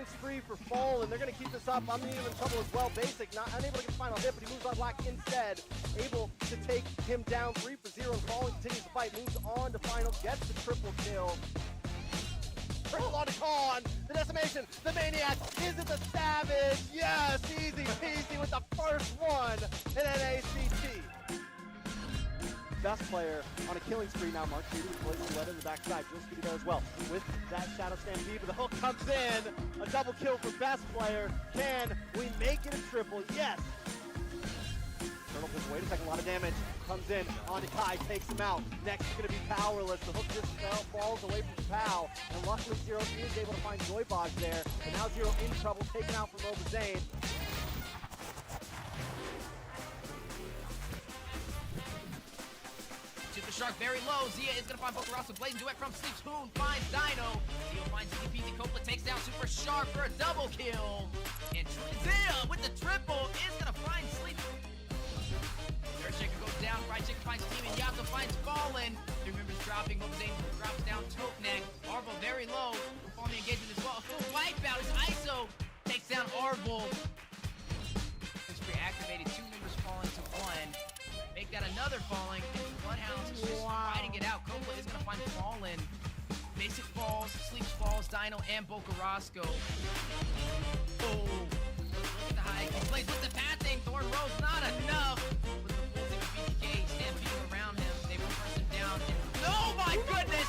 killing spree for Fallen. They're going to keep this up. I'm in trouble as well. Basic, not unable to get the final hit, but he moves on Black instead. Able to take him down 3 for 0. And Fallen continues the fight, moves on to final, gets the triple kill. Triple on to Khan, the decimation, the maniac, is it the savage? Yes, easy peasy with the first one in NACT. Best player on a killing spree now. Mark Peter places Led in the backside. Jules Speedy there as well. With that Shadow Stampede, but the hook comes in. A double kill for best player. Can we make it a triple? Yes. Turtle says, wait a second, a lot of damage. Comes in, onto Kai, takes him out. Next is going to be Powerless. The hook just falls away from Pow. And luckily Zero is able to find Joybog there. And now Zero in trouble, taken out from Nova Zane. Super Shark very low. Zia is going to find Bokarasa. Blazing duet from Sleeps. Hoon finds Dino. Zio finds CDP. Copla takes down Super Shark for a double kill. And Zia with the triple is going to find Sleep. Dirt Shaker goes down. Fried Chicken finds Demon. Yato finds Fallen. 3 members dropping. Mobazane drops down Tokeneck. Arvel very low. Falling engagement as well. A full wipeout as ISO takes down Arvel. It's reactivated. 2 members falling to 1. Make that another falling. Bloodhounds is just fighting it out. Copla is going to find Fallen. Basic falls, Sleeps falls, Dino, and Bokarasco. Oh, look at the high he plays with the passing. Thorn Rose, not enough. With the full team of BTK stampeding around him. They will press him down. Oh my goodness!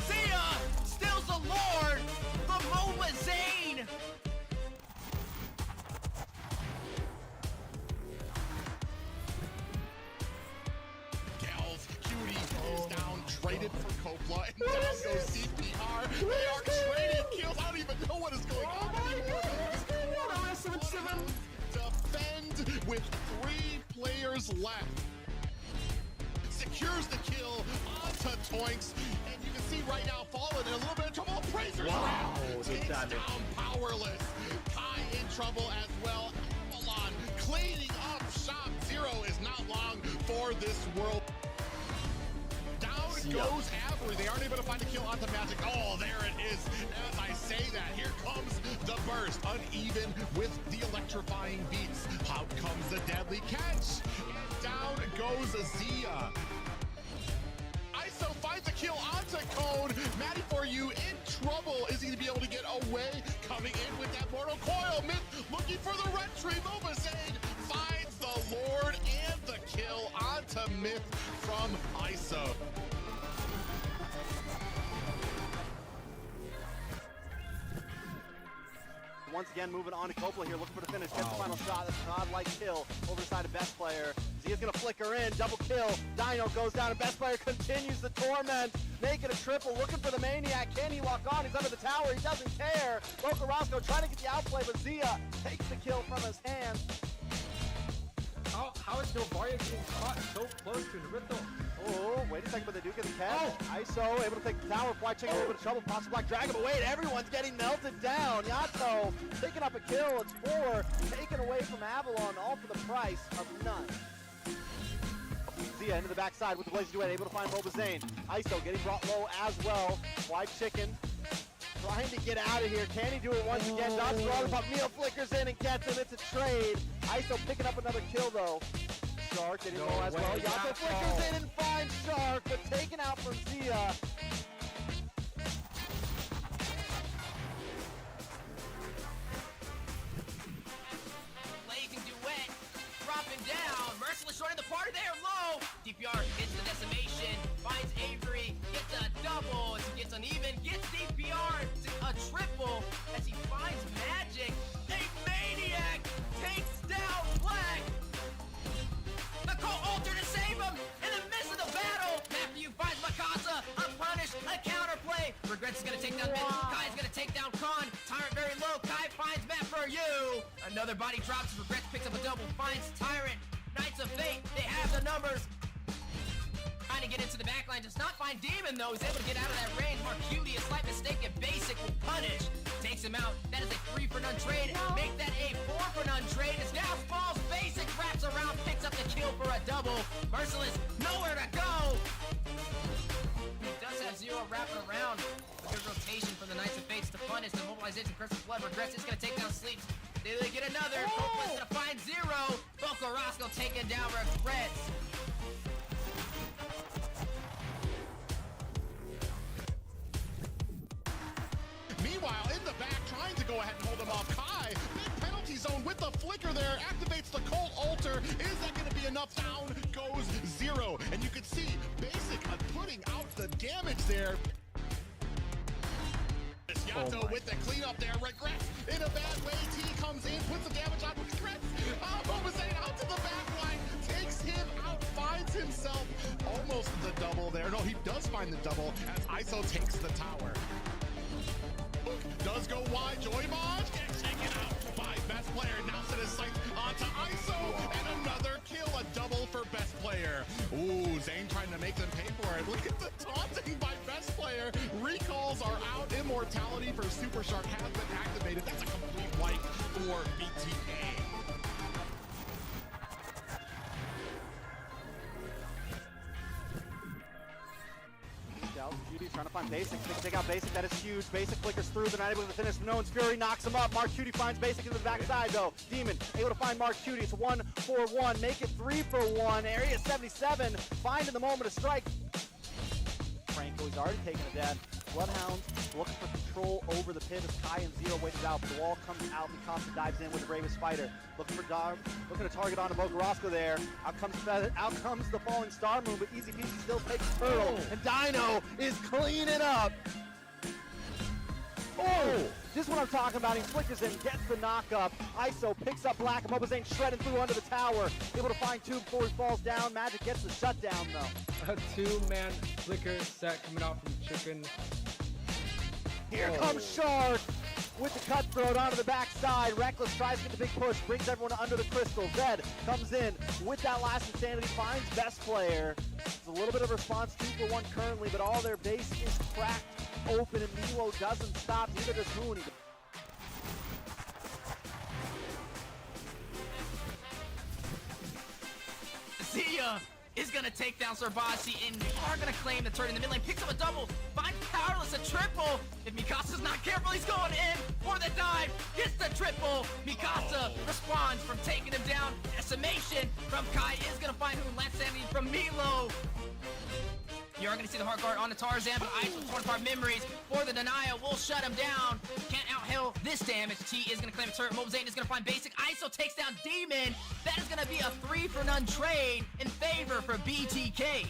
Zia steals the Lord from Mobazane. Is down, traded for Copla, and down goes CPR. They are trading kills. I don't even know what is going on anymore. Defend with 3 players left. Secures the kill onto Toinks, and you can see right now Fallen in a little bit of trouble. Appraiser's round takes down Powerless. Kai in trouble as well. Avalon cleaning up shop. Zero is not long for this world. Goes Avery. They aren't able to find a kill onto Magic. Oh, there it is. As I say that, here comes the burst. Uneven with the electrifying beats. Out comes the deadly catch. And down goes Zia. ISO finds a kill onto Cone. Maddie for you in trouble. Is he going to be able to get away? Coming in with that Mortal Coil. Myth looking for the red tree. Mobazane finds the Lord and the kill onto Myth from ISO. Once again, moving on to Copla here, looking for the finish. Gets the final shot. That's a godlike kill over the side of best player. Zia's gonna flicker in, double kill. Dino goes down, and best player continues the torment. Make it a triple, looking for the maniac. Can he lock on? He's under the tower. He doesn't care. Bokarasco trying to get the outplay, but Zia takes the kill from his hand. How is Novaria getting caught so close to Naruto? Oh, wait a second, but they do get the catch. ISO able to take the tower. Fly Chicken a little bit of trouble. Possible Black Dragon, but wait, everyone's getting melted down. Yato picking up a kill. It's 4 taken away from Avalon, all for the price of none. Zia into the backside with the Blazing Duet, able to find Mobazane. ISO getting brought low as well. Fly Chicken trying to get out of here. Can he do it once again? Dots wrong, but Meal flickers in and gets him. It's a trade. ISO picking up another kill though. Shark getting low as well. Yato flickers in and finds Shark, but taken out from Zia. Blazing Duet dropping down. Merciless short in the party there, low. DPR hits the decimation, finds Avery, gets a double. As he gets uneven, gets DPR to a triple. As he finds Magic, a maniac takes down Black. The co-alter to save him in the midst of the battle. Matthew finds Mikasa, unpunished, a counterplay. Regrets is gonna take down Myth. Kai is gonna take down Khan. Tyrant very low. Kai finds Matt for you. Another body drops. Regrets picks up a double. Finds Tyrant. Knights of Fate. They have the numbers. Trying to get into the backline. Does not find Demon though. He's able to get out of that range. Marcuti, a slight mistake at basic will punish. Takes him out. That is a 3 for none trade. Make that a 4 for none trade. As now falls. Basic wraps around. Picks up the kill for a double. Merciless. Nowhere to go. He does have Zero wrapping around. Good rotation from the Knights of Fates to punish the mobilize stabilization. Curse of Blood. Regrets is going to take down Sleeps. They get another. Kookmon's going to find Zero. Boko Roscoe taking down Regrets. Meanwhile, in the back, trying to go ahead and hold him off. Kai, big penalty zone with the flicker there, activates the Colt Alter. Is that going to be enough? Down goes Zero. And you can see Basic putting out the damage there. Yato with the cleanup there. Regrets in a bad way. T comes in, puts the damage on Regrets. Bomazane out to the back line, takes him out, finds himself almost the double there. No, he does find the double as ISO takes the tower. Does go wide, Joymon gets taken out by best player. Now set his sights onto ISO, and another kill, a double for best player. Ooh, Zane trying to make them pay for it. Look at the taunting by best player. Recalls are out. Immortality for Super Shark has been activated. That's a complete wipe for BTA. Cutie trying to find Basic. They can take out Basic. That is huge. Basic flickers through. They're not able to finish. No one's Fury knocks him up. Mark Cutie finds Basic in the backside though. Demon able to find Mark Cutie. It's 1-for-1. Make it 3-for-1. Area 77 finding the moment to strike. Franco, he's already taken a death. Bloodhounds looking for control over the pit as Kai and Zero waited out. The wall comes out. Mikasa dives in with the bravest fighter. Looking for Dog, looking to target onto Boko Roscoe there. Out comes the falling star moon, but Easy Peasy still takes Turtle. And Dino is cleaning up. Oh! This is what I'm talking about. He flickers in, gets the knock-up. ISO picks up Black. Mobazane shredding through under the tower. Able to find two before he falls down. Magic gets the shutdown, though. A two-man flicker set coming out from Chicken. Here comes Shark with the cutthroat onto the backside. Reckless tries to get the big push, brings everyone under the crystal. Zed comes in with that last insanity, finds best player. It's a little bit of response, 2-for-1 currently, but all their base is cracked open, and Milo doesn't stop. Neither does Mooney. Zia is going to take down Sarbashi and are going to claim the turret in the mid lane. Picks up a double, finds Powerless a triple. If Mikasa's not careful, he's going in for the dive. Gets the triple. Mikasa responds from taking him down. Decimation from Kai is going to find who. Last sanity from Milo. You are going to see the hard guard on the Tarzan, but Ice with 20-part memories for the denial will shut him down. Can't out-heal this damage. T is going to claim a turret. Mobazane is going to find Basic. ISO takes down Demon. That is going to be a 3-for-none trade in favor for BTK.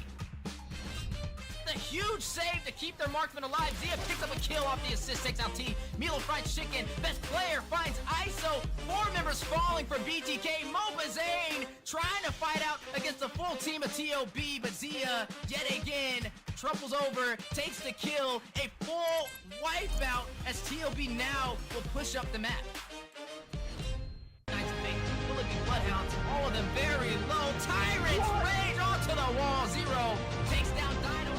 The huge save to keep their marksman alive. Zia picks up a kill off the assist, takes out T. Milo finds Chicken. Best player finds ISO. 4 members falling for BTK. Mobazane trying to fight out against the full team of TOB, but Zia, yet again, trumples over, takes the kill. A full wipeout as TOB now will push up the map. KnightsofFate will it be Bloodhounds? All of them very low. Tyrants rage onto the wall. Zero takes down Dino.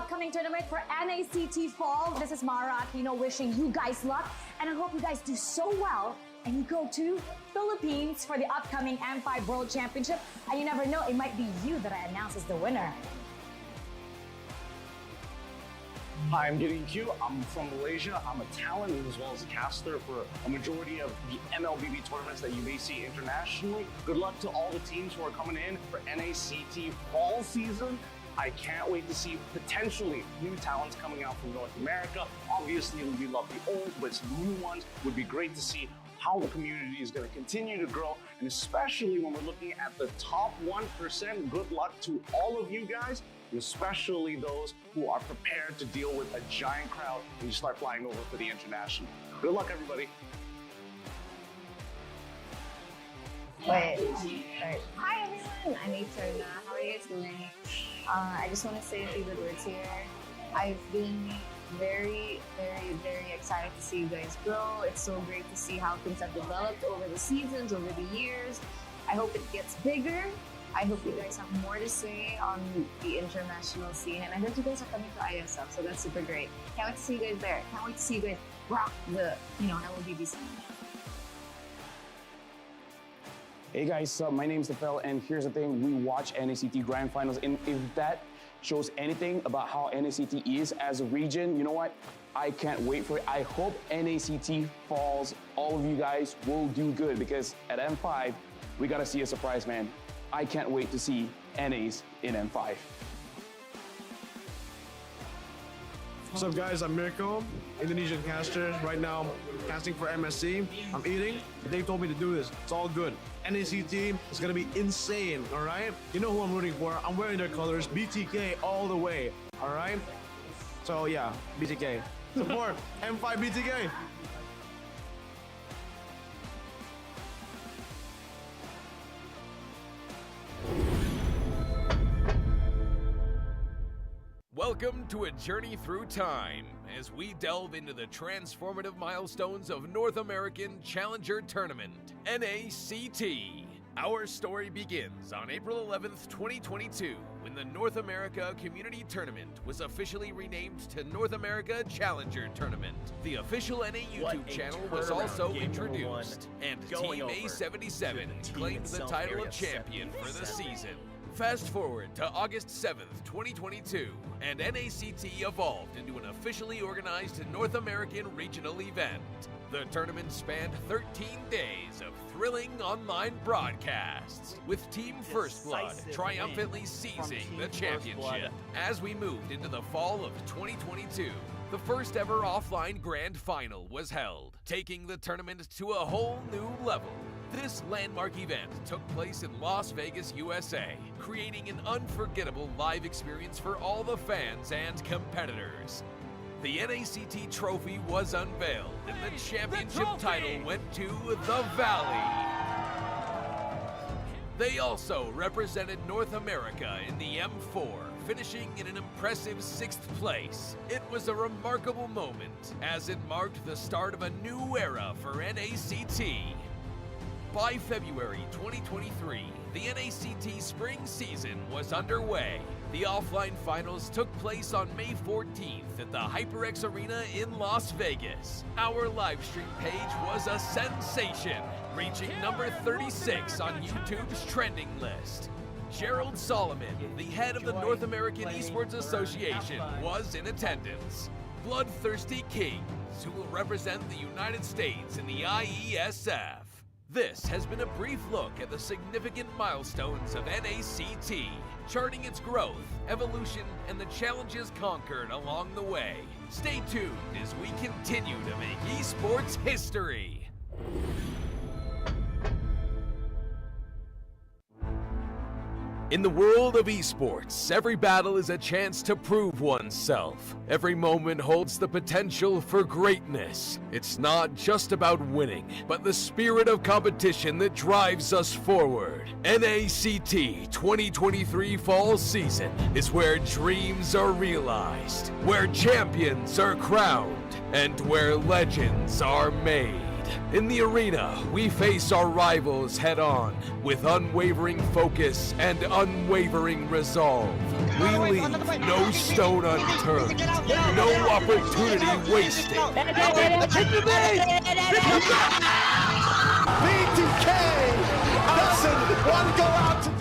upcoming tournament for NACT Fall. This is Mara Aquino wishing you guys luck, and I hope you guys do so well and you go to Philippines for the upcoming M5 World Championship. And you never know, it might be you that announces the winner. Hi, I'm Gideon Q. I'm from Malaysia. I'm a talent as well as a caster for a majority of the MLBB tournaments that you may see internationally. Good luck to all the teams who are coming in for NACT fall season. I can't wait to see potentially new talents coming out from North America. Obviously, we love the old, but some new ones would be great to see how the community is going to continue to grow, and especially when we're looking at the top 1%. Good luck to all of you guys, and especially those who are prepared to deal with a giant crowd when you start flying over for the international. Good luck, everybody. Wait, sorry. Hi everyone, I'm Eterna. How are you guys doing? I just want to say a few good words here. I've been very excited to see you guys grow. It's so great to see how things have developed over the seasons, over the years. I hope it gets bigger. I hope you guys have more to say on the international scene, and I heard you guys are coming to ISF, so that's super great. Can't wait to see you guys there. Can't wait to see you guys rock the, LBB scene. Hey guys, my name's Tefel, and here's the thing: we watch NACT Grand Finals, and if that shows anything about how NACT is as a region, you know what? I can't wait for it. I hope NACT falls. All of you guys will do good, because at M5, we gotta see a surprise, man. I can't wait to see NAs in M5. What's up guys, I'm Mirko, Indonesian caster. Right now, I'm casting for MSC. I'm eating. They told me to do this. It's all good. NACT is gonna be insane, all right? You know who I'm rooting for. I'm wearing their colors, BTK all the way, all right? So yeah, BTK. Support M5 BTK. Welcome to a journey through time as we delve into the transformative milestones of North American Challenger Tournament, NACT. Our story begins on April 11th, 2022, when the North America Community Tournament was officially renamed to North America Challenger Tournament. The official NA YouTube channel was also introduced, and Team A77 claimed the title of champion for the season. Fast forward to August 7th, 2022, and NACT evolved into an officially organized North American regional event. The tournament spanned 13 days of thrilling online broadcasts, with Team First Blood triumphantly seizing the championship. As we moved into the fall of 2022, the first ever offline grand final was held, taking the tournament to a whole new level. This landmark event took place in Las Vegas, USA, creating an unforgettable live experience for all the fans and competitors. The NACT trophy was unveiled, and the championship title went to the Valley. They also represented North America in the M4, finishing in an impressive 6th place. It was a remarkable moment, as it marked the start of a new era for NACT. By February 2023, the NACT spring season was underway. The offline finals took place on May 14th at the HyperX Arena in Las Vegas. Our livestream page was a sensation, reaching number 36 on YouTube's trending list. Gerald Solomon, the head of the North American Esports Association, was in attendance. Bloodthirsty Kings, who will represent the United States in the IESF. This has been a brief look at the significant milestones of NACT, charting its growth, evolution, and the challenges conquered along the way. Stay tuned as we continue to make esports history. In the world of esports, every battle is a chance to prove oneself. Every moment holds the potential for greatness. It's not just about winning, but the spirit of competition that drives us forward. NACT 2023 Fall Season is where dreams are realized, where champions are crowned, and where legends are made. In the arena, we face our rivals head-on with unwavering focus and unwavering resolve. We leave no stone unturned, no opportunity wasted.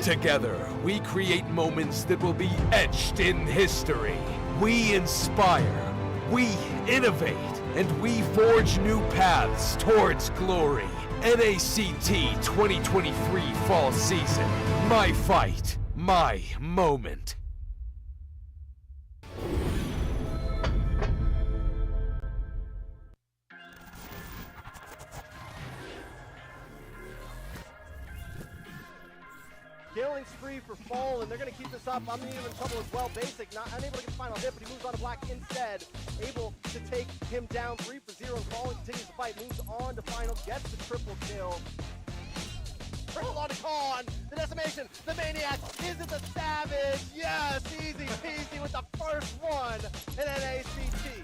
Together, we create moments that will be etched in history. We inspire, we innovate, and we forge new paths towards glory. NACT 2023 Fall Season. My fight, my moment. Killing spree for Fallen. They're going to keep this up. I'm going to give him trouble as well. Basic, not unable to get the final hit, but he moves on to Black instead. Able to take him down 3 for 0. And Fallen continues the fight. Moves on to final. Gets the triple kill. Triple on to Khan. The decimation. The Maniac. Is it the Savage? Yes, easy peasy with the first one in NACT.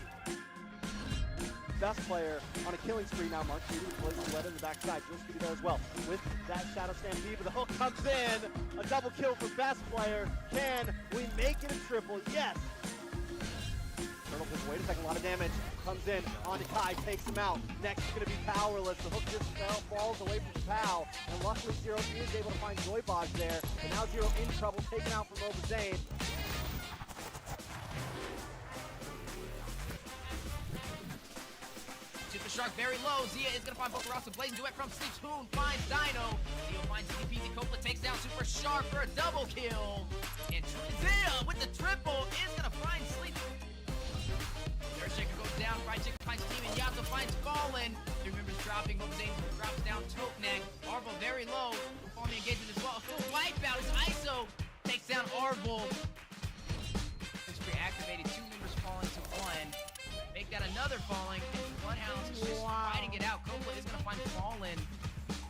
Best player on a killing spree now. Mark Judy plays the lead in the backside. Jules could be there as well with that Shadow Stampede, but the hook comes in. A double kill for best player. Can we make it a triple? Yes. Turtle says, wait a second, a lot of damage. Comes in onto Kai, takes him out. Next is going to be Powerless. The hook just falls away from Pow. And luckily Zero is able to find Zoybog there. And now Zero in trouble, taken out from Nova Zane. Shark very low. Zia is going to find Boca Rossa. Blazing duet from Sleeps Hoon finds Dino. Zia finds CP. Koopmon takes down Super Shark for a double kill. And Zia with the triple is going to find Sleep. Third Shaker goes down. Fried Chicken finds Team. And Yato finds Fallen. 3 members dropping. Zane drops down Toknek. Arvo very low. Fallen engagement as well. A full wipeout as ISO takes down Arvo. It's reactivated. 2 members falling to 1. Make that another falling, and Bloodhounds is just fighting it out. Koopmon is gonna find Fallen.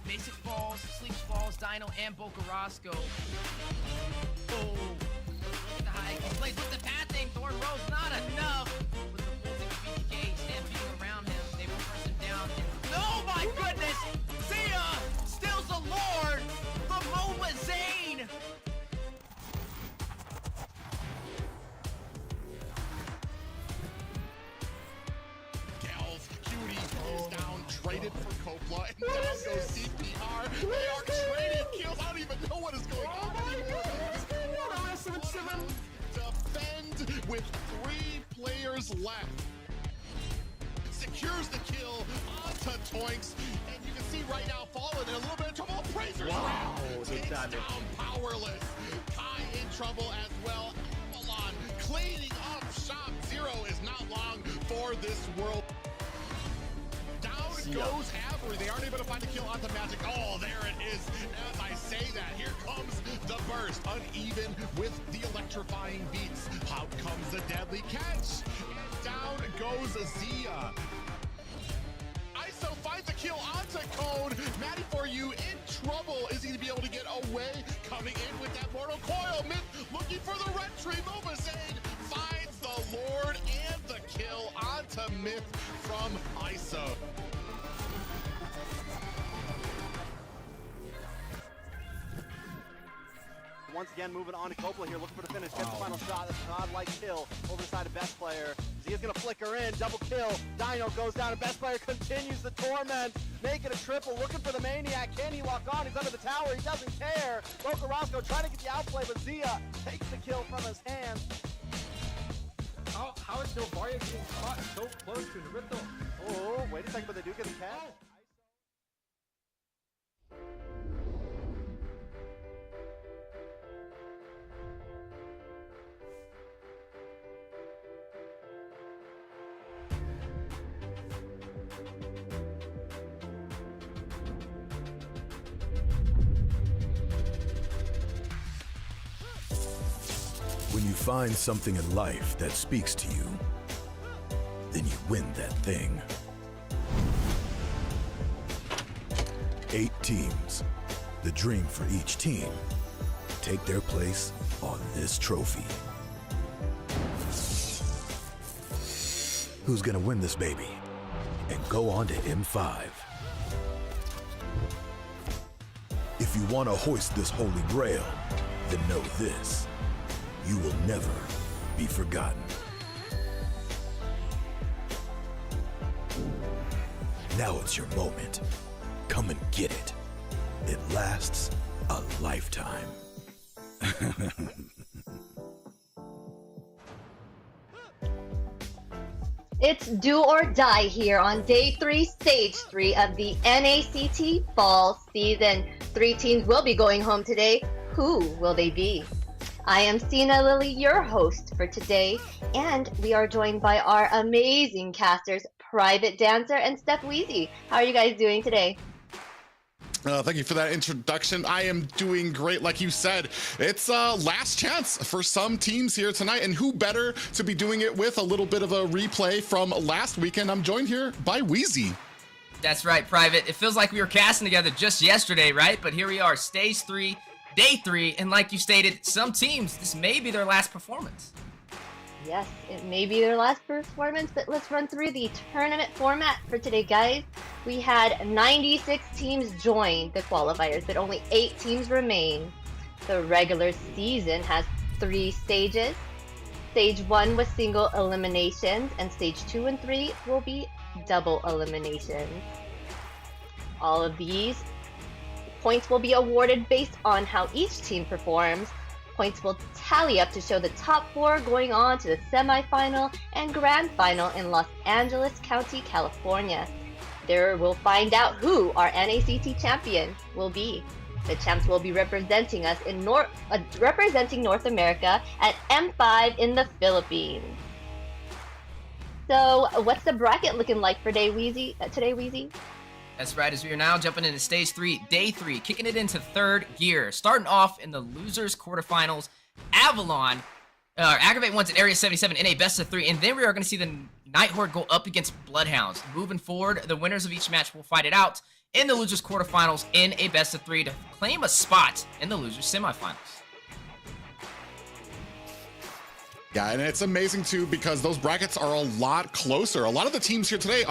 Basic falls, Sleeps falls, Dino, and Boca Roscoe. Oh, look at the high. He plays with the pathing. Thorn Rose, not enough. With the full team of BTK stampeding around him, they will press him down. Oh my goodness! Zia stills the Lord from Nova Zane. Traded for Kopla, and down goes CPR. They are trading kills. I don't even know what is going on anymore. Defend with 3 players left. Secures the kill onto Toinks, and you can see right now Fallen in a little bit of trouble. Appraiser's takes down Powerless. Kai in trouble as well. Avalon cleaning up shop. Zero is not long for this world. Goes Avery. They aren't able to find a kill onto Magic. Oh, there it is. As I say that, here comes the burst. Uneven with the electrifying beats. Out comes the deadly catch. And down goes Zia. ISO finds a kill onto Cone. Maddie for you in trouble. Is he going to be able to get away? Coming in with that mortal coil. Myth looking for the red tree. Nova Zane finds the Lord and the kill onto Myth from ISO. Once again, moving on to Kopla here, looking for the finish. Gets the final shot. That's a godlike kill over the side of best player. Zia's gonna flicker in, double kill. Dino goes down, and best player continues the torment. Make it a triple, looking for the Maniac. Can he lock on? He's under the tower. He doesn't care. Boca Roscoe trying to get the outplay, but Zia takes the kill from his hands. How is Novaria getting caught so close to Naruto? Oh, wait a second, but they do get the catch. When you find something in life that speaks to you, then you win that thing. 8 teams, the dream for each team, take their place on this trophy. Who's gonna win this baby and go on to M5? If you want to hoist this holy grail, then know this. you will never be forgotten. Now it's your moment. Come and get it. It lasts a lifetime. It's do or die here on day 3, stage 3 of the NACT fall season. 3 teams will be going home today. Who will they be? I am Sina Lily, your host for today, and we are joined by our amazing casters, Private Dancer and Steph Weezy. How are you guys doing today? Thank you for that introduction. I am doing great. Like you said, it's last chance for some teams here tonight, and who better to be doing it with? A little bit of a replay from last weekend. I'm joined here by Weezy. That's right, Private. It feels like we were casting together just yesterday, right? But here we are, stage 3, day 3, and like you stated, some teams, this may be their last performance. Yes, it may be their last performance, but let's run through the tournament format for today, guys. We had 96 teams join the qualifiers, but only 8 teams remain. The regular season has 3 stages. Stage 1 was single eliminations, and stage 2 and 3 will be double eliminations. All of these points will be awarded based on how each team performs. Points will tally up to show the top 4 going on to the semifinal and grand final in Los Angeles County, California. There we'll find out who our NACT champion will be. The champs will be representing us in representing North America at M5 in the Philippines. So, what's the bracket looking like for today, Weezy? That's right, as we are now jumping into stage 3, day 3, kicking it into 3rd gear. Starting off in the losers quarterfinals, Avalon, AggravateOne's in Area 77 in a best of 3, and then we are going to see the NightHorde go up against Bloodhounds. Moving forward, the winners of each match will fight it out in the losers quarterfinals in a best of 3 to claim a spot in the losers semifinals. Yeah, and it's amazing too because those brackets are a lot closer. A lot of the teams here today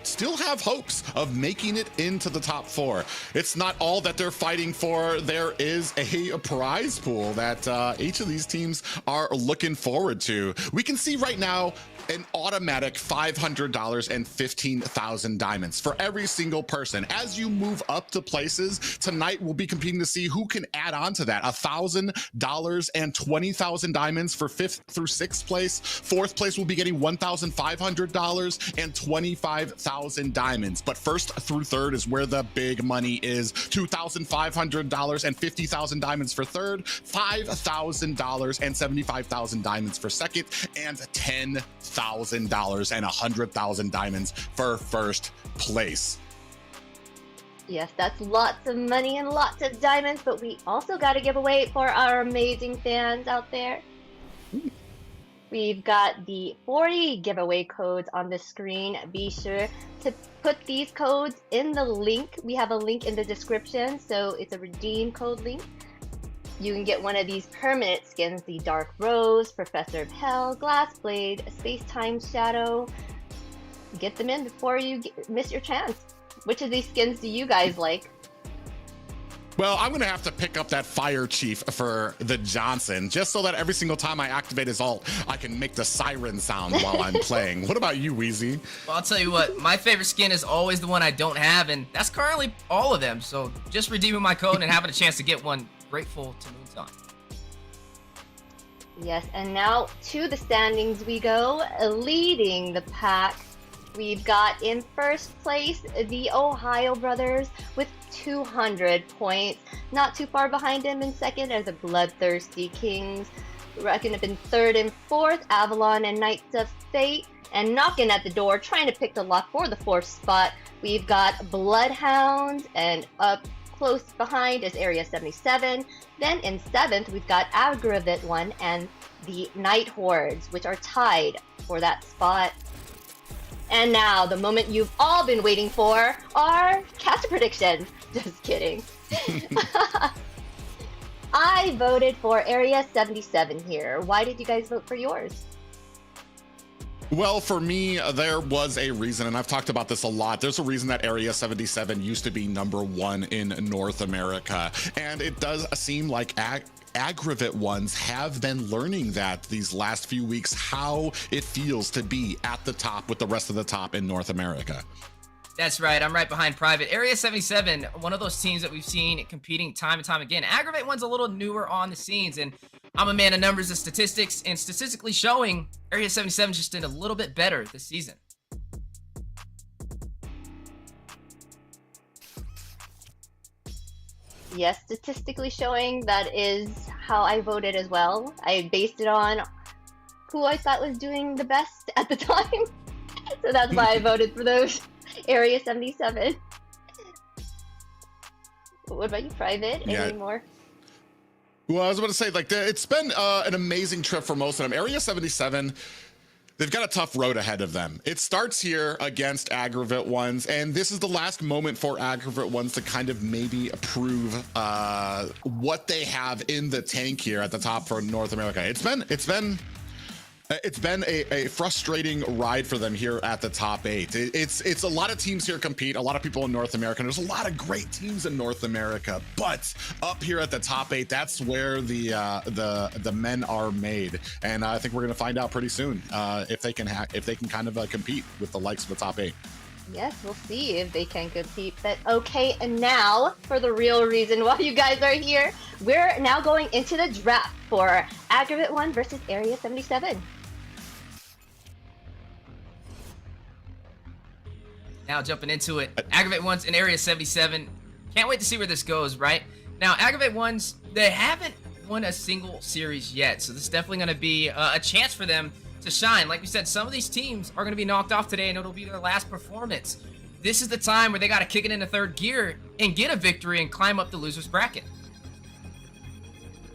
still have hopes of making it into the top 4. It's not all that they're fighting for. There is a prize pool that each of these teams are looking forward to. We can see right now an automatic $500 and 15,000 diamonds for every single person. As you move up to places, tonight we'll be competing to see who can add on to that. $1,000 and 20,000 diamonds for 5th through 6th place. 4th place will be getting $1,500 and 25,000 diamonds. But 1st through 3rd is where the big money is. $2,500 and 50,000 diamonds for 3rd, $5,000 and 75,000 diamonds for 2nd, and $10,000 and 100,000 diamonds for 1st place. Yes, that's lots of money and lots of diamonds, but we also got a giveaway for our amazing fans out there. We've got the 40 giveaway codes on the screen. Be sure to put these codes in the link. We have a link in the description, so it's a redeem code link. You can get one of these permanent skins, the Dark Rose, Professor of Hell, Glass Blade, Space-Time Shadow. Get them in before you miss your chance. Which of these skins do you guys like? Well, I'm going to have to pick up that Fire Chief for the Johnson, just so that every single time I activate his ult, I can make the siren sound while I'm playing. What about you, Weezy? Well, I'll tell you what, my favorite skin is always the one I don't have, and that's currently all of them. So just redeeming my code and having a chance to get one, grateful to Moonton. Yes, and now to the standings we go. Leading the pack, we've got in 1st place the Ohio Brothers with 200 points. Not too far behind him in 2nd are the Bloodthirsty Kings. Racking up in 3rd and 4th, Avalon and KnightsofFate. And knocking at the door, trying to pick the lock for the 4th spot, we've got Bloodhounds, and up close behind is Area 77. Then in 7th, we've got AggravateOne and the NightHordes, which are tied for that spot. And now, the moment you've all been waiting for, our caster predictions. Just kidding. I voted for Area 77 here. Why did you guys vote for yours? Well, for me, there was a reason, and I've talked about this a lot. There's a reason that Area 77 used to be #1 in North America. And it does seem like AggravateOnes have been learning that these last few weeks, how it feels to be at the top with the rest of the top in North America. That's right. I'm right behind Private. Area 77, one of those teams that we've seen competing time and time again. AggravateOne's a little newer on the scenes, and I'm a man of numbers and statistics, and statistically showing Area 77 just did a little bit better this season. Yes, statistically showing, that is how I voted as well. I based it on who I thought was doing the best at the time. So that's why I voted for those. Area 77. What about you, Private? Any more? Well, I was about to say, like, it's been an amazing trip for most of them. Area 77, they've got a tough road ahead of them. It starts here against AggravateOnes, and this is the last moment for AggravateOnes to kind of maybe prove what they have in the tank here at the top for North America. It's been a frustrating ride for them here at the top 8. It's a lot of teams here compete, a lot of people in North America. There's a lot of great teams in North America, but up here at the top 8, that's where the men are made. And I think we're going to find out pretty soon if they can kind of compete with the likes of the top 8. Yes, we'll see if they can compete. But okay, and now for the real reason why you guys are here, we're now going into the draft for AggravateOne versus Area 77. Now jumping into it, AggravateOne's in Area 77. Can't wait to see where this goes, right? Now, AggravateOne's, they haven't won a single series yet, so this is definitely going to be a chance for them to shine. Like we said, some of these teams are going to be knocked off today, and it'll be their last performance. This is the time where they got to kick it into third gear and get a victory and climb up the loser's bracket.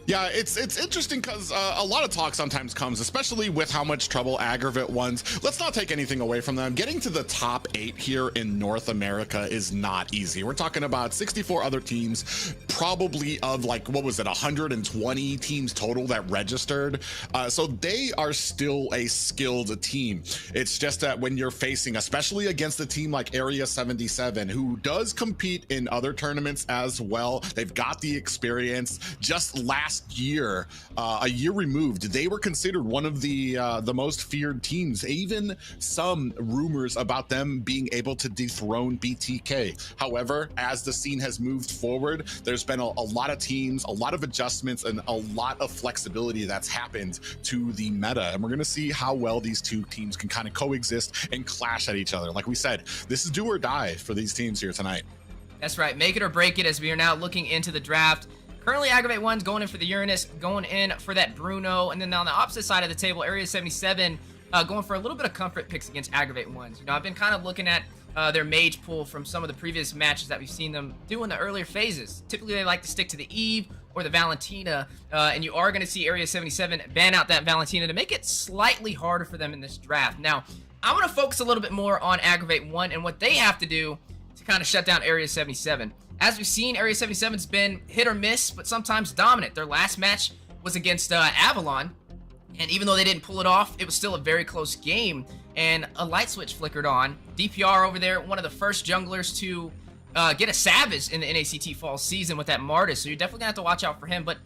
Yeah, it's interesting because a lot of talk sometimes comes, especially with how much trouble AggravateOnes. Let's not take anything away from them. Getting to the top 8 here in North America is not easy. We're talking about 64 other teams, probably of like, what was it, 120 teams total that registered. So they are still a skilled team. It's just that when you're facing, especially against a team like Area 77, who does compete in other tournaments as well, they've got the experience. Just last year, a year removed, they were considered one of the most feared teams. Even some rumors about them being able to dethrone BTK. However, as the scene has moved forward, there's been a lot of teams, a lot of adjustments, and a lot of flexibility that's happened to the meta. And we're going to see how well these two teams can kind of coexist and clash at each other. Like we said, this is do or die for these teams here tonight. That's right. Make it or break it as we are now looking into the draft. Currently, AggravateOne's going in for the Uranus, going in for that Bruno, and then on the opposite side of the table, Area 77 going for a little bit of comfort picks against AggravateOne. You know, I've been kind of looking at their mage pool from some of the previous matches that we've seen them do in the earlier phases. Typically, they like to stick to the Eve or the Valentina, and you are going to see Area 77 ban out that Valentina to make it slightly harder for them in this draft. Now, I'm going to focus a little bit more on AggravateOne and what they have to do to kind of shut down Area 77. As we've seen, Area 77's been hit or miss, but sometimes dominant. Their last match was against Avalon, and even though they didn't pull it off, it was still a very close game, and a light switch flickered on. DPR over there, one of the first junglers to get a Savage in the NACT fall season with that Martis, so you're definitely going to have to watch out for him. But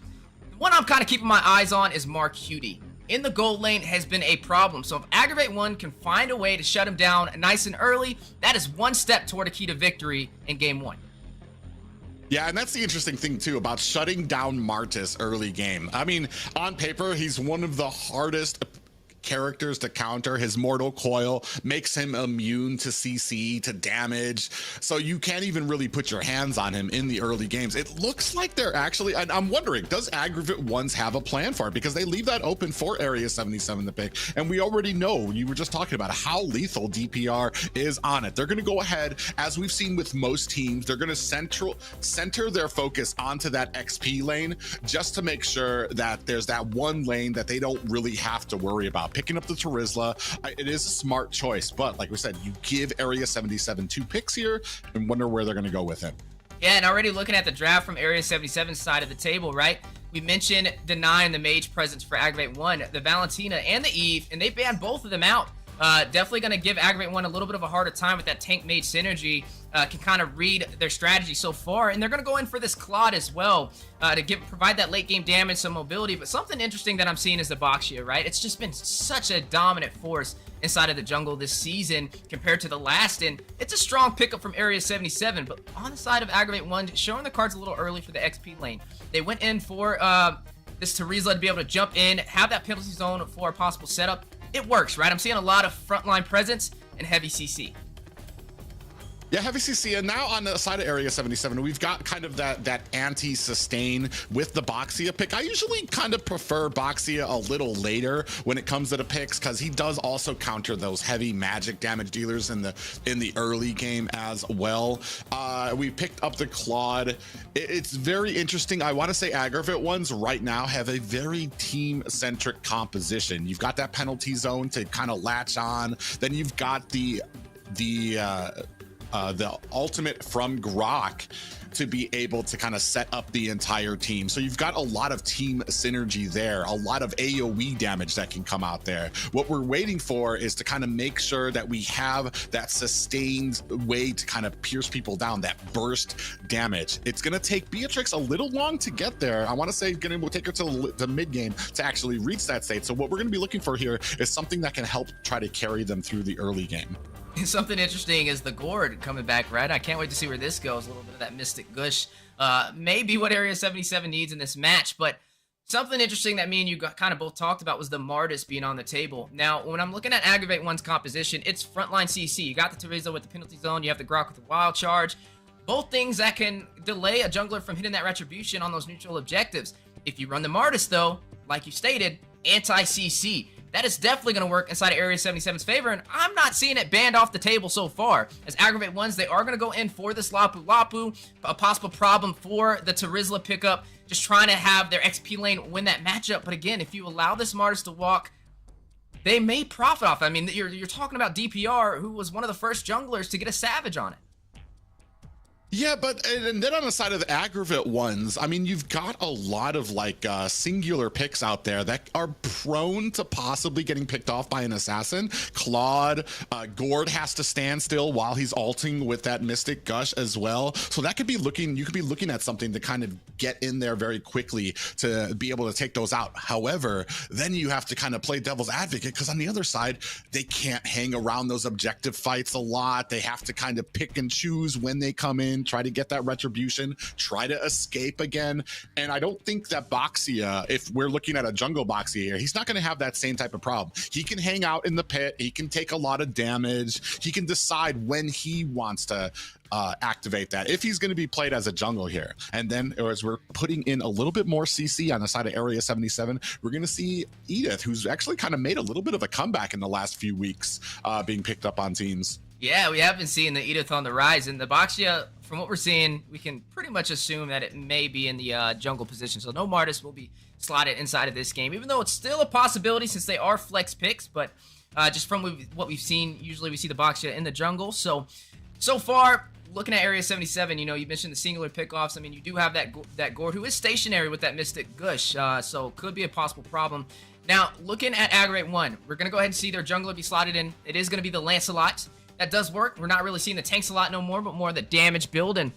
the one I'm kind of keeping my eyes on is Mark Cutie. In the gold lane has been a problem, so if AggravateOne can find a way to shut him down nice and early, that is one step toward a key to victory in Game 1. Yeah, and that's the interesting thing, too, about shutting down Martis early game. I mean, on paper, he's one of the hardest characters to counter. His Mortal Coil makes him immune to CC, to damage, so you can't even really put your hands on him in the early games. It looks like they're actually, and I'm wondering, does AggravateOne have a plan for it? Because they leave that open for Area 77 to pick, and we already know, you were just talking about how lethal DPR is on it. They're going to go ahead, as we've seen with most teams, they're going to center their focus onto that XP lane, just to make sure that there's that one lane that they don't really have to worry about. Picking up the Terizla, it is a smart choice, but like we said, you give Area 77 2 picks here and wonder where they're going to go with it. Yeah, and already looking at the draft from Area 77's side of the table, right? We mentioned denying the mage presence for AggravateOne, the Valentina, and the Eve, and they banned both of them out. Definitely going to give AggravateOne a little bit of a harder time with that tank mage synergy. Can kind of read their strategy so far, and they're going to go in for this Claude as well to provide that late game damage, some mobility. But something interesting that I'm seeing is the Boxia, right? It's just been such a dominant force inside of the jungle this season compared to the last, and it's a strong pickup from Area 77. But on the side of AggravateOne, showing the cards a little early for the XP lane. They went in for this Terizla to be able to jump in, have that penalty zone for a possible setup. It works, right? I'm seeing a lot of frontline presence and heavy CC. Yeah, heavy CC, and now on the side of Area 77, we've got kind of that anti-sustain with the Boxia pick. I usually kind of prefer Boxia a little later when it comes to the picks, because he does also counter those heavy magic damage dealers in the early game as well. We picked up the Claude. It's very interesting. I want to say AggravateOnes right now have a very team-centric composition. You've got that penalty zone to kind of latch on. Then you've got the ultimate from Grok to be able to kind of set up the entire team. So you've got a lot of team synergy there, a lot of AoE damage that can come out there. What we're waiting for is to kind of make sure that we have that sustained way to kind of pierce people down, that burst damage. It's going to take Beatrix a little long to get there. I want to say we'll take her to the mid game to actually reach that state. So what we're going to be looking for here is something that can help try to carry them through the early game. Something interesting is the Gourd coming back, right? I can't wait to see where this goes. A little bit of that Mystic Gush. Maybe what Area 77 needs in this match, but something interesting that me and you kind of both talked about was the Martis being on the table. Now, when I'm looking at AggravateOne's composition, it's frontline CC. You got the Terizla with the penalty zone. You have the Grok with the Wild Charge. Both things that can delay a jungler from hitting that Retribution on those neutral objectives. If you run the Martis, though, like you stated, anti-CC. That is definitely going to work inside of Area 77's favor, and I'm not seeing it banned off the table so far. As AggravateOnes, they are going to go in for this Lapu Lapu, a possible problem for the Terizla pickup, just trying to have their XP lane win that matchup. But again, if you allow this Martis to walk, they may profit off. I mean, you're talking about DPR, who was one of the first junglers to get a Savage on it. Yeah, but and then on the side of the AggravateOnes, I mean, you've got a lot of like singular picks out there that are prone to possibly getting picked off by an assassin. Claude, Gourd has to stand still while he's ulting with that Mystic Gush as well. So that could be you could be looking at something to kind of get in there very quickly to be able to take those out. However, then you have to kind of play devil's advocate, because on the other side, they can't hang around those objective fights a lot. They have to kind of pick and choose when they come in, try to get that retribution, try to escape again. And I don't think that Boxia, if we're looking at a jungle Boxia here, he's not going to have that same type of problem. He can hang out in the pit, he can take a lot of damage, he can decide when he wants to activate that, if he's going to be played as a jungle here. And then as we're putting in a little bit more CC on the side of Area 77, we're going to see Edith, who's actually kind of made a little bit of a comeback in the last few weeks, being picked up on teams. Yeah, we have been seeing the Edith on the rise, and the Boxia, from what we're seeing, we can pretty much assume that it may be in the jungle position. So no Martis will be slotted inside of this game, even though it's still a possibility since they are flex picks. But just from what we've seen, usually we see the Boxia in the jungle. So far, looking at Area 77, you know, you mentioned the singular pickoffs. I mean, you do have that Gourd, who is stationary with that Mystic Gush, so could be a possible problem. Now, looking at AggravateOne, we're going to go ahead and see their jungler be slotted in. It is going to be the Lancelot. That does work. We're not really seeing the tanks a lot no more, but more of the damage build, and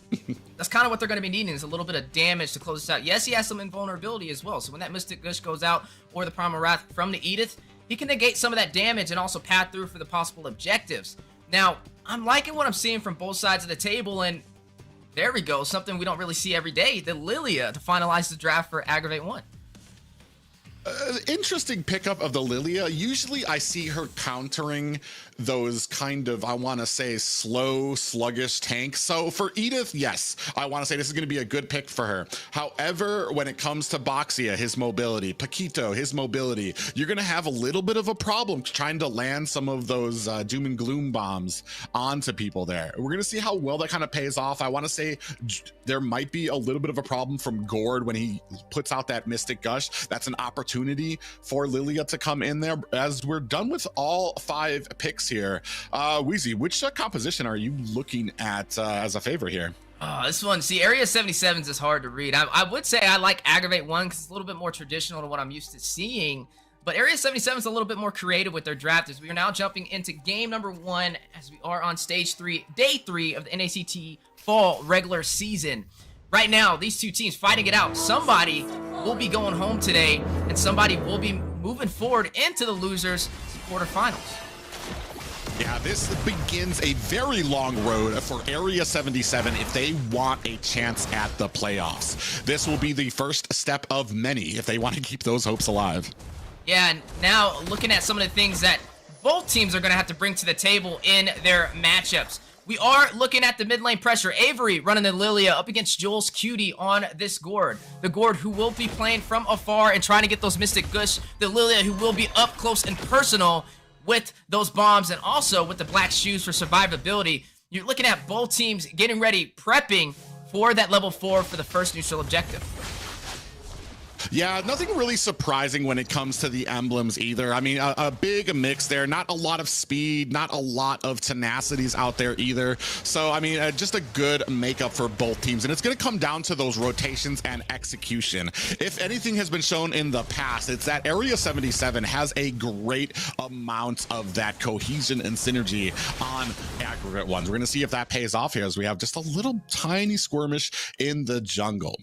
that's kind of what they're going to be needing, is a little bit of damage to close this out. Yes, he has some invulnerability as well, so when that Mystic Gush goes out, or the Primal Wrath from the Edith, he can negate some of that damage and also path through for the possible objectives. Now, I'm liking what I'm seeing from both sides of the table, and there we go, something we don't really see every day, the Lilia to finalize the draft for AggravateOne. Interesting pickup of the Lilia. Usually I see her countering those kind of, I want to say, slow, sluggish tanks. So for Edith, yes, I want to say this is going to be a good pick for her. However, when it comes to Boxia, his mobility, Paquito, his mobility, you're going to have a little bit of a problem trying to land some of those doom and gloom bombs onto people there. We're going to see how well that kind of pays off. I want to say there might be a little bit of a problem from Gourd when he puts out that Mystic Gush. That's an opportunity for Lilia to come in there. As we're done with all 5 picks here, Wheezy, which composition are you looking at as a favor here? This one, see, Area 77's is hard to read. I would say I like AggravateOne because it's a little bit more traditional to what I'm used to seeing. But Area 77 is a little bit more creative with their draft as we are now jumping into game number 1 as we are on stage 3, day 3 of the NACT fall regular season. Right now, these two teams fighting it out. Somebody will be going home today, and somebody will be moving forward into the losers quarterfinals. Yeah, this begins a very long road for Area 77 if they want a chance at the playoffs. This will be the first step of many if they want to keep those hopes alive. Yeah, and now looking at some of the things that both teams are going to have to bring to the table in their matchups. We are looking at the mid lane pressure. Avery running the Lilia up against Jules Cutie on this Gord. The Gord who will be playing from afar and trying to get those Mystic Gush. The Lilia who will be up close and personal with those bombs and also with the black shoes for survivability. You're looking at both teams getting ready, prepping for that level 4 for the first neutral objective. Yeah, nothing really surprising when it comes to the emblems either. I mean, a big mix there. Not a lot of speed, not a lot of tenacities out there either. So, I mean, just a good makeup for both teams. And it's going to come down to those rotations and execution. If anything has been shown in the past, it's that Area 77 has a great amount of that cohesion and synergy on AggravateOne. We're going to see if that pays off here as we have just a little tiny skirmish in the jungle.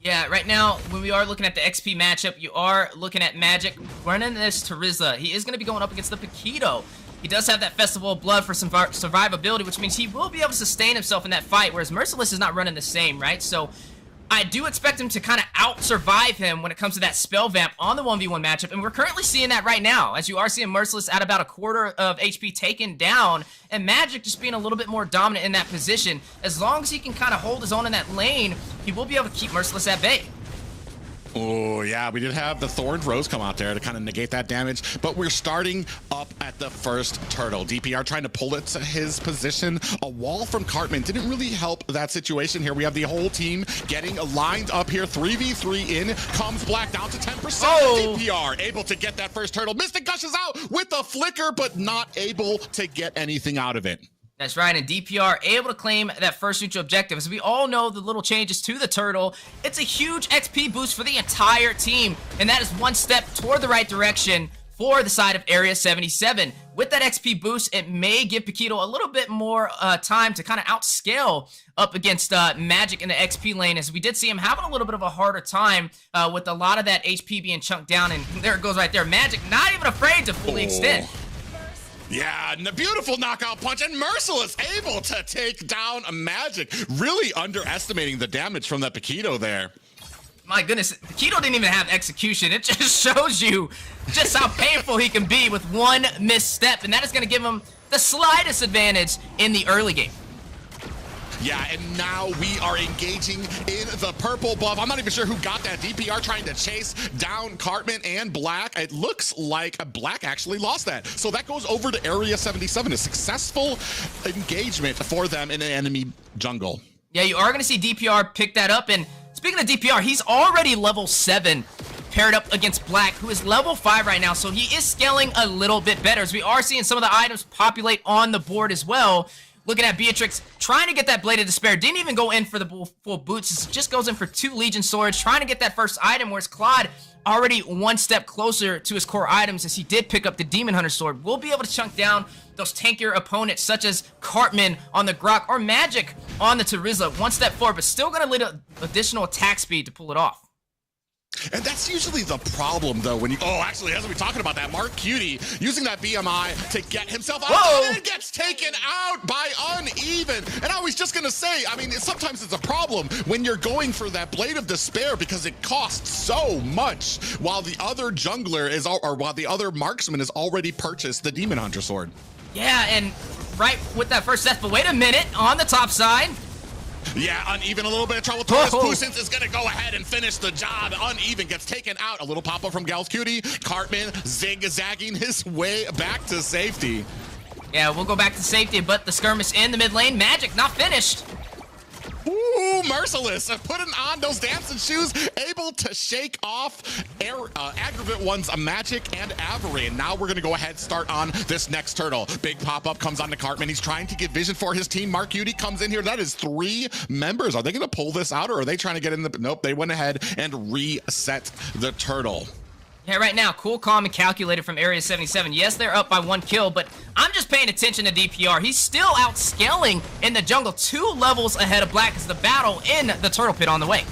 Yeah, right now, when we are looking at the XP matchup, you are looking at Magic running this Terizla. He is going to be going up against the Paquito. He does have that Festival of Blood for some survivability, which means he will be able to sustain himself in that fight, whereas Merciless is not running the same, right? So I do expect him to kind of out-survive him when it comes to that Spell Vamp on the 1v1 matchup, and we're currently seeing that right now, as you are seeing Merciless at about a quarter of HP taken down, and Magic just being a little bit more dominant in that position. As long as he can kind of hold his own in that lane, he will be able to keep Merciless at bay. Oh, yeah, we did have the Thorned Rose come out there to kind of negate that damage, but we're starting up at the first turtle. DPR trying to pull it to his position. A wall from Cartman didn't really help that situation here. We have the whole team getting lined up here. 3v3 in, comes Black down to 10%. Oh. DPR able to get that first turtle. Mystic gushes out with the flicker, but not able to get anything out of it. That's right, and DPR able to claim that first neutral objective. As we all know, the little changes to the turtle, it's a huge XP boost for the entire team, and that is one step toward the right direction for the side of Area 77. With that XP boost, it may give Paquito a little bit more time to kind of outscale up against Magic in the XP lane, as we did see him having a little bit of a harder time with a lot of that HP being chunked down, and there it goes right there. Magic not even afraid to fully extend. Yeah, and a beautiful knockout punch, and Merciless able to take down a Magic. Really underestimating the damage from that Paquito there. My goodness, Paquito didn't even have execution. It just shows you just how painful he can be with one misstep, and that is going to give him the slightest advantage in the early game. Yeah, and now we are engaging in the purple buff. I'm not even sure who got that. DPR trying to chase down Cartman and Black. It looks like Black actually lost that. So that goes over to Area 77. A successful engagement for them in an enemy jungle. Yeah, you are going to see DPR pick that up. And speaking of DPR, he's already level 7 paired up against Black, who is level 5 right now. So he is scaling a little bit better, as we are seeing some of the items populate on the board as well. Looking at Beatrix, trying to get that Blade of Despair. Didn't even go in for the full boots. Just goes in for 2 Legion Swords, trying to get that first item, whereas Claude already one step closer to his core items, as he did pick up the Demon Hunter Sword. Will be able to chunk down those tankier opponents, such as Cartman on the Grok or Magic on the Terizla. One step forward, but still going to need additional attack speed to pull it off. And that's usually the problem, though, when you... Oh, actually, as we're talking about that, Mark Cutie using that BMI to get himself out, and gets taken out by Uneven. And I was just going to say, I mean, sometimes it's a problem when you're going for that Blade of Despair because it costs so much, while the other jungler is, or while the other marksman has already purchased the Demon Hunter Sword. Yeah, and right with that first death, but wait a minute, on the top side... Yeah, Uneven a little bit of trouble. Taurus Pusins is going to go ahead and finish the job. Uneven gets taken out. A little pop-up from Gals Cutie. Cartman zigzagging his way back to safety. Yeah, we'll go back to safety, but the skirmish in the mid lane. Magic not finished. Ooh, Merciless putting on those dancing shoes, able to shake off AggravateOne's Magic and Avery. And now we're going to go ahead and start on this next turtle. Big pop-up comes on to Cartman. He's trying to get vision for his team. Mark Cutie comes in here. That is 3 members. Are they going to pull this out, or are they trying to get in the... Nope, they went ahead and reset the turtle. Yeah, right now, cool, calm, and calculated from Area 77. Yes, they're up by 1 kill, but I'm just paying attention to DPR. He's still outscaling in the jungle, 2 levels ahead of Black as the battle in the turtle pit on the way.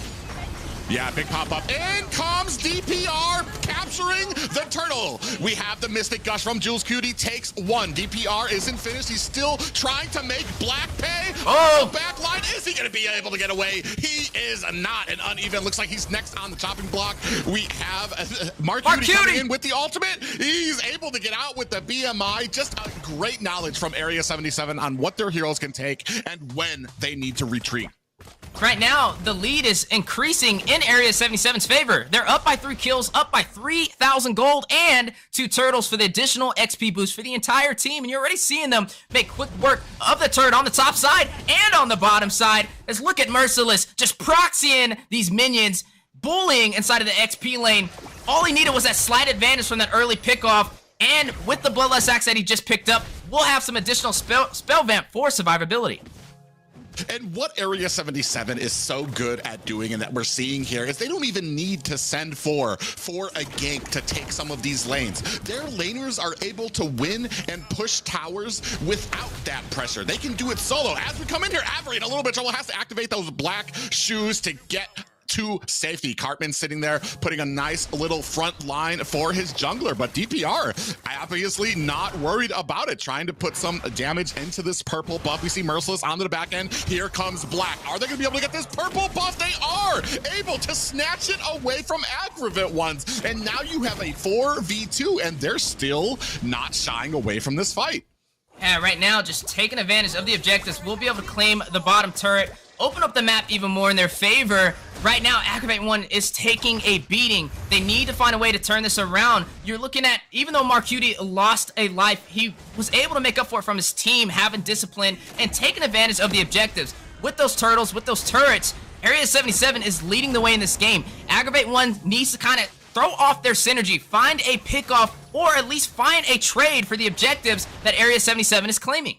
Yeah, big pop-up. In comes DPR, capturing the turtle. We have the Mystic Gush from Jules Cutie, takes 1. DPR isn't finished. He's still trying to make Black pay. Oh! The back line, is he going to be able to get away? He is not. An uneven. Looks like he's next on the chopping block. We have Mark Cutie coming in with the ultimate. He's able to get out with the BMI. Just a great knowledge from Area 77 on what their heroes can take and when they need to retreat. Right now, the lead is increasing in Area 77's favor. They're up by 3 kills, up by 3,000 gold, and 2 turtles for the additional XP boost for the entire team. And you're already seeing them make quick work of the turret on the top side and on the bottom side. Let's look at Merciless just proxying these minions, bullying inside of the XP lane. All he needed was that slight advantage from that early pickoff. And with the Bloodlust Axe that he just picked up, we'll have some additional spell vamp for survivability. And what Area 77 is so good at doing and that we're seeing here is they don't even need to send for a gank to take some of these lanes. Their laners are able to win and push towers without that pressure. They can do it solo. As we come in here, Avery in a little bit of trouble, has to activate those black shoes to get to safety. Cartman sitting there putting a nice little front line for his jungler, but DPR obviously not worried about it, trying to put some damage into this purple buff. We see Merciless onto the back end. Here comes Black. Are they gonna be able to get this purple buff? They are able to snatch it away from AggravateOne, and now you have a 4v2 and they're still not shying away from this fight. Yeah, right now, just taking advantage of the objectives. We'll be able to claim the bottom turret, open up the map even more in their favor. Right now, AggravateOne is taking a beating. They need to find a way to turn this around. You're looking at, even though Mark Cutie lost a life, he was able to make up for it from his team, having discipline and taking advantage of the objectives. With those turtles, with those turrets, Area 77 is leading the way in this game. AggravateOne needs to kind of throw off their synergy, find a pickoff, or at least find a trade for the objectives that Area 77 is claiming.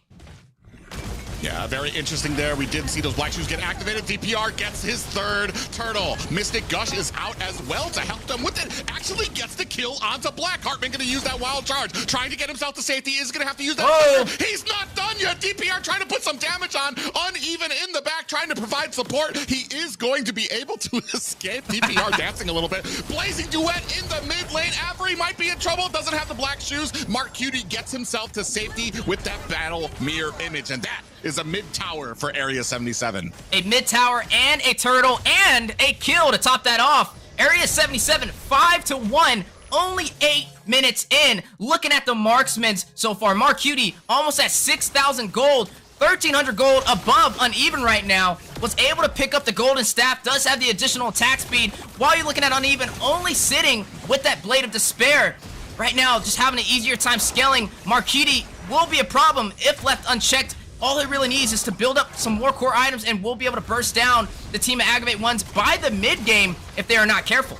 Yeah, very interesting there. We did see those black shoes get activated. DPR gets his 3rd turtle. Mystic Gush is out as well to help them with it. Actually gets the kill onto Black. Hartman gonna use that wild charge. Trying to get himself to safety. Is gonna have to use that. Oh. He's not done yet. DPR trying to put some damage on. Uneven in the back, trying to provide support. He is going to be able to escape. DPR dancing a little bit. Blazing duet in the mid lane. Avery might be in trouble. Doesn't have the black shoes. Mark Cutie gets himself to safety with that battle mirror image. And that is a mid tower for Area 77. A mid tower and a turtle and a kill to top that off. Area 77 5-1, only 8 minutes in. Looking at the marksmen so far, Mark Cutie almost at 6,000 gold, 1,300 gold above Uneven right now. Was able to pick up the golden staff, does have the additional attack speed. While you're looking at Uneven only sitting with that Blade of Despair. Right now, just having an easier time scaling. Mark Cutie will be a problem if left unchecked. All he really needs is to build up some more core items and we'll be able to burst down the team of AggravateOne by the mid game if they are not careful.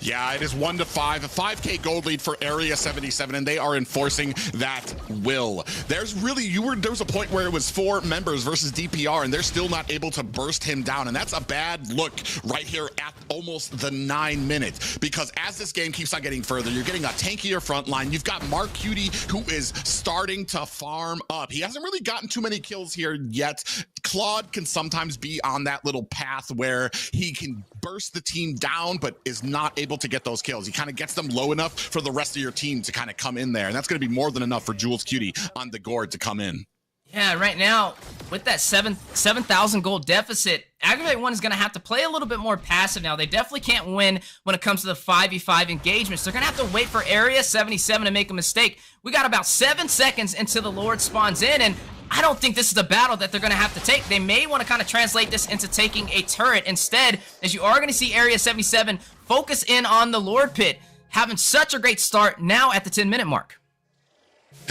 Yeah, it is 1-5, a 5K gold lead for Area 77, and they are enforcing that will. There's really, there was a point where it was 4 members versus DPR, and they're still not able to burst him down, and that's a bad look right here at almost the 9 minutes, because as this game keeps on getting further, you're getting a tankier front line. You've got Mark Cutie, who is starting to farm up. He hasn't really gotten too many kills here yet. Claude can sometimes be on that little path where he can burst the team down, but is not able to get those kills. He kind of gets them low enough for the rest of your team to kind of come in there. And that's going to be more than enough for Jules Cutie on the gourd to come in. Yeah, right now, with that 7,000 gold deficit, AggravateOne is going to have to play a little bit more passive now. They definitely can't win when it comes to the 5v5 engagements. They're going to have to wait for Area 77 to make a mistake. We got about 7 seconds until the Lord spawns in, and I don't think this is the battle that they're going to have to take. They may want to kind of translate this into taking a turret instead, as you are going to see Area 77 focus in on the Lord Pit, having such a great start now at the 10-minute mark.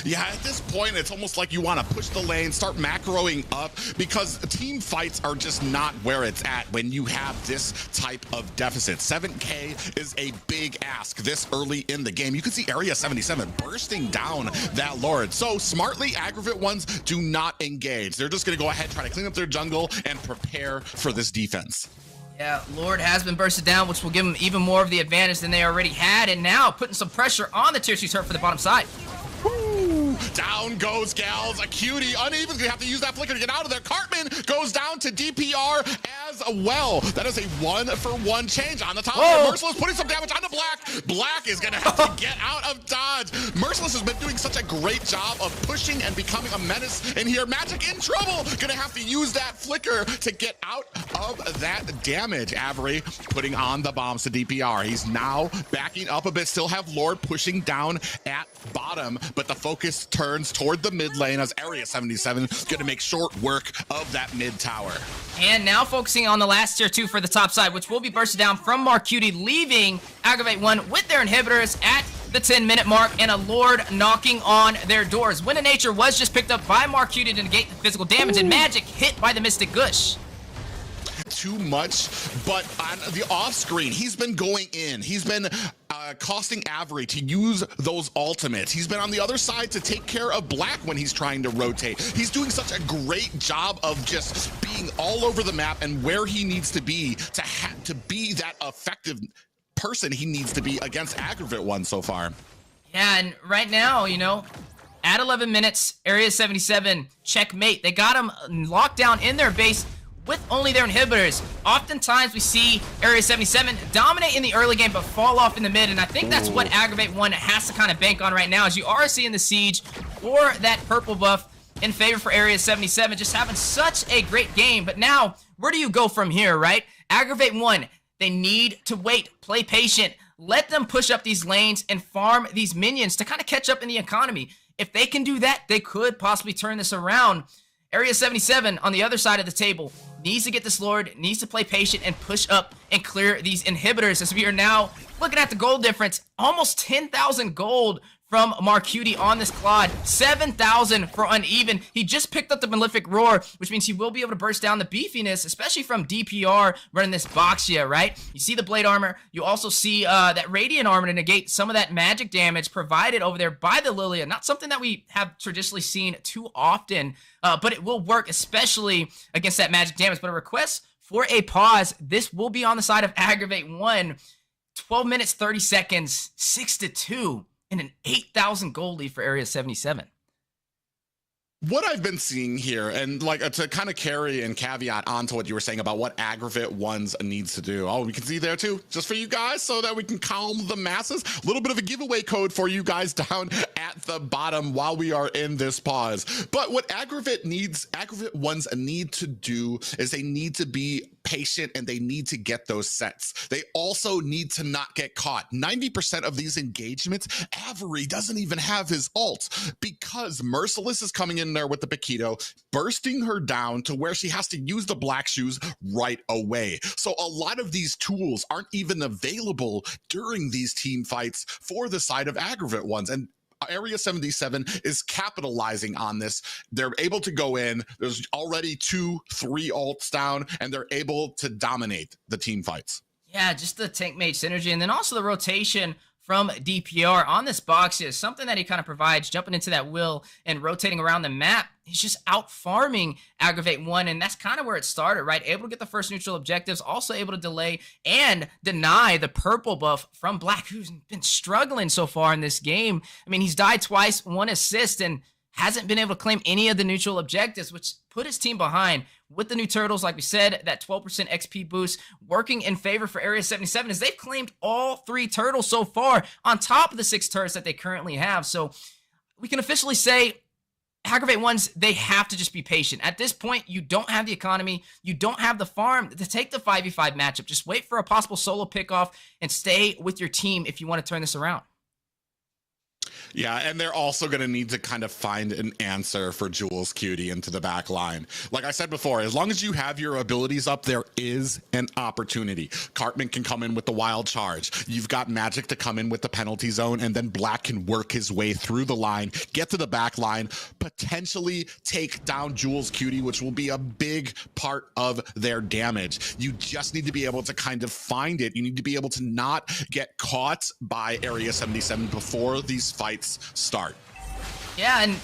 Yeah, at this point, it's almost like you want to push the lane, start macroing up, because team fights are just not where it's at when you have this type of deficit. 7K is a big ask this early in the game. You can see Area 77 bursting down that Lord. So smartly, AggravateOne do not engage. They're just going to go ahead, try to clean up their jungle, and prepare for this defense. Yeah, Lord has been bursted down, which will give him even more of the advantage than they already had, and now putting some pressure on the tier 2 turret for the bottom side. Down goes Gals. A cutie uneven. Gonna have to use that flicker to get out of there. Cartman goes down to DPR as well. That is a 1-for-1 change on the top. Merciless putting some damage onto Black. Black is gonna have to get out of dodge. Merciless has been doing such a great job of pushing and becoming a menace in here. Magic in trouble. Gonna have to use that flicker to get out of that damage. Avery putting on the bombs to DPR. He's now backing up a bit. Still have Lord pushing down at bottom, but the focus turns toward the mid lane as Area 77 is going to make short work of that mid tower. And now focusing on the last tier 2 for the top side, which will be bursted down from Marcuti, leaving AggravateOne with their inhibitors at the 10-minute mark and a Lord knocking on their doors. Wind of Nature was just picked up by Marcuti to negate the physical damage, and Magic hit by the Mystic Gush. Too much, but on the off screen, he's been going in. He's been costing Avery to use those ultimates. He's been on the other side to take care of Black when he's trying to rotate. He's doing such a great job of just being all over the map and where he needs to be to be that effective person he needs to be against AggravateOne so far. Yeah, and right now, you know, at 11 minutes, Area 77 checkmate. They got him locked down in their base with only their inhibitors. Oftentimes we see Area 77 dominate in the early game but fall off in the mid, and I think that's what AggravateOne has to kind of bank on right now, as you are seeing the siege for that purple buff in favor for Area 77, just having such a great game. But now, where do you go from here, right? AggravateOne, they need to wait, play patient, let them push up these lanes and farm these minions to kind of catch up in the economy. If they can do that, they could possibly turn this around. Area 77 on the other side of the table needs to get this Lord, needs to play patient and push up and clear these inhibitors, as we are now looking at the gold difference. Almost 10,000 gold from Marcuti on this Claude. 7,000 for Uneven. He just picked up the Malefic Roar, which means he will be able to burst down the beefiness, especially from DPR running this Boxia, right? You see the Blade Armor. You also see that Radiant Armor to negate some of that magic damage provided over there by the Lilia. Not something that we have traditionally seen too often, but it will work, especially against that magic damage. But a request for a pause. This will be on the side of AggravateOne. 12 minutes, 30 seconds, 6-2. And an 8,000 gold lead for Area 77. What I've been seeing here, and like to kind of carry and caveat onto what you were saying about what AggravateOne needs to do. Oh, we can see there too, just for you guys, so that we can calm the masses. A little bit of a giveaway code for you guys down at the bottom while we are in this pause. But what AggravateOne need to do is they need to be patient and they need to get those sets. They also need to not get caught. 90% of these engagements, Avery doesn't even have his ult because Merciless is coming in there with the Paquito, bursting her down to where she has to use the Black Shoes right away. So a lot of these tools aren't even available during these team fights for the side of AggravateOne. And Area 77 is capitalizing on this. They're able to go in. There's already 2-3 ults down, and they're able to dominate the team fights. Yeah, just the tank mage synergy, and then also the rotation from DPR on this box is something that he kind of provides, jumping into that will and rotating around the map. He's just out farming AggravateOne, and that's kind of where it started, right? Able to get the first neutral objectives, also able to delay and deny the purple buff from Black, who's been struggling so far in this game. I mean, he's died twice, 1 assist, and hasn't been able to claim any of the neutral objectives, which put his team behind. With the new turtles, like we said, that 12% XP boost working in favor for Area 77 as they've claimed all 3 turtles so far on top of the 6 turrets that they currently have. So we can officially say AggravateOne, they have to just be patient. At this point, you don't have the economy, you don't have the farm to take the 5v5 matchup. Just wait for a possible solo pickoff and stay with your team if you want to turn this around. Yeah, and they're also going to need to kind of find an answer for Jules Cutie into the back line. Like I said before, as long as you have your abilities up, there is an opportunity. Cartman can come in with the wild charge. You've got Magic to come in with the penalty zone, and then Black can work his way through the line, get to the back line, potentially take down Jules Cutie, which will be a big part of their damage. You just need to be able to kind of find it. You need to be able to not get caught by Area 77 before these fights start. Yeah, and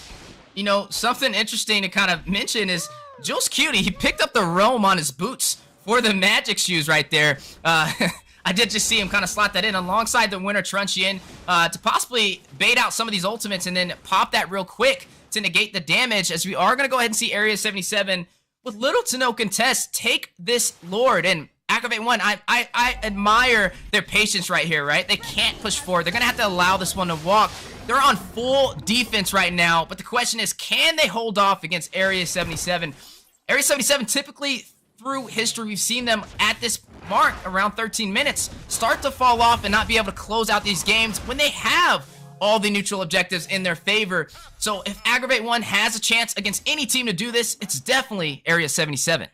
you know, something interesting to kind of mention is Jules Cutie, he picked up the roam on his boots for the Magic shoes right there. I did just see him kind of slot that in alongside the Winter Truncheon to possibly bait out some of these ultimates and then pop that real quick to negate the damage, as we are going to go ahead and see Area 77 with little to no contest take this Lord. And AggravateOne, I admire their patience right here, right? They can't push forward. They're going to have to allow this one to walk. They're on full defense right now, but the question is, can they hold off against Area 77? Area 77, typically through history, we've seen them at this mark around 13 minutes start to fall off and not be able to close out these games when they have all the neutral objectives in their favor. So if AggravateOne has a chance against any team to do this, it's definitely Area 77.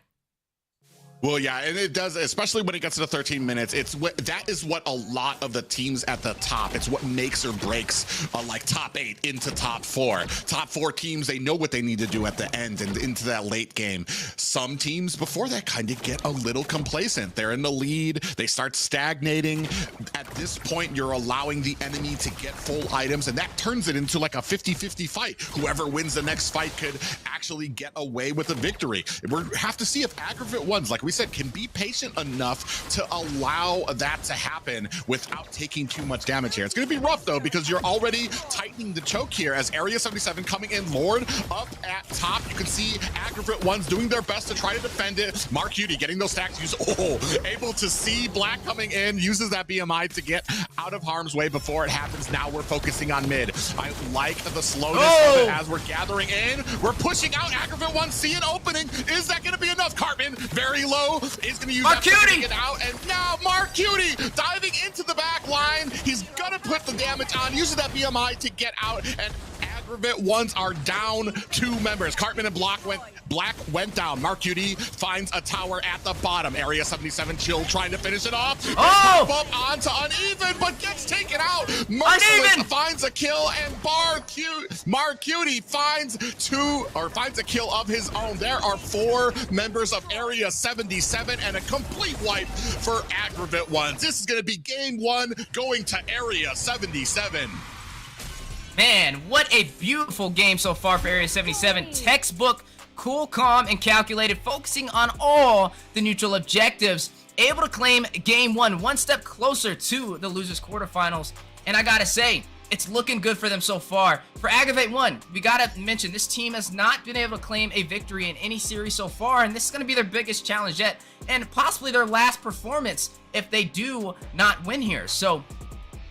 Well, yeah, and it does, especially when it gets to the 13 minutes. That is what a lot of the teams at the top, it's what makes or breaks like top 8 into top 4. Top 4 teams, they know what they need to do at the end and into that late game. Some teams before that kind of get a little complacent. They're in the lead, they start stagnating. At this point, you're allowing the enemy to get full items, and that turns it into like a 50-50 fight. Whoever wins the next fight could actually get away with a victory. We have to see if AggravateOne's, like we said, can be patient enough to allow that to happen without taking too much damage here. It's going to be rough though, because you're already tightening the choke here as Area 77 coming in. Lord up at top. You can see AggravateOne's doing their best to try to defend it. Mark Cutie getting those stacks. Able to see Black coming in, uses that BMI to get out of harm's way before it happens. Now we're focusing on mid. I like the slowness of it as we're gathering in. We're pushing out AggravateOne. See an opening. Is that going to be enough? Cartman very low. Is going to use that to take it out, and now Mark Cutie diving into the back line. He's gonna put the damage on, using that BMI to get out, and AggravateOnes are down 2 members. Cartman and Black went down. Mark Cutie finds a tower at the bottom. Area 77 Chill trying to finish it off. Pop up onto Uneven, but gets taken out. Merciless finds a kill, and Mark Cutie finds a kill of his own. There are 4 members of Area 77 and a complete wipe for AggravateOne. This is going to be game 1 going to Area 77. Man, what a beautiful game so far for Area 77. Textbook, cool, calm, and calculated, focusing on all the neutral objectives. Able to claim game 1 step closer to the losers quarterfinals. And I gotta say, it's looking good for them so far. For AggravateOne, we gotta mention, this team has not been able to claim a victory in any series so far, and this is gonna be their biggest challenge yet, and possibly their last performance if they do not win here. So,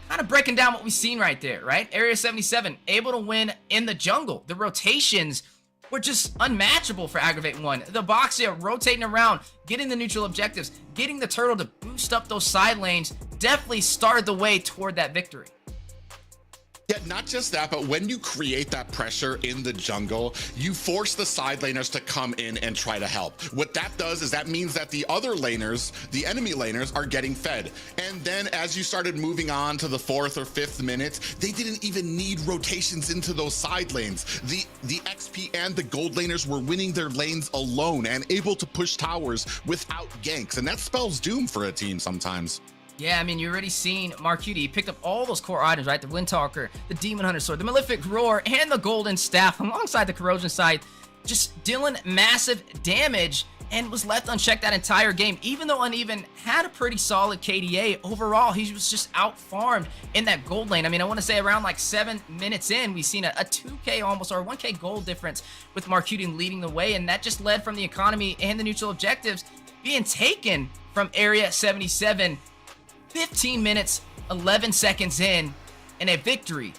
kind of breaking down what we've seen right there, right? Area 77 able to win in the jungle. The rotations were just unmatchable for AggravateOne. The Boxia rotating around, getting the neutral objectives, getting the turtle to boost up those side lanes, definitely started the way toward that victory. Yeah, not just that, but when you create that pressure in the jungle, you force the side laners to come in and try to help. What that does is that means that the other laners, the enemy laners, are getting fed. And then as you started moving on to the 4th or 5th minute, they didn't even need rotations into those side lanes. The XP and the gold laners were winning their lanes alone and able to push towers without ganks. And that spells doom for a team sometimes. Yeah, I mean, you already seen Mark Cutie. He picked up all those core items, right? The Windtalker, the Demon Hunter Sword, the Malefic Roar, and the Golden Staff alongside the Corrosion Scythe, just dealing massive damage and was left unchecked that entire game. Even though Uneven had a pretty solid KDA, overall, he was just out-farmed in that gold lane. I mean, I want to say around like 7 minutes in, we've seen a 2K almost, or 1K gold difference with Mark Cutie leading the way, and that just led from the economy and the neutral objectives being taken from Area 77. 15 minutes, 11 seconds in, and a victory.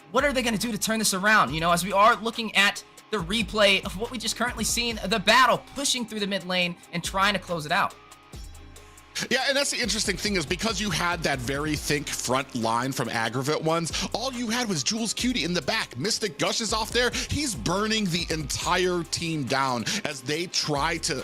What are they going to do to turn this around? You know, as we are looking at the replay of what we just currently seen, the battle pushing through the mid lane and trying to close it out. Yeah, and that's the interesting thing is because you had that very thick front line from AggravateOnes, all you had was Jules Cutie in the back. Mystic Gush is off there. He's burning the entire team down as they try to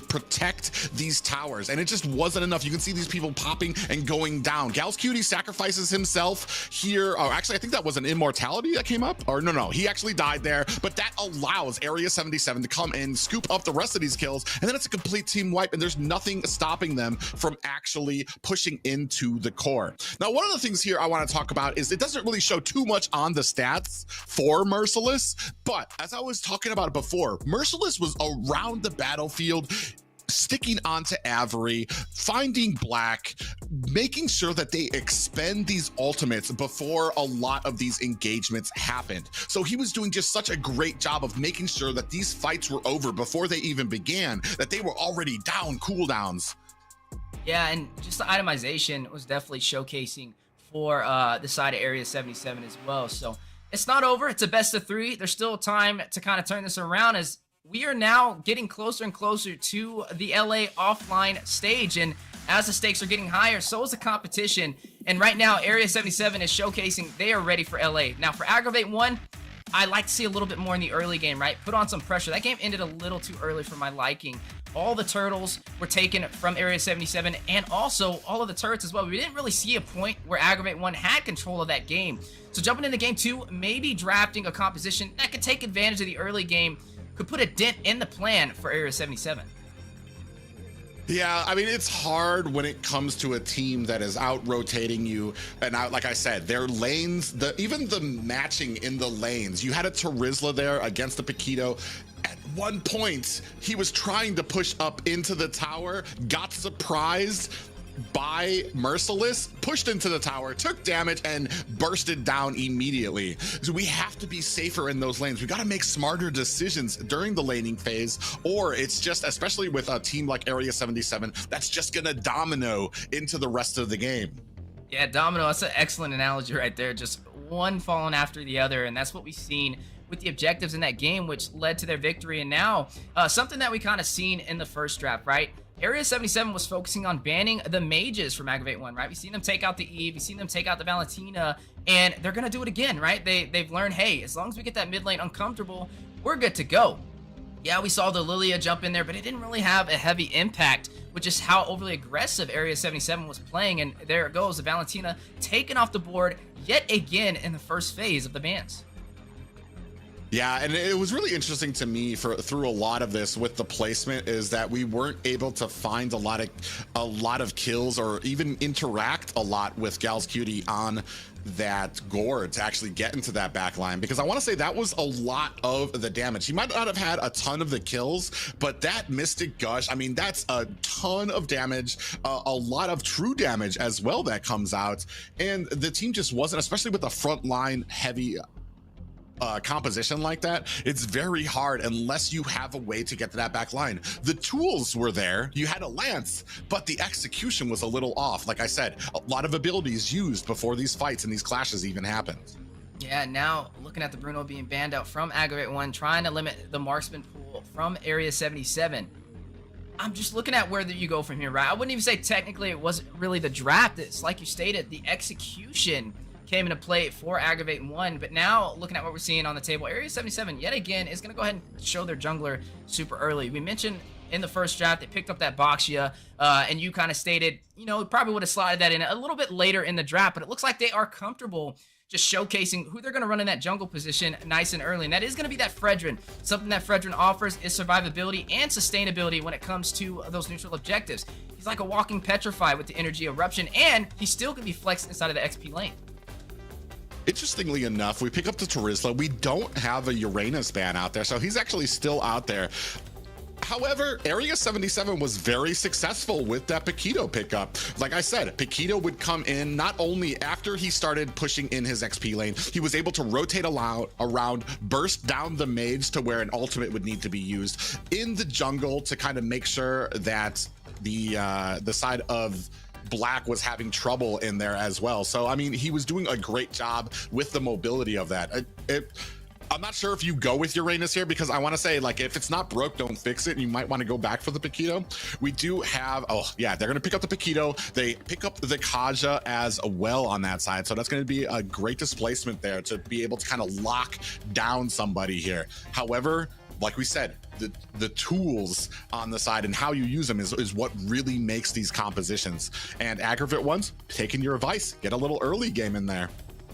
protect these towers, and it just wasn't enough. You can see these people popping and going down. Gals Cutie sacrifices himself here. Oh, actually, I think that was an immortality that came up. Or no, he actually died there, but that allows Area 77 to come in, scoop up the rest of these kills, and then it's a complete team wipe, and there's nothing stopping them from actually pushing into the core. Now, one of the things here I want to talk about is it doesn't really show too much on the stats for Merciless, but as I was talking about before, Merciless was around the battlefield sticking onto Avery, finding Black, making sure that they expend these ultimates before a lot of these engagements happened. So he was doing just such a great job of making sure that these fights were over before they even began, that they were already down cooldowns. Yeah, and just the itemization was definitely showcasing for the side of Area 77 as well. So it's not over. It's a best of 3. There's still time to kind of turn this around, as we are now getting closer and closer to the LA offline stage. And as the stakes are getting higher, so is the competition. And right now, Area 77 is showcasing they are ready for LA. Now, for AggravateOne, I like to see a little bit more in the early game, right? Put on some pressure. That game ended a little too early for my liking. All the turtles were taken from Area 77, and also all of the turrets as well. We didn't really see a point where AggravateOne had control of that game. So jumping into game 2, maybe drafting a composition that could take advantage of the early game could put a dent in the plan for Area 77. Yeah, I mean, it's hard when it comes to a team that is out rotating you. And like I said, their lanes, even the matching in the lanes, you had a Terizla there against the Paquito. At one point, he was trying to push up into the tower, got surprised by Merciless, pushed into the tower, took damage, and bursted down immediately. So we have to be safer in those lanes. We got to make smarter decisions during the laning phase, or it's just, especially with a team like Area 77, that's just gonna domino into the rest of the game. Yeah, domino, that's an excellent analogy right there. Just one falling after the other, and that's what we've seen with the objectives in that game, which led to their victory. And now, something that we kind of seen in the first draft, right? Area 77 was focusing on banning the mages from AggravateOne, right? We've seen them take out the Eve, we've seen them take out the Valentina, and they're gonna do it again, right? They've learned, hey, as long as we get that mid lane uncomfortable, we're good to go. Yeah, we saw the Lilia jump in there, but it didn't really have a heavy impact, which is how overly aggressive Area 77 was playing. And there it goes, the Valentina taken off the board yet again in the first phase of the bans. Yeah, and it was really interesting to me through a lot of this with the placement is that we weren't able to find a lot of kills or even interact a lot with Gal's Cutie on that gourd to actually get into that back line, because I want to say that was a lot of the damage. He might not have had a ton of the kills, but that Mystic Gush, I mean, that's a ton of damage, a lot of true damage as well that comes out, and the team just wasn't, especially with the front line heavy composition like that, it's very hard unless you have a way to get to that back line. The tools were there, you had a lance, but the execution was a little off. Like I said, a lot of abilities used before these fights and these clashes even happened. Yeah, now looking at the Bruno being banned out from AggravateOne, trying to limit the marksman pool from Area 77. I'm just looking at where you go from here, right? I wouldn't even say technically it wasn't really the draft. It's like you stated, the execution came into play for AggravateOne, but now looking at what we're seeing on the table, Area 77 yet again is going to go ahead and show their jungler super early. We mentioned in the first draft they picked up that Boxia, and you kind of stated, you know, probably would have slotted that in a little bit later in the draft, but it looks like they are comfortable just showcasing who they're going to run in that jungle position nice and early, and that is going to be that Fredrin. Something that Fredrin offers is survivability and sustainability when it comes to those neutral objectives. He's like a walking petrify with the energy eruption, and he's still going to be flexed inside of the XP lane. Interestingly enough, we pick up the Terizla. We don't have a Uranus ban out there, so he's actually still out there. However, Area 77 was very successful with that Paquito pickup. Like I said, Paquito would come in not only after he started pushing in his XP lane, he was able to rotate around, burst down the mage to where an ultimate would need to be used in the jungle to kind of make sure that the side of Black was having trouble in there as well. So, I mean, he was doing a great job with the mobility of that. I'm not sure if you go with Uranus here, because I want to say, like, if it's not broke, don't fix it. And you might want to go back for the Paquito. We do have, oh yeah, they're going to pick up the Paquito. They pick up the Kaja as well on that side. So that's going to be a great displacement there to be able to kind of lock down somebody here. However, like we said, the tools on the side and how you use them is what really makes these compositions. And AggravateOne's taking your advice, get a little early game in there.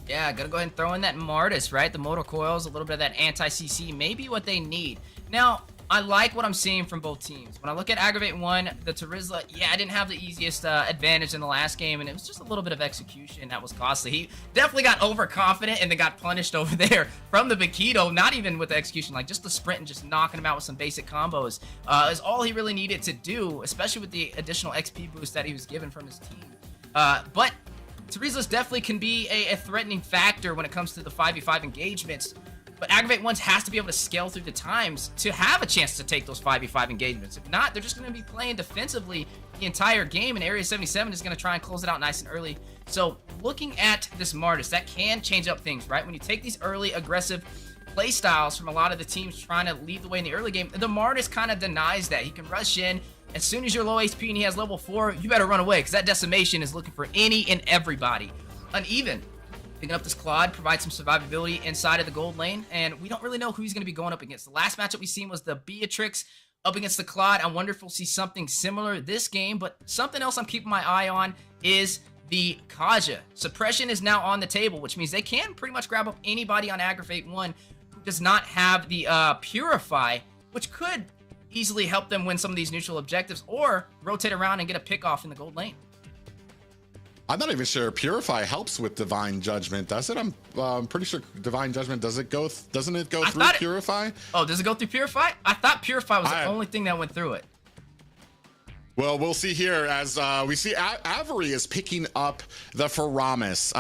Yeah, gonna go ahead and throw in that Martis, right? The motor coils, a little bit of that anti-CC, maybe what they need. Now, I like what I'm seeing from both teams. When I look at AggravateOne, the Terizla, yeah, I didn't have the easiest advantage in the last game, and it was just a little bit of execution that was costly. He definitely got overconfident and then got punished over there from the Bakito, not even with the execution, like just the sprint and just knocking him out with some basic combos is all he really needed to do, especially with the additional XP boost that he was given from his team. But Terizla's definitely can be a threatening factor when it comes to the 5v5 engagements. But AggravateOne has to be able to scale through the times to have a chance to take those 5v5 engagements. If not, they're just going to be playing defensively the entire game, and Area 77 is going to try and close it out nice and early. So looking at this Martis, that can change up things, right? When you take these early aggressive play styles from a lot of the teams trying to lead the way in the early game, the Martis kind of denies that. He can rush in. As soon as you're low HP and he has level 4, you better run away, because that Decimation is looking for any and everybody. Uneven. Picking up this Claude provides some survivability inside of the gold lane, and we don't really know who he's going to be going up against. The last matchup we seen was the Beatrix up against the Claude. I wonder if we'll see something similar this game, but something else I'm keeping my eye on is the Kaja. Suppression is now on the table, which means they can pretty much grab up anybody on AggravateOne who does not have the Purify, which could easily help them win some of these neutral objectives or rotate around and get a pick off in the gold lane. I'm not even sure Purify helps with Divine Judgment, does it? I'm pretty sure Divine Judgment doesn't it go through Purify? Oh, does it go through Purify? I thought Purify was the only thing that went through it. Well, we'll see here as we see Avery is picking up the Faramis.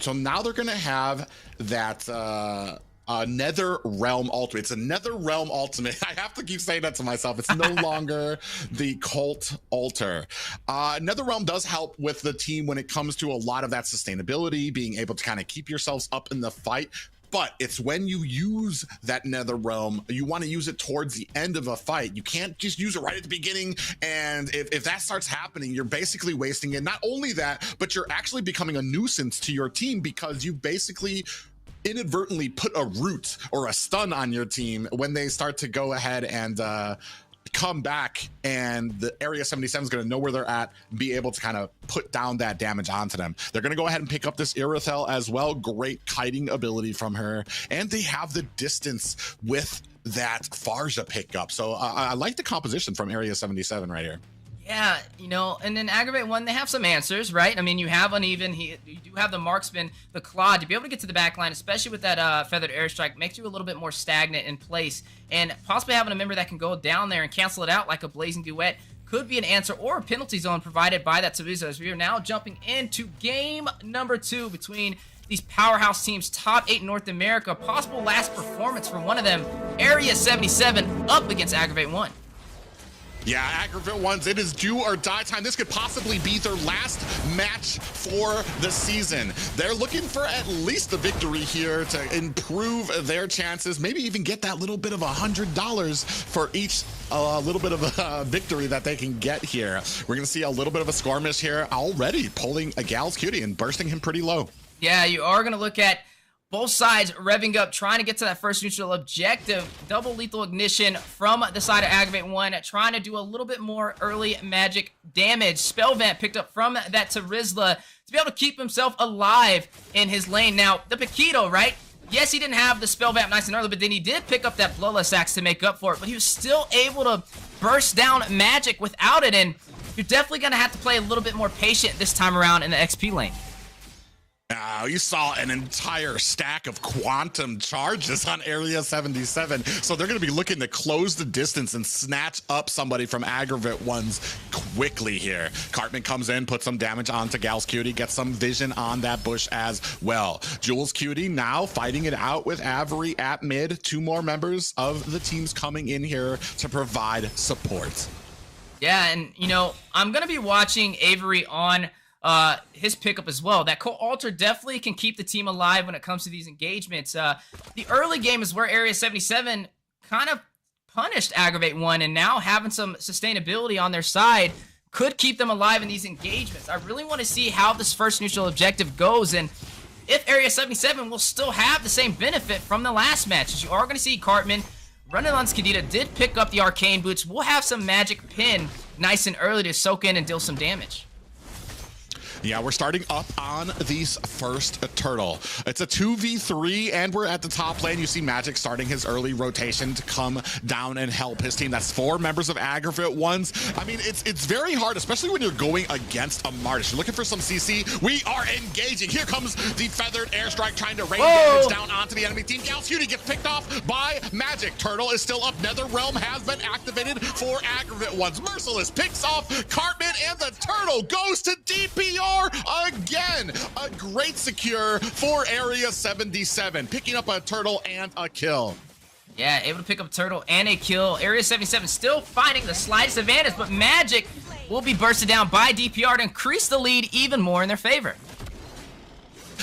So now they're going to have that Nether Realm Ultimate. It's a Nether Realm Ultimate. I have to keep saying that to myself. It's no longer the Cult Altar. Nether Realm does help with the team when it comes to a lot of that sustainability, being able to kind of keep yourselves up in the fight. But it's when you use that Nether Realm, you want to use it towards the end of a fight. You can't just use it right at the beginning. And if that starts happening, you're basically wasting it. Not only that, but you're actually becoming a nuisance to your team because you basically inadvertently put a root or a stun on your team when they start to go ahead and come back, and the Area 77 is going to know where they're at, be able to kind of put down that damage onto them. They're going to go ahead and pick up this Irithel as well. Great kiting ability from her, and they have the distance with that Farja pickup. So I like the composition from Area 77 right here. Yeah, you know, and then AggravateOne, they have some answers, right? I mean, you have Uneven, you do have the Marksman, the Claude, to be able to get to the back line, especially with that Feathered Airstrike, makes you a little bit more stagnant in place, and possibly having a member that can go down there and cancel it out like a Blazing Duet could be an answer, or a penalty zone provided by that Taviza, as we are now jumping into game number 2 between these powerhouse teams, top 8 in North America. Possible last performance for one of them, Area 77 up against AggravateOne. Yeah, AggravateOne, it is do or die time. This could possibly be their last match for the season. They're looking for at least a victory here to improve their chances, maybe even get that little bit of $100 for each little bit of a victory that they can get here. We're going to see a little bit of a skirmish here already, pulling a Gal's Cutie and bursting him pretty low. Yeah, you are going to look at both sides revving up, trying to get to that first neutral objective. Double lethal ignition from the side of AggravateOne, trying to do a little bit more early magic damage. Spell Vamp picked up from that Terizla to be able to keep himself alive in his lane. Now, the Paquito, right? Yes, he didn't have the Spell Vamp nice and early, but then he did pick up that Bloodless Axe to make up for it, but he was still able to burst down magic without it, and you're definitely going to have to play a little bit more patient this time around in the XP lane. You saw an entire stack of quantum charges on Area 77, so they're going to be looking to close the distance and snatch up somebody from AggravateOne's quickly here. Cartman comes in, puts some damage onto Gal's Cutie, gets some vision on that bush as well. Jules Cutie now fighting it out with Avery at mid. 2 more members of the teams coming in here to provide support. Yeah, and you know, I'm going to be watching Avery on his pickup as well. That Co-Alter definitely can keep the team alive when it comes to these engagements. The early game is where Area 77 kind of punished AggravateOne, and now having some sustainability on their side could keep them alive in these engagements. I really want to see how this first neutral objective goes, and if Area 77 will still have the same benefit from the last match. As you are going to see Cartman running on Skadita, did pick up the Arcane Boots. We'll have some magic pin nice and early to soak in and deal some damage. Yeah, we're starting up on this first turtle. It's a 2v3, and we're at the top lane. You see Magic starting his early rotation to come down and help his team. That's 4 members of AggravateOnes. I mean, it's very hard, especially when you're going against a Martis. You're looking for some CC. We are engaging. Here comes the feathered airstrike trying to rain damage down onto the enemy team. Gal's Cutie gets picked off by Magic. Turtle is still up. Netherrealm has been activated for AggravateOnes. Merciless picks off Cartman, and the turtle goes to DPR again. A great secure for Area 77, picking up a turtle and a kill. Yeah, able to pick up a turtle and a kill. Area 77 still finding the slightest advantage, but Magic will be bursted down by DPR to increase the lead even more in their favor.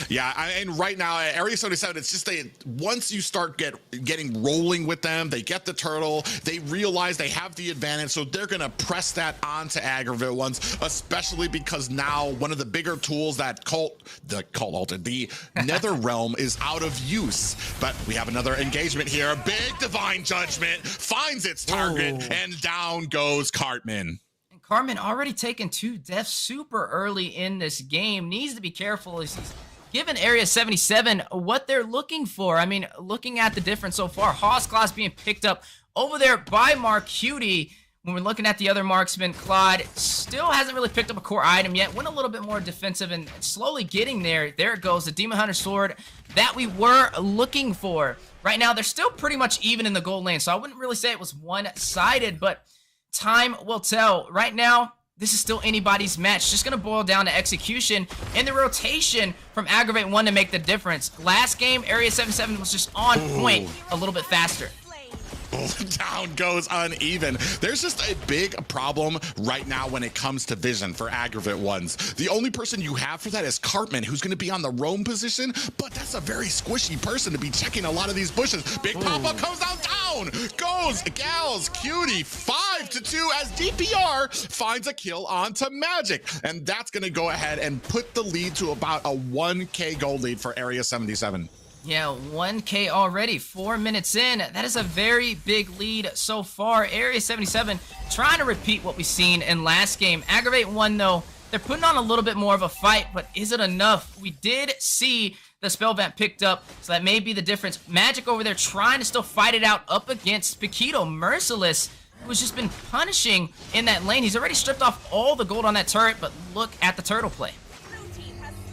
Yeah, and right now, Area 77, it's just once you start getting rolling with them, they get the turtle, they realize they have the advantage, so they're going to press that onto AggravateOnes, especially because now one of the bigger tools that the NetherRealm is out of use. But we have another engagement here. Big Divine Judgment finds its target, and down goes Cartman. Cartman already taken 2 deaths super early in this game. Needs to be careful as he's given Area 77 what they're looking for. I mean, looking at the difference so far, Hawes Claws being picked up over there by Mark Cutie. When we're looking at the other marksman, Claude still hasn't really picked up a core item yet. Went a little bit more defensive and slowly getting there. There it goes, the Demon Hunter sword that we were looking for. Right now, they're still pretty much even in the gold lane, so I wouldn't really say it was one-sided, but time will tell. Right now, this is still anybody's match. Just going to boil down to execution and the rotation from AggravateOne to make the difference. Last game, Area 77 was just on point a little bit faster. Down goes uneven. There's just a big problem right now when it comes to vision for AggravateOnes. The only person you have for that is Cartman, who's going to be on the roam position, but that's a very squishy person to be checking a lot of these bushes. Big pop-up comes down. Goes Gal's Cutie 5-2 as DPR finds a kill onto Magic. And that's going to go ahead and put the lead to about a 1K gold lead for Area 77. Yeah, 1K already, 4 minutes in. That is a very big lead so far. Area 77 trying to repeat what we've seen in last game. AggravateOne, though, they're putting on a little bit more of a fight, but is it enough? We did see the spell vamp picked up, so that may be the difference. Magic over there trying to still fight it out up against Paquito. Merciless, who's just been punishing in that lane. He's already stripped off all the gold on that turret, but look at the turtle play.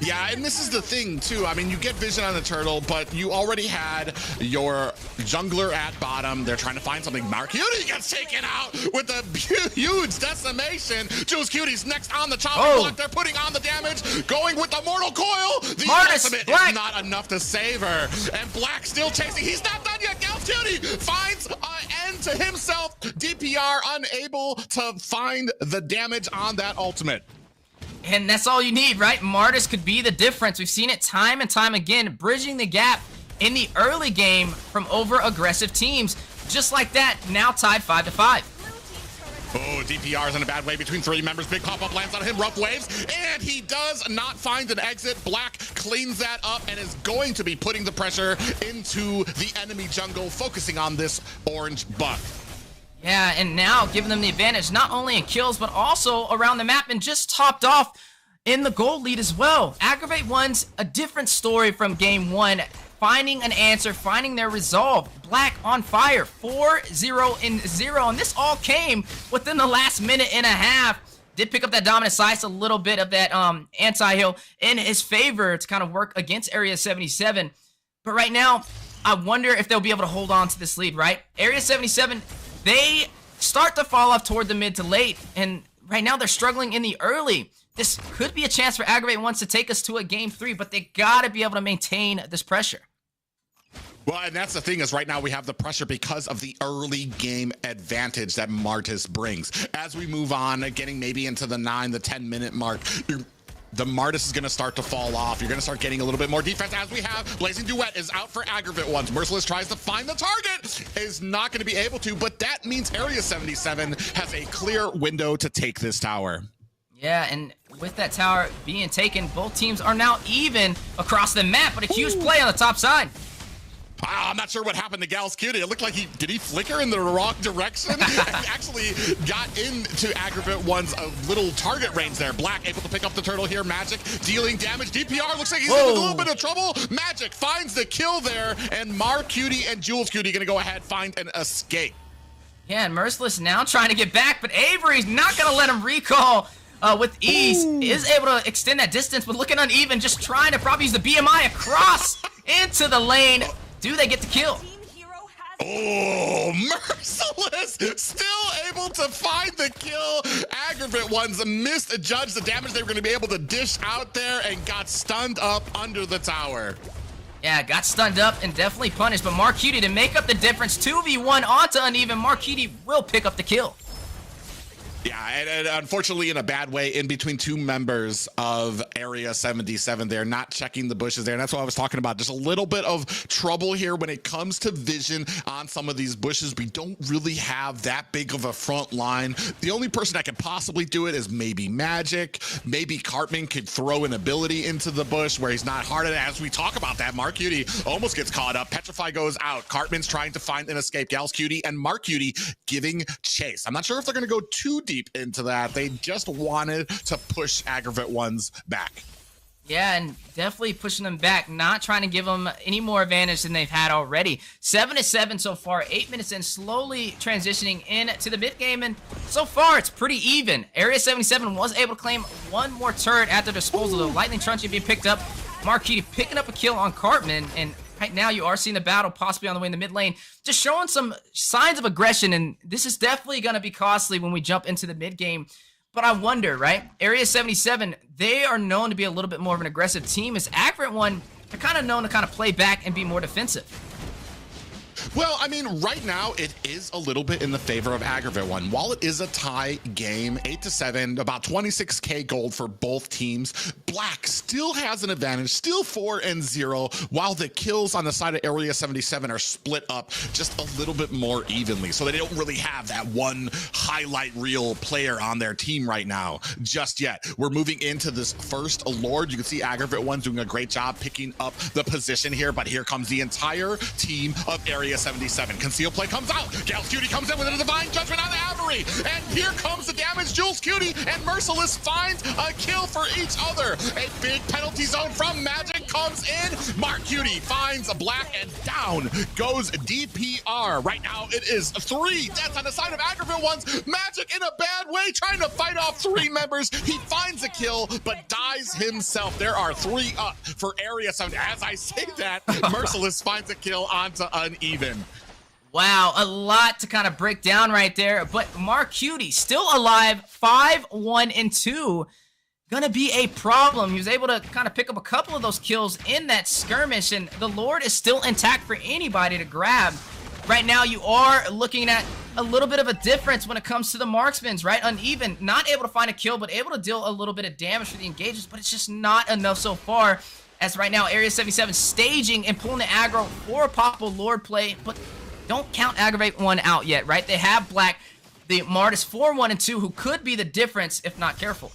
Yeah, and this is the thing, too. I mean, you get vision on the turtle, but you already had your jungler at bottom. They're trying to find something. Mark Cutie gets taken out with a huge decimation. Juice Cutie's next on the chopping block. They're putting on the damage, going with the mortal coil. The ultimate is not enough to save her. And Black still chasing. He's not done yet. Gal Cutie finds an end to himself. DPR unable to find the damage on that ultimate. And that's all you need, right? Martis could be the difference. We've seen it time and time again, bridging the gap in the early game from over-aggressive teams. Just like that, now tied 5-5. Oh, DPR's in a bad way between 3 members. Big pop-up lands on him, rough waves, and he does not find an exit. Black cleans that up and is going to be putting the pressure into the enemy jungle, focusing on this orange buff. Yeah, and now giving them the advantage, not only in kills, but also around the map, and just topped off in the gold lead as well. AggravateOne's a different story from game 1, finding an answer, finding their resolve. Black on fire, 4-0-0, and this all came within the last minute and a half. Did pick up that dominant slice, a little bit of that anti-heal in his favor to kind of work against Area 77. But right now, I wonder if they'll be able to hold on to this lead, right? Area 77, they start to fall off toward the mid to late, and right now they're struggling in the early. This could be a chance for AggravateOne to take us to a game 3, but they gotta be able to maintain this pressure. Well, and that's the thing is right now we have the pressure because of the early game advantage that Martis brings. As we move on, getting maybe into the 9, the 10-minute mark, the Martis is going to start to fall off. You're going to start getting a little bit more defense as we have. Blazing Duet is out for AggravateOne. Merciless tries to find the target. Is not going to be able to, but that means Area 77 has a clear window to take this tower. Yeah, and with that tower being taken, both teams are now even across the map, but a huge play on the top side. I'm not sure what happened to Gal's Cutie. It looked like did he flicker in the wrong direction? And actually got into AggravateOne's little target range there. Black able to pick up the turtle here. Magic dealing damage. DPR looks like he's in a little bit of trouble. Magic finds the kill there, and Mar Cutie and Jules Cutie gonna go ahead, find an escape. Yeah, and Merciless now trying to get back, but Avery's not gonna let him recall with ease. Is able to extend that distance, but looking uneven, just trying to probably use the BMI across into the lane. Do they get the kill? Oh, Merciless still able to find the kill. AggravateOne's misjudged the damage they were going to be able to dish out there and got stunned up under the tower. Yeah, got stunned up and definitely punished, but Marcutie to make up the difference. 2v1 onto uneven. Marcutie will pick up the kill. Yeah, and unfortunately in a bad way, in between two members of Area 77 there, not checking the bushes there. And that's what I was talking about. Just a little bit of trouble here when it comes to vision on some of these bushes. We don't really have that big of a front line. The only person that could possibly do it is maybe Magic. Maybe Cartman could throw an ability into the bush where he's not hard at it. As we talk about that, Marcutie almost gets caught up. Petrify goes out. Cartman's trying to find an escape. Gal's Cutie and Marcutie giving chase. I'm not sure if they're going to go too deep into that. They just wanted to push AggravateOne's back. Yeah, and definitely pushing them back, not trying to give them any more advantage than they've had already. 7-7 so far, 8 minutes in, slowly transitioning into the mid game, and so far it's pretty even. Area 77 was able to claim one more turret at their disposal. The Lightning Truncheon being picked up. Marcutie picking up a kill on Cartman, and right now you are seeing the battle possibly on the way in the mid lane, just showing some signs of aggression, and this is definitely going to be costly when we jump into the mid game. But I wonder, right? Area 77, they are known to be a little bit more of an aggressive team. As AggravateOne, they're kind of known to kind of play back and be more defensive. Well, I mean, right now it is a little bit in the favor of AggravateOne. While it is a tie game, 8-7, about 26k gold for both teams, Black still has an advantage, still 4-0, while the kills on the side of Area 77 are split up just a little bit more evenly. So they don't really have that one highlight reel player on their team right now just yet. We're moving into this first Lord. You can see AggravateOne doing a great job picking up the position here, but here comes the entire team of Area 77. Conceal play comes out. Gal's Cutie comes in with a divine judgment on the Avery. And here comes the damage. Jules Cutie and Merciless find a kill for each other. A big penalty zone from Magic comes in. Marcutie finds a Black and down goes DPR. Right now it is 3 deaths on the side of AggravateOne's. Magic in a bad way trying to fight off 3 members. He finds a kill but dies himself. There are 3 up for Area 7. As I say that, Merciless finds a kill onto uneven. Wow, a lot to kind of break down right there, but Marcutie still alive, 5-1-2. Gonna be a problem. He was able to kind of pick up a couple of those kills in that skirmish, and the Lord is still intact for anybody to grab. Right now, you are looking at a little bit of a difference when it comes to the marksmans, right? Uneven, not able to find a kill, but able to deal a little bit of damage for the engagements, but it's just not enough so far. As right now, Area 77 staging and pulling the aggro for a possible Lord play, but don't count AggravateOne out yet, right? They have Black, the Martis 4-1-2, who could be the difference if not careful.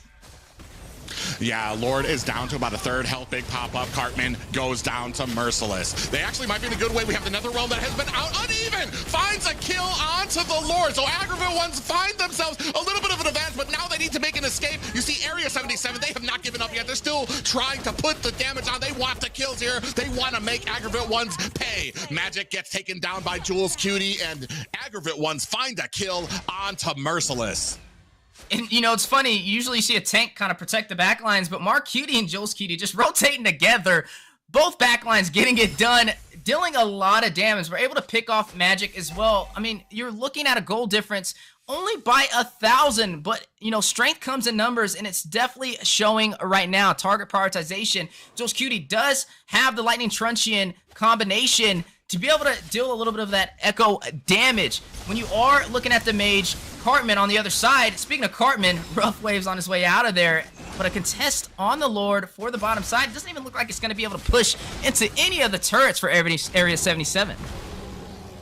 Yeah, Lord is down to about a third health. Big pop-up. Cartman goes down to Merciless. They actually might be in a good way. We have the Netherrealm that has been out uneven. Finds a kill onto the Lord. So AggravateOne find themselves a little bit of an advantage, but now they need to make an escape. You see Area 77, they have not given up yet. They're still trying to put the damage on. They want the kills here. They want to make AggravateOne's pay. Magic gets taken down by Jules Cutie, and AggravateOne find a kill onto Merciless. And, you know, it's funny. Usually you see a tank kind of protect the backlines, but Marcutie and Jules Cutie just rotating together. Both backlines getting it done, dealing a lot of damage. We're able to pick off Magic as well. I mean, you're looking at a goal difference only by 1,000, but, you know, strength comes in numbers, and it's definitely showing right now. Target prioritization. Jules Cutie does have the Lightning Truncheon combination to be able to deal a little bit of that echo damage. When you are looking at the mage, Cartman on the other side, speaking of Cartman, Rough Waves on his way out of there, but a contest on the Lord for the bottom side. It doesn't even look like it's going to be able to push into any of the turrets for Area 77.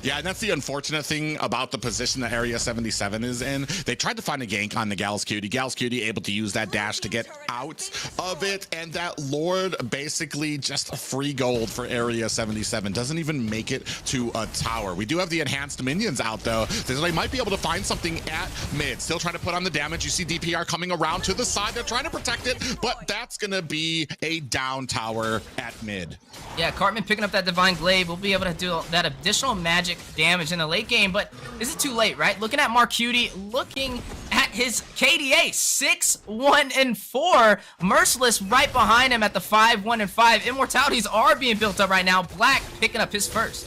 Yeah, and that's the unfortunate thing about the position that Area 77 is in. They tried to find a gank on the Gals Cutie. Gals Cutie able to use that dash to get out of it, and that Lord basically just a free gold for Area 77. Doesn't even make it to a tower. We do have the enhanced minions out, though, so they might be able to find something at mid. Still trying to put on the damage. You see DPR coming around to the side. They're trying to protect it, but that's going to be a down tower at mid. Yeah, Cartman picking up that Divine Glaive will be able to do that additional magic damage in the late game, but is it too late, right? Looking at Marcutie, looking at his KDA, 6-1-4. Merciless right behind him at the 5-1-5. Immortalities are being built up right now. Black picking up his first.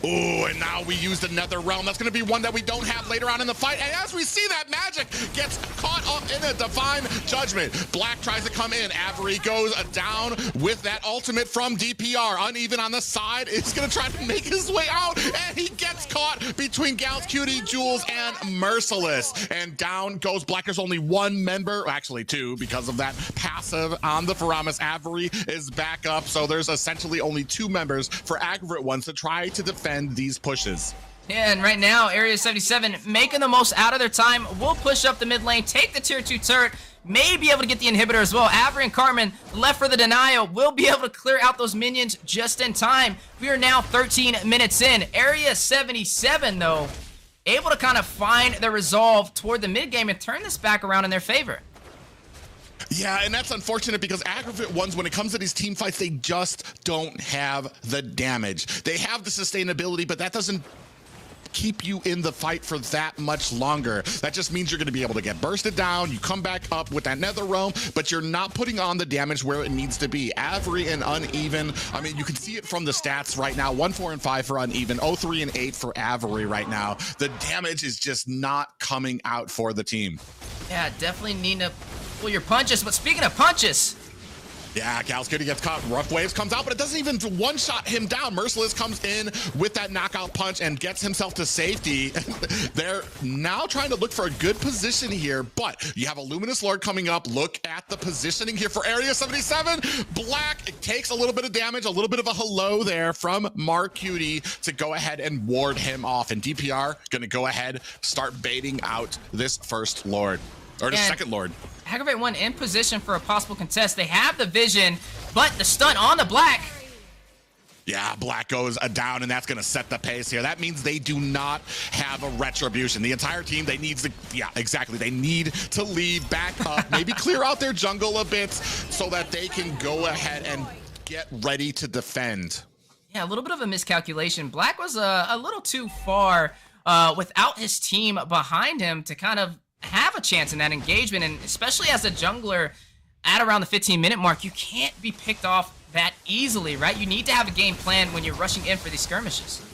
Oh, and now we use the Nether Realm. That's going to be one that we don't have later on in the fight. And as we see, that magic gets caught up in a Divine Judgment. Black tries to come in. Avery goes down with that ultimate from DPR. Uneven on the side. Is going to try to make his way out. And he gets caught between Gals Cutie, Jules, and Merciless. And down goes Black. There's only one member, actually two, because of that passive on the Faramis. Avery is back up. So there's essentially only two members for AggravateOne to try to defend these pushes. Yeah, and right now, Area 77 making the most out of their time. Will push up the mid lane, take the tier 2 turret, may be able to get the inhibitor as well. Avery and Cartman left for the denial. Will be able to clear out those minions just in time. We are now 13 minutes in. Area 77, though, able to kind of find their resolve toward the mid game and turn this back around in their favor. Yeah, and that's unfortunate because AggravateOnes, when it comes to these team fights, they just don't have the damage. They have the sustainability, but that doesn't keep you in the fight for that much longer. That just means you're going to be able to get bursted down. You come back up with that Nether Realm, but you're not putting on the damage where it needs to be. Avery and Uneven, I mean, you can see it from the stats right now. 1, 4, and 5 for Uneven, 0, 3, and 8 for Avery right now. The damage is just not coming out for the team. Yeah, definitely need to pull your punches, but speaking of punches, yeah, Gals Cutie gets caught. Rough Waves comes out, but it doesn't even one-shot him down. Merciless comes in with that knockout punch and gets himself to safety. They're now trying to look for a good position here, but you have a Luminous Lord coming up. Look at the positioning here for Area 77. Black takes a little bit of damage, a little bit of a hello there from Marcutie to go ahead and ward him off. And DPR going to go ahead, start baiting out this first Lord, or the second Lord. AggravateOne in position for a possible contest. They have the vision, but the stun on the Black. Yeah, Black goes down, and that's going to set the pace here. That means they do not have a retribution. The entire team, they need to, yeah, exactly. They need to leave back up, maybe clear out their jungle a bit so that they can go ahead and get ready to defend. Yeah, a little bit of a miscalculation. Black was a little too far without his team behind him to kind of have a chance in that engagement, and especially as a jungler at around the 15-minute mark, you can't be picked off that easily, right? You need to have a game plan when you're rushing in for these skirmishes.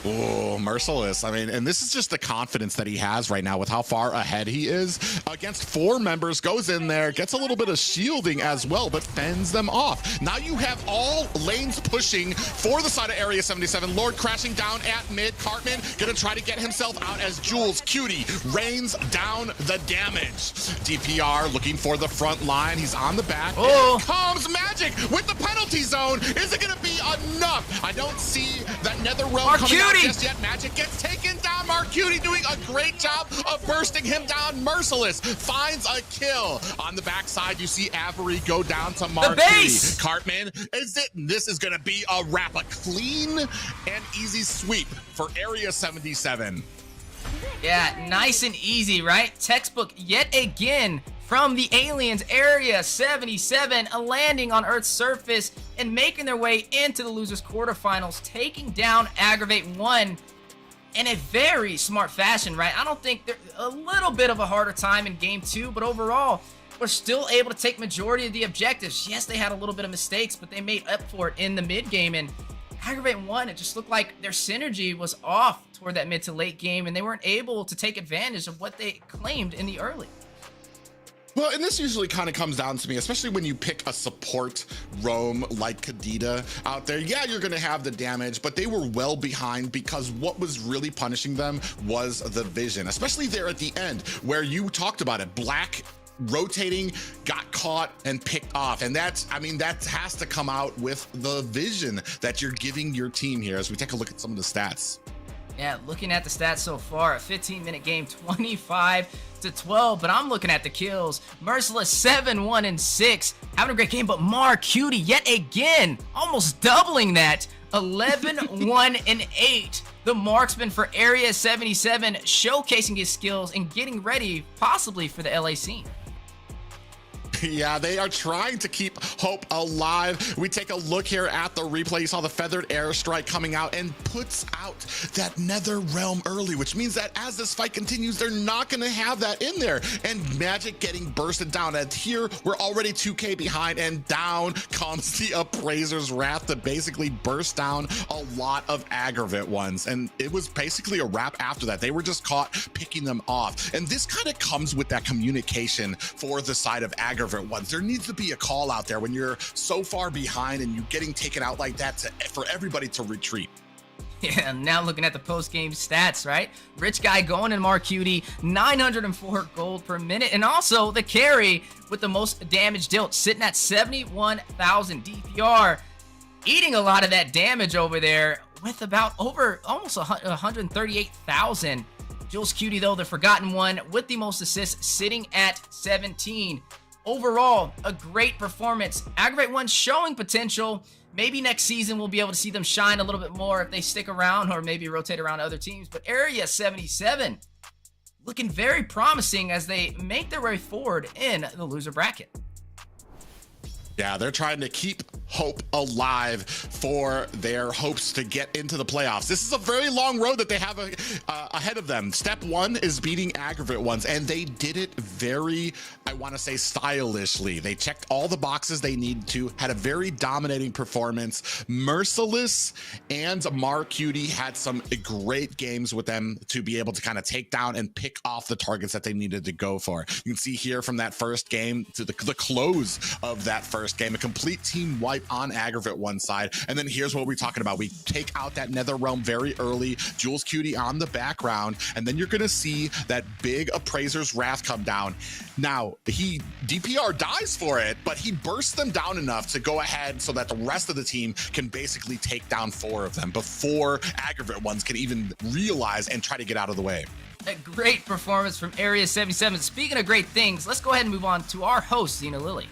Oh, Merciless. I mean, and this is just the confidence that he has right now with how far ahead he is. Against 4 members, goes in there, gets a little bit of shielding as well, but fends them off. Now you have all lanes pushing for the side of Area 77. Lord crashing down at mid. Cartman gonna try to get himself out as Jules Cutie rains down the damage. DPR looking for the front line. He's on the back. Oh, comes Magic with the penalty zone. Is it gonna be enough? I don't see that Nether Realm coming out just yet. Magic gets taken down. Marcutie doing a great job of bursting him down. Merciless finds a kill. On the backside, you see Avery go down to Marcutie. Cartman, this is gonna be a wrap, a clean and easy sweep for Area 77. Yeah, nice and easy, right? Textbook yet again from the aliens. Area 77 landing on Earth's surface and making their way into the losers quarterfinals, taking down AggravateOne in a very smart fashion, right? I don't think they're a little bit of a harder time in game 2, but overall we're still able to take majority of the objectives. Yes, they had a little bit of mistakes, but they made up for it in the mid game. And AggravateOne, it just looked like their synergy was off toward that mid to late game, and they weren't able to take advantage of what they claimed in the early. Well, and this usually kind of comes down to me, especially when you pick a support roam like Kadita out there. Yeah, you're going to have the damage, but they were well behind because what was really punishing them was the vision, especially there at the end where you talked about it. Black rotating, got caught, and picked off. And that's, I mean, that has to come out with the vision that you're giving your team here as we take a look at some of the stats. Yeah, looking at the stats so far, a 15-minute game, 25-12, but I'm looking at the kills. Merciless 7-1-6, having a great game, but Cutie yet again, almost doubling that, 11-1-8. The marksman for Area 77, showcasing his skills and getting ready, possibly for the LA scene. Yeah, they are trying to keep hope alive. We take a look here at the replay. You saw the feathered airstrike coming out and puts out that nether realm early, which means that as this fight continues, they're not going to have that in there. And Magic getting bursted down. And here, we're already 2K behind, and down comes the Appraiser's Wrath to basically burst down a lot of AggravateOnes. And it was basically a wrap after that. They were just caught picking them off. And this kind of comes with that communication for the side of AggravateOnes. There needs to be a call out there when you're so far behind and you're getting taken out like that for everybody to retreat. Yeah, now looking at the post-game stats, right? Rich Guy going in Cutie, 904 gold per minute, and also the carry with the most damage dealt, sitting at 71,000 DPR, eating a lot of that damage over there with about almost 138,000. Jules Cutie, though, the forgotten one, with the most assists, sitting at 17. Overall, a great performance. AggravateOne showing potential. Maybe next season we'll be able to see them shine a little bit more if they stick around or maybe rotate around other teams. But Area 77 looking very promising as they make their way forward in the loser bracket. Yeah, they're trying to keep hope alive for their hopes to get into the playoffs. This is a very long road that they have ahead of them. Step one is beating AggravateOnes, and they did it very, I want to say, stylishly. They checked all the boxes they needed to, had a very dominating performance. Merciless and Cutie had some great games with them to be able to kind of take down and pick off the targets that they needed to go for. You can see here from that first game to the close of that first game, a complete team wipe on AggravateOne side. And then here's what we're talking about. We take out that nether realm very early, Jules Cutie on the background, and then you're gonna see that big Appraiser's Wrath come down. Now, DPR dies for it, but he bursts them down enough to go ahead so that the rest of the team can basically take down 4 of them before AggravateOnes can even realize and try to get out of the way. A great performance from Area 77. Speaking of great things, let's go ahead and move on to our host, Xena Lily.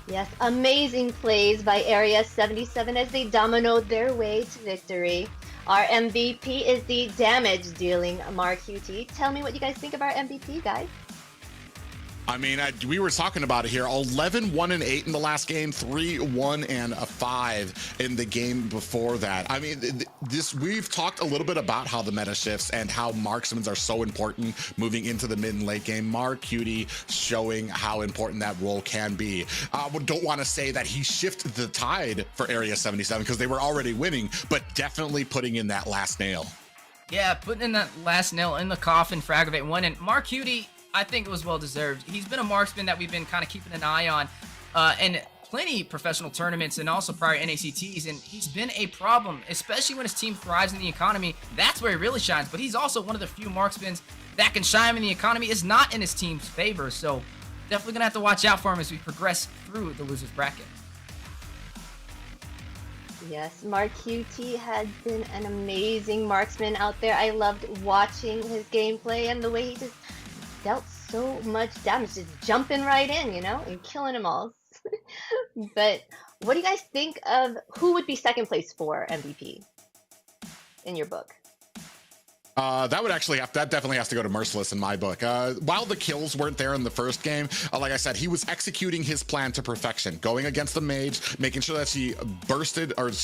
Yes, amazing plays by Area 77 as they dominoed their way to victory. Our MVP is the damage-dealing Cutie. Tell me what you guys think of our MVP, guys. I mean, we were talking about it here. 11-1-8 in the last game, 3-1-5 in the game before that. I mean, we've talked a little bit about how the meta shifts and how marksmen are so important moving into the mid and late game. Cutie showing how important that role can be. Don't want to say that he shifted the tide for Area 77 because they were already winning, but definitely putting in that last nail. Yeah, putting in that last nail in the coffin for AggravateOne, and Cutie, I think it was well-deserved. He's been a marksman that we've been kind of keeping an eye on in plenty professional tournaments and also prior NACTs, and he's been a problem, especially when his team thrives in the economy. That's where he really shines, but he's also one of the few marksmen that can shine in the economy. Is not in his team's favor, so definitely going to have to watch out for him as we progress through the loser's bracket. Yes, Cutie had been an amazing marksman out there. I loved watching his gameplay and the way he just dealt so much damage, just jumping right in, and killing them all. But what do you guys think of who would be second place for MVP in your book? That definitely has to go to Merciless in my book. While the kills weren't there in the first game, like I said, he was executing his plan to perfection, going against the mage, making sure that she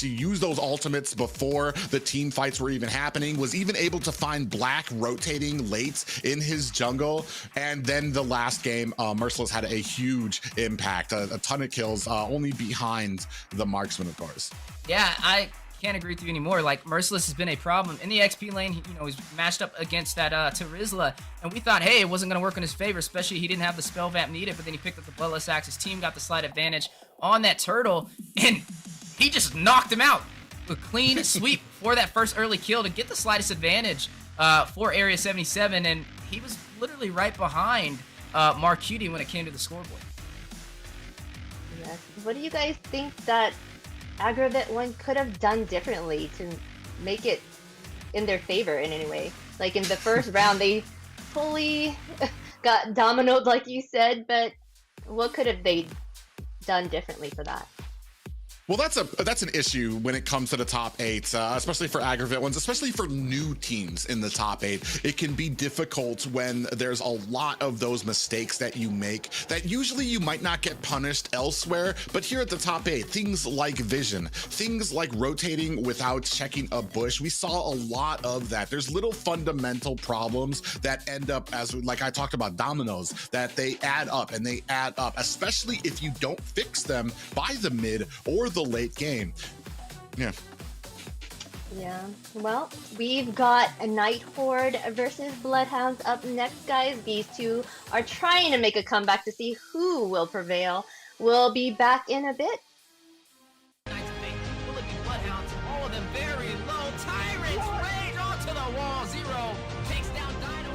used those ultimates before the team fights were even happening, was even able to find Black rotating late in his jungle. And then the last game, Merciless had a huge impact, a ton of kills, only behind the marksman, of course. Yeah, I can't agree with you anymore. Like, Merciless has been a problem in the XP lane. He's matched up against that Terizla, and we thought, hey, it wasn't going to work in his favor, especially he didn't have the spell vamp needed, but then he picked up the Bloodless Axe. His team got the slight advantage on that turtle, and he just knocked him out. A clean sweep for that first early kill to get the slightest advantage for Area 77, and he was literally right behind Marcuti when it came to the scoreboard. Yes. What do you guys think that AggravateOne could have done differently to make it in their favor in any way? Like in the first round, they fully got dominoed, like you said, but what could have they done differently for that? Well, that's an issue when it comes to the top 8, especially for AggravateOnes, especially for new teams in the top 8. It can be difficult when there's a lot of those mistakes that you make that usually you might not get punished elsewhere, but here at the top 8, things like vision, things like rotating without checking a bush, we saw a lot of that. There's little fundamental problems that end up as, like I talked about, dominoes, that they add up and they add up, especially if you don't fix them by the mid or the late game. Yeah. Well, we've got a NightHorde versus Bloodhounds up next, guys. These two are trying to make a comeback to see who will prevail. We'll be back in a bit. Will it be Bloodhounds? All of them very low. Tyrants rage onto the wall. Zero takes down Dino.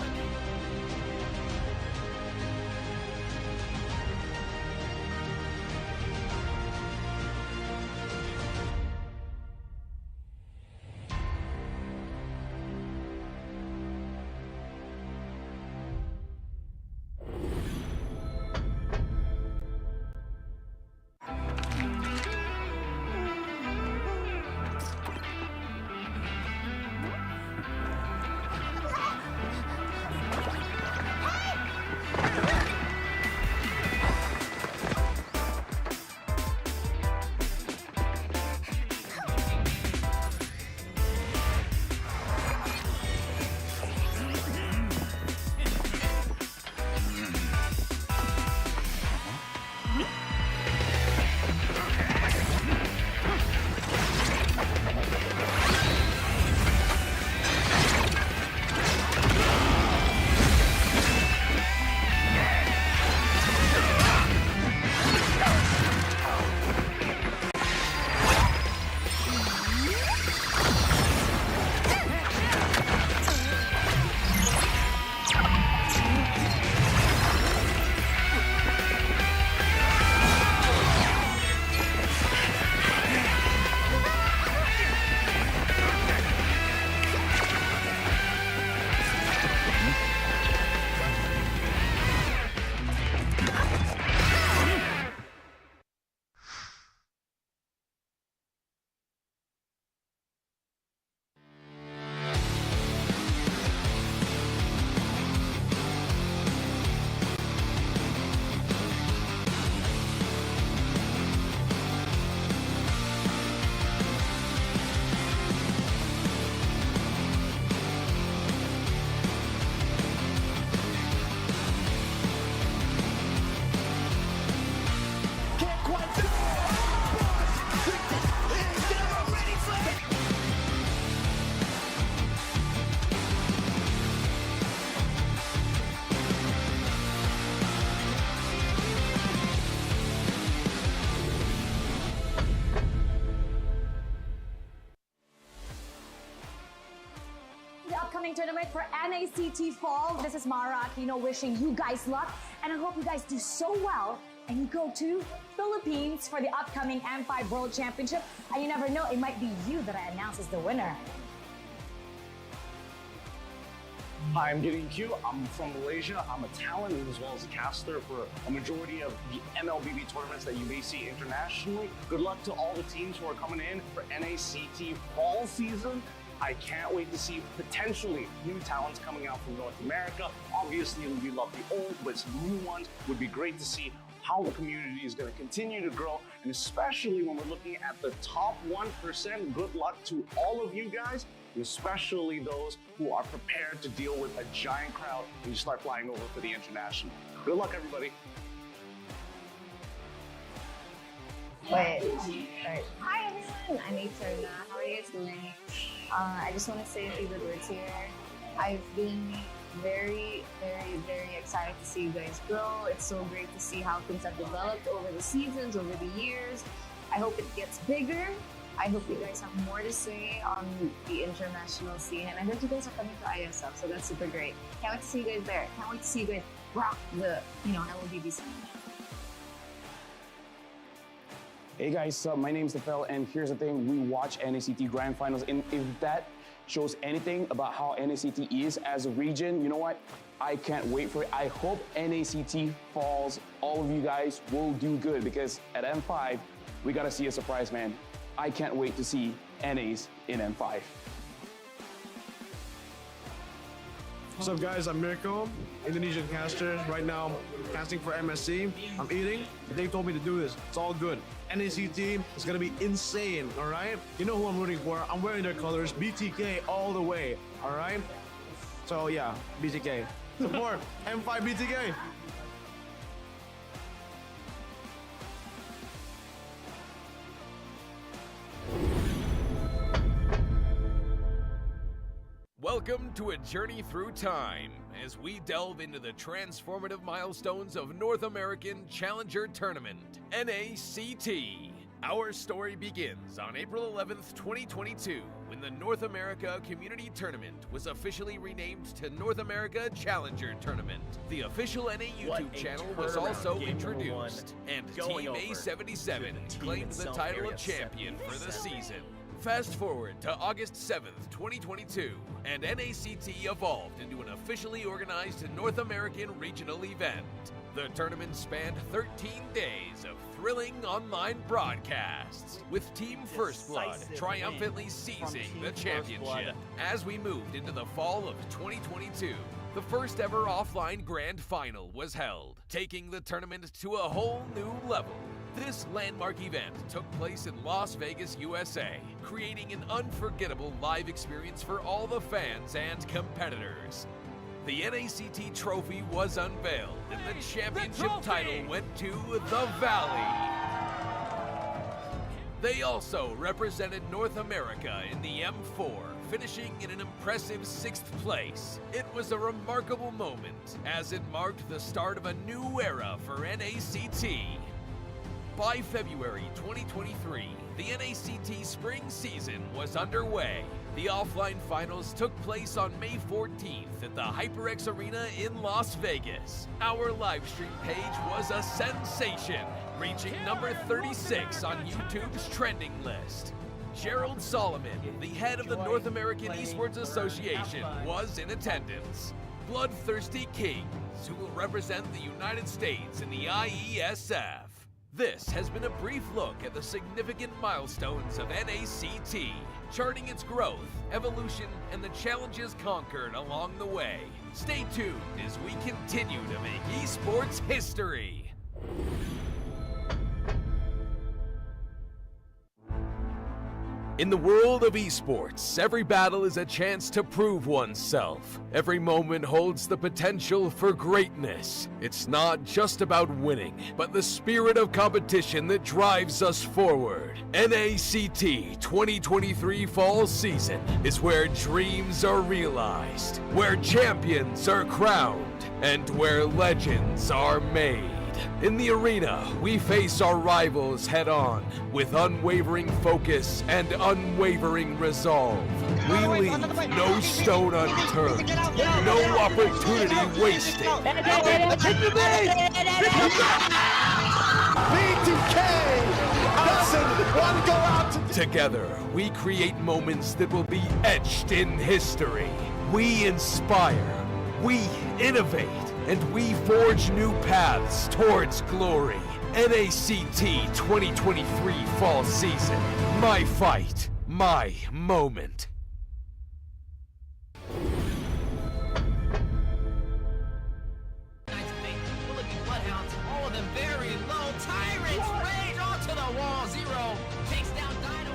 Upcoming tournament for NACT Fall. This is Mara Aquino wishing you guys luck, and I hope you guys do so well and you go to Philippines for the upcoming M5 World Championship. And you never know, it might be you that I announce as the winner. Hi, I'm Q. I'm from Malaysia. I'm a talent as well as a caster for a majority of the MLBB tournaments that you may see internationally. Good luck to all the teams who are coming in for NACT Fall season. I can't wait to see potentially new talents coming out from North America. Obviously, we love the old, but some new ones would be great to see how the community is going to continue to grow. And especially when we're looking at the top 1%, good luck to all of you guys, especially those who are prepared to deal with a giant crowd when you start flying over for the international. Good luck, everybody. Wait. Right. Hi everyone, I'm Eterna. How are you guys doing? I just want to say a few good words here. I've been very excited to see you guys grow. It's so great to see how things have developed over the seasons, over the years. I hope it gets bigger. I hope you guys have more to say on the international scene. And I heard you guys are coming to ISF, so that's super great. Can't wait to see you guys there. Can't wait to see you guys rock the LLBB scene. Hey guys, my name's Tefel, and here's the thing: we watch NACT Grand Finals, and if that shows anything about how NACT is as a region, you know what? I can't wait for it. I hope NACT falls. All of you guys will do good, because at M5, we gotta see a surprise, man. I can't wait to see NAs in M5. What's up, guys? I'm Mirko, Indonesian caster. Right now, casting for MSC. I'm eating. They told me to do this. It's all good. NACT is gonna be insane, all right? You know who I'm rooting for. I'm wearing their colors. BTK all the way, all right? So yeah, BTK. Support M5 BTK. Welcome to a journey through time as we delve into the transformative milestones of North American Challenger Tournament, NACT. Our story begins on April 11th, 2022, when the North America Community Tournament was officially renamed to North America Challenger Tournament. The official NA YouTube channel was also introduced, and Team A77 claimed the title of champion for the season. Fast forward to August 7th, 2022, and NACT evolved into an officially organized North American regional event. The tournament spanned 13 days of thrilling online broadcasts, with Team First Blood triumphantly seizing the championship. As we moved into the fall of 2022, the first ever offline grand final was held, taking the tournament to a whole new level. This landmark event took place in Las Vegas, USA, creating an unforgettable live experience for all the fans and competitors. The NACT trophy was unveiled, and the championship title went to the Valley. They also represented North America in the M4, finishing in an impressive 6th place. It was a remarkable moment, as it marked the start of a new era for NACT. By February 2023, the NACT spring season was underway. The offline finals took place on May 14th at the HyperX Arena in Las Vegas. Our livestream page was a sensation, reaching number 36 on YouTube's trending list. Gerald Solomon, the head of the North American Esports Association, was in attendance. Bloodthirsty Kings, who will represent the United States in the IESF. This has been a brief look at the significant milestones of NACT, charting its growth, evolution, and the challenges conquered along the way. Stay tuned as we continue to make esports history. In the world of esports, every battle is a chance to prove oneself. Every moment holds the potential for greatness. It's not just about winning, but the spirit of competition that drives us forward. NACT 2023 Fall Season is where dreams are realized, where champions are crowned, and where legends are made. In the arena, we face our rivals head-on with unwavering focus and unwavering resolve. We leave no stone unturned, no opportunity wasted. Together, we create moments that will be etched in history. We inspire, we innovate, and we forge new paths towards glory. NACT 2023 Fall Season. My fight, my moment. KnightsofFate, Philippine Bloodhounds, all of them very low. Tyrants rage onto the wall. Zero takes down Dino.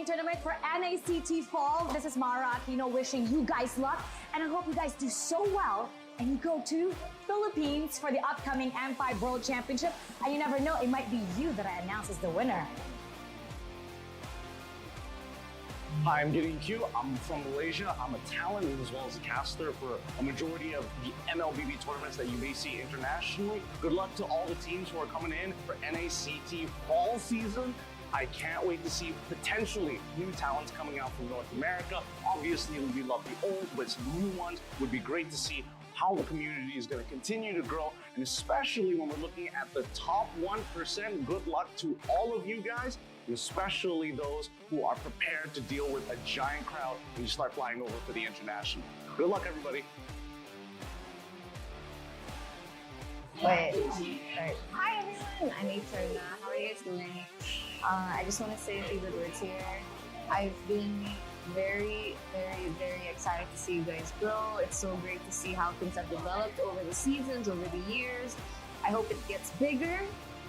upcoming tournament for NACT Fall. This is Mara Aquino wishing you guys luck, and I hope you guys do so well and you go to Philippines for the upcoming M5 World Championship. And you never know, it might be you that I announce as the winner. Hi, I'm Gideon Q. I'm from Malaysia. I'm a talent as well as a caster for a majority of the MLBB tournaments that you may see internationally. Good luck to all the teams who are coming in for NACT fall season. I can't wait to see potentially new talents coming out from North America. Obviously, we love the old, but some new ones would be great to see how the community is going to continue to grow, and especially when we're looking at the top 1%. Good luck to all of you guys, especially those who are prepared to deal with a giant crowd when you start flying over for the international. Good luck, everybody. Wait. Right. Hi everyone, I'm Eterna. How are you guys doing? I just want to say a few good words here. I've been very excited to see you guys grow. It's so great to see how things have developed over the seasons, over the years. I hope it gets bigger.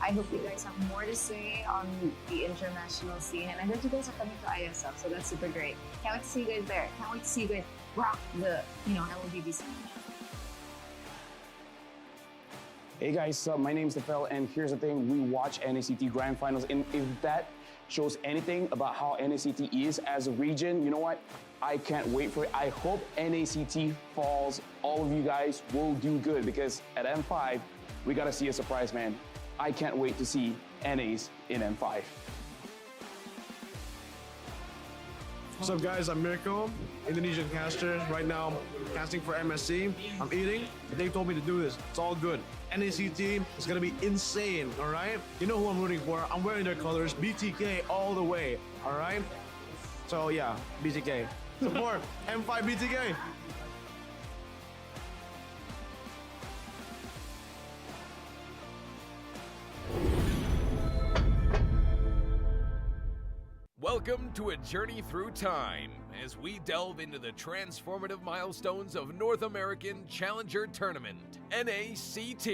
I hope you guys have more to say on the international scene, and I heard you guys are coming to ISF, so that's super great. Can't wait to see you guys there. Can't wait to see you guys rock the, LLBB scene. Hey guys, my name's Tefel, and here's the thing, we watch NACT Grand Finals, and if that shows anything about how NACT is as a region, you know what? I can't wait for it. I hope NACT falls. All of you guys will do good, because at M5, we gotta see a surprise, man. I can't wait to see NAs in M5. What's up guys, I'm Mirko, Indonesian caster. Right now, casting for MSC. I'm eating. They told me to do this. It's all good. NACT is gonna be insane, all right? You know who I'm rooting for. I'm wearing their colors, BTK all the way, all right? So yeah, BTK. Support M5 BTK. Welcome to a journey through time as we delve into the transformative milestones of North American Challenger Tournament, NACT.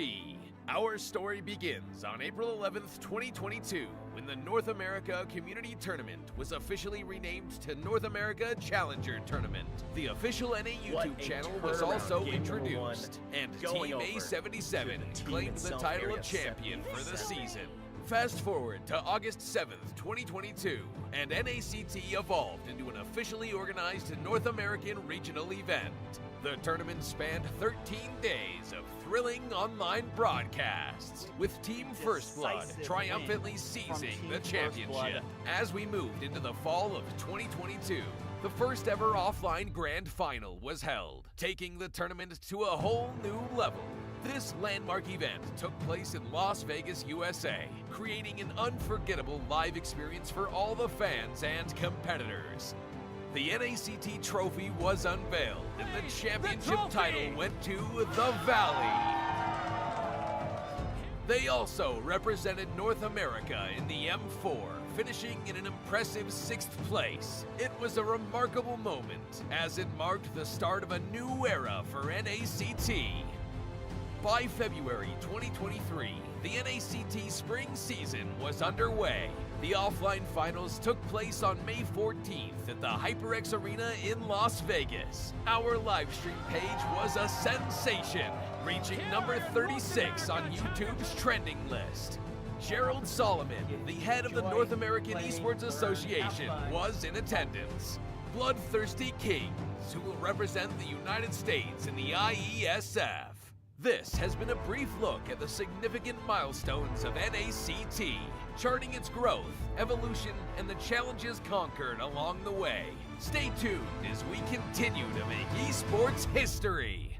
Our story begins on April 11th, 2022, when the North America Community Tournament was officially renamed to North America Challenger Tournament. The official NA YouTube channel was also introduced, and Team A77 claimed the title of champion for the season. Fast forward to August 7th, 2022, and NACT evolved into an officially organized North American regional event. The tournament spanned 13 days of thrilling online broadcasts, with Team First Blood triumphantly seizing the championship. As we moved into the fall of 2022, the first ever offline grand final was held, taking the tournament to a whole new level. This landmark event took place in Las Vegas, USA, creating an unforgettable live experience for all the fans and competitors. The NACT trophy was unveiled, and the championship title went to the Valley. They also represented North America in the M4, finishing in an impressive 6th place. It was a remarkable moment, as it marked the start of a new era for NACT. By February 2023, the NACT spring season was underway. The offline finals took place on May 14th at the HyperX Arena in Las Vegas. Our livestream page was a sensation, reaching number 36 on YouTube's trending list. Gerald Solomon, the head of the North American Esports Association, was in attendance. Bloodthirsty Kings, who will represent the United States in the IESF. This has been a brief look at the significant milestones of NACT, charting its growth, evolution, and the challenges conquered along the way. Stay tuned as we continue to make esports history.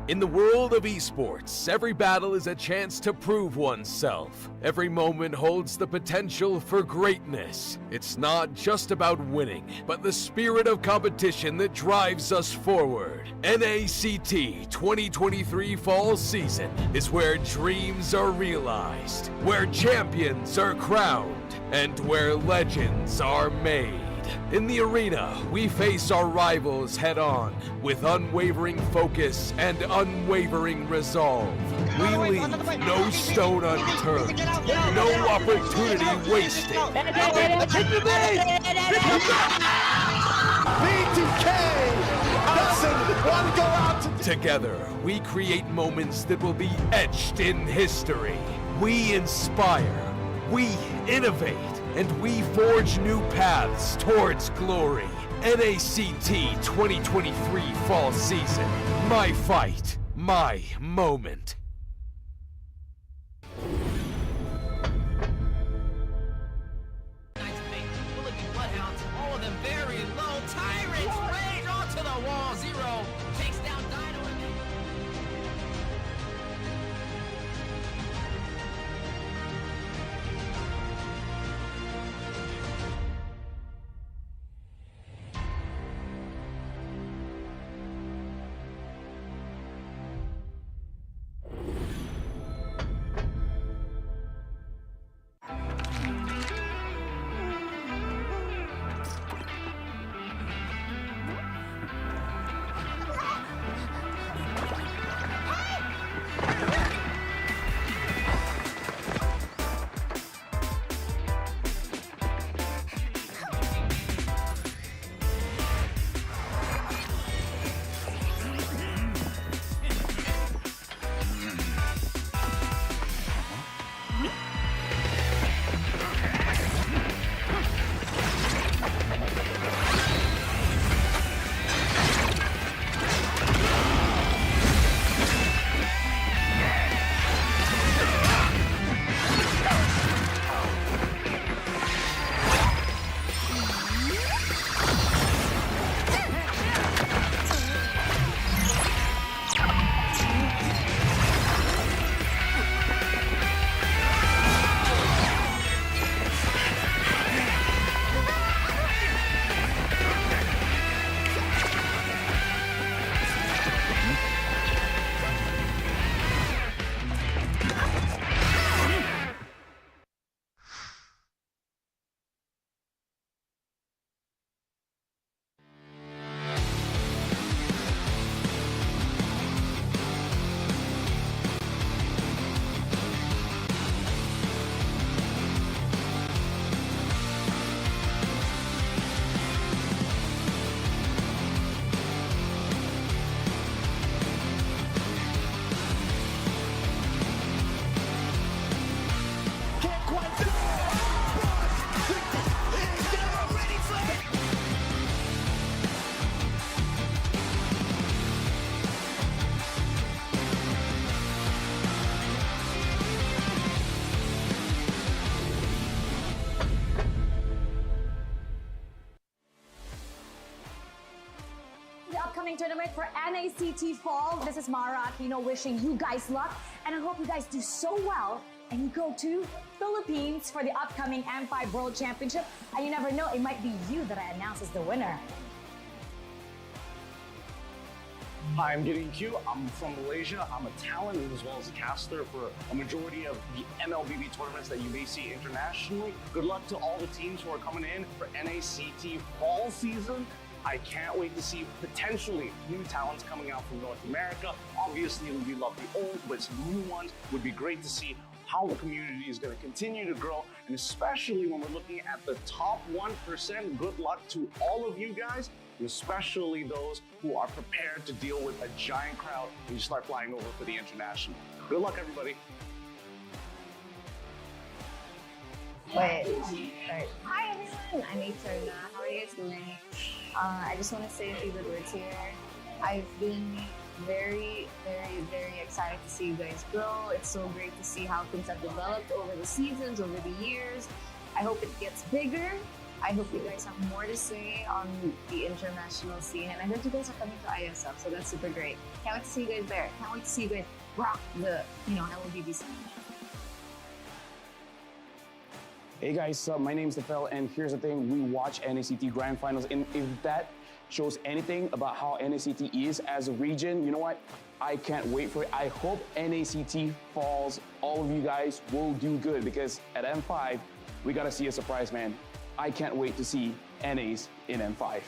In the world of esports, every battle is a chance to prove oneself. Every moment holds the potential for greatness. It's not just about winning, but the spirit of competition that drives us forward. NACT 2023 Fall Season is where dreams are realized, where champions are crowned, and where legends are made. In the arena, we face our rivals head-on with unwavering focus and unwavering resolve. We leave no stone unturned, no opportunity wasted. doesn't want to go out to... Together, we create moments that will be etched in history. We inspire, we innovate, and we forge new paths towards glory. NACT 2023 Fall Season. My fight, my moment. KnightsofFate, will it be Bloodhounds? All of them very low. Tyrants rage onto the wall. Zero takes down Dino. Upcoming tournament for NACT Fall. This is Mara Aquino wishing you guys luck, and I hope you guys do so well and you go to Philippines for the upcoming M5 World Championship. And you never know, it might be you that I announce as the winner. Hi, I'm Gideon Q. I'm from Malaysia. I'm a talent as well as a caster for a majority of the MLBB tournaments that you may see internationally. Good luck to all the teams who are coming in for NACT Fall Season. I can't wait to see potentially new talents coming out from North America. Obviously, we love the old, but some new ones would be great to see how the community is going to continue to grow, and especially when we're looking at the top 1%. Good luck to all of you guys, especially those who are prepared to deal with a giant crowd when you start flying over for the international. Good luck, everybody. Wait. Alright. Hi everyone, I'm Eterna. How are you guys doing? I just want to say a few good words here. I've been very excited to see you guys grow. It's so great to see how things have developed over the seasons, over the years. I hope it gets bigger. I hope you guys have more to say on the international scene. And I heard you guys are coming to ISF, so that's super great. Can't wait to see you guys there. Can't wait to see you guys rock the, LBB scene. Hey guys, my name's Fel, and here's the thing, we watch NACT Grand Finals, and if that shows anything about how NACT is as a region, you know what? I can't wait for it. I hope NACT falls. All of you guys will do good, because at M5, we gotta see a surprise, man. I can't wait to see NAs in M5.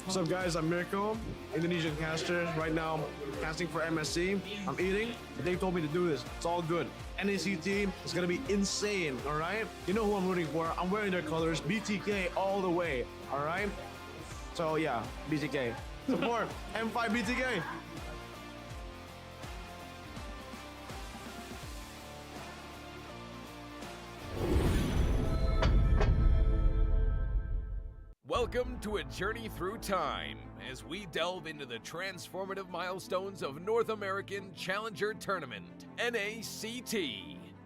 What's up, guys? I'm Mirko, Indonesian caster. Right now, casting for MSC. I'm eating. They told me to do this. It's all good. NACT is gonna be insane, all right? You know who I'm rooting for. I'm wearing their colors. BTK all the way, all right? So yeah, BTK. Support M5 BTK. Welcome to a journey through time as we delve into the transformative milestones of North American Challenger Tournament, NACT.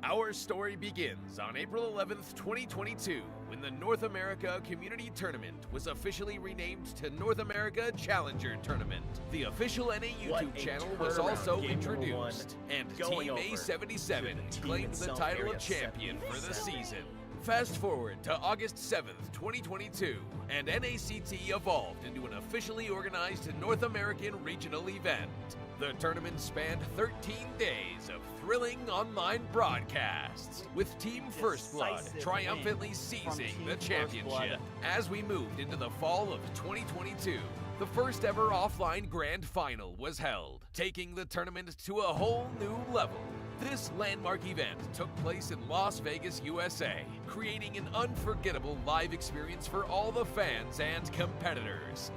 Our story begins on April 11th, 2022, when the North America Community Tournament was officially renamed to North America Challenger Tournament. The official NA YouTube channel was also introduced, and Team A77 claimed the title of champion for the season. Fast forward to August 7th, 2022, and NACT evolved into an officially organized North American regional event. The tournament spanned 13 days of thrilling online broadcasts, with Team First Blood triumphantly seizing the championship. As we moved into the fall of 2022, the first ever offline grand final was held, taking the tournament to a whole new level. This landmark event took place in Las Vegas, USA, creating an unforgettable live experience for all the fans and competitors.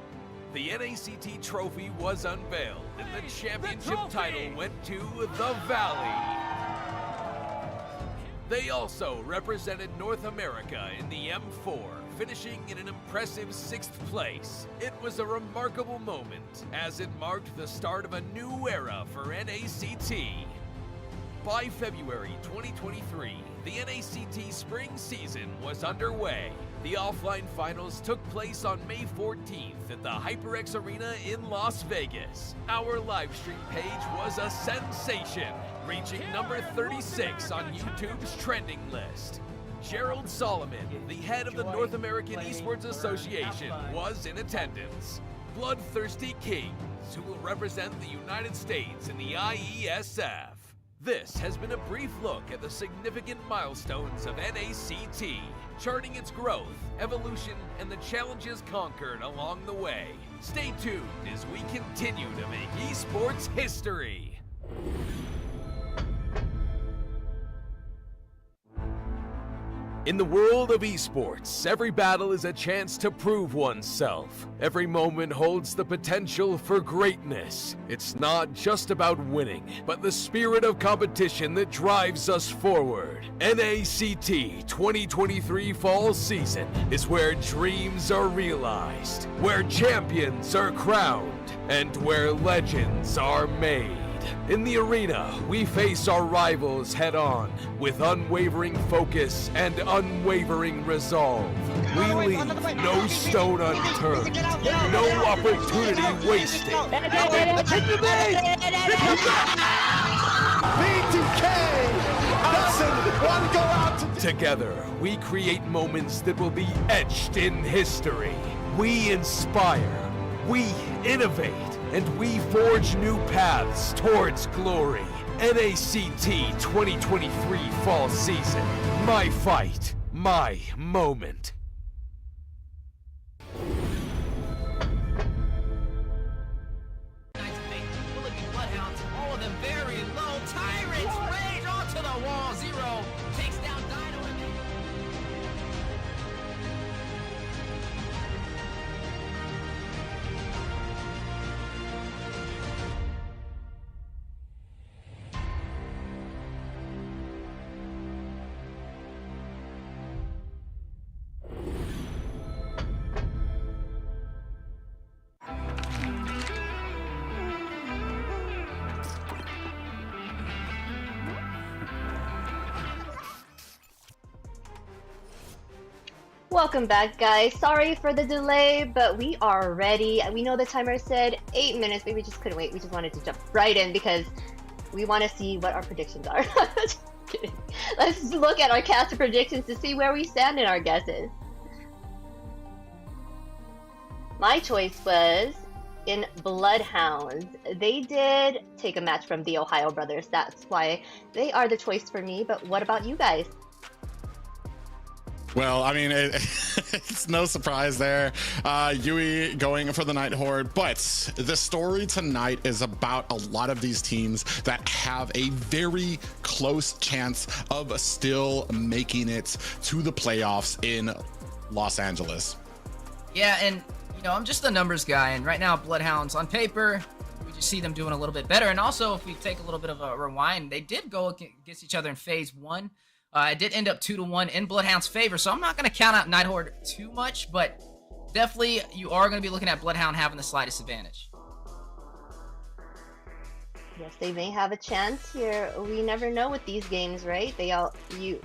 The NACT trophy was unveiled, and the championship title went to the Valley. They also represented North America in the M4, finishing in an impressive 6th place. It was a remarkable moment, as it marked the start of a new era for NACT. By February 2023, the NACT spring season was underway. The offline finals took place on May 14th at the HyperX Arena in Las Vegas. Our livestream page was a sensation, reaching number 36 on YouTube's trending list. Gerald Solomon, the head of the North American Esports Association, was in attendance. Bloodthirsty Kings, who will represent the United States in the IESF. This has been a brief look at the significant milestones of NACT, charting its growth, evolution, and the challenges conquered along the way. Stay tuned as we continue to make esports history. In the world of esports, every battle is a chance to prove oneself. Every moment holds the potential for greatness. It's not just about winning, but the spirit of competition that drives us forward. NACT 2023 Fall Season is where dreams are realized, where champions are crowned, and where legends are made. In the arena, we face our rivals head-on, with unwavering focus and unwavering resolve. We leave no stone unturned, no opportunity wasted. Together, we create moments that will be etched in history. We inspire, we innovate, and we forge new paths towards glory. NACT 2023 Fall Season. My fight, my moment. KnightsofFate, Philippine Bloodhounds, all of them very low. Tyrants rage onto the wall. Zero takes down Dino. Welcome back, guys. Sorry for the delay, but we are ready. We know the timer said 8 minutes, but we just couldn't wait. We just wanted to jump right in because we want to see what our predictions are. Just kidding. Let's look at our caster predictions to see where we stand in our guesses. My choice was in Bloodhounds. They did take a match from the Ohio brothers. That's why they are the choice for me. But what about you guys? Well, I mean, it's no surprise there. Yui going for the NightHorde, but the story tonight is about a lot of these teams that have a very close chance of still making it to the playoffs in Los Angeles. Yeah, and you know, I'm just a numbers guy, and right now Bloodhounds on paper, we just see them doing a little bit better. And also, if we take a little bit of a rewind, they did go against each other in phase 1. It did end up 2-1 in Bloodhound's favor, so I'm not going to count out NightHorde too much, but definitely you are going to be looking at Bloodhound having the slightest advantage. Yes, they may have a chance here. We never know with these games, right? You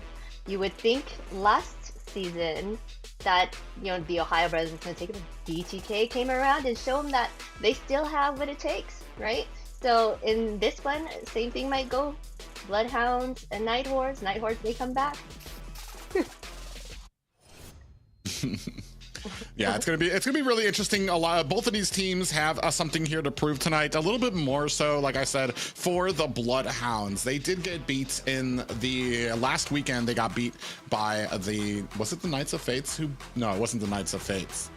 would think last season that, you know, the Ohio brothers was going to take it. DTK came around and showed them that they still have what it takes, right? So in this one, same thing might go. Bloodhounds and NightHordes. NightHordes may come back. Yeah, it's gonna be really interesting. Both of these teams have something here to prove tonight. A little bit more so, like I said, for the Bloodhounds. They did get beat in the last weekend. They got beat by was it the Knights of Fates? No, it wasn't the Knights of Fates.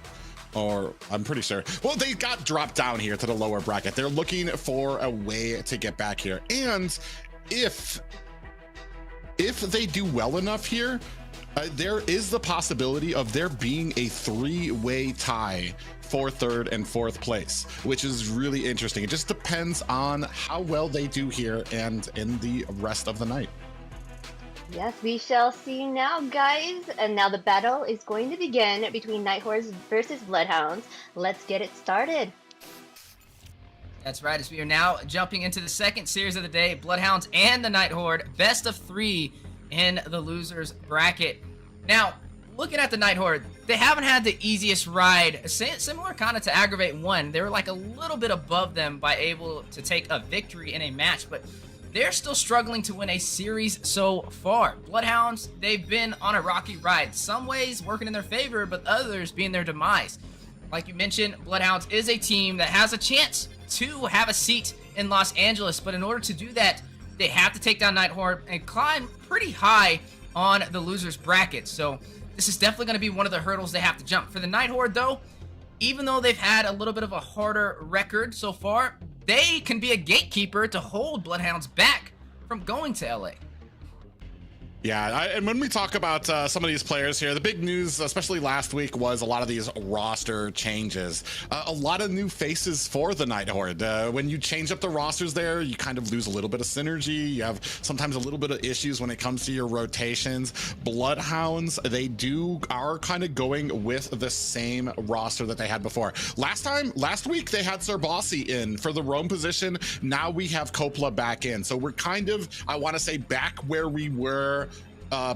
Or I'm pretty sure. Well, they got dropped down here to the lower bracket. They're looking for a way to get back here. And if they do well enough here, there is the possibility of there being a 3-way tie for 3rd and 4th place, which is really interesting. It just depends on how well they do here and in the rest of the night. Yes, we shall see now, guys. And now the battle is going to begin between NightHordes versus Bloodhounds. Let's get it started. That's right, as we are now jumping into the second series of the day, Bloodhounds and the NightHorde, best of 3 in the losers bracket. Now, looking at the NightHorde, they haven't had the easiest ride, similar kind of to AggravateOne. They were like a little bit above them by able to take a victory in a match, but they're still struggling to win a series so far. Bloodhounds, they've been on a rocky ride, some ways working in their favor, but others being their demise. Like you mentioned, Bloodhounds is a team that has a chance to have a seat in Los Angeles, but in order to do that, they have to take down NightHorde and climb pretty high on the losers bracket. So this is definitely going to be one of the hurdles they have to jump. For the NightHorde, though, even though they've had a little bit of a harder record so far, they can be a gatekeeper to hold Bloodhounds back from going to LA. Yeah, and when we talk about some of these players here, the big news, especially last week, was a lot of these roster changes. A lot of new faces for the NightHorde. When you change up the rosters there, you kind of lose a little bit of synergy. You have sometimes a little bit of issues when it comes to your rotations. Bloodhounds, they are kind of going with the same roster that they had before. Last week, they had Sir Bossy in for the roam position. Now we have Coppola back in. So we're kind of, I want to say, back where we were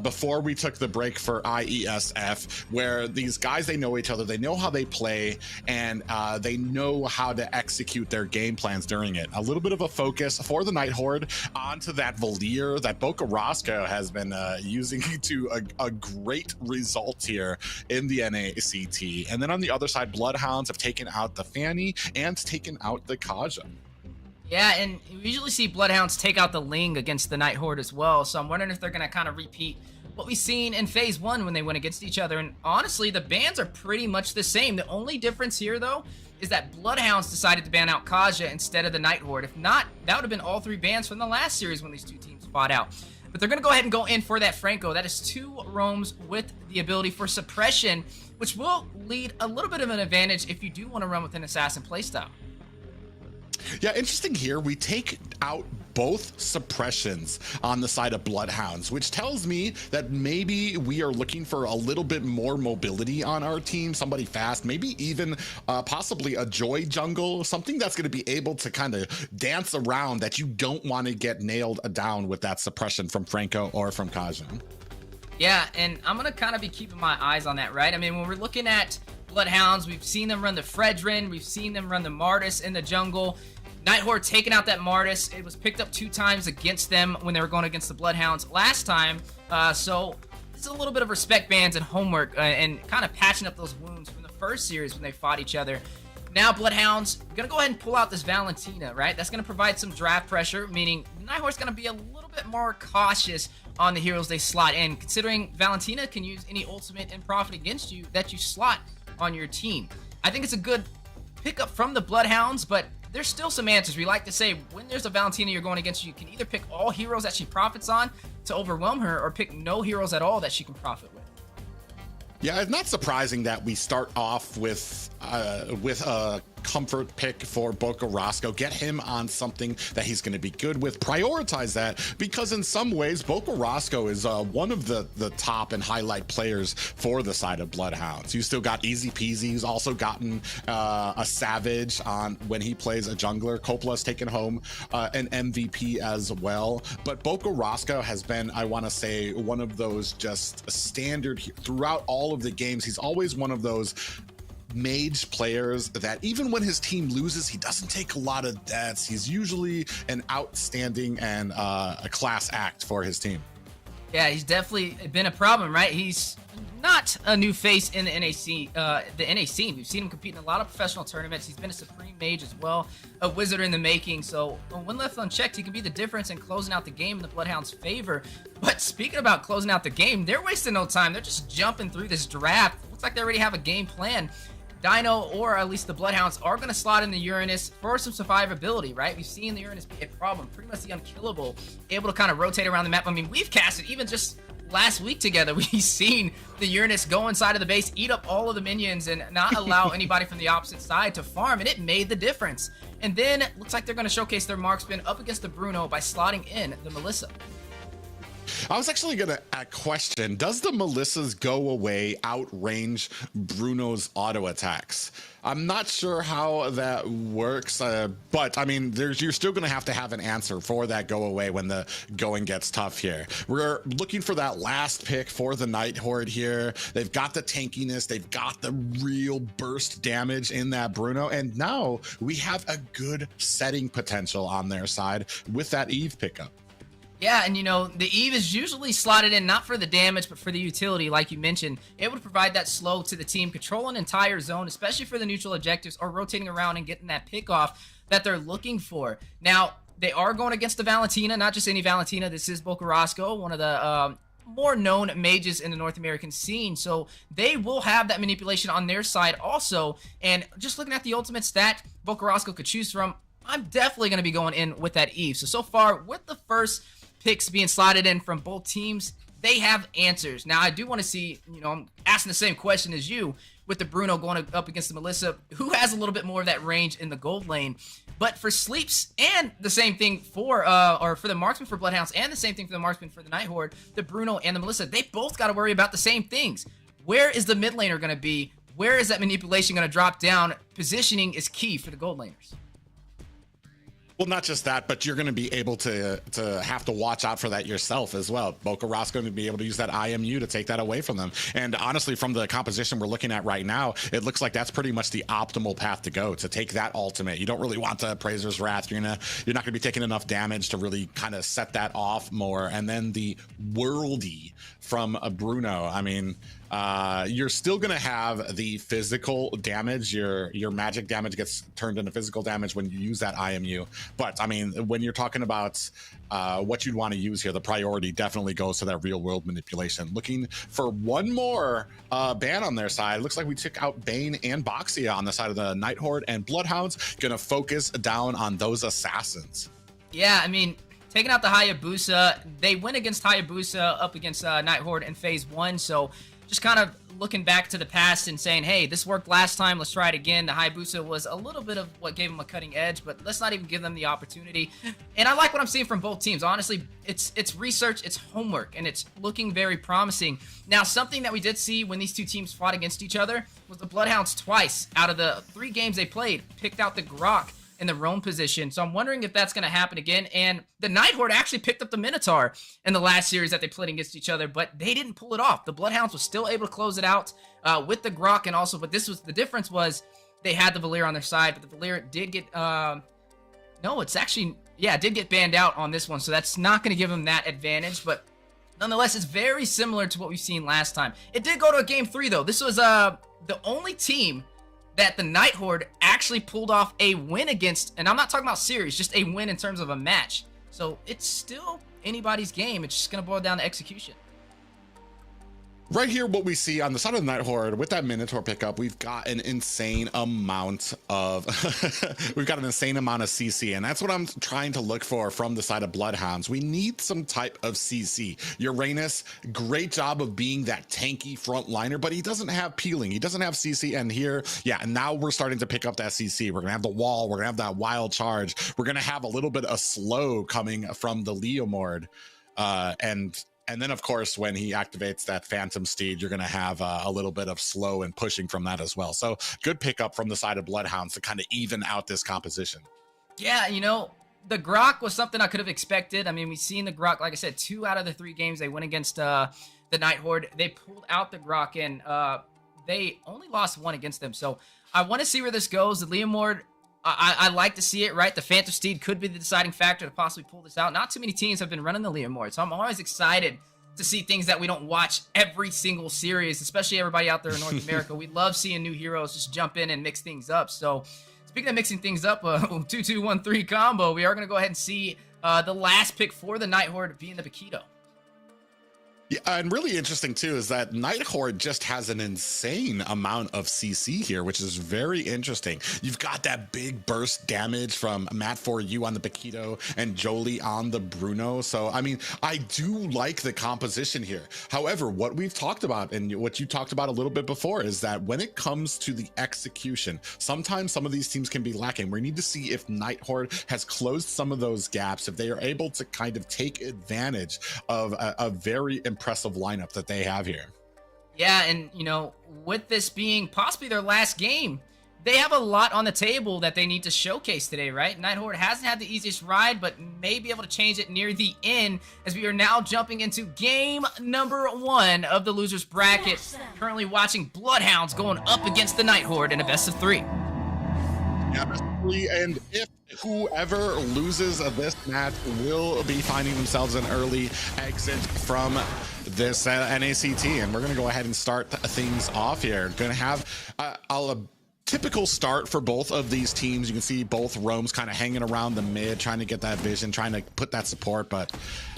before we took the break for IESF, where these guys, they know each other, they know how they play, and they know how to execute their game plans during it. A little bit of a focus for the NightHorde onto that Valier that Boca Roscoe has been using to a great result here in the NACT. And then on the other side, Bloodhounds have taken out the Fanny and taken out the Kaja. Yeah, and we usually see Bloodhounds take out the Ling against the NightHorde as well, so I'm wondering if they're going to kind of repeat what we've seen in Phase 1 when they went against each other. And honestly, the bans are pretty much the same. The only difference here, though, is that Bloodhounds decided to ban out Kaja instead of the NightHorde. If not, that would have been all 3 bans from the last series when these two teams fought out. But they're going to go ahead and go in for that Franco. That is 2 roams with the ability for suppression, which will lead a little bit of an advantage if you do want to run with an assassin playstyle. Yeah, interesting here. We take out both suppressions on the side of Bloodhounds, which tells me that maybe we are looking for a little bit more mobility on our team, somebody fast, maybe even possibly a Joy jungle, something that's going to be able to kind of dance around that you don't want to get nailed down with that suppression from Franco or from Kajun. Yeah, and I'm going to kind of be keeping my eyes on that, right? I mean, when we're looking at Bloodhounds, we've seen them run the Fredrin, we've seen them run the Martis in the jungle. NightHorde taking out that Martis. It was picked up 2 times against them when they were going against the Bloodhounds last time. So it's a little bit of respect bans and homework and kind of patching up those wounds from the first series when they fought each other. Now Bloodhounds going to go ahead and pull out this Valentina, right? That's going to provide some draft pressure, meaning NightHorde's going to be a little bit more cautious on the heroes they slot in, considering Valentina can use any ultimate and profit against you that you slot on your team. I think it's a good pickup from the Bloodhounds, but there's still some answers. We like to say when there's a Valentina you're going against, you can either pick all heroes that she profits on to overwhelm her, or pick no heroes at all that she can profit with. Yeah, it's not surprising that we start off with a comfort pick for Boca Rosco. Get him on something that he's going to be good with. Prioritize that, because in some ways Boca Rosco is one of the top and highlight players for the side of Bloodhounds. You still got Easy Peasy, who's also gotten a Savage on when he plays a jungler. Coppola's taken home an MVP as well. But Boca Rosco has been, I want to say, one of those just standard throughout all of the games. He's always one of those mage players that even when his team loses, he doesn't take a lot of deaths. He's usually an outstanding and a class act for his team. Yeah, he's definitely been a problem, right? He's not a new face in the NAC. We've seen him compete in a lot of professional tournaments. He's been a supreme mage as well, a wizard in the making. So when left unchecked, he can be the difference in closing out the game in the Bloodhounds' favor. But speaking about closing out the game, they're wasting no time. They're just jumping through this draft. Looks like they already have a game plan. Dino, or at least the Bloodhounds, are going to slot in the Uranus for some survivability, right? We've seen the Uranus be a problem, pretty much the unkillable, able to kind of rotate around the map. I mean, we've casted even just last week together. We've seen the Uranus go inside of the base, eat up all of the minions, and not allow anybody from the opposite side to farm, and it made the difference. And then looks like they're going to showcase their marksman up against the Bruno by slotting in the Melissa. I was actually going to question, does the Melissas go away outrange Bruno's auto attacks? I'm not sure how that works, but I mean, you're still going to have an answer for that go away when the going gets tough here. We're looking for that last pick for the NightHorde here. They've got the tankiness, they've got the real burst damage in that Bruno, and now we have a good setting potential on their side with that Eve pickup. Yeah, and you know, the Eve is usually slotted in not for the damage, but for the utility, like you mentioned. Able to provide that slow to the team, control an entire zone, especially for the neutral objectives, or rotating around and getting that pick off that they're looking for. Now, they are going against the Valentina, not just any Valentina. This is Boca Rosco, one of the more known mages in the North American scene, so they will have that manipulation on their side also. And just looking at the ultimate stat Boca Rosco could choose from, I'm definitely going to be going in with that Eve. So far, with the first picks being slotted in from both teams, they have answers. Now, I do want to see, you know, I'm asking the same question as you with the Bruno going up against the Melissa, who has a little bit more of that range in the gold lane. But for Sleeps, and the same thing for the marksman for Bloodhounds, and the same thing for the marksman for the NightHorde, the Bruno and the Melissa, they both got to worry about the same things. Where is the mid laner going to be? Where is that manipulation going to drop down? Positioning is key for the gold laners. Well, not just that, but you're going to be able to have to watch out for that yourself as well. Boca Rosco going to be able to use that IMU to take that away from them. And honestly, from the composition we're looking at right now, it looks like that's pretty much the optimal path to go, to take that ultimate. You don't really want the Appraiser's Wrath. You're not going to be taking enough damage to really kind of set that off more. And then the Worldy from a Bruno. I mean, you're still going to have the physical damage. Your magic damage gets turned into physical damage when you use that IMU. But I mean, when you're talking about what you'd want to use here, the priority definitely goes to that real world manipulation. Looking for one more ban on their side. Looks like we took out Bane and Boxia on the side of the NightHorde, and Bloodhounds going to focus down on those assassins. Yeah, I mean, taking out the Hayabusa, they went against Hayabusa up against NightHorde in phase 1, so just kind of looking back to the past and saying, hey, this worked last time, let's try it again. The Hayabusa was a little bit of what gave them a cutting edge, but let's not even give them the opportunity. And I like what I'm seeing from both teams. Honestly, it's research, it's homework, and it's looking very promising. Now, something that we did see when these two teams fought against each other was the Bloodhounds twice out of the 3 games they played picked out the Grok in the roam position. So I'm wondering if that's going to happen again. And the NightHorde actually picked up the Minotaur in the last series that they played against each other, but they didn't pull it off. The Bloodhounds was still able to close it out with the Grok, and also, but this was the difference was they had the Valeer on their side, but the Valeer did get did get banned out on this one, so that's not going to give them that advantage. But nonetheless, it's very similar to what we've seen last time. It did go to a game 3 though. This was the only team that the NightHorde actually pulled off a win against, and I'm not talking about series, just a win in terms of a match. So it's still anybody's game. It's just going to boil down to execution. Right here, what we see on the side of the NightHorde with that Minotaur pickup, we've got an insane amount of CC, and that's what I'm trying to look for from the side of Bloodhounds. We need some type of CC. Uranus, great job of being that tanky frontliner, but he doesn't have peeling. He doesn't have CC, and here, yeah, and now we're starting to pick up that CC. We're gonna have the wall. We're gonna have that wild charge. We're gonna have a little bit of slow coming from the Leomord, and then, of course, when he activates that Phantom Steed, you're going to have a little bit of slow and pushing from that as well. So good pickup from the side of Bloodhounds to kind of even out this composition. Yeah, you know, the Grok was something I could have expected. I mean, we've seen the Grok, like I said, 2 out of the 3 games they went against the NightHorde. They pulled out the Grok, and they only lost 1 against them. So I want to see where this goes. The Leomord, I like to see it, right? The Phantom Steed could be the deciding factor to possibly pull this out. Not too many teams have been running the Leomord, so I'm always excited to see things that we don't watch every single series, especially everybody out there in North America. We love seeing new heroes just jump in and mix things up. So speaking of mixing things up, 2-2-1-3 combo, we are going to go ahead and see the last pick for the NightHorde being the Bakito. Yeah, and really interesting too is that NightHorde just has an insane amount of CC here, which is very interesting. You've got that big burst damage from Matt4U on the Bakito and Jolie on the Bruno. So, I mean, I do like the composition here. However, what we've talked about and what you talked about a little bit before is that when it comes to the execution, sometimes some of these teams can be lacking. We need to see if NightHorde has closed some of those gaps, if they are able to kind of take advantage of a very impressive lineup that they have here. Yeah, and you know, with this being possibly their last game, they have a lot on the table that they need to showcase today, right? NightHorde hasn't had the easiest ride, but may be able to change it near the end, as we are now jumping into game number 1 of the losers bracket. Currently watching Bloodhounds going up against the NightHorde in a best of 3. Yeah, best of 3, and if whoever loses this match will be finding themselves an early exit from this NACT, and we're going to go ahead and start things off here. Going to have a typical start for both of these teams. You can see both roams kind of hanging around the mid, trying to get that vision, trying to put that support, but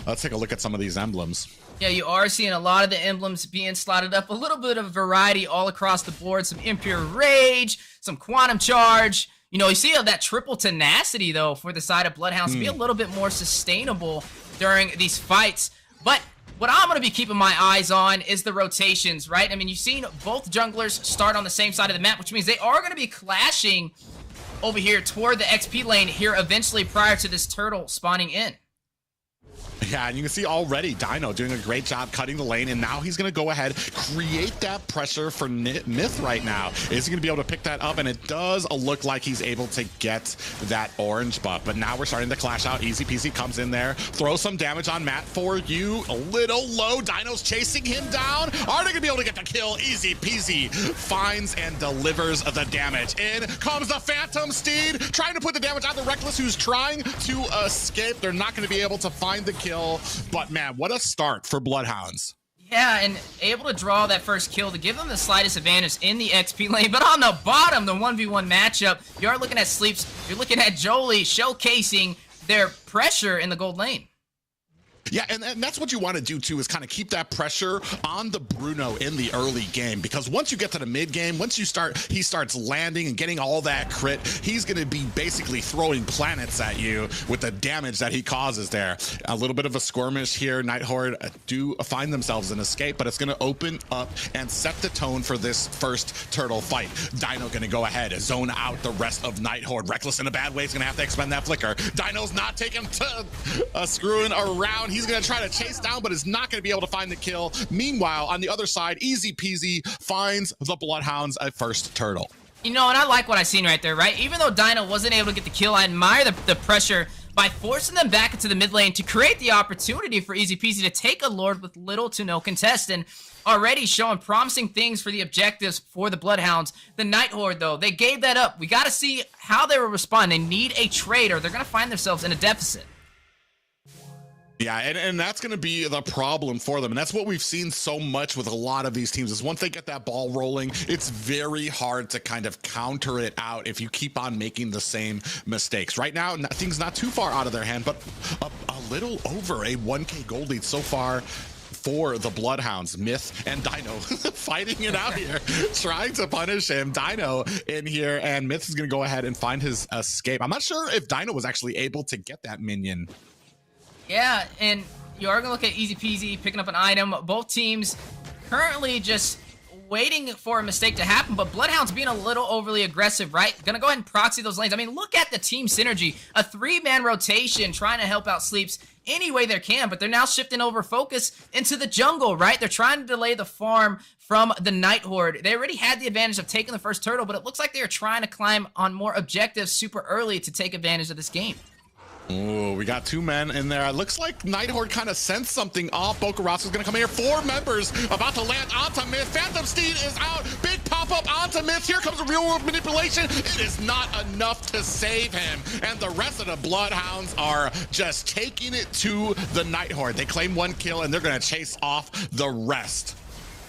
let's take a look at some of these emblems. Yeah, you are seeing a lot of the emblems being slotted up, a little bit of variety all across the board. Some Impure Rage, some Quantum Charge. You know, you see that triple tenacity, though, for the side of Bloodhounds to be a little bit more sustainable during these fights. But what I'm going to be keeping my eyes on is the rotations, right? I mean, you've seen both junglers start on the same side of the map, which means they are going to be clashing over here toward the XP lane here eventually prior to this turtle spawning in. Yeah, and you can see already Dino doing a great job cutting the lane, and now he's going to go ahead, create that pressure for Myth right now. Is he going to be able to pick that up? And it does look like he's able to get that orange buff, but now we're starting to clash out. Easy peasy comes in there, throw some damage on Matt4U, a little low. Dino's chasing him down. Are they going to be able to get the kill? Easy peasy finds and delivers the damage. In comes the Phantom Steed, trying to put the damage on the Reckless, who's trying to escape. They're not going to be able to find the kill. But man, what a start for Bloodhounds. Yeah, and able to draw that first kill to give them the slightest advantage in the XP lane. But on the bottom, the 1v1 matchup, you are looking at Sleeps, you're looking at Jolie showcasing their pressure in the gold lane. Yeah, and that's what you want to do too, is kind of keep that pressure on the Bruno in the early game, because once you get to the mid game, once he starts landing and getting all that crit, he's going to be basically throwing planets at you with the damage that he causes there. A little bit of a skirmish here. NightHorde do find themselves an escape, but it's going to open up and set the tone for this first turtle fight. Dino going to go ahead, zone out the rest of NightHorde. Reckless in a bad way is going to have to expend that flicker. Dino's not taking screwing around. He's going to try to chase down, but is not going to be able to find the kill. Meanwhile, on the other side, easy peasy finds the Bloodhounds a first turtle. You know, and I like what I seen right there, right? Even though Dino wasn't able to get the kill, I admire the pressure by forcing them back into the mid lane to create the opportunity for easy peasy to take a Lord with little to no contest, and already showing promising things for the objectives for the Bloodhounds. The NightHorde, though, they gave that up. We got to see how they will respond. They need a trade, or they're going to find themselves in a deficit. Yeah, and that's going to be the problem for them. And that's what we've seen so much with a lot of these teams is once they get that ball rolling, it's very hard to kind of counter it out if you keep on making the same mistakes. Right now, things not too far out of their hand, but a little over a 1K gold lead so far for the Bloodhounds. Myth and Dino fighting it out here, trying to punish him. Dino in here, and Myth is going to go ahead and find his escape. I'm not sure if Dino was actually able to get that minion. Yeah, and you are going to look at easy peasy, picking up an item. Both teams currently just waiting for a mistake to happen, but Bloodhounds being a little overly aggressive, right? Gonna go ahead and proxy those lanes. I mean, look at the team synergy. A 3-man rotation trying to help out Sleeps any way they can, but they're now shifting over focus into the jungle, right? They're trying to delay the farm from the NightHorde. They already had the advantage of taking the first turtle, but it looks like they are trying to climb on more objectives super early to take advantage of this game. Ooh, we got 2 men in there. It looks like NightHorde kind of sensed something off. Bokarasu's going to come here. 4 members about to land onto Myth. Phantom Steed is out. Big pop-up onto Myth. Here comes the real-world manipulation. It is not enough to save him. And the rest of the Bloodhounds are just taking it to the NightHorde. They claim 1 kill, and they're going to chase off the rest.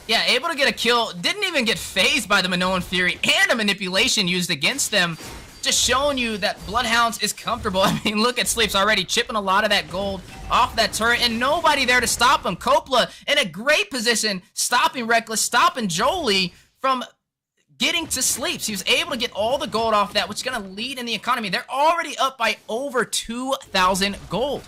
Yeah, able to get a kill. Didn't even get phased by the Minoan Fury and a manipulation used against them. Just showing you that Bloodhounds is comfortable. I mean, look at Sleeps already chipping a lot of that gold off that turret, and nobody there to stop him. Kopla in a great position, stopping Reckless, stopping Jolie from getting to Sleeps. He was able to get all the gold off that, which is going to lead in the economy. They're already up by over 2,000 gold.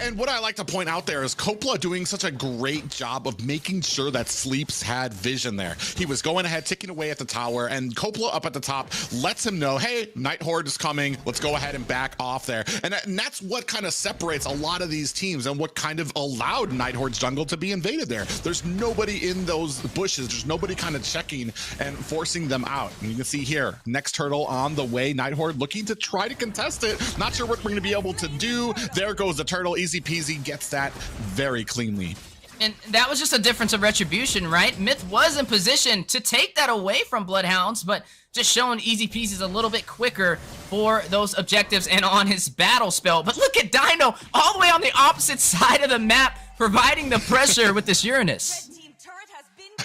And what I like to point out there is Kopla doing such a great job of making sure that Sleeps had vision there. He was going ahead, ticking away at the tower, and Kopla up at the top lets him know, hey, NightHorde is coming. Let's go ahead and back off there. And that's what kind of separates a lot of these teams and what kind of allowed NightHorde's jungle to be invaded there. There's nobody in those bushes. There's nobody kind of checking and forcing them out. And you can see here, next turtle on the way. NightHorde looking to try to contest it. Not sure what we're going to be able to do. There goes the turtle. Easy peasy, gets that very cleanly. And that was just a difference of retribution, right? Myth was in position to take that away from Bloodhounds, but just showing easy peasy is a little bit quicker for those objectives and on his battle spell. But look at Dino all the way on the opposite side of the map, providing the pressure with this Uranus.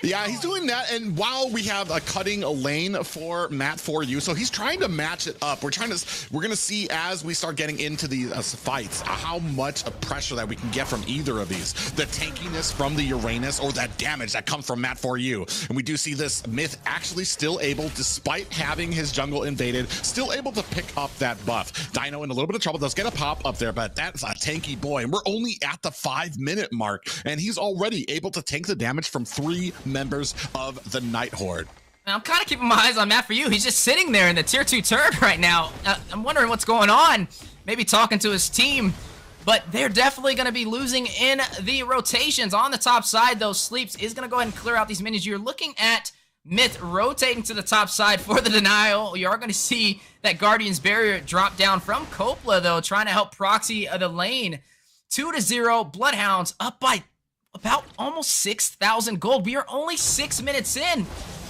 Yeah, he's doing that, and while we have a cutting lane for Matt for you, so he's trying to match it up. We're gonna see as we start getting into these fights how much pressure that we can get from either of these. The tankiness from the Uranus or that damage that comes from Matt for you. And we do see this Myth actually still able, despite having his jungle invaded, still able to pick up that buff. Dino in a little bit of trouble, does get a pop up there, but that's a tanky boy. And we're only at the 5-minute mark, and he's already able to tank the damage from 3 members of the NightHorde. I'm kind of keeping my eyes on Matt for you. He's just sitting there in the tier 2 turret right now. I'm wondering what's going on. Maybe talking to his team, but they're definitely going to be losing in the rotations. On the top side, though, Sleeps is going to go ahead and clear out these minions. You're looking at Myth rotating to the top side for the denial. You are going to see that Guardian's Barrier drop down from Kopla, though, trying to help proxy the lane. 2-0, Bloodhounds up by about almost 6,000 gold. We are only 6 minutes in.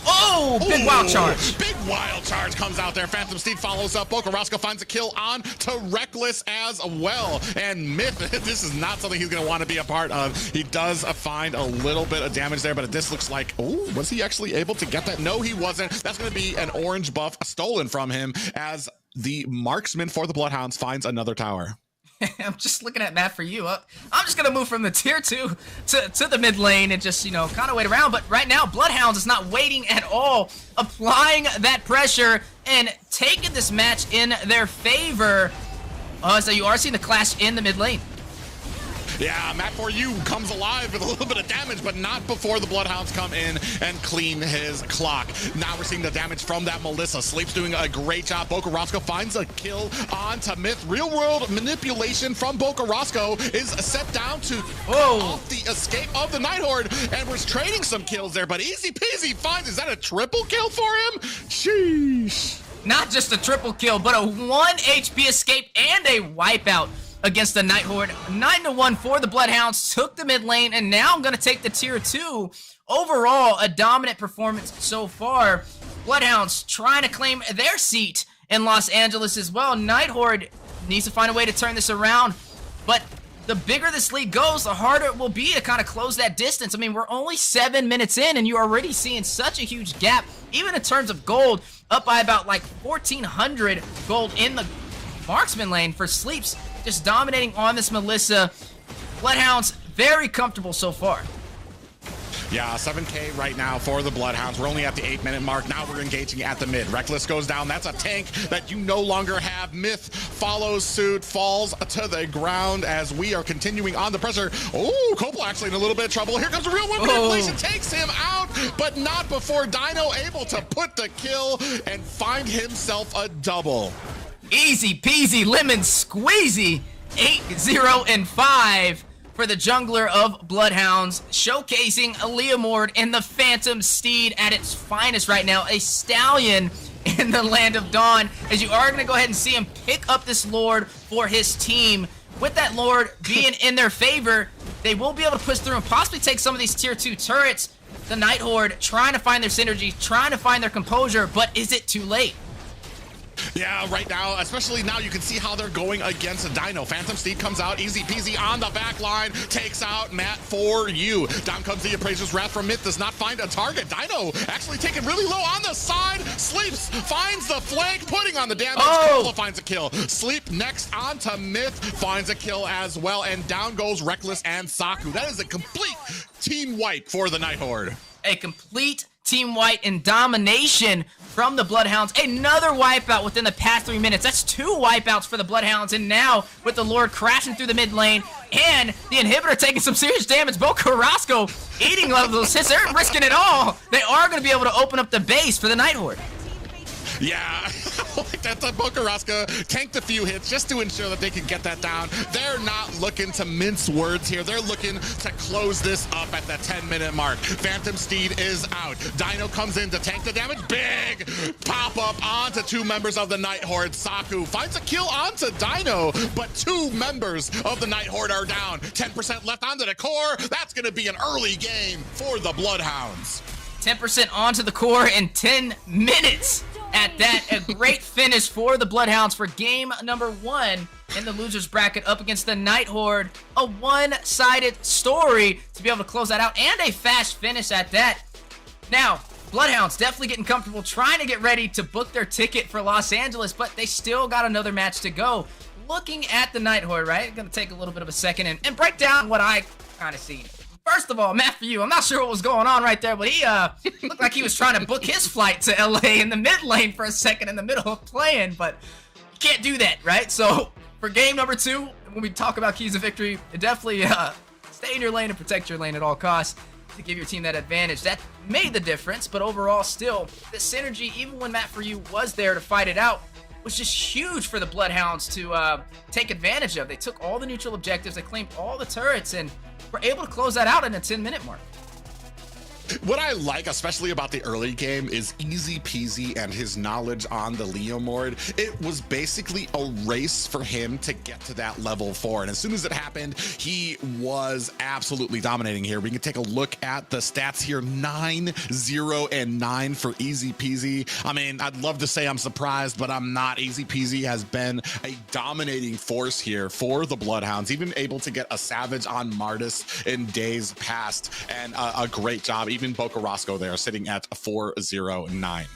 Oh, big wild charge. Big wild charge comes out there. Phantom Steed follows up. Bokarasu's finds a kill on to Reckless as well. And Myth, this is not something he's going to want to be a part of. He does find a little bit of damage there, but this looks like, oh, was he actually able to get that? No, he wasn't. That's going to be an orange buff stolen from him as the marksman for the Bloodhounds finds another tower. I'm just looking at Matt for you. I'm just going to move from the tier 2 to the mid lane and just, kind of wait around. But right now, Bloodhounds is not waiting at all, applying that pressure and taking this match in their favor. So you are seeing the clash in the mid lane. Yeah, Matt for you comes alive with a little bit of damage, but not before the Bloodhounds come in and clean his clock. Now we're seeing the damage from that Melissa. Sleep's doing a great job. Bokarasu's finds a kill onto Myth. Real world manipulation from Bokarasu's is set down to off the escape of the NightHorde, and we're trading some kills there, but easy peasy finds, is that a triple kill for him? Sheesh. Not just a triple kill, but a 1 HP escape and a wipeout against the NightHorde. 9-1 for the Bloodhounds, took the mid lane, and now I'm going to take the tier 2. Overall, a dominant performance so far. Bloodhounds trying to claim their seat in Los Angeles as well. NightHorde needs to find a way to turn this around, but the bigger this lead goes, the harder it will be to kind of close that distance. I mean, we're only 7 minutes in, and you're already seeing such a huge gap, even in terms of gold, up by about like 1,400 gold in the marksman lane for Sleeps, just dominating on this Melissa. Bloodhounds, very comfortable so far. Yeah, 7K right now for the Bloodhounds. We're only at the 8-minute mark. Now we're engaging at the mid. Reckless goes down. That's a tank that you no longer have. Myth follows suit, falls to the ground as we are continuing on the pressure. Oh, Copel actually in a little bit of trouble. Here comes a real one. Inflation takes him out, but not before Dino able to put the kill and find himself a double. Easy peasy lemon squeezy. 8-0-5. For the jungler of Bloodhounds, showcasing a Leomord and the Phantom Steed at its finest right now. A stallion in the Land of Dawn, as you are going to go ahead and see him pick up this Lord for his team. With that Lord being in their favor, they will be able to push through and possibly take some of these tier 2 turrets. The NightHorde trying to find their synergy, trying to find their composure, but is it too late? Yeah, right now, especially now, you can see how they're going against a Dino. Phantom Steed comes out, easy peasy on the back line, takes out Matt for you. Down comes the Appraiser's Wrath from Myth, does not find a target. Dino actually taken really low on the side, Sleeps, finds the flank, putting on the damage. Kola finds a kill. Sleep next onto Myth, finds a kill as well, and down goes Reckless and Saku. That is a complete team wipe for the NightHorde. A complete team wipe in domination from the Bloodhounds. Another wipeout within the past 3 minutes. That's 2 wipeouts for the Bloodhounds, and now with the Lord crashing through the mid lane and the inhibitor taking some serious damage, Bo Carrasco eating those hits. They're risking it all. They are going to be able to open up the base for the NightHorde. Yeah, like that, Bokarasca tanked a few hits just to ensure that they can get that down. They're not looking to mince words here. They're looking to close this up at the 10-minute mark. Phantom Steed is out. Dino comes in to tank the damage. Big pop up onto 2 members of the NightHorde. Saku finds a kill onto Dino, but 2 members of the NightHorde are down. 10% left onto the core. That's going to be an early game for the Bloodhounds. 10% onto the core in 10 minutes. At that, a great finish for the Bloodhounds for game number 1 in the losers bracket up against the NightHorde. A one-sided story to be able to close that out, and a fast finish at that. Now, Bloodhounds definitely getting comfortable, trying to get ready to book their ticket for Los Angeles, but they still got another match to go. Looking at the NightHorde, right? Gonna take a little bit of a second and break down what I kind of seen. First of all, Matt, for you, I'm not sure what was going on right there, but he looked like he was trying to book his flight to LA in the mid lane for a second in the middle of playing, but you can't do that, right? So for game number 2, when we talk about keys of victory, definitely stay in your lane and protect your lane at all costs to give your team that advantage. That made the difference, but overall still, the synergy, even when Matt for you was there to fight it out, was just huge for the Bloodhounds to take advantage of. They took all the neutral objectives, they claimed all the turrets, and were able to close that out in a 10-minute mark. What I like, especially about the early game, is Easy Peasy and his knowledge on the Leomord. It was basically a race for him to get to that level 4. And as soon as it happened, he was absolutely dominating here. We can take a look at the stats here. 9-0-9 for Easy Peasy. I mean, I'd love to say I'm surprised, but I'm not. Easy Peasy has been a dominating force here for the Bloodhounds, even able to get a Savage on Martis in days past. And a great job. Even Bokarasco there sitting at 4-0-9.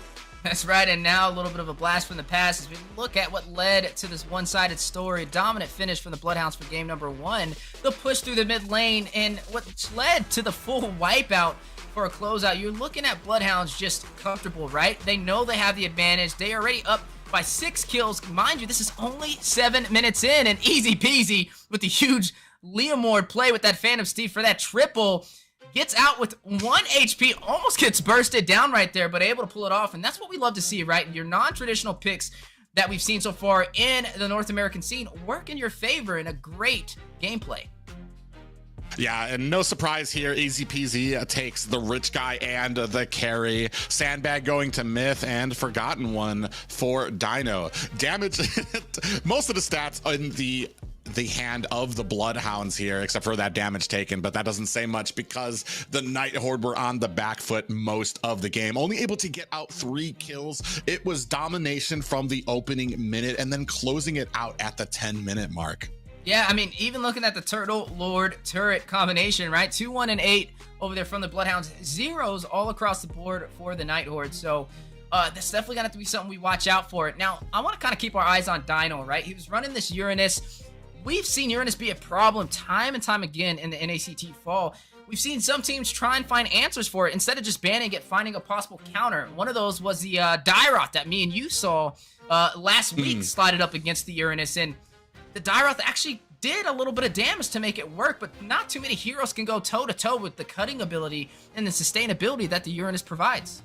That's right, and now a little bit of a blast from the past as we look at what led to this one-sided story. Dominant finish from the Bloodhounds for game number 1. The push through the mid lane and what led to the full wipeout for a closeout. You're looking at Bloodhounds just comfortable, right? They know they have the advantage. They are already up by 6 kills. Mind you, this is only 7 minutes in, and Easy Peasy with the huge Leomord play with that Phantom Steed for that triple. Gets out with 1 HP, almost gets bursted down right there, but able to pull it off. And that's what we love to see, right? Your non-traditional picks that we've seen so far in the North American scene work in your favor in a great gameplay. Yeah, and no surprise here, Easy Peasy takes the rich guy and the carry. Sandbag going to Myth and Forgotten One for Dino. Damage, most of the stats in the hand of the Bloodhounds here, except for that damage taken, but that doesn't say much because the NightHorde were on the back foot most of the game, only able to get out 3 kills. It was domination from the opening minute and then closing it out at the 10-minute mark. Yeah, I mean, even looking at the Turtle Lord Turret combination, right? 2, 1, and 8 over there from the Bloodhounds. Zeros all across the board for the NightHorde. So that's definitely going to have to be something we watch out for. Now, I want to kind of keep our eyes on Dino, right? He was running this Uranus. We've seen Uranus be a problem time and time again in the NACT fall. We've seen some teams try and find answers for it instead of just banning it, finding a possible counter. One of those was the Dairoth that me and you saw last week slided up against the Uranus, and the Dairoth actually did a little bit of damage to make it work, but not too many heroes can go toe-to-toe with the cutting ability and the sustainability that the Uranus provides.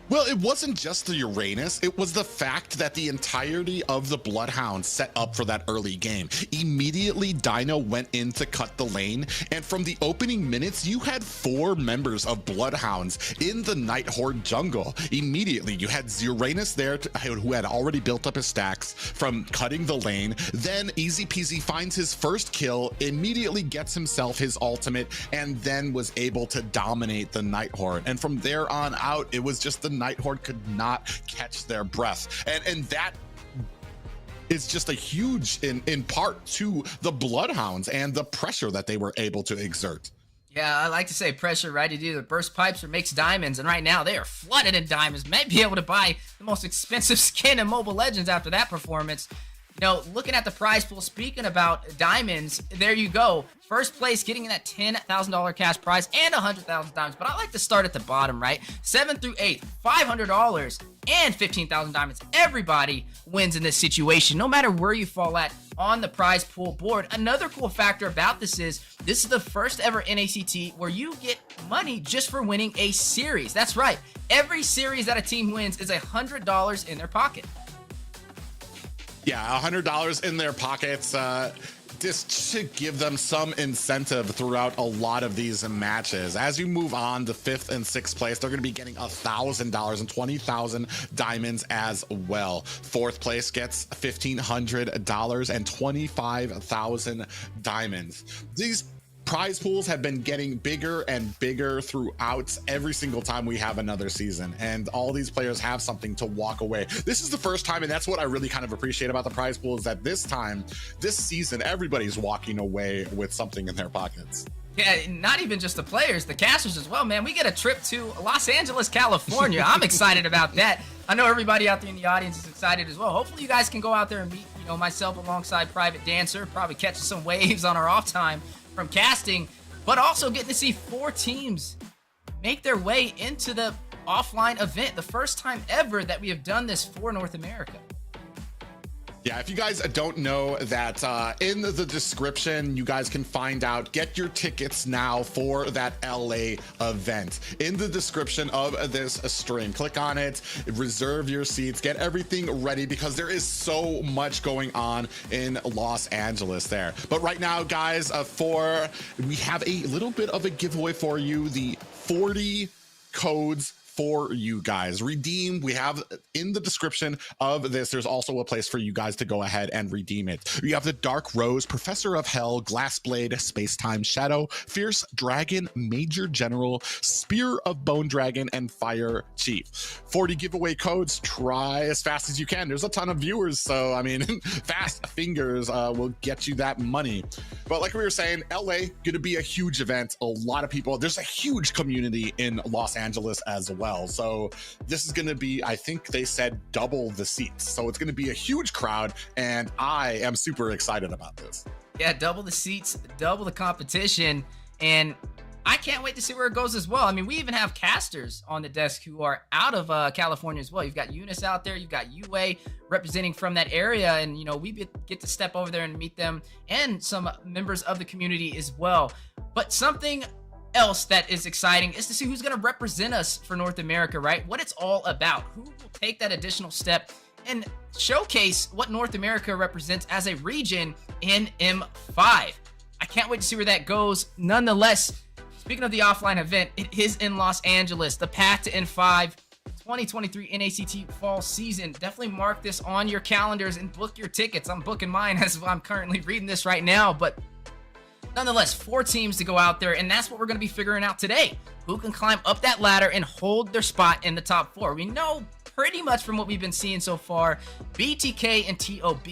Well, it wasn't just the Uranus, it was the fact that the entirety of the Bloodhounds set up for that early game. Immediately, Dino went in to cut the lane, and from the opening minutes, you had 4 members of Bloodhounds in the NightHorde jungle. Immediately, you had Uranus there who had already built up his stacks from cutting the lane. Then Easy Peasy finds his first kill, immediately gets himself his ultimate, and then was able to dominate the NightHorde. And from there on out, it was just the NightHorde could not catch their breath, and that is just a huge in part to the Bloodhounds and the pressure that they were able to exert. Yeah, I like to say pressure, right? It either bursts pipes or makes diamonds, and right now they are flooded in diamonds. May be able to buy the most expensive skin in Mobile Legends after that performance. You know, looking at the prize pool, speaking about diamonds, there you go. First place getting that $10,000 cash prize and 100,000 diamonds. But I like to start at the bottom, right? 7 through 8, $500 and 15,000 diamonds. Everybody wins in this situation, no matter where you fall at on the prize pool board. Another cool factor about this is the first ever NACT where you get money just for winning a series. That's right. Every series that a team wins is $100 in their pocket. Yeah, $100 in their pockets, just to give them some incentive throughout a lot of these matches. As you move on to 5th and 6th place, they're going to be getting $1,000 and 20,000 diamonds as well. 4th place gets $1,500 and 25,000 diamonds. These prize pools have been getting bigger and bigger throughout every single time we have another season, and all these players have something to walk away. This is the first time, and that's what I really kind of appreciate about the prize pool, is that this season, everybody's walking away with something in their pockets. Yeah, not even just the players, the casters as well, man. We get a trip to Los Angeles, California. I'm excited about that. I know everybody out there in the audience is excited as well. Hopefully you guys can go out there and meet, myself alongside Private Dancer, probably catching some waves on our off time from casting, but also getting to see 4 teams make their way into the offline event. The first time ever that we have done this for North America. Yeah, if you guys don't know that, in the description, you guys can find out, get your tickets now for that LA event. In the description of this stream, click on it, reserve your seats, get everything ready, because there is so much going on in Los Angeles there. But right now, guys, we have a little bit of a giveaway for you, the 40 codes for you guys. Redeem, we have in the description of this, there's also a place for you guys to go ahead and redeem it. You have the Dark Rose, Professor of Hell, Glassblade, Space-Time Shadow, Fierce Dragon, Major General, Spear of Bone Dragon, and Fire Chief. 40 giveaway codes, try as fast as you can. There's a ton of viewers, so I mean, fast fingers will get you that money. But like we were saying, LA gonna be a huge event. A lot of people, there's a huge community in Los Angeles as well. So this is going to be, I think they said, double the seats. So it's going to be a huge crowd, and I am super excited about this. Yeah, double the seats, double the competition, and I can't wait to see where it goes as well. I mean, we even have casters on the desk who are out of California as well. You've got Eunice out there, you've got UA representing from that area, and we get to step over there and meet them and some members of the community as well. But something else that is exciting is to see who's going to represent us for North America, right? What it's all about. Who will take that additional step and showcase what North America represents as a region in M5. I can't wait to see where that goes. Nonetheless, speaking of the offline event, it is in Los Angeles. The path to M5 2023 NACT fall season. Definitely mark this on your calendars and book your tickets. I'm booking mine as I'm currently reading this right now, but nonetheless, 4 teams to go out there, and that's what we're going to be figuring out today. Who can climb up that ladder and hold their spot in the top 4? We know pretty much from what we've been seeing so far, BTK and TOB,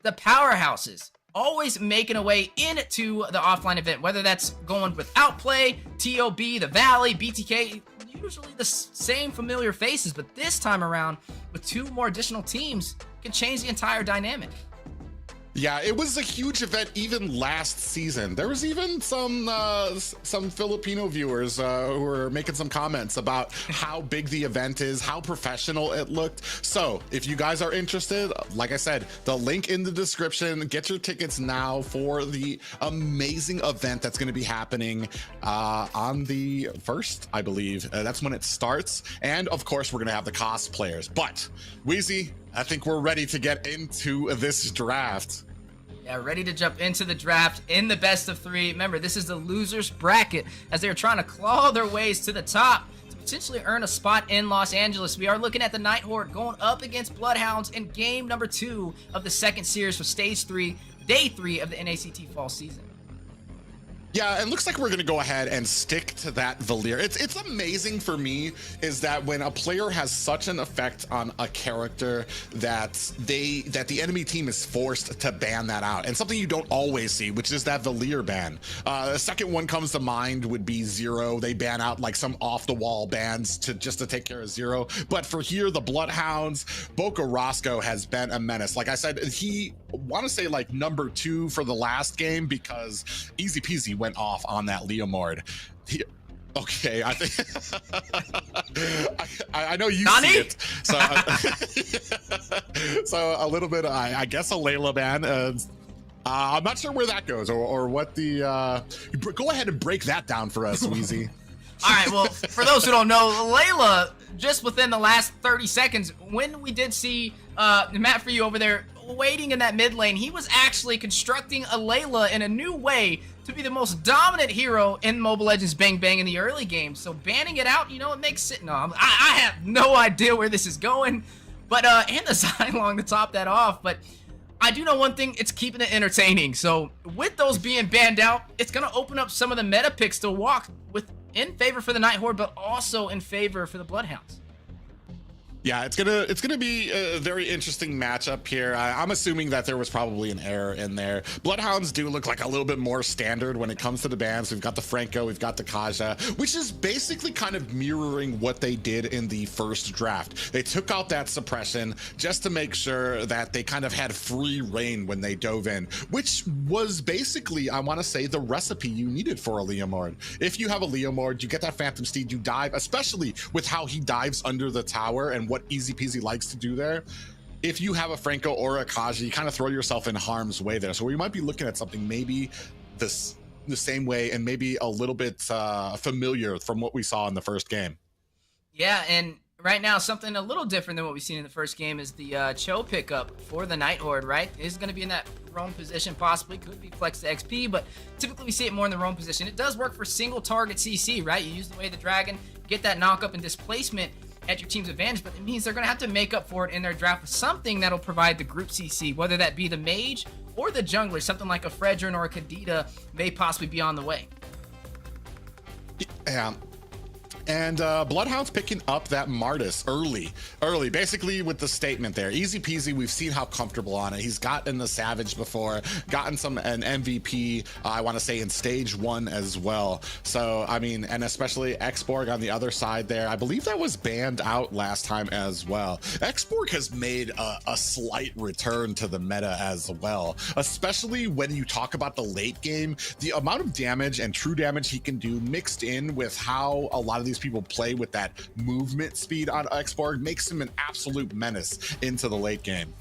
the powerhouses, always making a way into the offline event, whether that's going with Outplay, TOB, the Valley, BTK, usually the same familiar faces, but this time around with 2 more additional teams can change the entire dynamic. Yeah, it was a huge event even last season. There was even some Filipino viewers who were making some comments about how big the event is, how professional it looked. So if you guys are interested, like I said, the link in the description, get your tickets now for the amazing event that's going to be happening on the 1st, I believe. That's when it starts. And of course, we're going to have the cosplayers. But Wheezy, I think we're ready to get into this draft. Yeah, ready to jump into the draft in the best of 3. Remember, this is the losers bracket as they're trying to claw their ways to the top to potentially earn a spot in Los Angeles. We are looking at the NightHorde going up against Bloodhounds in game number 2 of the second series for stage 3, day 3 of the NACT fall season. Yeah, it looks like we're going to go ahead and stick to that Valir. It's amazing for me is that when a player has such an effect on a character that the enemy team is forced to ban that out. And something you don't always see, which is that Valir ban. The second one comes to mind would be Zero. They ban out like some off-the-wall bans just to take care of Zero. But for here, the Bloodhounds, Boca Roscoe has been a menace. Like I said, he want to say like number 2 for the last game because Easy Peasy went off on that Leomord. Okay, I think I know you Nani? see it. So, so a little bit, I guess a Layla ban. I'm not sure where that goes or what the. Go ahead and break that down for us, Weezy. All right, well, for those who don't know, Layla, just within the last 30 seconds, when we did see Matt for you over there waiting in that mid lane, he was actually constructing a Layla in a new way to be the most dominant hero in Mobile Legends Bang Bang in the early game. So banning it out, you know, it makes it. No, I have no idea where this is going. But and the Zylong to top that off. But I do know one thing, it's keeping it entertaining. So with those being banned out, it's gonna open up some of the meta picks to walk with in favor for the NightHorde, but also in favor for the Bloodhounds. Yeah, it's gonna be a very interesting matchup here. I'm assuming that there was probably an error in there. Bloodhounds do look like a little bit more standard when it comes to the bans. We've got the Franco, we've got the Kaja, which is basically kind of mirroring what they did in the first draft. They took out that suppression just to make sure that they kind of had free reign when they dove in, which was basically, I want to say, the recipe you needed for a Leomord. If you have a Leomord, you get that Phantom Steed, you dive, especially with how he dives under the tower and what Easy Peasy likes to do there. If you have a Franco or a Kaji, you kind of throw yourself in harm's way there. So we might be looking at something maybe the same way and maybe a little bit familiar from what we saw in the first game. Yeah, and right now something a little different than what we've seen in the first game is the Cho pickup for the NightHorde, right? Is going to be in that roam position, possibly could be flex to XP, but typically we see it more in the roam position. It does work for single target CC, right? You use the Way of the Dragon, get that knock up and displacement at your team's advantage, but it means they're going to have to make up for it in their draft with something that'll provide the group CC, whether that be the mage or the jungler. Something like a Fredrin or a Kadita may possibly be on the way. Yeah. And Bloodhound's picking up that Martis early, basically with the statement there. Easy Peasy, we've seen how comfortable on it. He's gotten the Savage before, gotten an MVP, I want to say in stage 1 as well. So, I mean, and especially Xborg on the other side there. I believe that was banned out last time as well. Xborg has made a slight return to the meta as well, especially when you talk about the late game. The amount of damage and true damage he can do mixed in with how a lot of these people play with that movement speed on Xborg makes him an absolute menace into the late game.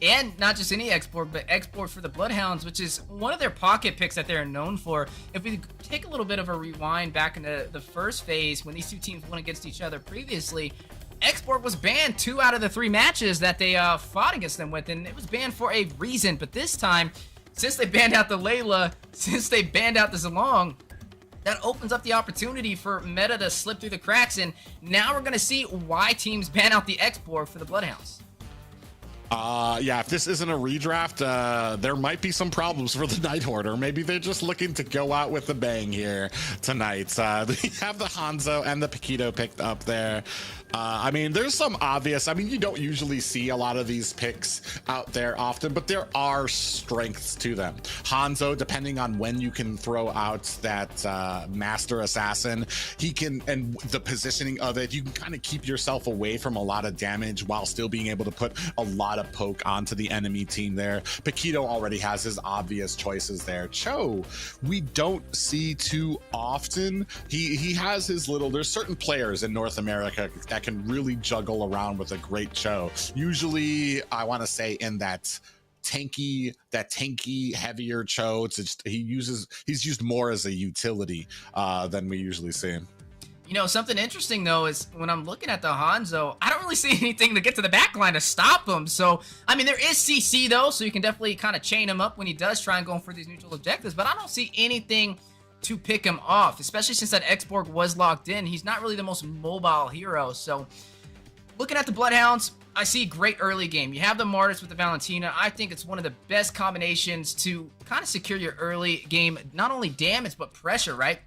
And not just any Xborg, but Xborg for the Bloodhounds, which is one of their pocket picks that they're known for. If we take a little bit of a rewind back into the first phase when these two teams went against each other previously, Xborg was banned 2 out of the 3 matches that they fought against them with, and it was banned for a reason. But this time, since they banned out the Layla, since they banned out the Zilong, that opens up the opportunity for meta to slip through the cracks, and now we're going to see why teams ban out the Xborg for the Bloodhounds. Yeah, if this isn't a redraft, there might be some problems for the NightHorde, or maybe they're just looking to go out with a bang here tonight. They have the Hanzo and the Paquito picked up there. I mean, there's some obvious, I mean, you don't usually see a lot of these picks out there often, but there are strengths to them. Hanzo, depending on when you can throw out that Master Assassin, he can, and the positioning of it, you can kind of keep yourself away from a lot of damage while still being able to put a lot of poke onto the enemy team there. Paquito already has his obvious choices there. Cho, we don't see too often. He has his little, there's certain players in North America that can really juggle around with a great Cho. Usually, I want to say in that tanky, heavier Cho. It's just, he's used more as a utility than we usually see. You know, something interesting, though, is when I'm looking at the Hanzo, I don't really see anything to get to the back line to stop him. So, I mean, there is CC, though, so you can definitely kind of chain him up when he does try and go for these neutral objectives. But I don't see anything to pick him off, especially since that X-Borg was locked in. He's not really the most mobile hero. So, looking at the Bloodhounds, I see great early game. You have the Martyrs with the Valentina. I think it's one of the best combinations to kind of secure your early game, not only damage, but pressure, right?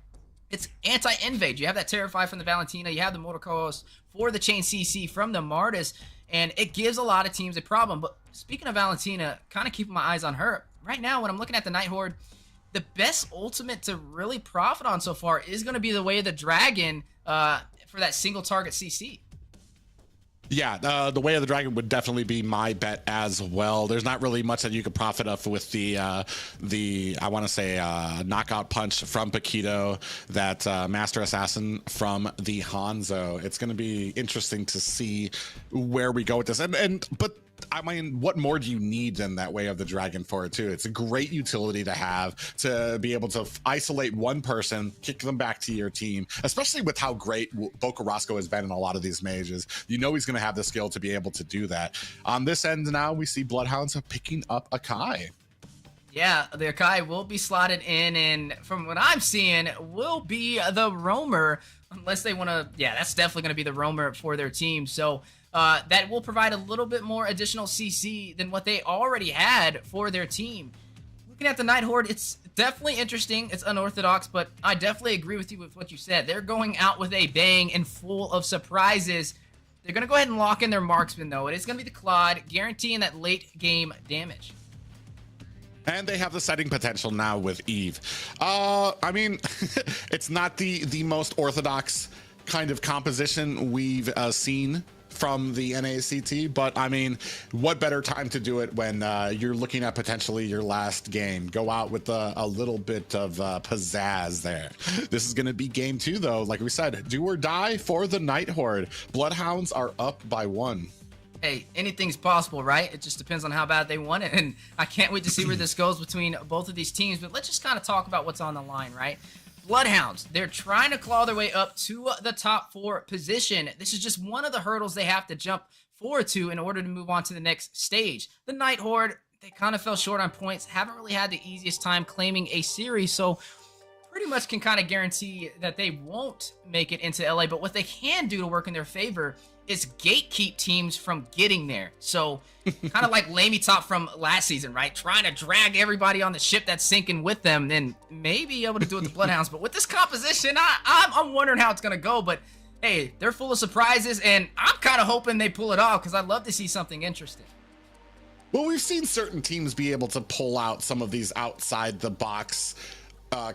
It's anti-invade. You have that Terrify from the Valentina. You have the Motor Coast for the Chain CC from the Martyrs, and it gives a lot of teams a problem. But speaking of Valentina, kind of keeping my eyes on her. Right now, when I'm looking at the NightHorde, the best ultimate to really profit on so far is going to be the Way of the Dragon for that single target CC. Yeah, the Way of the Dragon would definitely be my bet as well. There's not really much that you could profit off with the I want to say knockout punch from Paquito, that Master Assassin from the Hanzo. It's going to be interesting to see where we go with this. But I mean, what more do you need than that Way of the Dragon for it too? It's a great utility to have, to be able to isolate one person, kick them back to your team, especially with how great Bocarasco has been in a lot of these mages. You know he's going to have the skill to be able to do that. On this end now, we see Bloodhounds picking up Akai. Yeah, the Akai will be slotted in, and from what I'm seeing, will be the roamer, unless they want to, yeah, that's definitely going to be the roamer for their team. So that will provide a little bit more additional CC than what they already had for their team. Looking at the NightHorde, it's definitely interesting. It's unorthodox, but I definitely agree with you with what you said. They're going out with a bang and full of surprises. They're going to go ahead and lock in their marksman, though. It is going to be the Claude, guaranteeing that late game damage. And they have the setting potential now with Eve. I mean, it's not the most orthodox kind of composition we've seen from the NACT, but I mean, what better time to do it when you're looking at potentially your last game? Go out with a little bit of pizzazz there. This is going to be game 2, though. Like we said, do or die for the NightHorde. Bloodhounds are up by 1. Hey, anything's possible, right? It just depends on how bad they want it, and I can't wait to see where this goes between both of these teams. But let's just kind of talk about what's on the line, right? Bloodhounds, they're trying to claw their way up to the top 4 position. This is just one of the hurdles they have to jump forward to in order to move on to the next stage. The NightHorde, they kind of fell short on points, haven't really had the easiest time claiming a series, so pretty much can kind of guarantee that they won't make it into LA. But what they can do to work in their favor is gatekeep teams from getting there. So kind of like Lamey Top from last season, right? Trying to drag everybody on the ship that's sinking with them, and maybe able to do it with the Bloodhounds. But with this composition, I'm wondering how it's going to go. But hey, they're full of surprises, and I'm kind of hoping they pull it off because I'd love to see something interesting. Well, we've seen certain teams be able to pull out some of these outside the box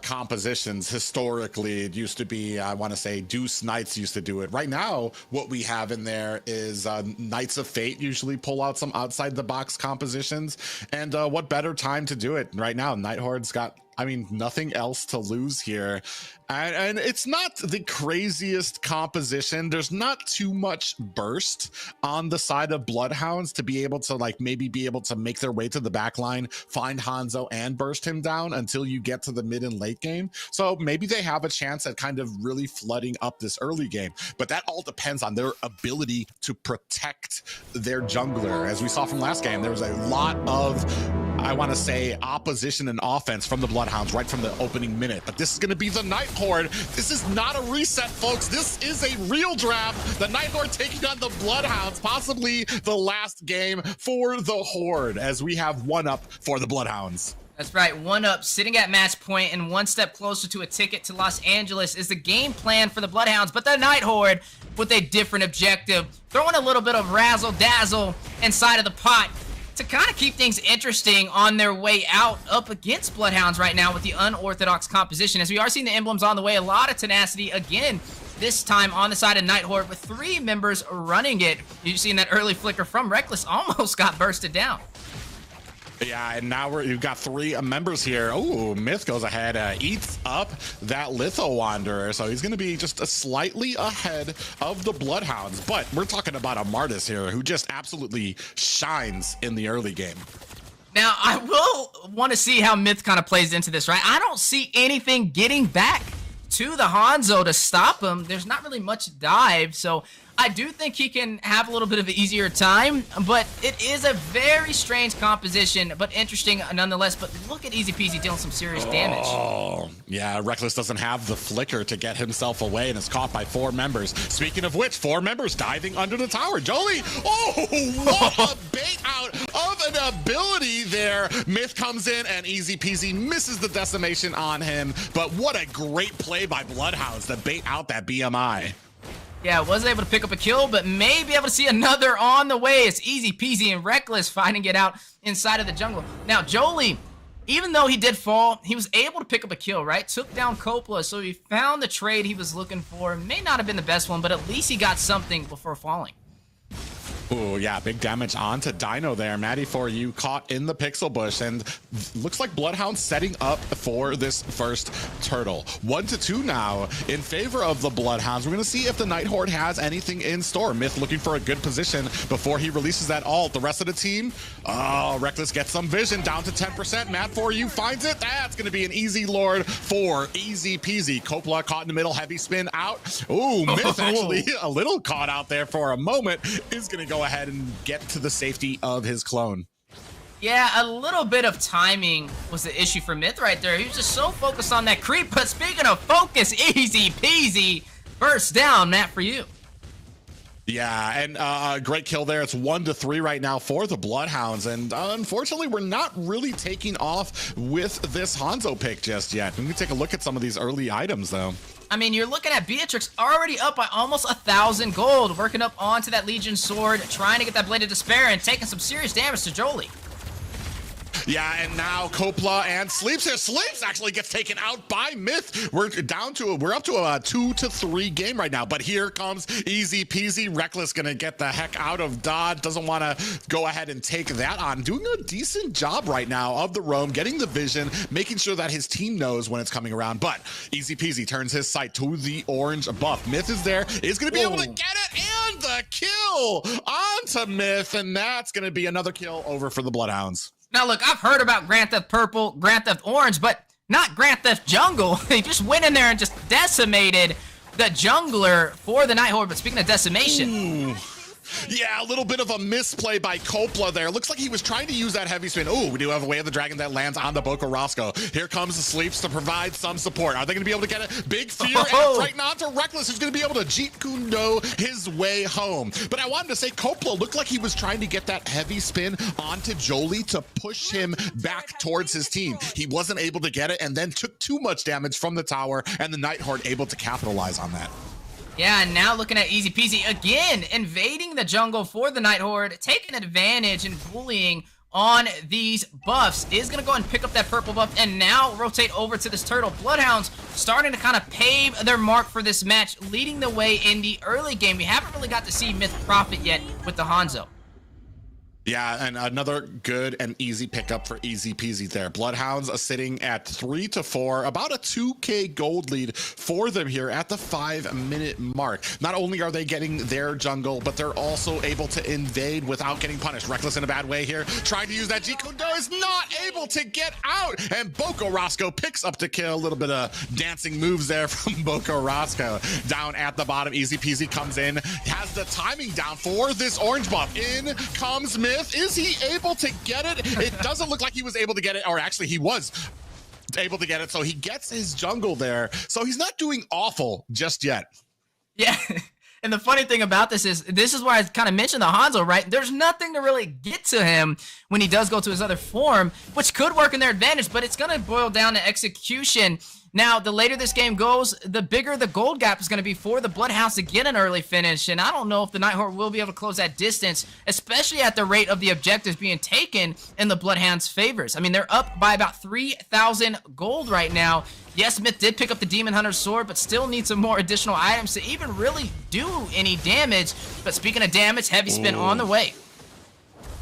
compositions. Historically, it used to be, I want to say, Deuce Knights used to do it. Right now, what we have in there is Knights of Fate usually pull out some outside the box compositions. And what better time to do it right now? NightHorde's got, I mean, nothing else to lose here. And it's not the craziest composition. There's not too much burst on the side of Bloodhounds to be able to, like, maybe be able to make their way to the back line, find Hanzo and burst him down until you get to the mid and late game. So maybe they have a chance at kind of really flooding up this early game. But that all depends on their ability to protect their jungler. As we saw from last game, there was a lot of, I want to say, opposition and offense from the Bloodhounds right from the opening minute. But this is going to be the NightHorde. This is not a reset, folks. This is a real draft. The NightHorde taking on the Bloodhounds, possibly the last game for the Horde, as we have one up for the Bloodhounds. That's right, 1-up, sitting at match point, and 1 step closer to a ticket to Los Angeles is the game plan for the Bloodhounds, but the NightHorde with a different objective, throwing a little bit of razzle-dazzle inside of the pot to kind of keep things interesting on their way out up against Bloodhounds right now with the unorthodox composition. As we are seeing the emblems on the way, a lot of tenacity again, this time on the side of NightHorde with 3 members running it. You've seen that early flicker from Reckless, almost got bursted down. Yeah, and now you've got 3 members here. Oh, Myth goes ahead, eats up that Litho Wanderer, so he's going to be just slightly ahead of the Bloodhounds. But we're talking about a Martis here who just absolutely shines in the early game. Now, I will want to see how Myth kind of plays into this, right? I don't see anything getting back to the Hanzo to stop him. There's not really much dive, so I do think he can have a little bit of an easier time, but it is a very strange composition, but interesting nonetheless. But look at Easy Peasy dealing some serious damage. Oh, yeah, Reckless doesn't have the flicker to get himself away and is caught by 4 members. Speaking of which, 4 members diving under the tower. Jolie, oh, what a bait out of an ability there. Myth comes in and Easy Peasy misses the decimation on him, but what a great play by Bloodhounds to bait out that BMI. Yeah, wasn't able to pick up a kill, but may be able to see another on the way. It's Easy Peasy and Reckless finding it out inside of the jungle. Now, Jolie, even though he did fall, he was able to pick up a kill, right? Took down Coppola, so he found the trade he was looking for. May not have been the best one, but at least he got something before falling. Oh, yeah, big damage onto Dino there. Maddie, for you caught in the pixel bush, and looks like Bloodhound setting up for this first turtle. 1-2 now in favor of the Bloodhounds. We're going to see if the NightHorde has anything in store. Myth looking for a good position before he releases that ult. The rest of the team, oh, Reckless gets some vision down to 10%. Matt, for you finds it. That's going to be an easy lord for Easy Peasy. Coppola caught in the middle, heavy spin out. Oh, Myth actually a little caught out there for a moment. Is going to go ahead and get to the safety of his clone. Yeah, a little bit of timing was the issue for Myth right there. He was just so focused on that creep. But speaking of focus, Easy Peasy burst down. Matt, for you. Yeah, and great kill there. It's 1-3 right now for the Bloodhounds, and unfortunately, we're not really taking off with this Hanzo pick just yet. We can take a look at some of these early items, though. I mean, you're looking at Beatrix already up by almost 1,000 gold, working up onto that Legion sword, trying to get that Blade of Despair, and taking some serious damage to Jolie. Yeah, and now Coppola and Sleeps here. Sleeps actually gets taken out by Myth. We're up to a 2-3 game right now, but here comes Easy Peasy. Reckless gonna get the heck out of Dodge. Doesn't want to go ahead and take that on. Doing a decent job right now of the roam, getting the vision, making sure that his team knows when it's coming around. But Easy Peasy turns his sight to the orange buff. Myth is there, is gonna be able to get it, and the kill onto Myth, and that's gonna be another kill over for the Bloodhounds. Now, look, I've heard about Grand Theft Purple, Grand Theft Orange, but not Grand Theft Jungle. They just went in there and just decimated the jungler for the NightHorde. But speaking of decimation... Yeah, a little bit of a misplay by Coppola there. Looks like he was trying to use that heavy spin. Oh, we do have a Way of the Dragon that lands on the Boko Roscoe. Here comes the Sleeps to provide some support. Are they going to be able to get it? Big fear and right now to Reckless, who's going to be able to Jeet Kundo his way home. But I wanted to say Coppola looked like he was trying to get that heavy spin onto Jolie to push him back towards his team. He wasn't able to get it and then took too much damage from the tower, and the NightHorde able to capitalize on that. Yeah, and now looking at Easy Peasy again, invading the jungle for the NightHorde, taking advantage and bullying on these buffs. Is going to go and pick up that purple buff and now rotate over to this turtle. Bloodhounds starting to kind of pave their mark for this match, leading the way in the early game. We haven't really got to see Myth profit yet with the Hanzo. Yeah, and another good and easy pickup for Easy Peasy there. Bloodhounds are sitting at 3-4, about a 2K gold lead for them here at the 5-minute mark. Not only are they getting their jungle, but they're also able to invade without getting punished. Reckless in a bad way here, trying to use that G-Kundo, is not able to get out, and Boko Roscoe picks up the kill. A little bit of dancing moves there from Boko Roscoe. Down at the bottom, Easy Peasy comes in, has the timing down for this orange buff. In comes Myth. Is he able to get it? It doesn't look like he was able to get it, or actually he was able to get it, so he gets his jungle there. So he's not doing awful just yet. Yeah, And the funny thing about this is why I kind of mentioned the Hanzo, right? There's nothing to really get to him when he does go to his other form, which could work in their advantage, but it's going to boil down to execution. Now, the later this game goes, the bigger the gold gap is going to be for the Bloodhounds to get an early finish, and I don't know if the NightHorde will be able to close that distance, especially at the rate of the objectives being taken in the Bloodhounds' favors. I mean, they're up by about 3,000 gold right now. Yes, Myth did pick up the Demon Hunter's sword, but still needs some more additional items to even really do any damage. But speaking of damage, heavy spin on the way.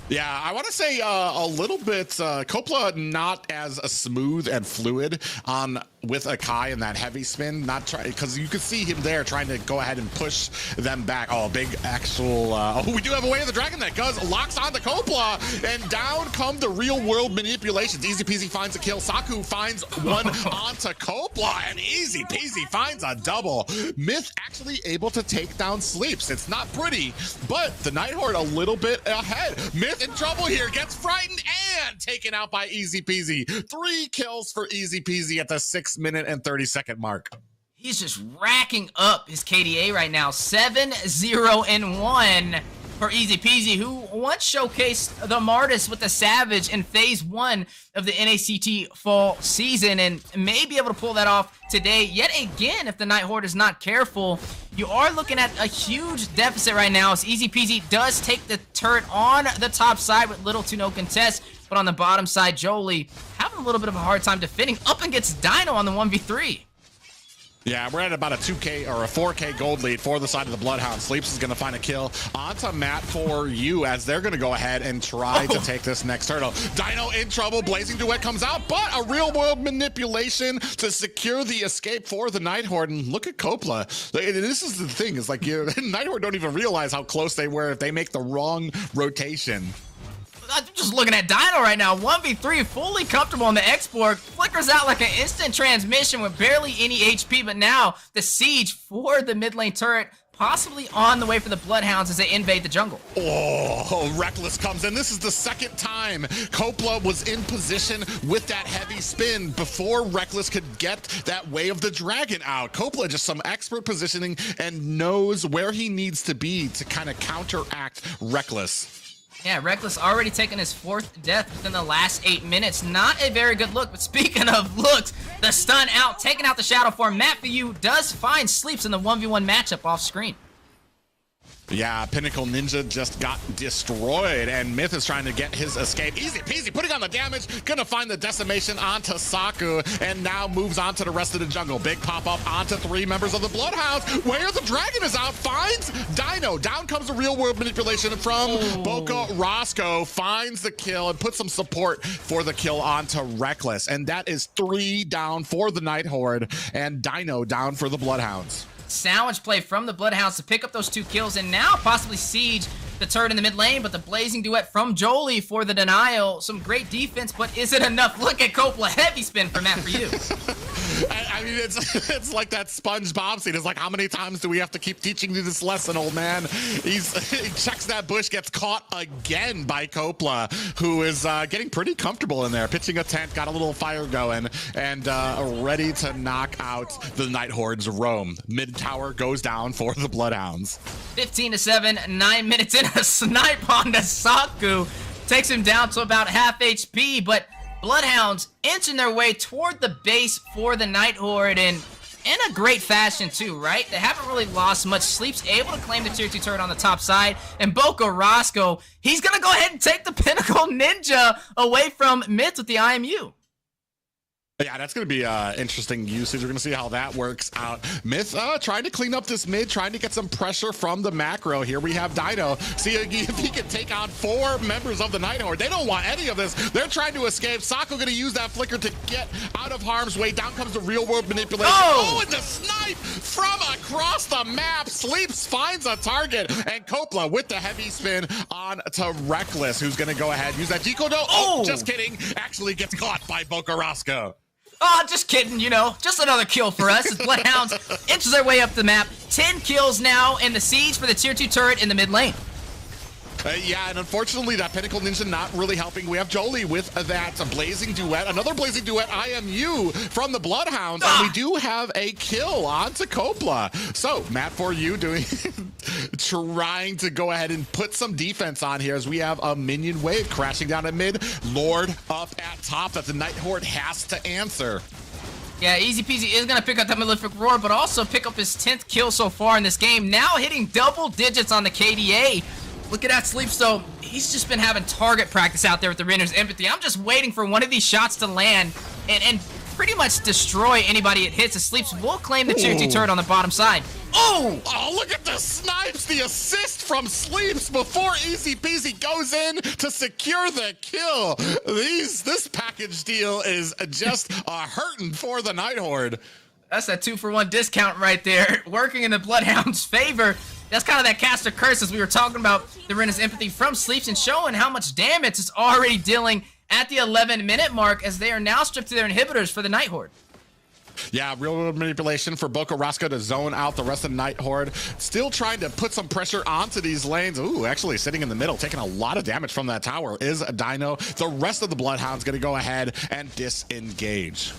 Yeah, I want to say a little bit, Kopla not as smooth and fluid on with Akai in that heavy spin, because you could see him there trying to go ahead and push them back. Oh, big actual, oh, we do have a Way of the Dragon that locks on the Kopla, and down come the real world manipulations. Easy peasy finds a kill. Saku finds one onto Kopla, and easy peasy finds a double. Myth actually able to take down Sleeps. It's not pretty, but the NightHorde a little bit ahead. Myth in trouble here, gets frightened and taken out by Easy Peasy. 3 kills for Easy Peasy at the 6-minute and 30-second mark. He's just racking up his KDA right now. 7-0-1 for Easy Peasy, who once showcased the Martis with the Savage in Phase 1 of the NACT fall season, and may be able to pull that off today. Yet again, if the NightHorde is not careful, you are looking at a huge deficit right now, as Easy Peasy does take the turret on the top side with little to no contest, but on the bottom side, Jolie having a little bit of a hard time defending, up against Dino on the 1v3. Yeah, we're at about a 2K or a 4K gold lead for the side of the Bloodhound. Sleeps is going to find a kill onto Matt for you, as they're going to go ahead and try to take this next turtle. Dino in trouble. Blazing Duet comes out, but a real world manipulation to secure the escape for the NightHorde. And look at Kopla. This is the thing. It's like NightHorde don't even realize how close they were if they make the wrong rotation. I'm just looking at Dino right now. 1v3, fully comfortable on the export. Flickers out like an instant transmission with barely any HP, but now the siege for the mid lane turret possibly on the way for the Bloodhounds as they invade the jungle. Oh, Reckless comes in. This is the second time Kopla was in position with that heavy spin before Reckless could get that Way of the Dragon out. Kopla just some expert positioning and knows where he needs to be to kind of counteract Reckless. Yeah, Reckless already taken his 4th death within the last 8 minutes. Not a very good look, but speaking of looks, the stun out, taking out the shadow form. Matt for you does find Sleeps in the 1v1 matchup off screen. Yeah, Pinnacle Ninja just got destroyed, and Myth is trying to get his escape. Easy peasy, putting on the damage, gonna find the decimation onto Saku, and now moves on to the rest of the jungle. Big pop-up onto 3 members of the Bloodhounds. Where the Dragon is out, finds Dino. Down comes the real-world manipulation from Boca Roscoe, finds the kill, and puts some support for the kill onto Reckless. And that is 3 down for the NightHorde, and Dino down for the Bloodhounds. Sandwich play from the Bloodhounds to pick up those 2 kills and now possibly siege the turret in the mid lane, but the Blazing Duet from Jolie for the denial. Some great defense, but is it enough? Look at Kopla, heavy spin for Matt for you. I mean, it's like that SpongeBob scene. It's like, how many times do we have to keep teaching you this lesson, old man? He checks that bush, gets caught again by Kopla, who is getting pretty comfortable in there. Pitching a tent, got a little fire going, and ready to knock out the NightHorde's roam. Mid tower goes down for the Bloodhounds. 15-7, 9 minutes in, a snipe on the Saku. Takes him down to about half HP, but Bloodhounds inching their way toward the base for the NightHorde, and in a great fashion too, right? They haven't really lost much. Sleep's able to claim the tier 2 turret on the top side, and Boca Roscoe, he's gonna go ahead and take the Pinnacle Ninja away from Myth with the IMU. Yeah, that's going to be interesting usage. We're going to see how that works out. Myth trying to clean up this mid, trying to get some pressure from the macro. Here we have Dino. See if he can take on 4 members of the NightHorde. They don't want any of this. They're trying to escape. Saku going to use that flicker to get out of harm's way. Down comes the real world manipulation. Oh, and the snipe from across the map. Sleeps, finds a target. And Kopla with the heavy spin on to Reckless, who's going to go ahead, use that Decodo. Oh, just kidding. Actually gets caught by Boca Roscoe. Oh, just kidding, you know. Just another kill for us as Bloodhounds inches their way up the map. 10 kills now in the siege for the tier 2 turret in the mid lane. Yeah, and unfortunately, that Pinnacle Ninja not really helping. We have Jolie with that Blazing Duet. Another Blazing Duet, I Am You from the Bloodhounds. And we do have a kill onto Kopla. So, Matt, for you doing, trying to go ahead and put some defense on here as we have a minion wave crashing down at mid. Lord up at top that the NightHorde has to answer. Yeah, Easy Peasy is going to pick up that Malefic Roar, but also pick up his 10th kill so far in this game. Now hitting double digits on the KDA. Look at that Sleeps, though. He's just been having target practice out there with the Renner's Empathy. I'm just waiting for one of these shots to land and pretty much destroy anybody it hits. The Sleeps will claim the tier 2 turret on the bottom side. Oh! Oh, look at the snipes, the assist from Sleeps before Easy Peasy goes in to secure the kill. This package deal is just hurting for the NightHorde. That's that 2-for-1 discount right there, working in the Bloodhounds' favor. That's kind of that caster curse as we were talking about the Renner's Empathy from Sleeps and showing how much damage it's already dealing at the 11-minute mark as they are now stripped to their inhibitors for the NightHorde. Yeah, real manipulation for Boca Rosca to zone out the rest of the NightHorde. Still trying to put some pressure onto these lanes. Ooh, actually sitting in the middle, taking a lot of damage from that tower is Dino. The rest of the Bloodhounds going to go ahead and disengage.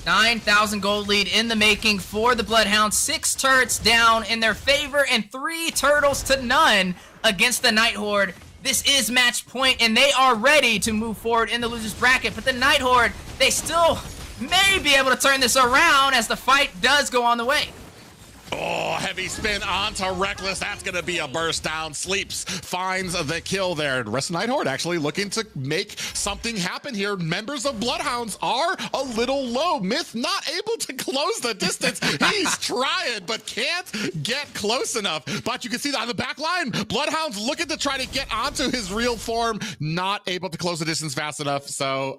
9,000 gold lead in the making for the Bloodhounds. 6 turrets down in their favor and 3 turtles to none against the NightHorde. This is match point and they are ready to move forward in the loser's bracket. But the NightHorde, they still may be able to turn this around as the fight does go on the way. Oh, heavy spin onto Reckless. That's going to be a burst down. Sleeps, finds the kill there. The rest of NightHorde actually looking to make something happen here. Members of Bloodhounds are a little low. Myth not able to close the distance. He's trying, but can't get close enough. But you can see that on the back line, Bloodhounds looking to try to get onto his real form. Not able to close the distance fast enough. So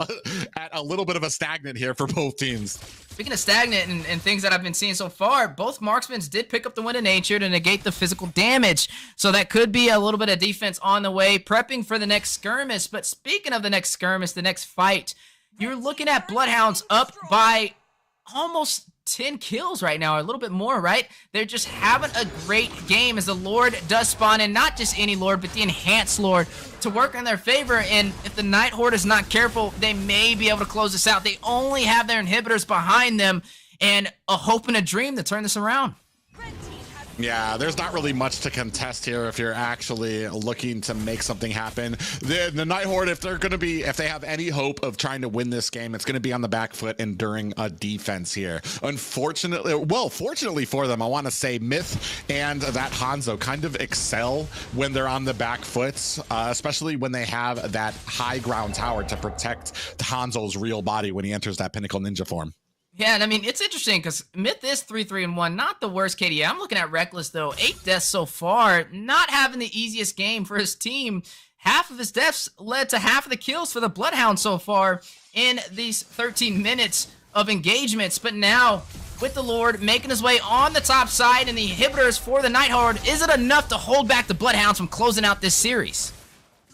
at a little bit of a stagnant here for both teams. Speaking of stagnant and things that I've been seeing so far, both marksmen did pick up the win of nature to negate the physical damage. So that could be a little bit of defense on the way, prepping for the next skirmish. But speaking of the next skirmish, the next fight, you're looking at Bloodhounds up by almost 10 kills right now, or a little bit more, right? They're just having a great game as the Lord does spawn in, not just any Lord, but the Enhanced Lord to work in their favor. And if the NightHorde is not careful, they may be able to close this out. They only have their inhibitors behind them and a hope and a dream to turn this around. Yeah, there's not really much to contest here if you're actually looking to make something happen. The NightHorde, if they have any hope of trying to win this game, it's going to be on the back foot and during a defense here. Unfortunately, well, fortunately for them, I want to say Myth and that Hanzo kind of excel when they're on the back foot, especially when they have that high ground tower to protect Hanzo's real body when he enters that Pinnacle Ninja form. Yeah, and I mean, it's interesting because Myth is 3-3-1, not the worst KDA. I'm looking at Reckless, though. 8 deaths so far, not having the easiest game for his team. Half of his deaths led to half of the kills for the Bloodhound so far in these 13 minutes of engagements. But now, with the Lord making his way on the top side and the inhibitors for the NightHorde, is it enough to hold back the Bloodhounds from closing out this series?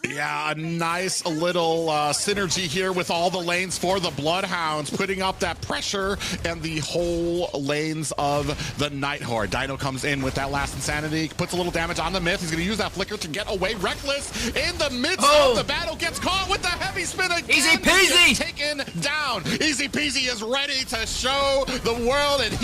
Yeah, a nice little synergy here with all the lanes for the Bloodhounds, putting up that pressure and the whole lanes of the NightHorde. Dino comes in with that last insanity, puts a little damage on the Myth. He's going to use that flicker to get away. Reckless in the midst of the battle gets caught with the heavy spin again. Easy peasy! Taken down. Easy Peasy is ready to show the world, and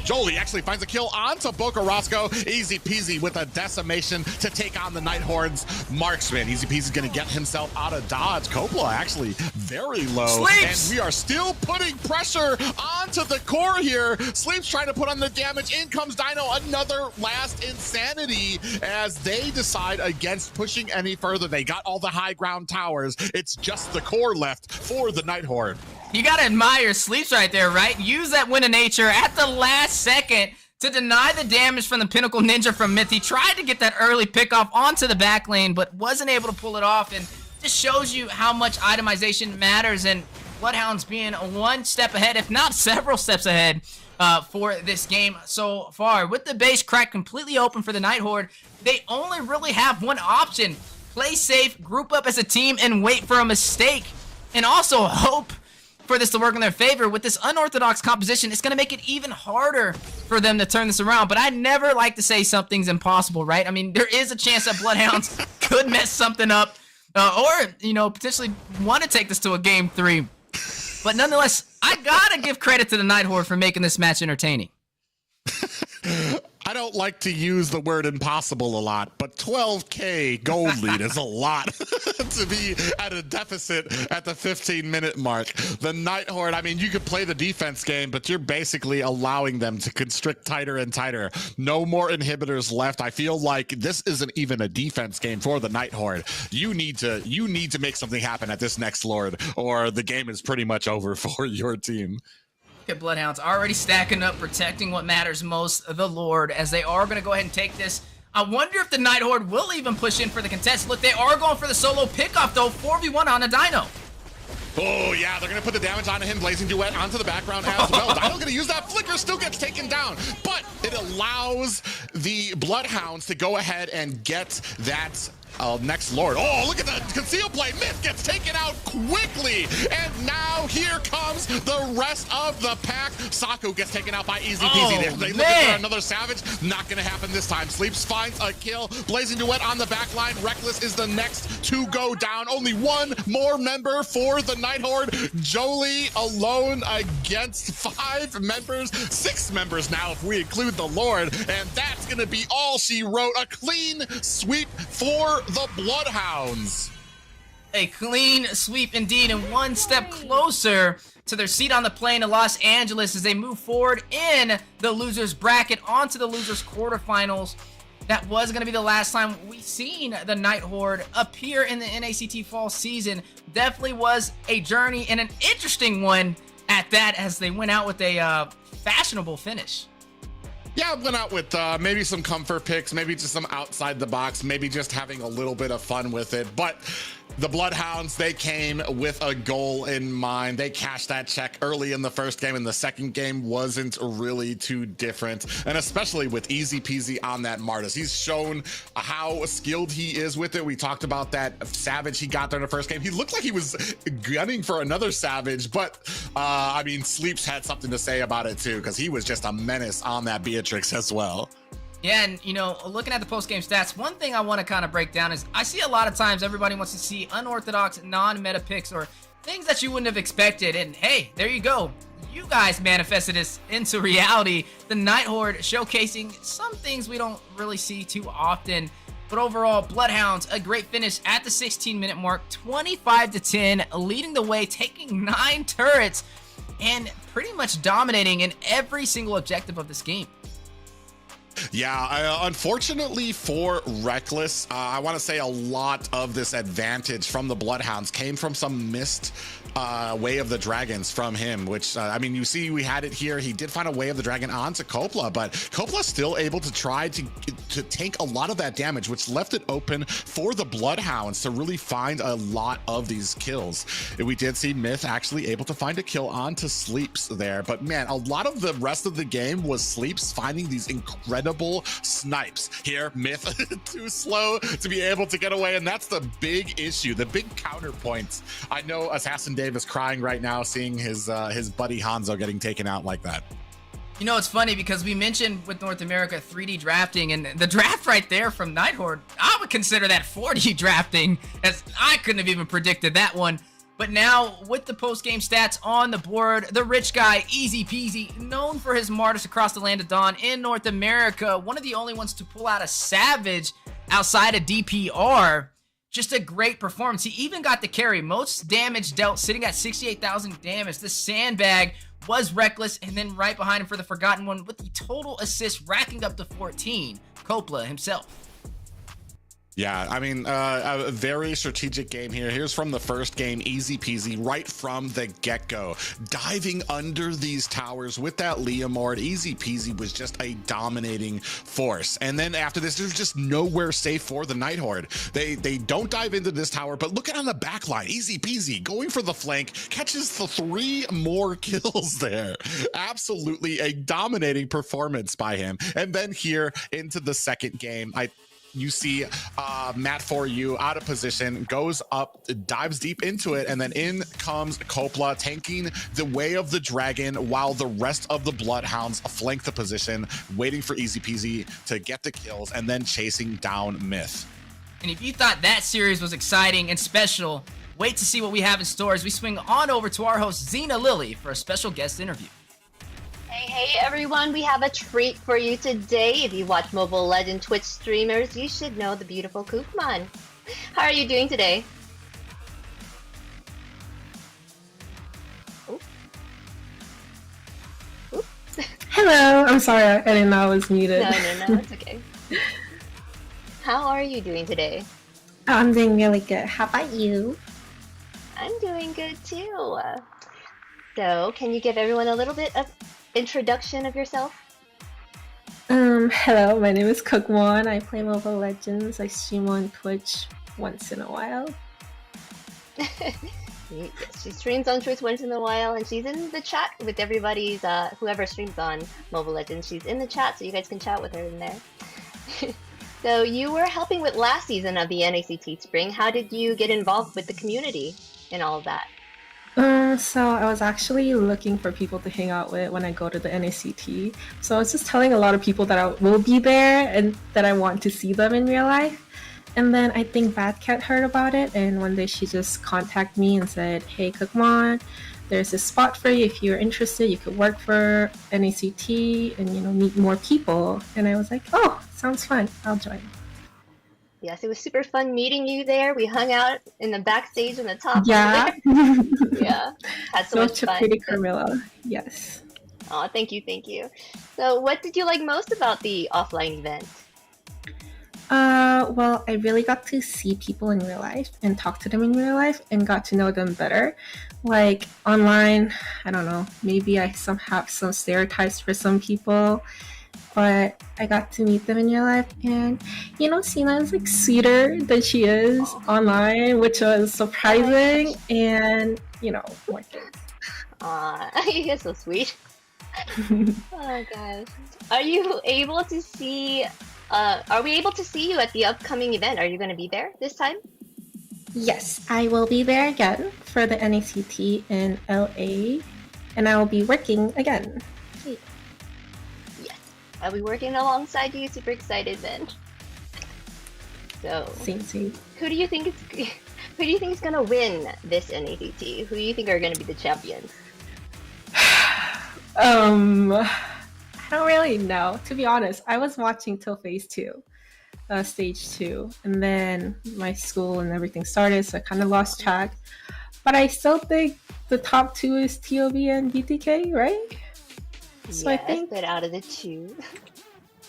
Jolie actually finds a kill onto Boca Rosco. Easy Peasy with a decimation to take on the NightHorde's marksman. Easy Peasy going to get himself out of dodge. Kopla actually very low. Sleeps! And we are still putting pressure onto the core here. Sleeps trying to put on the damage. In comes Dino. Another last insanity as they decide against pushing any further. They got all the high ground towers. It's just the core left for the NightHorde. You gotta admire Sleeps right there, right? Use that win of nature at the last second to deny the damage from the Pinnacle Ninja from Myth. He tried to get that early pickoff onto the back lane, but wasn't able to pull it off, and just shows you how much itemization matters, and Bloodhounds being one step ahead, if not several steps ahead, for this game so far. With the base crack completely open for the NightHorde, they only really have one option. Play safe, group up as a team, and wait for a mistake. And also hope for this to work in their favor. With this unorthodox composition, it's going to make it even harder for them to turn this around. But I never like to say something's impossible, right? I mean, there is a chance that Bloodhounds could mess something up or, you know, potentially want to take this to a game 3. But nonetheless, I got to give credit to the NightHorde for making this match entertaining. I don't like to use the word impossible a lot, but 12K gold lead is a lot to be at a deficit at the 15-minute mark. The NightHorde, I mean, you could play the defense game, but you're basically allowing them to constrict tighter and tighter. No more inhibitors left. I feel like this isn't even a defense game for the NightHorde. You need to make something happen at this next Lord, or the game is pretty much over for your team. Look at Bloodhounds already stacking up, protecting what matters most, the Lord, as they are going to go ahead and take this. I wonder if the NightHorde will even push in for the contest. Look, they are going for the solo pickoff, though. 4v1 on a Dino. Oh, yeah, they're going to put the damage onto him. Blazing Duet onto the background as well. Dino's going to use that flicker, still gets taken down, but it allows the Bloodhounds to go ahead and get that next Lord. Oh, look at the conceal play. Myth gets taken out quickly. And now here comes the rest of the pack. Saku gets taken out by Easy Peasy. They look for another Savage. Not going to happen this time. Sleeps finds a kill. Blazing Duet on the back line. Reckless is the next to go down. Only one more member for the NightHorde. Jolie alone against 5 members. 6 members now if we include the Lord. And that's going to be all she wrote. A clean sweep for the Bloodhounds. A clean sweep indeed, and one step closer to their seat on the plane in Los Angeles as they move forward in the losers bracket onto the losers quarterfinals. That was going to be the last time we seen the NightHorde appear in the NACT fall season. Definitely was a journey and an interesting one at that, as they went out with a fashionable finish. Yeah, I went out with maybe some comfort picks, maybe just some outside the box, maybe just having a little bit of fun with it. But the Bloodhounds, they came with a goal in mind. They cashed that check early in the first game, and the second game wasn't really too different. And especially with Easy Peasy on that Martis. He's shown how skilled he is with it. We talked about that Savage he got there in the first game. He looked like he was gunning for another Savage, but I mean, Sleeps had something to say about it too, because he was just a menace on that Beatrix as well. Yeah, and, you know, looking at the post-game stats, one thing I want to kind of break down is I see a lot of times everybody wants to see unorthodox, non-meta picks or things that you wouldn't have expected. And, hey, there you go. You guys manifested this into reality. The NightHorde showcasing some things we don't really see too often. But overall, Bloodhounds, a great finish at the 16-minute mark, 25-10, leading the way, taking 9 turrets, and pretty much dominating in every single objective of this game. Yeah, unfortunately for Reckless, I want to say a lot of this advantage from the Bloodhounds came from some missed Way of the Dragons from him, which, I mean, you see we had it here. He did find a Way of the Dragon onto Kopla, but Kopla's still able to try to tank a lot of that damage, which left it open for the Bloodhounds to really find a lot of these kills. We did see Myth actually able to find a kill onto Sleeps there, but man, a lot of the rest of the game was Sleeps finding these incredible snipes. Here, Myth too slow to be able to get away, and that's the big issue, the big counterpoint. I know Assassin Dave is crying right now seeing his buddy Hanzo getting taken out like that. You know, it's funny because we mentioned with North America 3D drafting, and the draft right there from NightHorde, I would consider that 4D drafting, as I couldn't have even predicted that one. But now, with the post-game stats on the board, the rich guy, Easy Peasy, known for his Martis across the land of Dawn in North America, one of the only ones to pull out a Savage outside of DPR. Just a great performance. He even got the carry. Most damage dealt, sitting at 68,000 damage. The Sandbag was Reckless, and then right behind him for the Forgotten One, with the total assists racking up to 14, Kopla himself. Yeah, I mean, a very strategic game here. Here's from the first game, Easy Peasy, right from the get-go. Diving under these towers with that Leomord, Easy Peasy was just a dominating force. And then after this, there's just nowhere safe for the NightHorde. They don't dive into this tower, but look at on the back line, Easy Peasy going for the flank, catches the 3 more kills there. Absolutely a dominating performance by him. And then here into the second game, you see Matt For You out of position, goes up, dives deep into it, and then in comes Copla, tanking the way of the dragon while the rest of the Bloodhounds flank the position, waiting for Easy Peasy to get the kills, and then chasing down Myth. And if you thought that series was exciting and special, wait to see what we have in store as we swing on over to our host Xena Lily for a special guest interview. Hey everyone, we have a treat for you today. If you watch Mobile Legend Twitch streamers, you should know the beautiful Kookmon. How are you doing today? Ooh. Ooh. Hello, I'm sorry, I didn't know I was muted. No, it's okay. How are you doing today? I'm doing really good. How about you? I'm doing good too. So, can you give everyone a little bit of introduction of yourself? Hello, my name is Kookmon. I play Mobile Legends. I stream on Twitch once in a while. She streams on Twitch once in a while, and she's in the chat with everybody's, whoever streams on Mobile Legends. She's in the chat, so you guys can chat with her in there. So you were helping with last season of the NACT Spring. How did you get involved with the community and all of that? So I was actually looking for people to hang out with when I go to the NACT. So I was just telling a lot of people that I will be there and that I want to see them in real life. And then I think Badcat heard about it, and one day she just contacted me and said, "Hey Kookmon, there's this spot for you. If you're interested, you could work for NACT and, you know, meet more people." And I was like, "Oh, sounds fun. I'll join." Yes, it was super fun meeting you there. We hung out in the backstage in the top. Yeah. Yeah. Had so much fun. Pretty Carmilla. Yes. Oh, thank you. So what did you like most about the offline event? Well, I really got to see people in real life and talk to them in real life and got to know them better. Like online, I don't know, maybe I have some stereotypes for some people, but I got to meet them in real life, and you know, Sina is like sweeter than she is online, which was surprising, and you know, more things. You're so sweet. Oh gosh. Are you able to see are we able to see you at the upcoming event? Are you going to be there this time? Yes, I will be there again for the NACT in LA, and I will be working again. Yes, I'll be working alongside you. Super excited then. So, same. Who do you think is gonna win this NACT? Who do you think are gonna be the champions? I don't really know, to be honest. I was watching till phase 2, stage 2, and then my school and everything started, so I kind of lost track. But I still think the top 2 is TOB and BTK, right? So yes, I think, but out of the 2,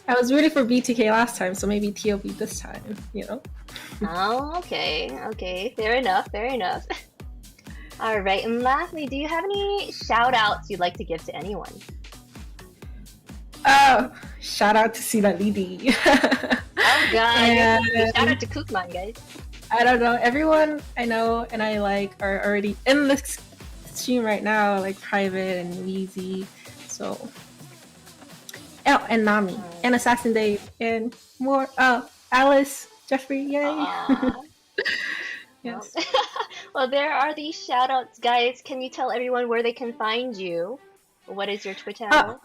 I was rooting for BTK last time, so maybe TOB this time, you know? Oh, okay, fair enough. All right, and lastly, do you have any shout-outs you'd like to give to anyone? Shout out to Sina Lidi. Oh god, and shout out to Kookmon, guys. I don't know, everyone I know and I like are already in the stream right now, like Private and Weezy, so and Nami and Assassin Dave and more. Alice, Jeffrey, yay. Yes. Well, there are these shout outs, guys. Can you tell everyone where they can find you? What is your Twitch handle?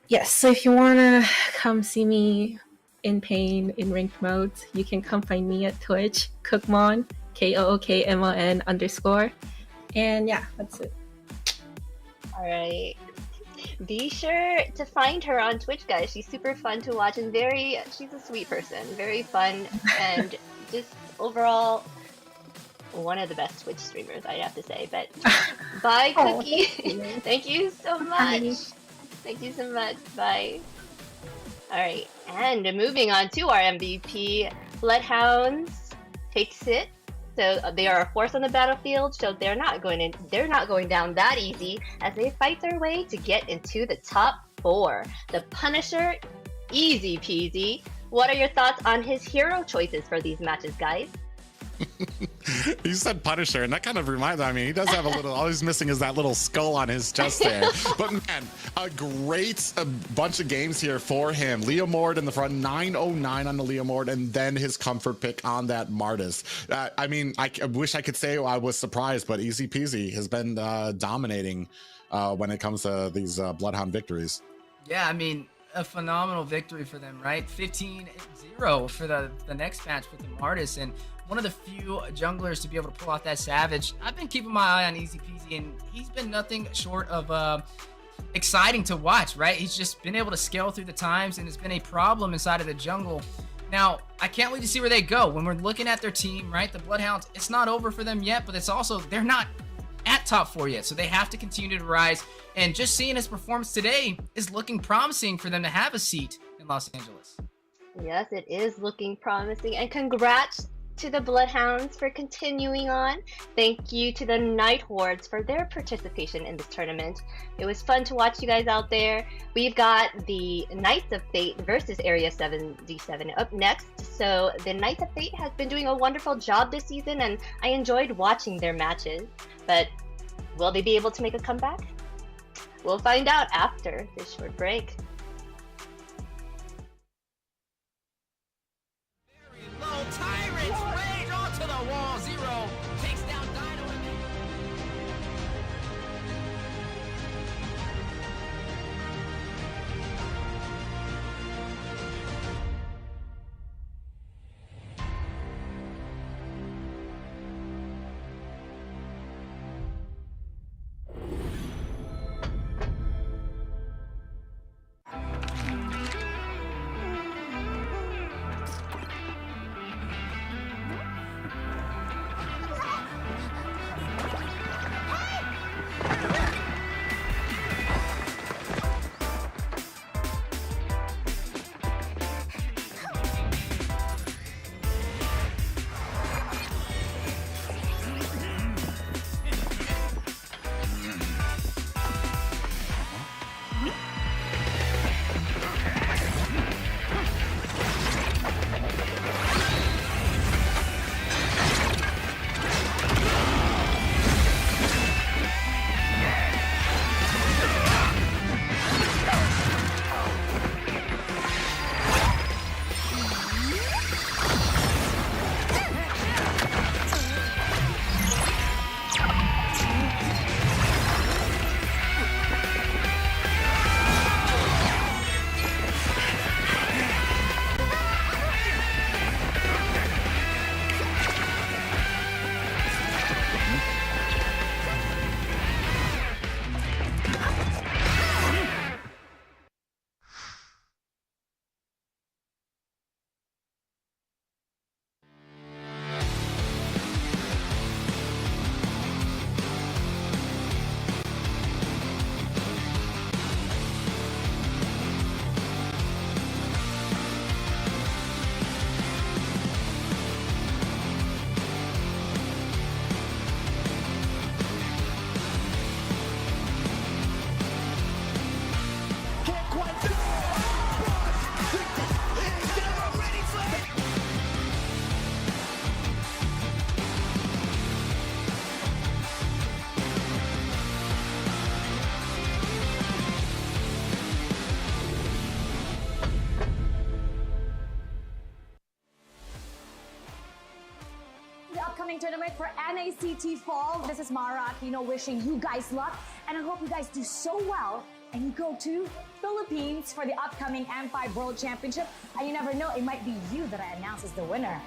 Yes, so if you want to come see me in pain in ranked modes, you can come find me at Twitch, Kookmon, KOOKMON_. And yeah, that's it. Alright. Be sure to find her on Twitch, guys. She's super fun to watch and she's a sweet person. Very fun and just overall one of the best Twitch streamers, I'd have to say. But bye, Cookie. Thank you so much. Bye. Thank you so much. Bye. Alright, and moving on to our MVP, Bloodhounds takes it. So they are a force on the battlefield, so they're not going down that easy as they fight their way to get into the top 4. The Punisher, easy peasy. What are your thoughts on his hero choices for these matches, guys? You said Punisher, and that kind of reminds me. I mean, he does have a little. All he's missing is that little skull on his chest there. But man, a great bunch of games here for him. Leomord in the front, 909 on the Leomord, and then his comfort pick on that Martis. I mean, I wish I could say I was surprised, but Easy Peasy has been dominating when it comes to these Bloodhound victories. Yeah, I mean, a phenomenal victory for them, right? 15-0 for the next match with the Martis, and one of the few junglers to be able to pull off that Savage. I've been keeping my eye on Easy Peasy, and he's been nothing short of exciting to watch, right? He's just been able to scale through the times, and it's been a problem inside of the jungle. Now, I can't wait to see where they go. When we're looking at their team, right, the Bloodhounds, it's not over for them yet, but it's also, they're not at top 4 yet, so they have to continue to rise. And just seeing his performance today is looking promising for them to have a seat in Los Angeles. Yes, it is looking promising, and congrats to the Bloodhounds for continuing on. Thank you to the NightHordes for their participation in this tournament. It was fun to watch you guys out there. We've got the Knights of Fate versus Area 77 up next. So the Knights of Fate has been doing a wonderful job this season, and I enjoyed watching their matches. But will they be able to make a comeback? We'll find out after this short break. Low Tyrants rage onto the wall. Zero takes down Dino. Tournament for NACT Fall. This is Mara Aquino wishing you guys luck, and I hope you guys do so well and you go to Philippines for the upcoming M5 World Championship, and you never know, it might be you that I announce as the winner.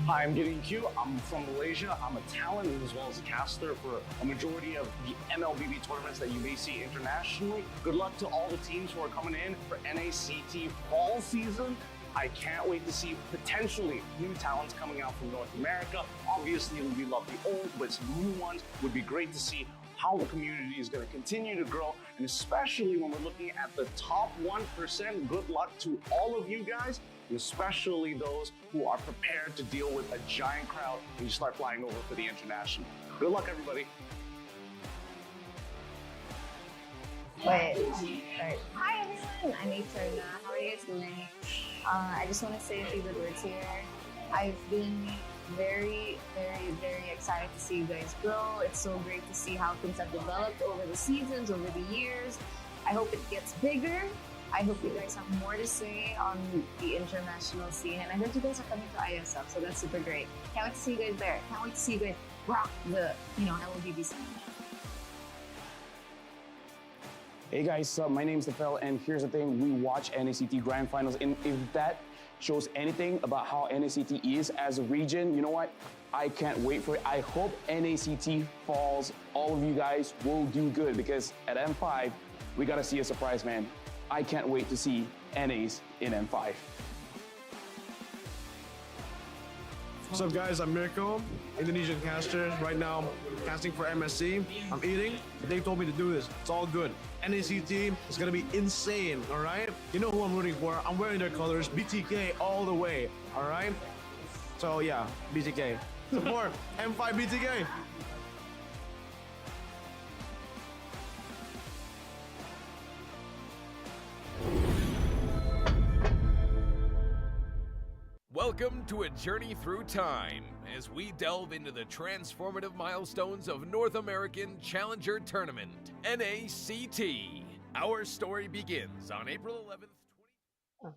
Hi, I'm Gideon Q. I'm from Malaysia. I'm a talent as well as a caster for a majority of the MLBB tournaments that you may see internationally. Good luck to all the teams who are coming in for NACT Fall season. I can't wait to see potentially new talents coming out from North America. Obviously, we love the old, but some new ones would be great to see how the community is going to continue to grow, and especially when we're looking at the top 1%. Good luck to all of you guys, and especially those who are prepared to deal with a giant crowd when you start flying over for the international. Good luck, everybody. Wait. Right. Hi everyone, I'm Eterna. How are you guys doing? I just want to say a few good words here. I've been very excited to see you guys grow. It's so great to see how things have developed over the seasons, over the years. I hope it gets bigger. I hope you guys have more to say on the international scene. And I heard you guys are coming to ISF, so that's super great. Can't wait to see you guys there. Can't wait to see you guys rock the, LBB scene. Hey guys, my name's Phil, and here's the thing: we watch NACT Grand Finals, and if that shows anything about how NACT is as a region, you know what? I can't wait for it. I hope NACT falls. All of you guys will do good, because at M5, we gotta see a surprise, man. I can't wait to see NAs in M5. What's up, guys? I'm Mirko, Indonesian caster. Right now, casting for MSC. I'm eating. They told me to do this. It's all good. NACT is gonna be insane, all right? You know who I'm rooting for. I'm wearing their colors. BTK all the way, all right? So yeah, BTK. Support M5 BTK. Welcome to a journey through time as we delve into the transformative milestones of North American Challenger Tournament, NACT. Our story begins on April 11th,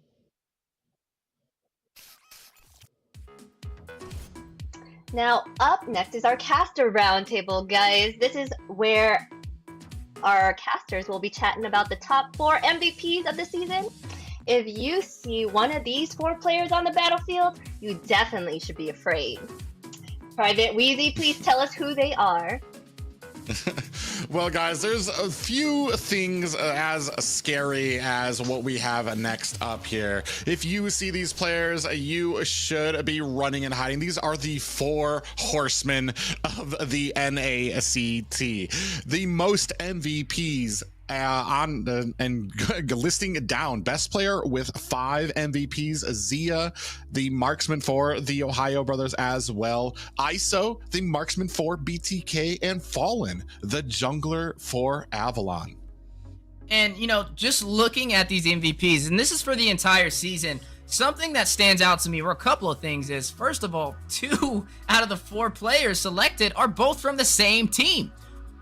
Now, up next is our caster roundtable, guys. This is where our casters will be chatting about the top 4 MVPs of the season. If you see one of these 4 players on the battlefield, you definitely should be afraid. Private Wheezy, please tell us who they are. Well, guys, there's a few things as scary as what we have next up here. If you see these players, you should be running and hiding. These are the 4 horsemen of the NACT. The most MVPs and listing it down. Best player with 5 MVPs, Zia, the marksman for the Ohio brothers as well. ISO, the marksman for BTK, and Fallen, the jungler for Avalon. And, just looking at these MVPs, and this is for the entire season, something that stands out to me, or a couple of things, is, first of all, 2 out of the 4 players selected are both from the same team.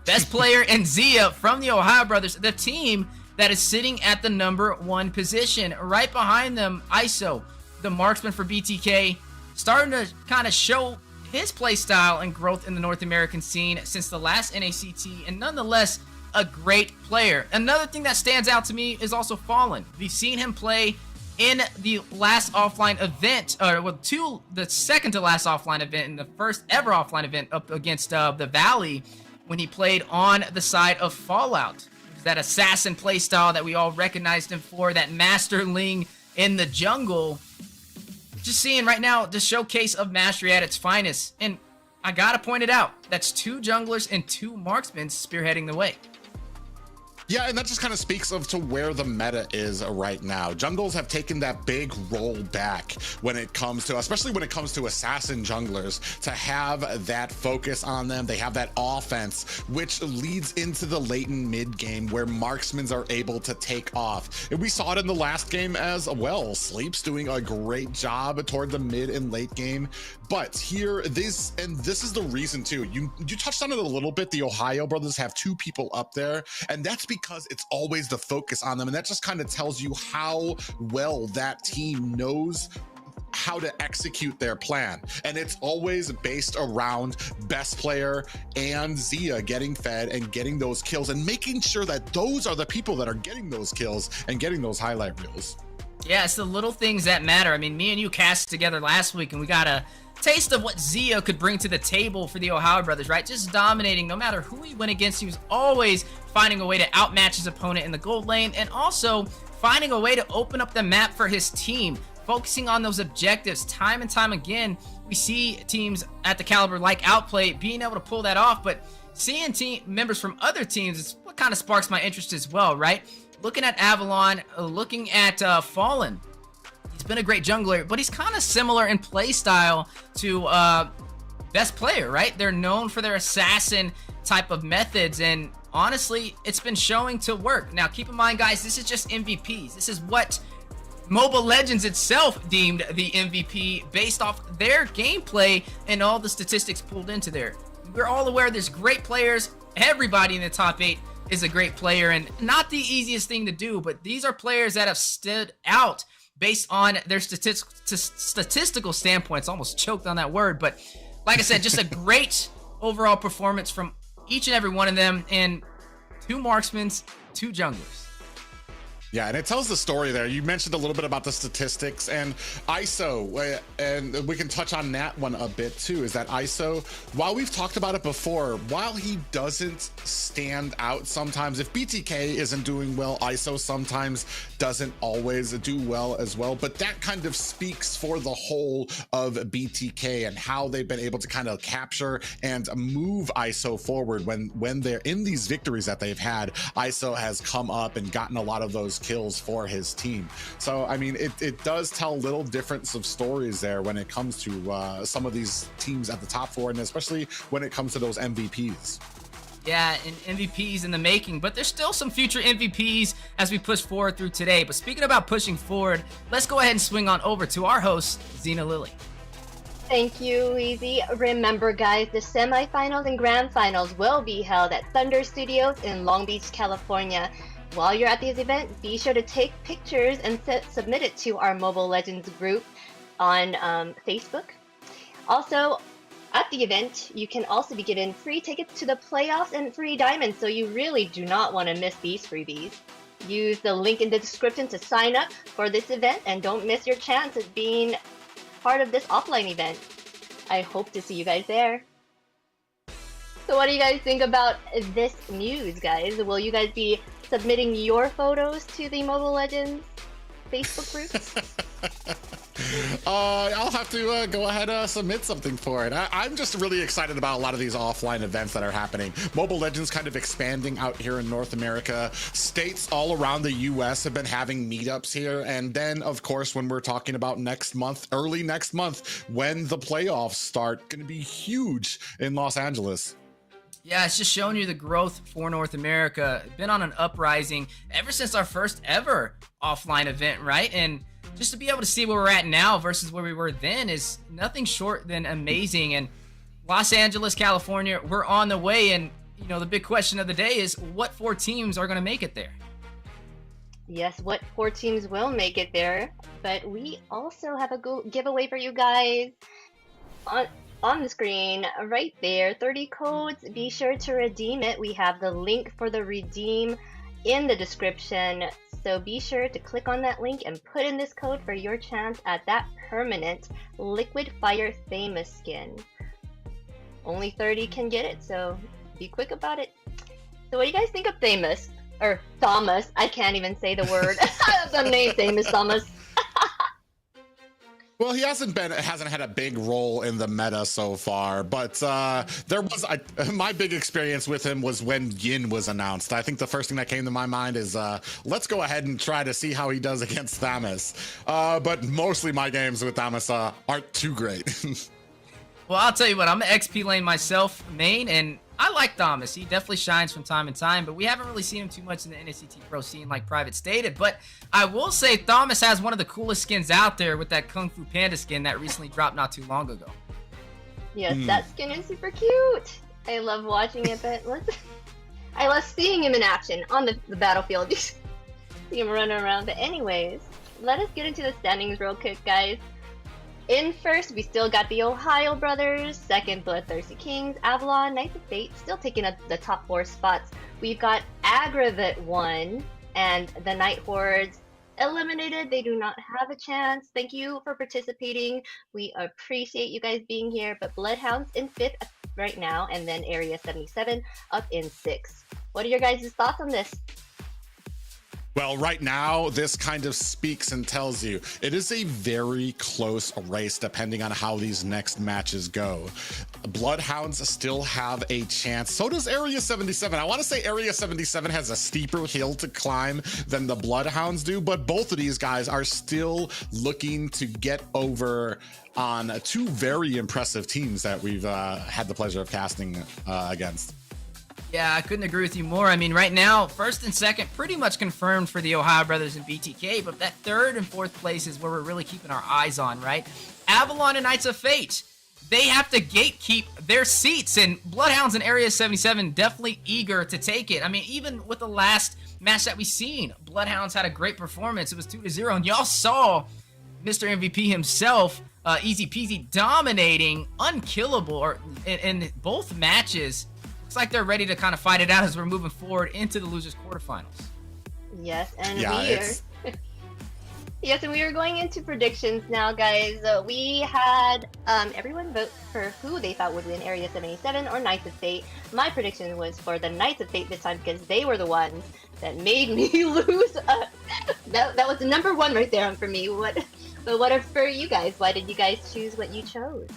Best player and Zia from the Ohio brothers, the team that is sitting at the number 1 position. Right behind them, ISO, the marksman for BTK, starting to kind of show his play style and growth in the North American scene since the last NACT, and nonetheless, a great player. Another thing that stands out to me is also Fallen. We've seen him play in the last offline event, the second to last offline event, and the first ever offline event up against the Valley, when he played on the side of Fallout. That assassin playstyle that we all recognized him for, that masterling in the jungle. Just seeing right now the showcase of mastery at its finest. And I gotta point it out, that's 2 junglers and 2 marksmen spearheading the way. Yeah, and that just kind of speaks to where the meta is right now. Jungles have taken that big roll back when it comes to, especially when it comes to assassin junglers, to have that focus on them. They have that offense, which leads into the late and mid game where marksmen are able to take off. And we saw it in the last game as well. Sleep's doing a great job toward the mid and late game. But here, this is the reason too. You touched on it a little bit. The Ohio brothers have 2 people up there, and that's because it's always the focus on them, and that just kind of tells you how well that team knows how to execute their plan. And it's always based around best player and Zia getting fed and getting those kills and making sure that those are the people that are getting those kills and getting those highlight reels. Yeah, it's the little things that matter. I mean, me and you cast together last week, and we got a taste of what Zia could bring to the table for the Ohio brothers, right? Just dominating. No matter who he went against, he was always finding a way to outmatch his opponent in the gold lane, and also finding a way to open up the map for his team, focusing on those objectives. Time and time again, we see teams at the caliber like Outplay being able to pull that off, but seeing team members from other teams is what kind of sparks my interest as well, right? Looking at Avalon, looking at Fallen. He's been a great jungler, but he's kind of similar in play style to best player, right? They're known for their assassin type of methods, and honestly, it's been showing to work. Now, keep in mind, guys, this is just MVPs. This is what Mobile Legends itself deemed the MVP based off their gameplay and all the statistics pulled into there. We're all aware there's great players. Everybody in the top 8 is a great player, and not the easiest thing to do, but these are players that have stood out based on their statistical standpoints. Almost choked on that word, but like I said, just a great overall performance from each and every one of them, and 2 marksmen, 2 junglers. Yeah, and it tells the story there. You mentioned a little bit about the statistics, and ISO, and we can touch on that one a bit too, is that ISO, while we've talked about it before, while he doesn't stand out sometimes, if BTK isn't doing well, ISO sometimes doesn't always do well as well, but that kind of speaks for the whole of BTK and how they've been able to kind of capture and move ISO forward when they're in these victories that they've had. ISO has come up and gotten a lot of those kills for his team. So I mean, it does tell little difference of stories there when it comes to some of these teams at the top 4, and especially when it comes to those MVPs. Yeah, and MVPs in the making, but there's still some future MVPs as we push forward through today. But speaking about pushing forward, let's go ahead and swing on over to our host, Xena Lily. Thank you, Easy. Remember, guys, the semifinals and grand finals will be held at Thunder Studios in Long Beach, California. While you're at these events, be sure to take pictures and submit it to our Mobile Legends group on Facebook. Also, at the event, you can also be given free tickets to the playoffs and free diamonds, so you really do not want to miss these freebies. Use the link in the description to sign up for this event, and don't miss your chance of being part of this offline event. I hope to see you guys there. So what do you guys think about this news, guys? Will you guys be submitting your photos to the Mobile Legends Facebook group? I'll have to go ahead and submit something for it. I'm just really excited about a lot of these offline events that are happening. Mobile Legends kind of expanding out here in North America. States all around the US have been having meetups here. And then, of course, when we're talking about next month, early next month, when the playoffs start, going to be huge in Los Angeles. Yeah, it's just showing you the growth for North America. Been on an uprising ever since our first ever offline event, right? And just to be able to see where we're at now versus where we were then is nothing short than amazing. And Los Angeles, California, we're on the way. And, you know, the big question of the day is what 4 teams are going to make it there? Yes, what 4 teams will make it there. But we also have a giveaway for you guys on the screen right there. 30 codes. Be sure to redeem it. We have the link for the redeem in the description. So be sure to click on that link and put in this code for your chance at that permanent Liquid Fire Famous skin. Only 30 can get it, so be quick about it. So what do you guys think of Famous? Or Thomas. I can't even say the word. The name Famous Thomas. Well, he hasn't had a big role in the meta so far, but my big experience with him was when Yin was announced. I think the first thing that came to my mind is let's go ahead and try to see how he does against Thamus. But mostly my games with Thamus aren't too great. Well, I'll tell you what, I'm an XP lane myself, main, and I like Thomas. He definitely shines from time to time, but we haven't really seen him too much in the NACT Pro scene like Private stated. But I will say Thomas has one of the coolest skins out there with that Kung Fu Panda skin that recently dropped not too long ago. Yes, that skin is super cute. I love watching it, but I love seeing him in action on the battlefield. You see him running around. But anyways, let us get into the standings real quick, guys. In first, we still got the Ohio Brothers. Second, Bloodthirsty Kings. Avalon, KnightsofFate, still taking up the top 4 spots. We've got AggravateOne and TheNightHorde eliminated. They do not have a chance. Thank you for participating. We appreciate you guys being here. But Bloodhounds in 5th right now, and then Area 77 up in 6th. What are your guys' thoughts on this? Well, right now, this kind of speaks and tells you it is a very close race depending on how these next matches go. Bloodhounds still have a chance. So does Area 77. I want to say Area 77 has a steeper hill to climb than the Bloodhounds do, but both of these guys are still looking to get over on 2 very impressive teams that we've had the pleasure of casting against. Yeah, I couldn't agree with you more. I mean, right now, first and second pretty much confirmed for the Ohio Brothers and BTK, but that third and fourth place is where we're really keeping our eyes on, right? Avalon and Knights of Fate, they have to gatekeep their seats, and Bloodhounds and Area 77 definitely eager to take it. I mean, even with the last match that we seen, Bloodhounds had a great performance. It was 2-0, and y'all saw Mr. MVP himself, easy peasy, dominating, unkillable in both matches. Looks like they're ready to kind of fight it out as we're moving forward into the losers quarterfinals. Yes, and we are going into predictions now, guys. We had everyone vote for who they thought would win Area 77 or Knights of Fate. My prediction was for the Knights of Fate this time because they were the ones that made me lose. That was the number one right there for me. What for you guys? Why did you guys choose what you chose?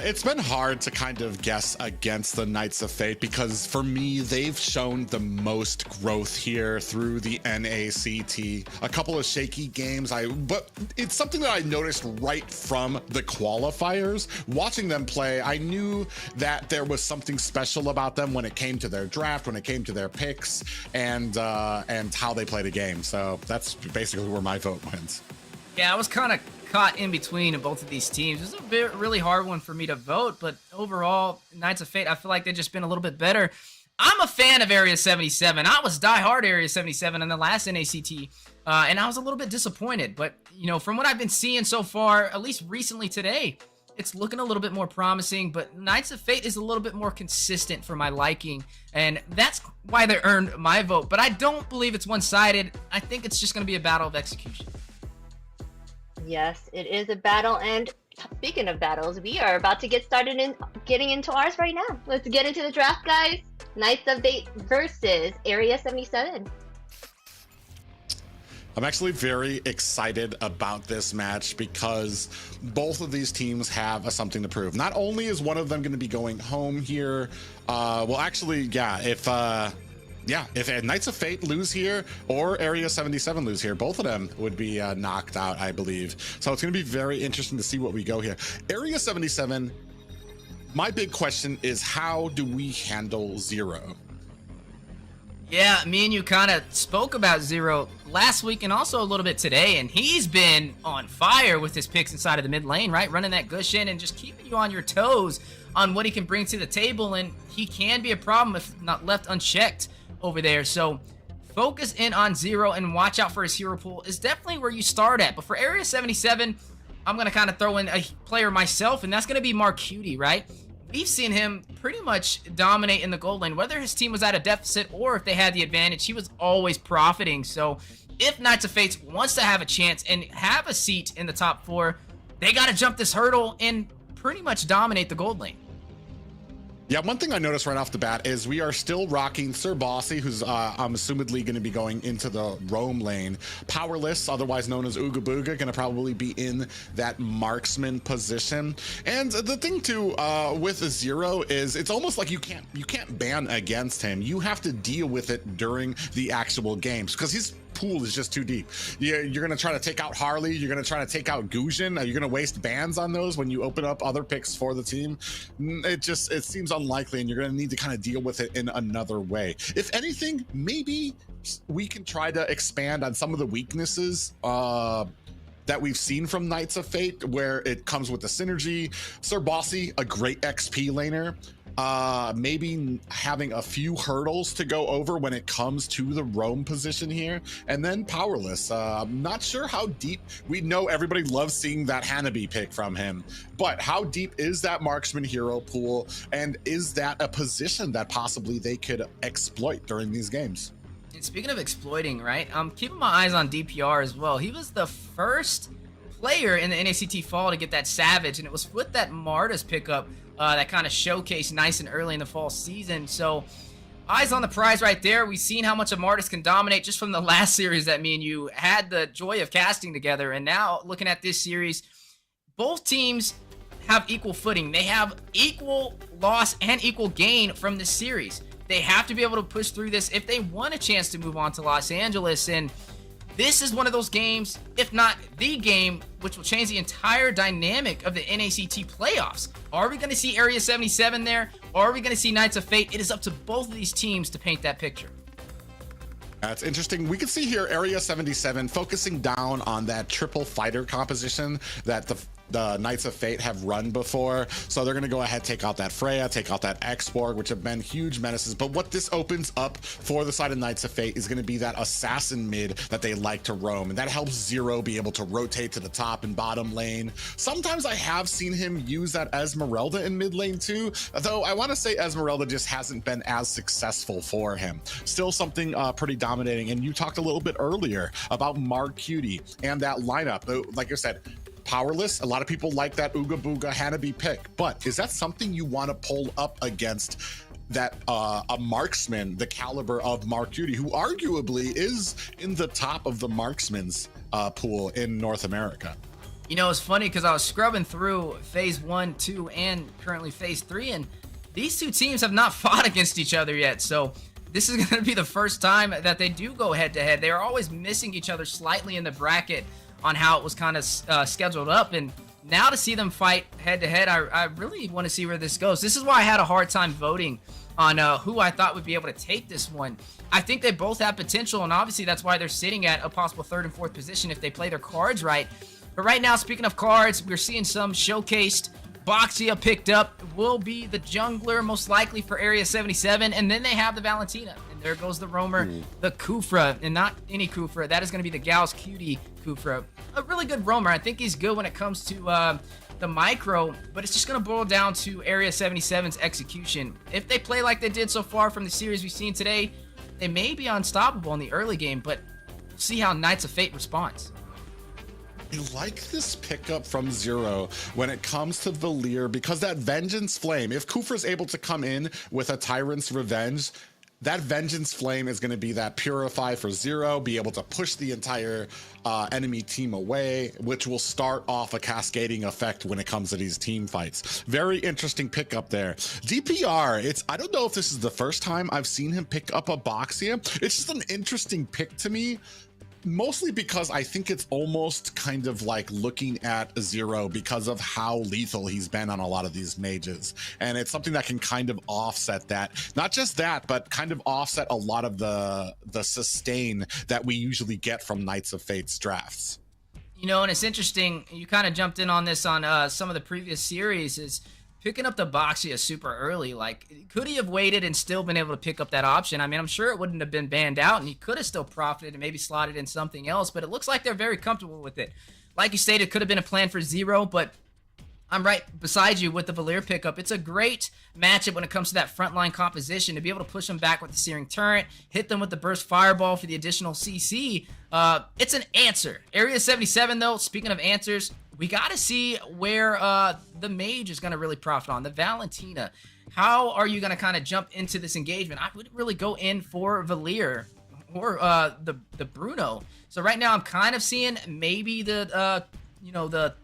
It's been hard to kind of guess against the Knights of Fate because for me, they've shown the most growth here through the NACT. A couple of shaky games, but it's something that I noticed right from the qualifiers. Watching them play, I knew that there was something special about them when it came to their draft, when it came to their picks, and how they played a game. So that's basically where my vote went. Yeah, I was kind of caught in between both of these teams. It was a really hard one for me to vote, but overall, Knights of Fate, I feel like they've just been a little bit better. I'm a fan of Area 77. I was diehard Area 77 in the last NACT, and I was a little bit disappointed. But, you know, from what I've been seeing so far, at least recently today, it's looking a little bit more promising, but Knights of Fate is a little bit more consistent for my liking, and that's why they earned my vote. But I don't believe it's one-sided. I think it's just going to be a battle of execution. Yes, it is a battle, and speaking of battles, we are about to get started in getting into ours right now. Let's get into the draft, guys. Knights of Fate versus Area 77. I'm actually very excited about this match because both of these teams have something to prove. Not only is one of them going to be going home here, if Knights of Fate lose here or Area 77 lose here, both of them would be knocked out, I believe. So it's going to be very interesting to see what we go here. Area 77, my big question is, how do we handle Zero? Yeah, me and you kind of spoke about Zero last week and also a little bit today, and he's been on fire with his picks inside of the mid lane, right? Running that Gushin and just keeping you on your toes on what he can bring to the table, and he can be a problem if not left unchecked over there. So focus in on Zero and watch out for his hero pool is definitely where you start at. But for Area 77, I'm going to kind of throw in a player myself, and that's going to be Mark Cutie, right? We've seen him pretty much dominate in the gold lane. Whether his team was at a deficit or if they had the advantage, he was always profiting. So if Knights of Fate wants to have a chance and have a seat in the top 4, they got to jump this hurdle and pretty much dominate the gold lane. Yeah, one thing I noticed right off the bat is we are still rocking Sir Bossy, who's I'm assumedly going to be going into the roam lane. Powerless, otherwise known as Ooga Booga, going to probably be in that marksman position. And the thing too with Zero is it's almost like you can't ban against him. You have to deal with it during the actual games because his pool is just too deep. You're going to try to take out Harley. You're going to try to take out Gujin. You're going to waste bans on those when you open up other picks for the team. It seems unlikely, and you're going to need to kind of deal with it in another way. If anything, maybe we can try to expand on some of the weaknesses that we've seen from Knights of Fate, where it comes with the synergy. Sir Bossy, a great XP laner. Maybe having a few hurdles to go over when it comes to the roam position here, and then Powerless. I'm not sure how deep. We know everybody loves seeing that Hanabi pick from him, but how deep is that marksman hero pool, and is that a position that possibly they could exploit during these games? And speaking of exploiting, right, I'm keeping my eyes on DPR as well. He was the first player in the NACT fall to get that Savage, and it was with that Marta's pickup that kind of showcased nice and early in the fall season. So eyes on the prize right there. We've seen how much a Martis can dominate just from the last series that me and you had the joy of casting together. And now looking at this series, both teams have equal footing. They have equal loss and equal gain from this series. They have to be able to push through this if they want a chance to move on to Los Angeles. And This is one of those games, if not the game, which will change the entire dynamic of the NACT playoffs. Are we going to see Area 77 there? Or are we going to see Knights of Fate? It is up to both of these teams to paint that picture. That's interesting. We can see here Area 77 focusing down on that triple fighter composition that the Knights of Fate have run before. So they're going to go ahead, take out that Freya, take out that X-Borg, which have been huge menaces. But what this opens up for the side of Knights of Fate is going to be that assassin mid that they like to roam. And that helps Zero be able to rotate to the top and bottom lane. Sometimes I have seen him use that Esmeralda in mid lane too, though I want to say Esmeralda just hasn't been as successful for him. Still something pretty dominating. And you talked a little bit earlier about Mark Cutie and that lineup. Like I said, powerless. A lot of people like that Ooga Booga Hanabi pick, but is that something you want to pull up against that a marksman the caliber of Mark Cutie, who arguably is in the top of the marksman's pool in North America? You know, it's funny because I was scrubbing through phase 1, 2, and currently phase 3, and these two teams have not fought against each other yet. So this is going to be the first time that they do go head to head. They are always missing each other slightly in the bracket on how it was kind of scheduled up, and now to see them fight head to head, I really want to see where this goes. This is why I had a hard time voting on who I thought would be able to take this one. I think they both have potential, and obviously that's why they're sitting at a possible 3rd and 4th position if they play their cards right. But right now, speaking of cards, we're seeing some showcased. Boxia picked up, will be the jungler most likely for Area 77, and then they have the Valentina. And there goes the roamer, the Kufra, and not any Kufra. That is going to be the Gal's Cutie Kufra. A really good roamer. I think he's good when it comes to the micro, but it's just going to boil down to Area 77's execution. If they play like they did so far from the series we've seen today, they may be unstoppable in the early game, but we'll see how Knights of Fate responds. I like this pickup from Zero when it comes to Valier, because that Vengeance Flame, if Kufra's able to come in with a Tyrant's Revenge, that Vengeance Flame is going to be that Purify for Zero, be able to push the entire enemy team away, which will start off a cascading effect when it comes to these team fights. Very interesting pickup there. DPR, I don't know if this is the first time I've seen him pick up a Boxia. It's just an interesting pick to me, mostly because I think it's almost kind of like looking at Zero because of how lethal he's been on a lot of these mages. And it's something that can kind of offset that. Not just that, but kind of offset a lot of the sustain that we usually get from Knights of Fate's drafts. You know, and it's interesting, you kind of jumped in on this on some of the previous series, is picking up the Boxia super early. Like, could he have waited and still been able to pick up that option? I mean, I'm sure it wouldn't have been banned out, and he could have still profited and maybe slotted in something else, but it looks like they're very comfortable with it. Like you stated, it could have been a plan for Zero, but I'm right beside you with the Valier pickup. It's a great matchup when it comes to that frontline composition, to be able to push them back with the Searing Turret, hit them with the Burst Fireball for the additional CC. It's an answer. Area 77, though, speaking of answers, we got to see where the Mage is going to really profit on, the Valentina. How are you going to kind of jump into this engagement? I would really go in for Valier or the Bruno. So right now I'm kind of seeing maybe the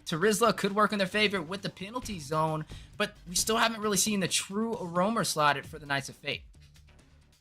Terizla could work in their favor with the penalty zone, but we still haven't really seen the true roamer slotted for the Knights of Fate.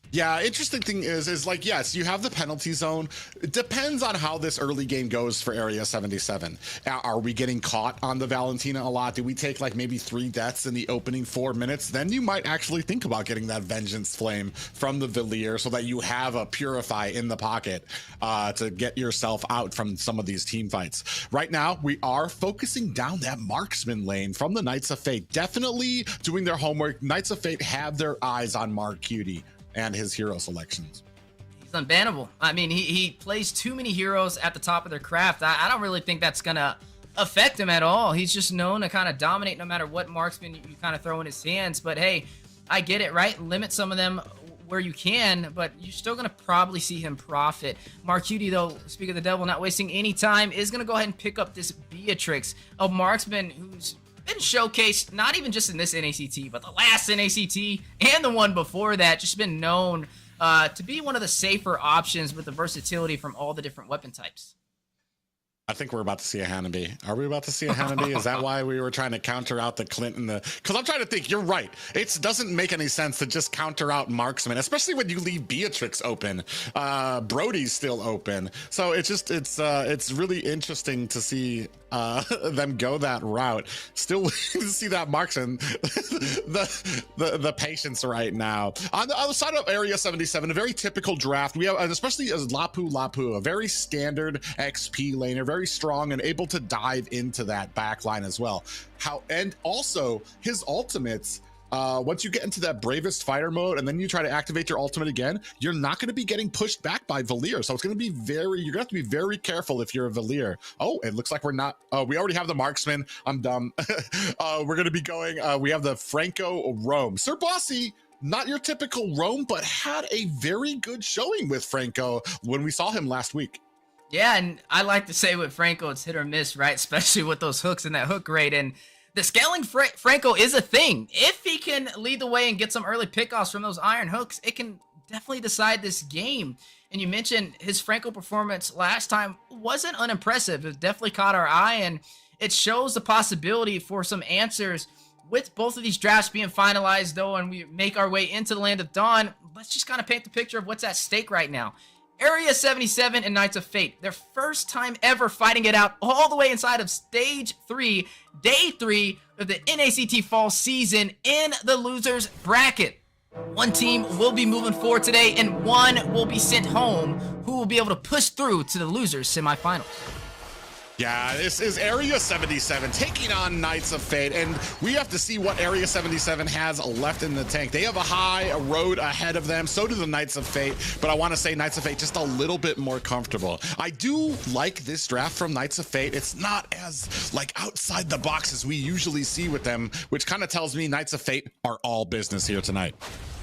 Yeah, interesting thing is like, yes, you have the penalty zone. It depends on how this early game goes for Area 77. Are we getting caught on the Valentina a lot? Do we take like maybe 3 deaths in the opening 4 minutes? Then you might actually think about getting that Vengeance Flame from the Valier so that you have a Purify in the pocket to get yourself out from some of these team fights. Right now, we are focusing down that marksman lane from the Knights of Fate. Definitely doing their homework. Knights of Fate have their eyes on Mark Cutie and his hero selections. He's unbannable. I mean, he plays too many heroes at the top of their craft. I don't really think that's gonna affect him at all. He's just known to kind of dominate no matter what marksman you kind of throw in his hands. But hey, I get it, right? Limit some of them where you can, but you're still gonna probably see him profit. Mark Cutie, though, speak of the devil, not wasting any time, is gonna go ahead and pick up this Beatrix, a marksman who's been showcased not even just in this NACT, but the last NACT and the one before that. Just been known to be one of the safer options with the versatility from all the different weapon types. I think we're about to see a Hanabi. Are we about to see a Hanabi? Is that why we were trying to counter out the Clinton? Because I'm trying to think. You're right. It doesn't make any sense to just counter out Marksman, especially when you leave Beatrix open. Brody's still open. So it's really interesting to see them go that route. Still waiting to see that Marksman. the patience right now. On the other side of Area 77, a very typical draft. We have, especially as Lapu, a very standard XP laner, very strong and able to dive into that backline as well. And also his ultimates, once you get into that bravest fighter mode and then you try to activate your ultimate again, you're not going to be getgetting pushed back by Valier. So it's going to be you're going to have to be very careful if you're a Valier. Oh, it looks like we're not. We already have the Marksman. I'm dumb. We're going to be going. We have the Franco Roam. Sir Bossy, not your typical Roam, but had a very good showing with Franco when we saw him last week. Yeah, and I like to say with Franco, it's hit or miss, right? Especially with those hooks and that hook rate. And the scaling Franco is a thing. If he can lead the way and get some early pickoffs from those iron hooks, it can definitely decide this game. And you mentioned his Franco performance last time wasn't unimpressive. It definitely caught our eye, and it shows the possibility for some answers with both of these drafts being finalized, though, and we make our way into the Land of Dawn. Let's just kind of paint the picture of what's at stake right now. Area 77 and Knights of Fate, their first time ever fighting it out all the way inside of Stage 3, Day 3 of the NACT Fall season in the losers bracket. One team will be moving forward today, and one will be sent home who will be able to push through to the losers semifinals. Yeah, this is Area 77 taking on Knights of Fate, and we have to see what Area 77 has left in the tank. They have a high road ahead of them, so do the Knights of Fate, but I want to say Knights of Fate just a little bit more comfortable. I do like this draft from Knights of Fate. It's not as like outside the box as we usually see with them, which kind of tells me Knights of Fate are all business here tonight.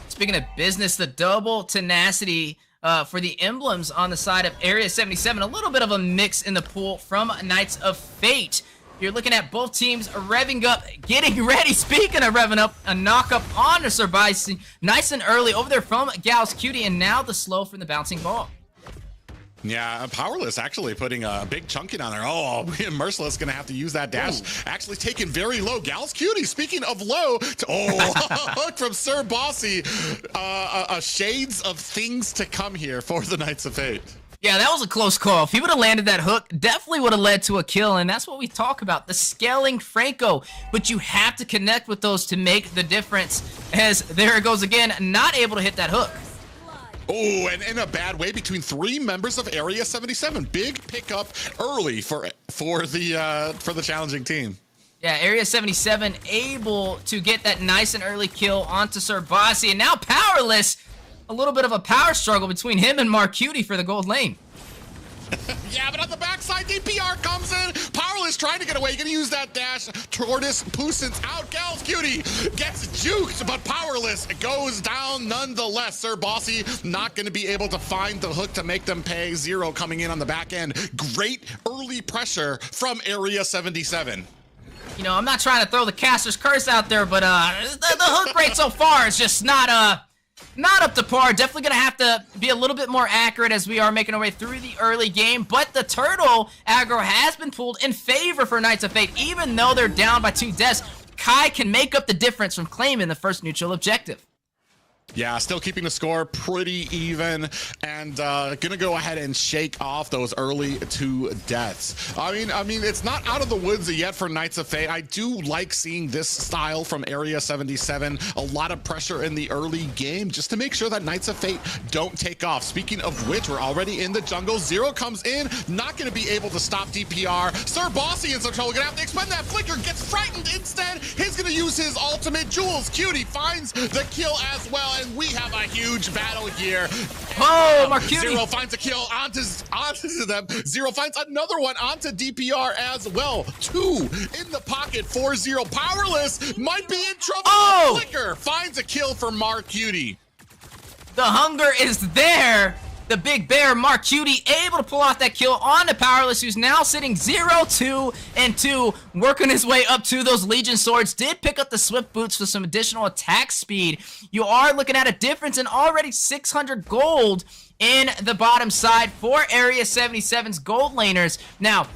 Speaking of business, the double tenacity for the emblems on the side of Area 77. A little bit of a mix in the pool from Knights of Fate. You're looking at both teams revving up, getting ready. Speaking of revving up, a knock up on the Surviving nice and early over there from Gal's Cutie, and now the slow from the bouncing ball. Yeah, Powerless actually putting a big chunk in on there. Oh, Merciless gonna have to use that dash. Ooh. Actually taken very low. Gal's Cutie, speaking of low, hook from Sir Bossy. Shades of things to come here for the Knights of Fate. Yeah, that was a close call. If he would have landed that hook, definitely would have led to a kill, and that's what we talk about, the scaling Franco. But you have to connect with those to make the difference, as there it goes again, not able to hit that hook. Oh, and in a bad way between three members of Area 77. Big pickup early for the challenging team. Yeah, Area 77 able to get that nice and early kill onto Sir Bossy, and now Powerless. A little bit of a power struggle between him and Marcutie for the gold lane. Yeah, but on the backside, DPR comes in. Powerless trying to get away. Gonna use that dash. Tortoise Pusins out. Gal's Cutie gets juked, but Powerless goes down nonetheless. Sir Bossy not gonna be able to find the hook to make them pay. Zero coming in on the back end. Great early pressure from Area 77. You know, I'm not trying to throw the caster's curse out there, but the hook rate so far is just not up to par. Definitely gonna have to be a little bit more accurate as we are making our way through the early game. But the turtle aggro has been pulled in favor for Knights of Fate. Even though they're down by 2 deaths, Kai can make up the difference from claiming the first neutral objective. Yeah, still keeping the score pretty even, and gonna go ahead and shake off those early 2 deaths. I mean, it's not out of the woods yet for Knights of Fate. I do like seeing this style from Area 77. A lot of pressure in the early game just to make sure that Knights of Fate don't take off. Speaking of which, we're already in the jungle. Zero comes in, not gonna be able to stop DPR. Sir Bossy in some trouble, gonna have to expend that flicker, gets frightened instead. He's gonna use his ultimate. Jules Cutie finds the kill as well. And we have a huge battle here. Oh, Marcutie. Zero finds a kill onto them. Zero finds another one onto DPR as well. 2 in the pocket for Zero. Powerless might be in trouble. Oh! Flicker finds a kill for Marcutie. The hunger is there. The big bear, Marcutie, able to pull off that kill on the Powerless, who's now sitting 0-2-2, working his way up to those Legion swords. Did pick up the Swift Boots for some additional attack speed. You are looking at a difference in already 600 gold in the bottom side for Area 77's gold laners. Now,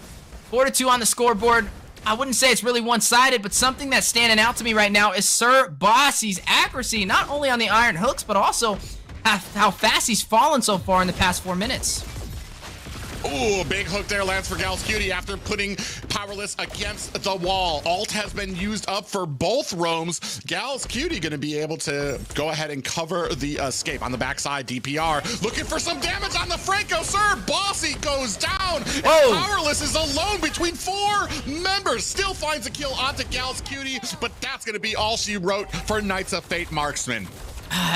4-2 on the scoreboard. I wouldn't say it's really one-sided, but something that's standing out to me right now is Sir Bossy's accuracy, not only on the iron hooks, but also how fast he's fallen so far in the past 4 minutes. Ooh, big hook there lands for Gal's Cutie after putting Powerless against the wall. Ult has been used up for both roams. Gal's Cutie gonna be able to go ahead and cover the escape on the backside. DPR looking for some damage on the Franco. Sir Bossy goes down. And Powerless is alone between 4 members. Still finds a kill onto Gal's Cutie, but that's gonna be all she wrote for Knights of Fate Marksman.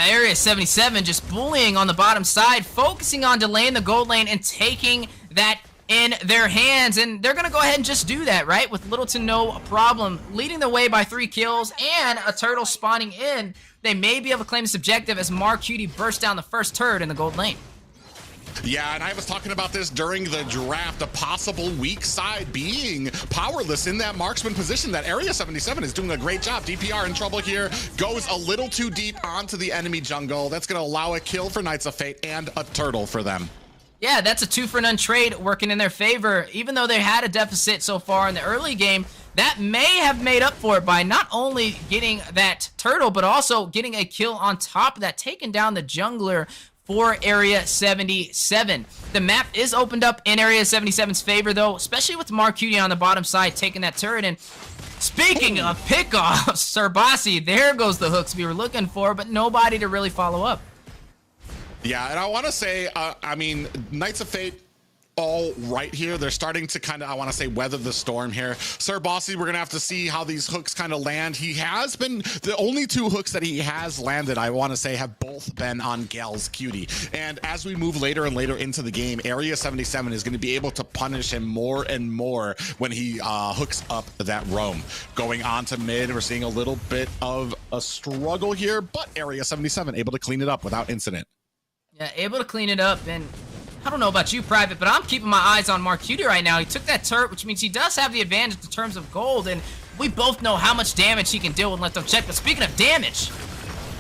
Area 77 just bullying on the bottom side, focusing on delaying the gold lane and taking that in their hands. And they're going to go ahead and just do that, right? With little to no problem. Leading the way by 3 kills and a turtle spawning in. They may be able to claim this objective as Cutie bursts down the first turret in the gold lane. Yeah, and I was talking about this during the draft, a possible weak side being Powerless in that marksman position. That Area 77 is doing a great job. DPR in trouble here, goes a little too deep onto the enemy jungle. That's going to allow a kill for Knights of Fate and a turtle for them. Yeah, that's a 2-for-none trade working in their favor. Even though they had a deficit so far in the early game, that may have made up for it by not only getting that turtle, but also getting a kill on top of that, taking down the jungler for Area 77. The map is opened up in Area 77's favor, though, especially with Cutie on the bottom side taking that turret in. Speaking of pickoffs, Sir Bossy, there goes the hooks we were looking for, but nobody to really follow up. Yeah, and I want to say, I mean, Knights of Fate all right here. They're starting to kind of, I want to say, weather the storm here. Sir Bossy, we're going to have to see how these hooks kind of land. He has been, the only 2 hooks that he has landed, I want to say, have both been on Gal's Cutie. And as we move later and later into the game, Area 77 is going to be able to punish him more and more when he hooks up that roam. Going on to mid, we're seeing a little bit of a struggle here, but Area 77 able to clean it up without incident. Yeah, able to clean it up, and I don't know about you, Private, but I'm keeping my eyes on Cutie right now. He took that turret, which means he does have the advantage in terms of gold, and we both know how much damage he can deal with. Let them check. But speaking of damage,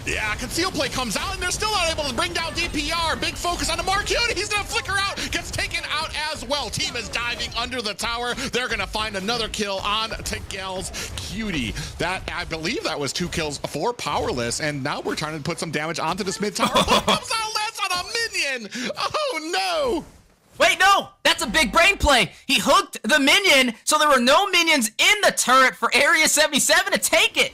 yeah, conceal play comes out, and they're still not able to bring down DPR. Big focus on the Cutie. He's gonna flicker out, gets taken out as well. Team is diving under the tower. They're gonna find another kill on to Gal's Cutie. That, I believe that was 2 kills for Powerless, and now we're trying to put some damage onto this mid tower. Comes out, lands on a minion. Oh no. Wait, no! That's a big brain play! He hooked the minion, so there were no minions in the turret for Area 77 to take it!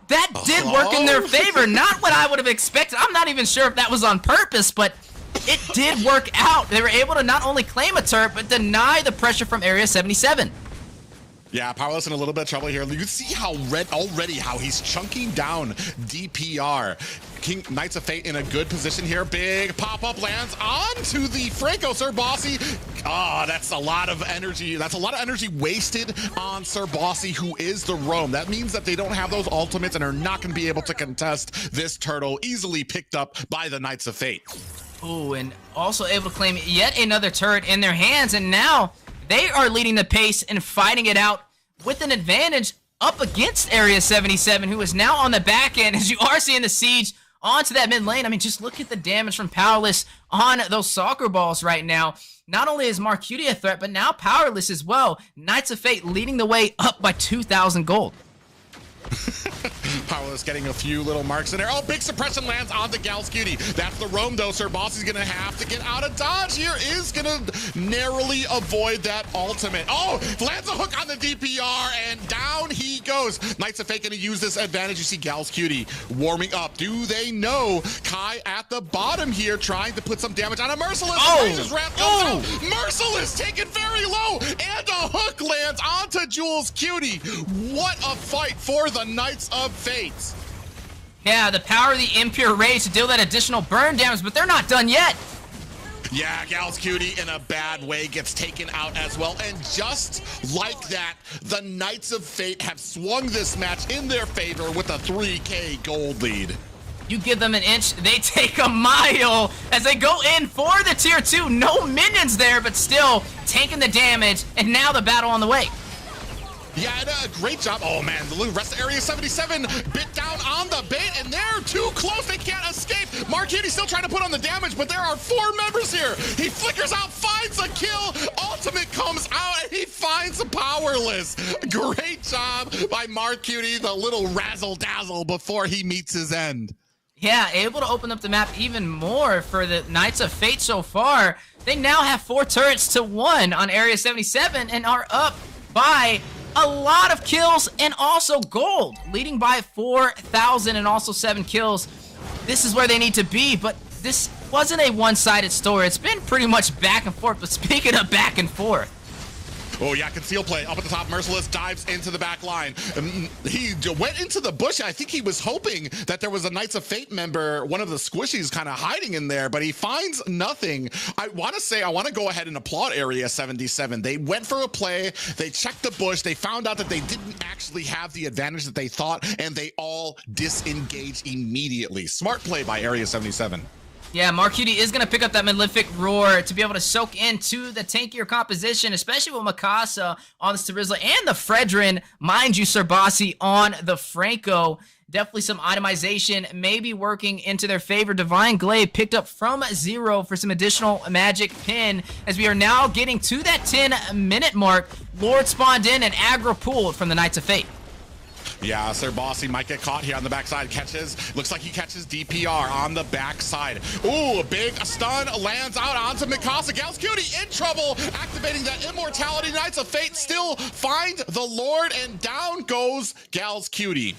That did work in their favor, not what I would have expected. I'm not even sure if that was on purpose, but it did work out. They were able to not only claim a turret, but deny the pressure from Area 77. Yeah, Powerless in a little bit of trouble here. You see how how he's chunking down DPR. Knights of Fate in a good position here. Big pop-up lands onto the Franco. Sir Bossy. That's a lot of energy. That's a lot of energy wasted on Sir Bossy, who is the roam. That means that they don't have those ultimates and are not going to be able to contest this turtle, easily picked up by the Knights of Fate. Oh, and also able to claim yet another turret in their hands, and now they are leading the pace and fighting it out with an advantage up against Area 77, who is now on the back end, as you are seeing the siege onto that mid lane. I mean, just look at the damage from Powerless on those soccer balls right now. Not only is Cutie a threat, but now Powerless as well. Knights of Fate leading the way up by 2,000 gold. Powerless getting a few little marks in there. Oh, big suppression lands on the Gal's Cutie. That's the roam, though. Sir Bossy's going to have to get out of dodge here. Is going to narrowly avoid that ultimate. Oh, lands a hook on the DPR, and down he goes. Knights of Fate going to use this advantage. You see Gal's Cutie warming up. Do they know? Kai at the bottom here trying to put some damage on a Merciless. Merciless taken very low, and a hook lands onto Jules Cutie. What a fight for the Knights of Fate. Yeah, the power of the Impure Rage to deal that additional burn damage, but they're not done yet. Yeah, Gal's Cutie in a bad way gets taken out as well. And just like that, the Knights of Fate have swung this match in their favor with a 3K gold lead. You give them an inch, they take a mile as they go in for the tier 2. No minions there, but still taking the damage, and now the battle on the way. Yeah, and a great job. Oh man, the rest of Area 77 bit down on the bait, and they're too close. They can't escape. Marquitti's still trying to put on the damage, but there are 4 members here. He flickers out, finds a kill. Ultimate comes out, and he finds Powerless. Great job by Marquetti, the little razzle-dazzle before he meets his end. Yeah, able to open up the map even more for the Knights of Fate so far. They now have 4 turrets to 1 on Area 77 and are up by a lot of kills and also gold, leading by 4,000 and also 7 kills. This is where they need to be, but this wasn't a one-sided story. It's been pretty much back and forth, but speaking of back and forth, oh yeah, conceal play up at the top. Merciless dives into the back line. He went into the bush. I think he was hoping that there was a Knights of Fate member, one of the squishies kind of hiding in there, but he finds nothing. I want to go ahead and applaud Area 77. They went for a play. They checked the bush. They found out that they didn't actually have the advantage that they thought, and they all disengaged immediately. Smart play by Area 77. yeah, Marquetti is going to pick up that Malefic Roar to be able to soak into the tankier composition, especially with Mikasa on the Starizla and the Fredrin. Mind you, Serbasi on the Franco. Definitely some itemization maybe working into their favor. Divine Glaive picked up from Zero for some additional magic pin as we are now getting to that 10-minute mark. Lord spawned in and aggro pulled from the Knights of Fate. Yeah, Sir Bossy might get caught here on the backside. Looks like he catches DPR on the backside. Ooh, a big stun lands out onto Mikasa. Gals Cutie in trouble, activating that immortality. Knights of Fate still find the Lord, and down goes Gals Cutie.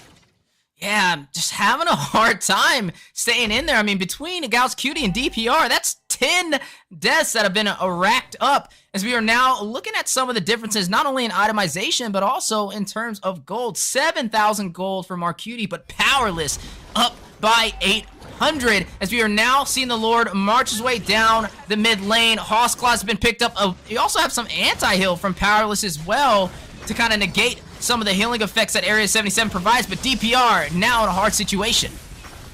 Yeah, just having a hard time staying in there. I mean, between Gauss Cutie and DPR, that's 10 deaths that have been racked up as we are now looking at some of the differences, not only in itemization, but also in terms of gold. 7,000 gold for Marcuti, but Powerless up by 800 as we are now seeing the Lord march his way down the mid lane. Hossclaw has been picked up. You also have some anti-heal from Powerless as well to kind of negate some of the healing effects that Area 77 provides, but DPR now in a hard situation.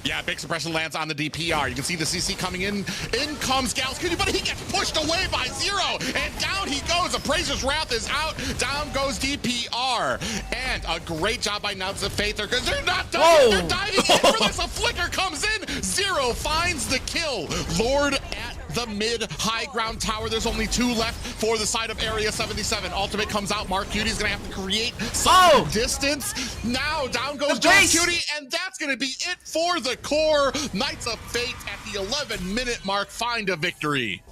Yeah, big suppression lands on the DPR. You can see the CC coming in. In comes Gals Cutie, but he gets pushed away by Zero, and down he goes. Appraiser's Wrath is out. Down goes DPR. And a great job by Knights of Fate there, because they're not done. They're diving in for this. A flicker comes in. Zero finds the kill. Lord at the mid-high ground tower. There's only 2 left for the side of Area 77. Ultimate comes out. Mark Cutie's gonna have to create some distance. Now down goes Gals Cutie, and that's gonna be it for the core. Knights of Fate at the 11-minute mark find a victory.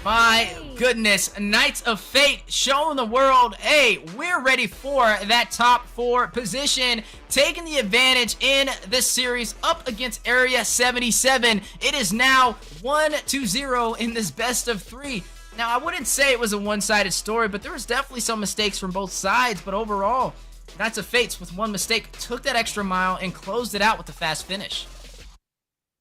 My goodness, Knights of Fate showing the world, hey, we're ready for that top 4 position, taking the advantage in this series up against Area 77. It is now 1-0 in this best of 3. Now, I wouldn't say it was a one-sided story, but there was definitely some mistakes from both sides, but overall, Knights of Fates with 1 mistake took that extra mile and closed it out with a fast finish.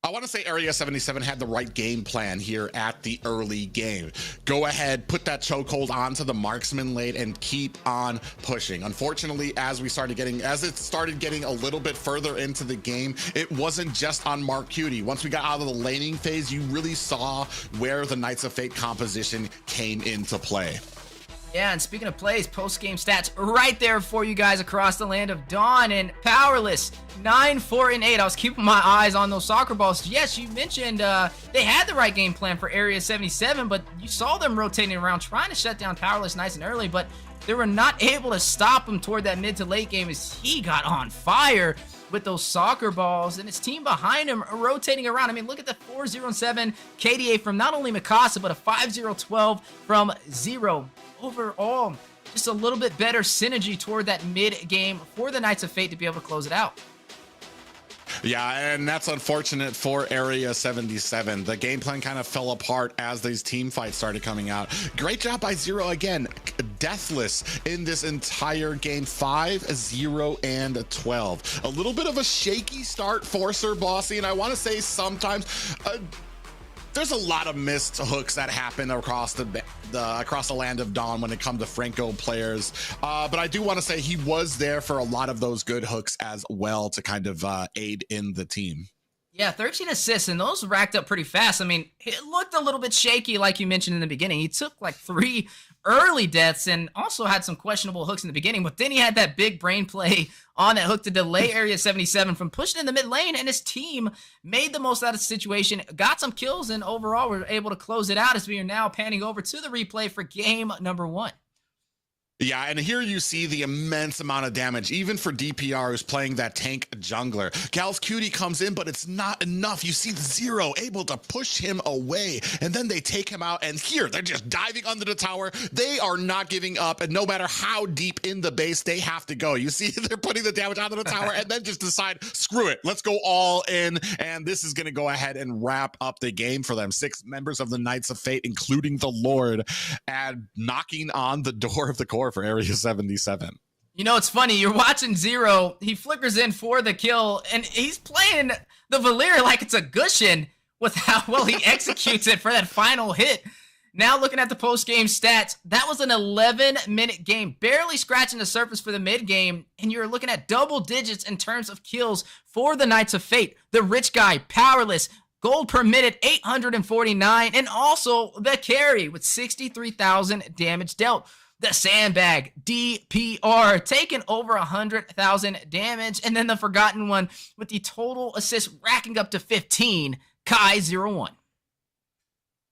I want to say Area 77 had the right game plan here at the early game. Go ahead, put that chokehold onto the marksman lane and keep on pushing. Unfortunately, as it started getting a little bit further into the game, it wasn't just on Mark Cutie. Once we got out of the laning phase, you really saw where the Knights of Fate composition came into play. Yeah, and speaking of plays, post-game stats right there for you guys across the land of Dawn. And Powerless, 9, 4, and 8. I was keeping my eyes on those soccer balls. Yes, you mentioned they had the right game plan for Area 77, but you saw them rotating around, trying to shut down Powerless nice and early, but they were not able to stop him toward that mid to late game as he got on fire with those soccer balls, and his team behind him rotating around. I mean, look at the 4-0-7 KDA from not only Mikasa, but a 5-0-12 from Zero. Overall, just a little bit better synergy toward that mid-game for the Knights of Fate to be able to close it out. Yeah, and that's unfortunate for Area 77. The game plan kind of fell apart as these team fights started coming out. Great job by Zero again, deathless in this entire game. 5-0-12. A little bit of a shaky start for Sir Bossy, and I want to say sometimes there's a lot of missed hooks that happen across the land of Dawn when it comes to Franco players. But I do want to say he was there for a lot of those good hooks as well to kind of aid in the team. Yeah, 13 assists, and those racked up pretty fast. I mean, it looked a little bit shaky, like you mentioned in the beginning. He took like 3 early deaths and also had some questionable hooks in the beginning, but then he had that big brain play on that hook to delay Area 77 from pushing in the mid lane, and his team made the most out of the situation, got some kills, and overall were able to close it out as we are now panning over to the replay for game number 1. Yeah, and here you see the immense amount of damage, even for DPR, who's playing that tank jungler. Gal's Cutie comes in, but it's not enough. You see Zero able to push him away, and then they take him out, and here, they're just diving under the tower. They are not giving up, and no matter how deep in the base, they have to go. You see, they're putting the damage onto the tower, and then just decide, screw it, let's go all in, and this is going to go ahead and wrap up the game for them. 6 members of the Knights of Fate, including the Lord, and knocking on the door of the core for Area 77. You know, it's funny. You're watching Zero. He flickers in for the kill, and he's playing the Valier like it's a Gushin with how well he executes it for that final hit. Now looking at the post-game stats, that was an 11-minute game, barely scratching the surface for the mid-game, and you're looking at double digits in terms of kills for the Knights of Fate. The rich guy, powerless, gold per minute, 849, and also the carry with 63,000 damage dealt. The Sandbag, DPR, taking over 100,000 damage. And then the Forgotten One with the total assists racking up to 15, Kai01.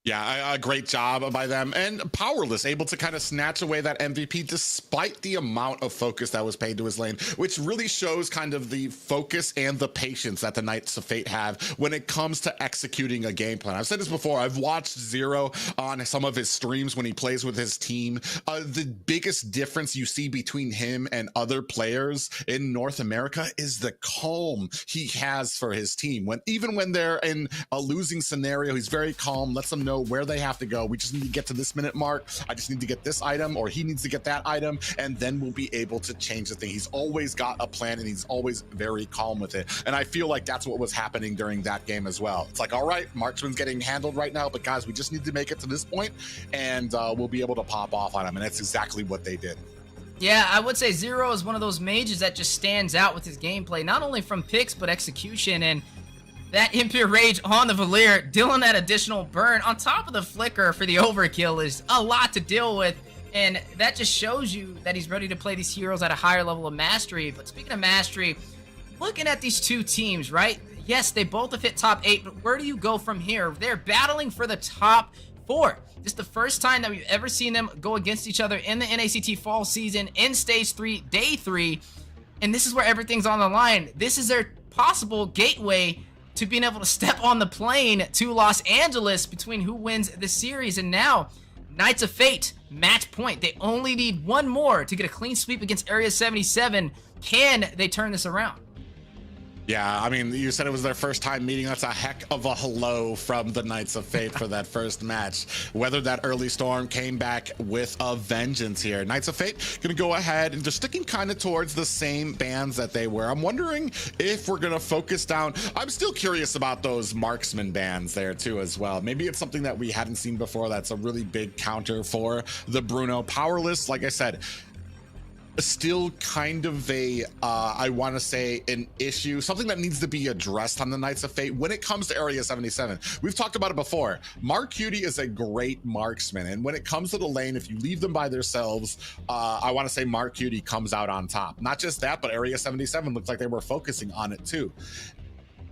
Yeah, a great job by them. And Powerless, able to kind of snatch away that MVP despite the amount of focus that was paid to his lane, which really shows kind of the focus and the patience that the Knights of Fate have when it comes to executing a game plan. I've said this before. I've watched Zero on some of his streams when he plays with his team. The biggest difference you see between him and other players in North America is the calm he has for his team. Even when they're in a losing scenario, he's very calm, lets them know where they have to go. We just need to get to this minute mark. I just need to get this item, or he needs to get that item, and then we'll be able to change the thing. He's always got a plan, and he's always very calm with it. And I feel like that's what was happening during that game as well. It's like, all right, Marksman's getting handled right now, but guys, we just need to make it to this point, and we'll be able to pop off on him. And that's exactly what they did. Yeah, I would say Zero is one of those mages that just stands out with his gameplay, not only from picks, but execution. And that Impure Rage on the Valier, dealing that additional burn on top of the flicker for the overkill is a lot to deal with. And that just shows you that he's ready to play these heroes at a higher level of mastery. But speaking of mastery, looking at these two teams, right? Yes, they both have hit top 8, but where do you go from here? They're battling for the top 4. This is the first time that we've ever seen them go against each other in the NACT fall season in Stage 3, Day 3. And this is where everything's on the line. This is their possible gateway to being able to step on the plane to Los Angeles between who wins the series. And now, Knights of Fate, match point. They only need one more to get a clean sweep against Area 77. Can they turn this around? Yeah, I mean, you said it was their first time meeting. That's a heck of a hello from the Knights of Fate for that first match. Weathered that early storm, came back with a vengeance here. Knights of Fate gonna go ahead and just sticking kind of towards the same bands that they were. I'm wondering if we're gonna focus down. I'm still curious about those marksman bands there too as well. Maybe it's something that we hadn't seen before. That's a really big counter for the Bruno. Powerless, like I said, still kind of a I want to say an issue, something that needs to be addressed on the Knights of Fate when it comes to Area 77. We've talked about it before. Mark Cutie is a great marksman, and when it comes to the lane, if you leave them by themselves, I want to say Mark Cutie comes out on top. Not just that, but Area 77 looks like they were focusing on it too.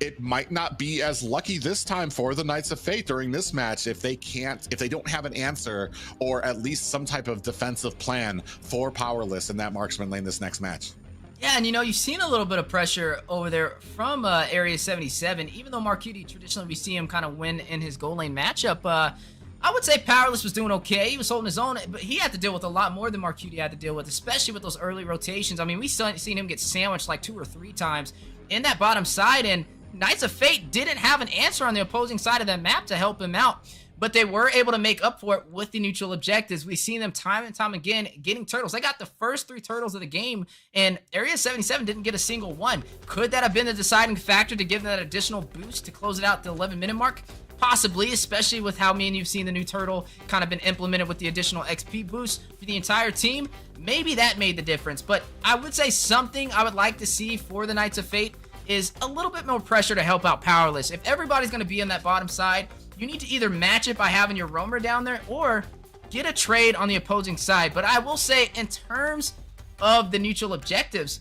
It might not be as lucky this time for the Knights of Fate during this match if they don't have an answer or at least some type of defensive plan for Powerless in that marksman lane this next match. Yeah, and you know, you've seen a little bit of pressure over there from Area 77, even though Mark Cutie, traditionally we see him kind of win in his goal lane matchup. I would say Powerless was doing okay. He was holding his own, but he had to deal with a lot more than Mark Cutie had to deal with, especially with those early rotations. I mean, we've seen him get sandwiched like 2 or 3 times in that bottom side, and Knights of Fate didn't have an answer on the opposing side of that map to help him out, but they were able to make up for it with the neutral objectives. We've seen them time and time again getting turtles. They got the first 3 turtles of the game, and Area 77 didn't get a single one. Could that have been the deciding factor to give them that additional boost to close it out at the 11-minute mark? Possibly, especially with how me and you've seen the new turtle kind of been implemented with the additional XP boost for the entire team. Maybe that made the difference, but I would say something I would like to see for the Knights of Fate is a little bit more pressure to help out Powerless. If everybody's going to be on that bottom side, you need to either match it by having your roamer down there or get a trade on the opposing side. But I will say, in terms of the neutral objectives,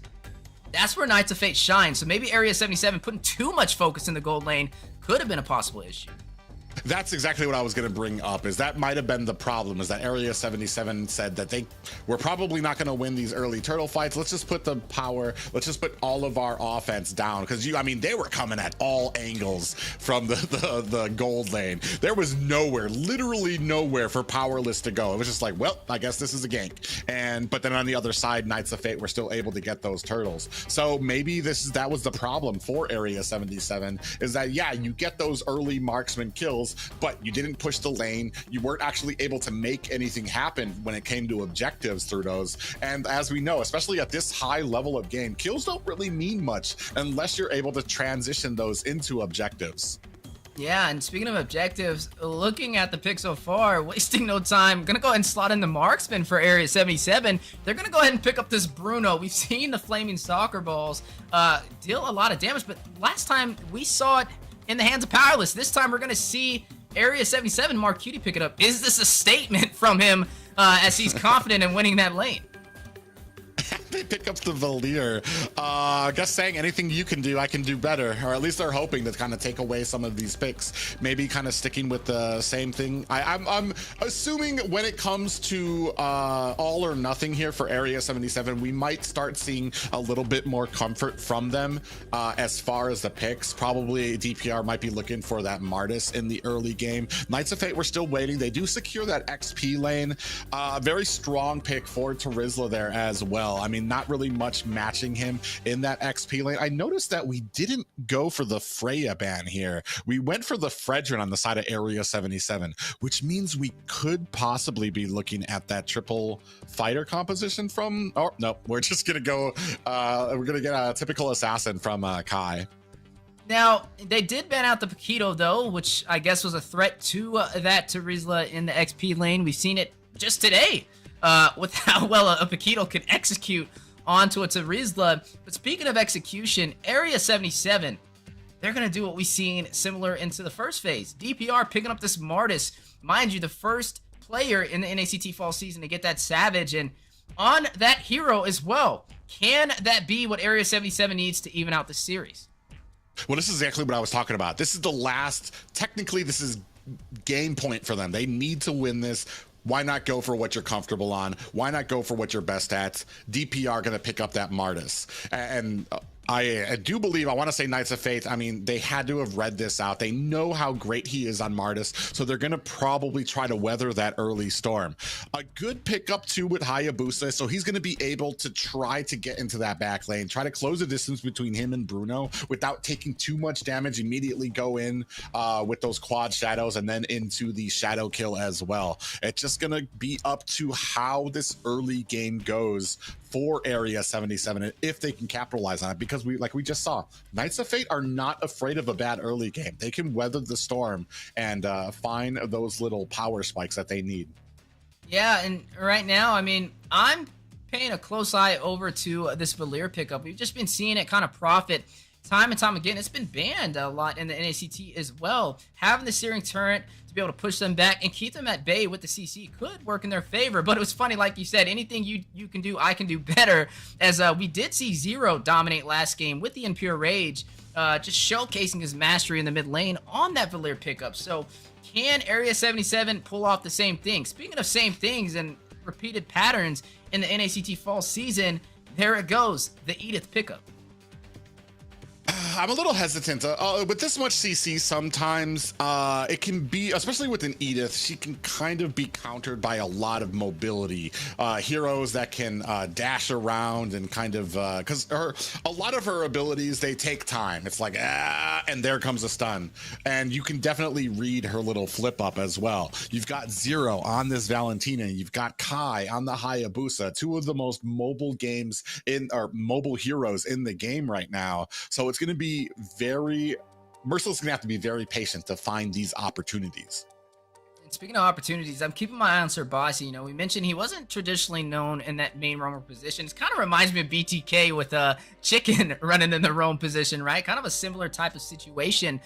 that's where Knights of Fate shine. So maybe Area 77 putting too much focus in the gold lane could have been a possible issue. That's exactly what I was going to bring up, is that might have been the problem, is that Area 77 said that they were probably not going to win these early turtle fights. Let's just put the power, let's just put all of our offense down, because I mean, they were coming at all angles from the gold lane. There was nowhere, literally nowhere for Powerless to go. It was just like, well, I guess this is a gank. But then on the other side, Knights of Fate were still able to get those turtles. So maybe that was the problem for Area 77, is that, yeah, you get those early marksman kills, but you didn't push the lane. You weren't actually able to make anything happen when it came to objectives through those. And as we know, especially at this high level of game, kills don't really mean much unless you're able to transition those into objectives. Yeah, and speaking of objectives, looking at the pick so far, wasting no time, gonna go ahead and slot in the marksman for Area 77. They're gonna go ahead and pick up this Bruno. We've seen the flaming soccer balls deal a lot of damage, but last time we saw it in the hands of Powerless. This time we're going to see Area 77 Mark Cutie pick it up. Is this a statement from him as he's confident in winning that lane? They pick up the Valir. I guess saying anything you can do, I can do better. Or at least they're hoping to kind of take away some of these picks. Maybe kind of sticking with the same thing. I'm assuming when it comes to all or nothing here for Area 77, we might start seeing a little bit more comfort from them as far as the picks. Probably DPR might be looking for that Martis in the early game. Knights of Fate, we're still waiting. They do secure that XP lane. Very strong pick for Terizla there as well. I mean, not really much matching him in that XP lane. I noticed that we didn't go for the Freya ban here. We went for the Fredrin on the side of Area 77, which means we could possibly be looking at that triple fighter composition from, oh, no, we're just going to go, we're going to get a typical assassin from Kai. Now, they did ban out the Paquito, though, which I guess was a threat to that Terizla in the XP lane. We've seen it just today with how well a Paquito can execute onto a Terizla. But speaking of execution, Area 77, they're going to do what we've seen similar into the first phase. DPR picking up this Martis. Mind you, the first player in the NACT fall season to get that Savage, and on that hero as well. Can that be what Area 77 needs to even out the series? Well, this is exactly what I was talking about. This is the last, technically this is game point for them. They need to win this. Why not go for what you're comfortable on? Why not go for what you're best at? DPR going to pick up that Martis. And I do believe, I want to say Knights of Fate, I mean, they had to have read this out. They know how great he is on Martis, so they're going to probably try to weather that early storm. A good pickup too with Hayabusa, so he's going to be able to try to get into that back lane, try to close the distance between him and Bruno without taking too much damage, immediately go in with those quad shadows and then into the shadow kill as well. It's just going to be up to how this early game goes for Area 77 and if they can capitalize on it, because we just saw, Knights of Fate are not afraid of a bad early game. They can weather the storm and find those little power spikes that they need. Yeah, and right now, I mean, I'm paying a close eye over to this Valir pickup. We've just been seeing it kind of profit time and time again. It's been banned a lot in the NACT as well. Having the Searing Turret to be able to push them back and keep them at bay with the CC could work in their favor. But it was funny, like you said, anything you can do, I can do better. As we did see Zero dominate last game with the Impure Rage, just showcasing his mastery in the mid lane on that Valir pickup. So can Area 77 pull off the same thing? Speaking of same things and repeated patterns in the NACT fall season, there it goes, the Edith pickup. I'm a little hesitant. With this much CC, sometimes it can be, especially with an Edith, she can kind of be countered by a lot of mobility. Heroes that can dash around and kind of, because a lot of her abilities, they take time. It's like, and there comes a stun. And you can definitely read her little flip up as well. You've got Zero on this Valentina. You've got Kai on the Hayabusa, two of the most mobile games mobile heroes in the game right now. So it's going to be very, Merciless is going to have to be very patient to find these opportunities. Speaking of opportunities, I'm keeping my eye on Sir Bossy. You know, we mentioned he wasn't traditionally known in that main roamer position. It kind of reminds me of BTK with Chicken running in the roam position, right? Kind of a similar type of situation.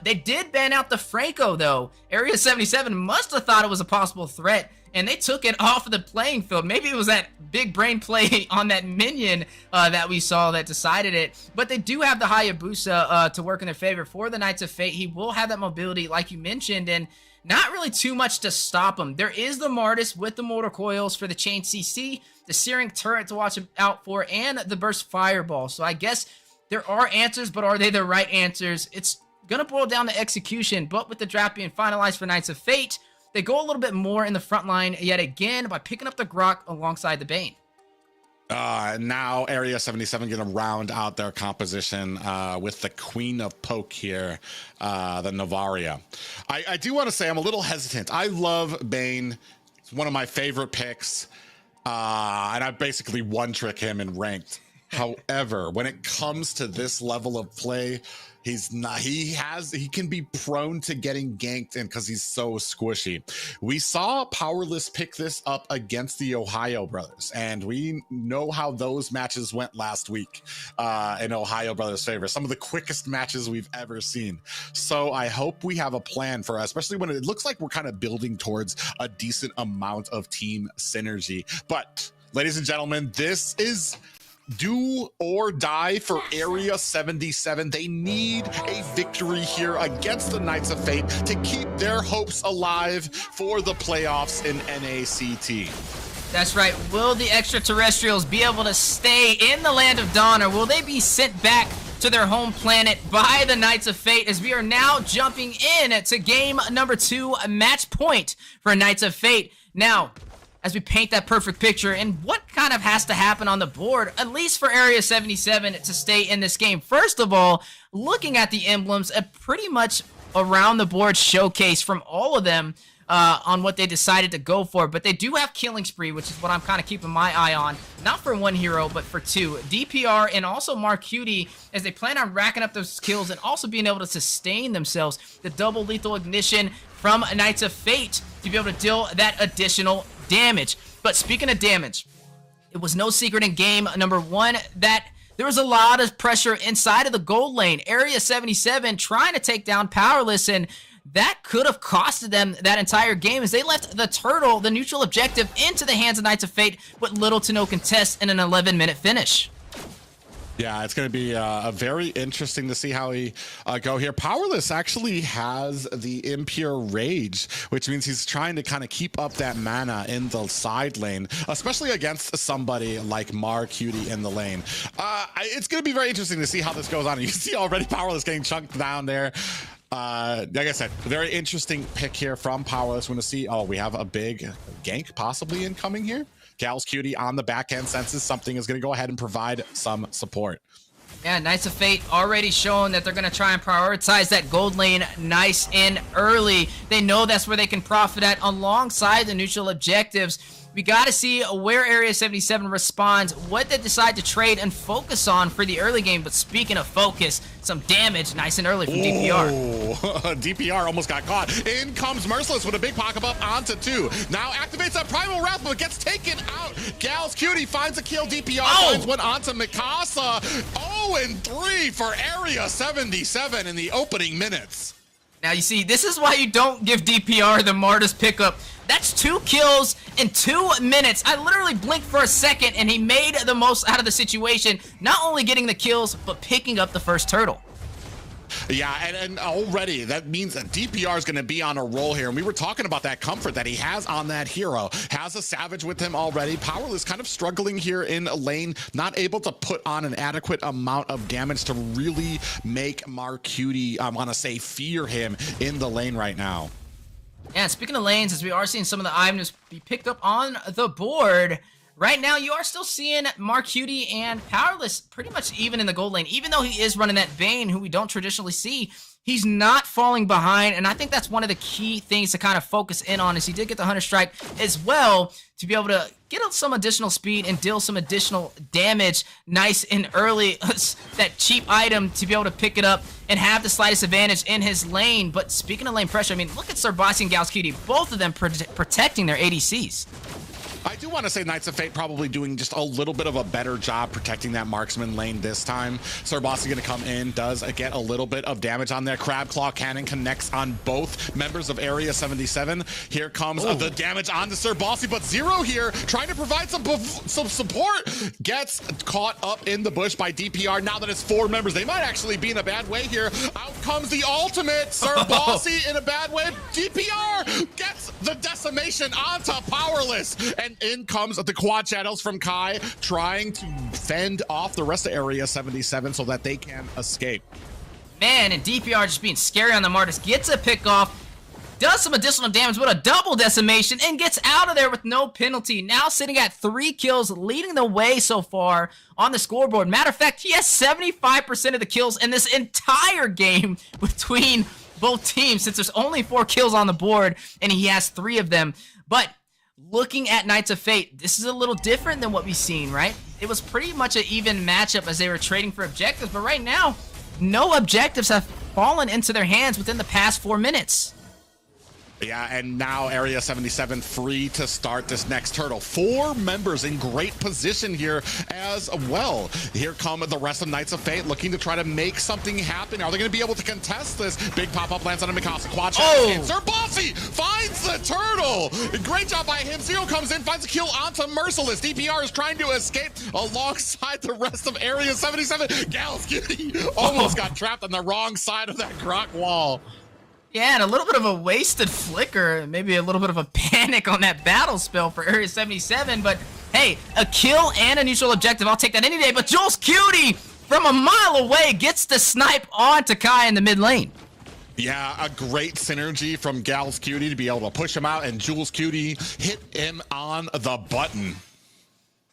They did ban out the Franco, though. Area 77 must have thought it was a possible threat, and they took it off of the playing field. Maybe it was that big brain play on that minion that we saw that decided it. But they do have the Hayabusa to work in their favor for the Knights of Fate. He will have that mobility, like you mentioned, and not really too much to stop him. There is the Martis with the mortar coils for the chain CC, the Searing turret to watch him out for, and the burst fireball. So I guess there are answers, but are they the right answers? It's going to boil down to execution, but with the draft being finalized for Knights of Fate, they go a little bit more in the front line yet again by picking up the Grok alongside the Bane. Now Area 77 going to round out their composition with the Queen of Poke here, the Navaria. I do want to say I'm a little hesitant. I love Bane. It's one of my favorite picks. And I basically one-trick him in ranked. However, when it comes to this level of play, he's not, he can be prone to getting ganked in because he's so squishy. We saw Powerless pick this up against the Ohio brothers, and we know how those matches went last week in Ohio brothers' favor. Some of the quickest matches we've ever seen. So I hope we have a plan for us, especially when it looks like we're kind of building towards a decent amount of team synergy. But ladies and gentlemen, this is do or die for Area 77. They need a victory here against the Knights of Fate to keep their hopes alive for the playoffs in NACT. That's right. Will the extraterrestrials be able to stay in the Land of Dawn, or will they be sent back to their home planet by the Knights of Fate, as we are now jumping in to game number 2, match point for Knights of Fate. Now, as we paint that perfect picture and what kind of has to happen on the board, at least for Area 77 to stay in this game. First of all, looking at the emblems, a pretty much around the board showcase from all of them on what they decided to go for. But they do have Killing Spree, which is what I'm kind of keeping my eye on. Not for one hero, but for two. DPR and also Marcuti, as they plan on racking up those kills and also being able to sustain themselves. The double lethal ignition from Knights of Fate to be able to deal that additional damage. But speaking of damage, it was no secret in game number 1 that there was a lot of pressure inside of the gold lane. Area 77 trying to take down Powerless, and that could have costed them that entire game as they left the turtle, the neutral objective, into the hands of Knights of Fate with little to no contest in an 11-minute finish. Yeah, it's going to be very interesting to see how he go here. Powerless actually has the Impure Rage, which means he's trying to kind of keep up that mana in the side lane, especially against somebody like Marcuti in the lane. It's going to be very interesting to see how this goes on. You can see already Powerless getting chunked down there. Like I said, very interesting pick here from Powerless. We're going to see, oh, we have a big gank possibly incoming here. Gal's Cutie on the back end senses something is going to go ahead and provide some support. Yeah, Knights of Fate already showing that they're going to try and prioritize that gold lane nice and early. They know that's where they can profit at alongside the neutral objectives. We got to see where Area 77 responds, what they decide to trade and focus on for the early game. But speaking of focus, some damage nice and early from DPR. DPR almost got caught. In comes Merciless with a big pocket up onto 2. Now activates that Primal Wrath, but gets taken out. Gal's Cutie finds a kill. DPR finds one onto Mikasa. 0-3 for Area 77 in the opening minutes. Now, you see, this is why you don't give DPR the Martis pickup. That's 2 kills in 2 minutes. I literally blinked for a second, and he made the most out of the situation, not only getting the kills, but picking up the first turtle. Yeah, and already that means that DPR is going to be on a roll here. And we were talking about that comfort that he has on that hero. Has a Savage with him already. Powerless kind of struggling here in a lane, not able to put on an adequate amount of damage to really make Marcuti, I want to say, fear him in the lane right now. Yeah, speaking of lanes, as we are seeing some of the items be picked up on the board, right now you are still seeing Marcuti and Powerless pretty much even in the gold lane. Even though he is running that Bane, who we don't traditionally see, he's not falling behind, and I think that's one of the key things to kind of focus in on, is he did get the Hunter Strike as well to be able to get some additional speed and deal some additional damage nice and early. That cheap item to be able to pick it up and have the slightest advantage in his lane. But speaking of lane pressure, I memean, look at Serbasi and Galscutie, both of them protecting their ADCs. I do want to say Knights of Fate probably doing just a little bit of a better job protecting that marksman lane this time. Serbasi going to come in, does get a little bit of damage on there. Crab Claw Cannon connects on both members of Area 77. Here comes the damage on the Serbasi, but Zero here trying to provide some support. Gets caught up in the bush by DPR. Now that it's 4 members, they might actually be in a bad way here. Out comes the ultimate. Serbasi in a bad way. DPR gets the decimation onto Powerless, and in comes the quad shadows from Kai, trying to fend off the rest of Area 77 so that they can escape. Man, and DPR just being scary on the Martis, gets a pick off, does some additional damage with a double decimation, and gets out of there with no penalty. Now sitting at 3 kills, leading the way so far on the scoreboard. Matter of fact, he has 75% of the kills in this entire game between both teams, since there's only 4 kills on the board, and he has 3 of them. But looking at Knights of Fate, this is a little different than what we've seen, right? It was pretty much an even matchup as they were trading for objectives, but right now, no objectives have fallen into their hands within the past 4 minutes. Yeah, and now Area 77 free to start this next turtle. 4 members in great position here as well. Here come the rest of Knights of Fate looking to try to make something happen. Are they going to be able to contest this? Big pop-up lands on a Mikasa quad shot. And Serbasi finds the turtle. Great job by him. Zero comes in, finds a kill onto Merciless. DPR is trying to escape alongside the rest of Area 77. Galscutie almost got trapped on the wrong side of that Grok wall. Yeah, and a little bit of a wasted flicker, maybe a little bit of a panic on that battle spell for Area 77, but hey, a kill and a neutral objective, I'll take that any day. But Jules Cutie from a mile away gets the snipe onto Kai in the mid lane. Yeah, a great synergy from Galscutie to be able to push him out, and Jules Cutie hit him on the button.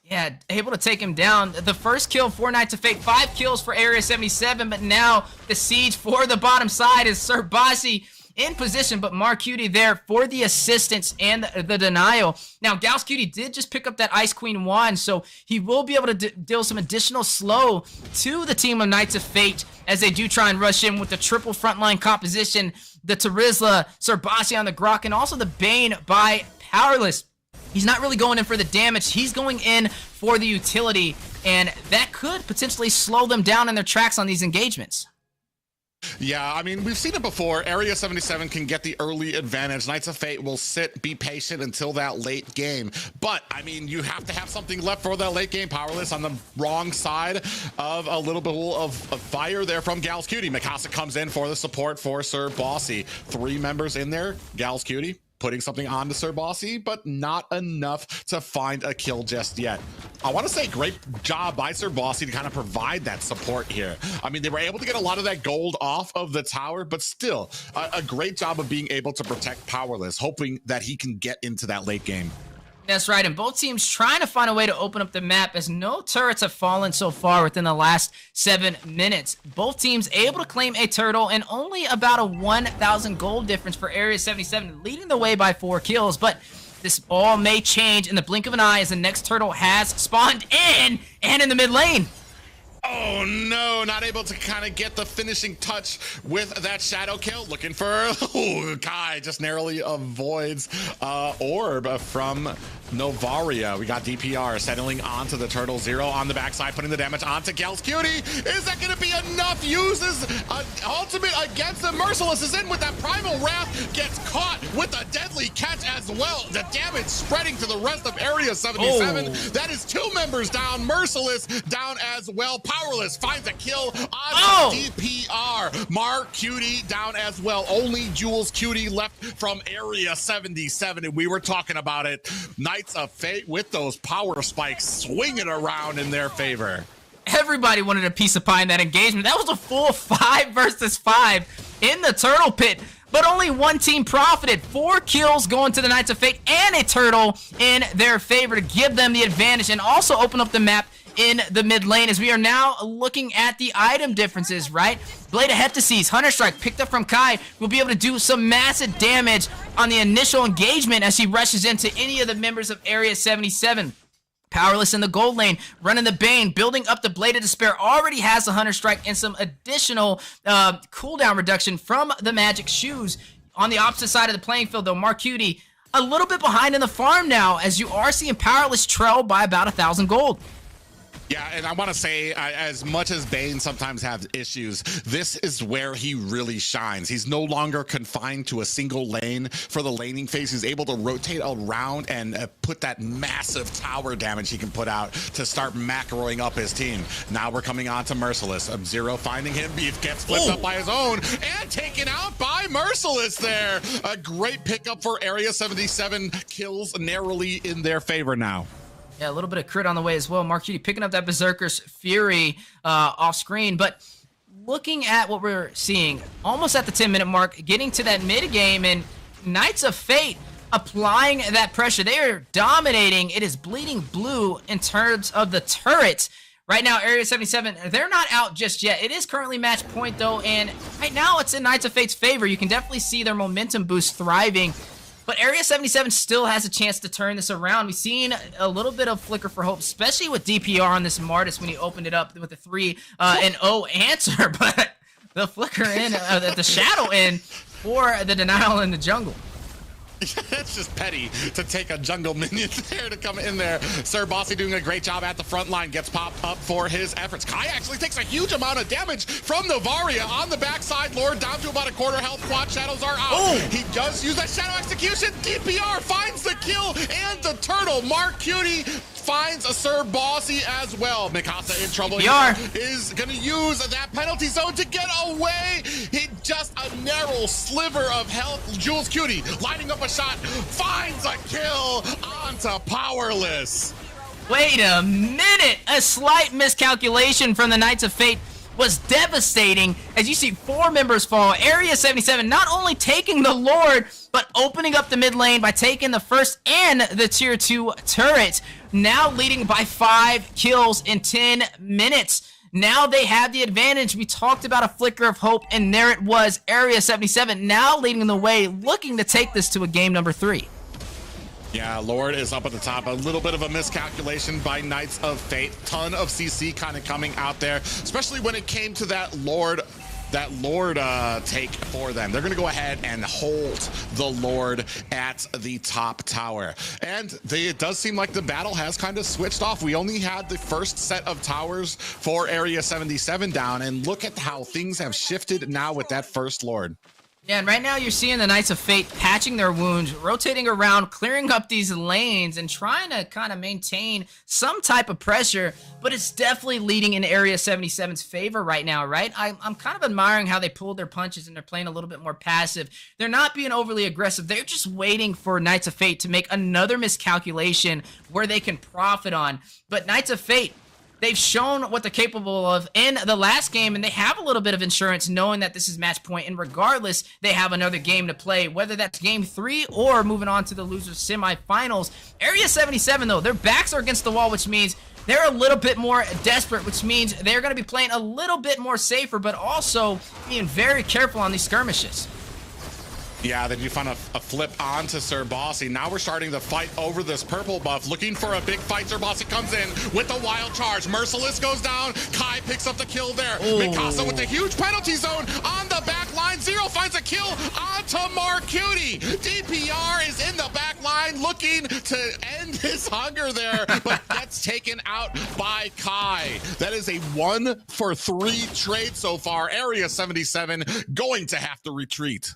Yeah, able to take him down. The first kill for Knights of Fate, 5 kills for Area 77, but now the siege for the bottom side is Serbasi in position, but Marcutie there for the assistance and the denial. Now, Galscutie did just pick up that Ice Queen wand, so he will be able to deal some additional slow to the team of Knights of Fate as they do try and rush in with the triple frontline composition, the Terizla, Serbasi on the Grok, and also the Bane by Powerless. He's not really going in for the damage. He's going in for the utility, and that could potentially slow them down in their tracks on these engagements. Yeah, I mean, we've seen it before. Area 77 can get the early advantage. Knights of Fate will sit, be patient until that late game. But, I mean, you have to have something left for that late game. Powerless on the wrong side of a little bit of fire there from Galscutie. Mikasa comes in for the support for Serbasi. 3 members in there. Galscutie putting something on to Serbasi, but not enough to find a kill just yet. I want to say great job by Serbasi to kind of provide that support here. I mean, they were able to get a lot of that gold off of the tower, but still a great job of being able to protect Powerless, hoping that he can get into that late game. That's right, and both teams trying to find a way to open up the map as no turrets have fallen so far within the last 7 minutes. Both teams able to claim a turtle and only about a 1,000 gold difference for Area 77, leading the way by 4 kills, but this all may change in the blink of an eye as the next turtle has spawned in and in the mid lane. Oh no, not able to kind of get the finishing touch with that shadow kill. Looking for, Kai just narrowly avoids orb from Novaria. We got DPR settling onto the turtle. Zero on the backside, putting the damage onto Galscutie. Is that going to be enough? Uses an ultimate against the Merciless is in with that Primal Wrath. Gets caught with a deadly catch as well. The damage spreading to the rest of Area 77. That is 2 members down. Merciless down as well. Powerless finds a kill on DPR. Marcutie down as well. Only Jules Cutie left from Area 77, and we were talking about it. Knights of Fate with those power spikes swinging around in their favor. Everybody wanted a piece of pie in that engagement. That was a full 5 versus 5 in the turtle pit, but only one team profited. 4 kills going to the Knights of Fate and a turtle in their favor to give them the advantage and also open up the map in the mid lane as we are now looking at the item differences, right? Blade of Heptases, Hunter Strike picked up from Kai will be able to do some massive damage on the initial engagement as he rushes into any of the members of Area 77. Powerless in the gold lane, running the Bane, building up the Blade of Despair, already has the Hunter Strike and some additional cooldown reduction from the Magic Shoes. On the opposite side of the playing field, though, Marcuti a little bit behind in the farm now, as you are seeing Powerless trail by about 1,000 gold. Yeah, and I want to say, as much as Bane sometimes has issues, this is where he really shines. He's no longer confined to a single lane for the laning phase. He's able to rotate around and put that massive tower damage he can put out to start macroing up his team. Now we're coming on to Merciless. Zero finding him. Beef gets flipped up by his own and taken out by Merciless there. A great pickup for Area 77. Kills narrowly in their favor now. Yeah, a little bit of crit on the way as well. Marcuti picking up that Berserker's Fury off screen. But looking at what we're seeing, almost at the 10-minute mark, getting to that mid-game, and Knights of Fate applying that pressure. They are dominating. It is bleeding blue in terms of the turrets. Right now, Area 77, they're not out just yet. It is currently match point, though, and right now it's in Knights of Fate's favor. You can definitely see their momentum boost thriving. But Area 77 still has a chance to turn this around. We've seen a little bit of flicker for hope, especially with DPR on this Martis when he opened it up with a 3-0 answer. But the flicker in, the shadow in for the denial in the jungle. That's just petty to take a jungle minion there to come in there. Sir Bossy doing a great job at the front line, gets popped up for his efforts. Kai actually takes a huge amount of damage from Novaria on the backside. Lord down to about a quarter health. Quad shadows are out. Oh. He does use that shadow execution. DPR finds the kill and the turtle. Marcuti finds a Sir Bossy as well. Mikasa in trouble here, is going to use that penalty zone to get away. He just a narrow sliver of health. Jules Cutie lining up a shot, finds a kill onto Powerless. Wait a minute. A slight miscalculation from the Knights of Fate was devastating as you see 4 members fall. Area 77 not only taking the Lord, but opening up the mid lane by taking the first and the tier 2 turret. Now leading by 5 kills in 10 minutes. Now they have the advantage. We talked about a flicker of hope, and there it was. Area 77 now leading the way, looking to take this to a game number 3. Yeah, Lord is up at the top. A little bit of a miscalculation by Knights of Fate. Ton of CC kind of coming out there, especially when it came to that Lord take for them. They're going to go ahead and hold the Lord at the top tower. And it does seem like the battle has kind of switched off. We only had the first set of towers for Area 77 down, and look at how things have shifted now with that first Lord. Yeah, and right now you're seeing the Knights of Fate patching their wounds, rotating around, clearing up these lanes, and trying to kind of maintain some type of pressure, but it's definitely leading in Area 77's favor right now, right? I'm kind of admiring how they pulled their punches and they're playing a little bit more passive. They're not being overly aggressive. They're just waiting for Knights of Fate to make another miscalculation where they can profit on. But Knights of Fate, they've shown what they're capable of in the last game, and they have a little bit of insurance knowing that this is match point, and regardless, they have another game to play, whether that's game 3 or moving on to the losers semifinals. Area 77, though, their backs are against the wall, which means they're a little bit more desperate, which means they're going to be playing a little bit more safer, but also being very careful on these skirmishes. Yeah, then you find a flip onto Sir Bossy. Now we're starting the fight over this purple buff, looking for a big fight. Sir Bossy comes in with the wild charge. Merciless goes down. Kai picks up the kill there. Mikasa with the huge penalty zone on the back line. Zero finds a kill onto Marcuti. DPR is in the back line looking to end his hunger there, but gets taken out by Kai. That is a 1-for-3 trade so far. Area 77 going to have to retreat.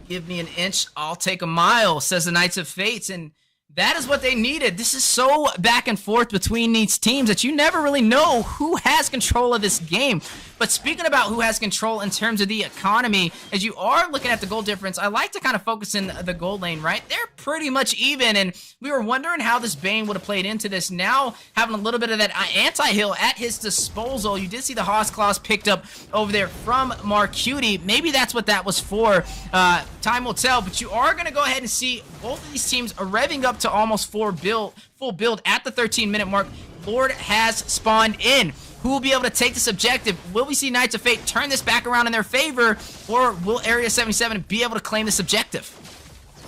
Give me an inch, I'll take a mile, says the Knights of Fates, and that is what they needed. This is so back and forth between these teams that you never really know who has control of this game. But speaking about who has control in terms of the economy, as you are looking at the gold difference, I like to kind of focus in the gold lane, right? They're pretty much even, and we were wondering how this Bane would have played into this. Now, having a little bit of that anti-heal at his disposal. You did see the Hoss Claws picked up over there from Marcuti. Maybe that's what that was for. Time will tell, but you are going to go ahead and see both of these teams are revving up to almost full build at the 13-minute mark. Lord has spawned in. Who will be able to take this objective? Will we see Knights of Fate turn this back around in their favor, or will Area 77 be able to claim this objective?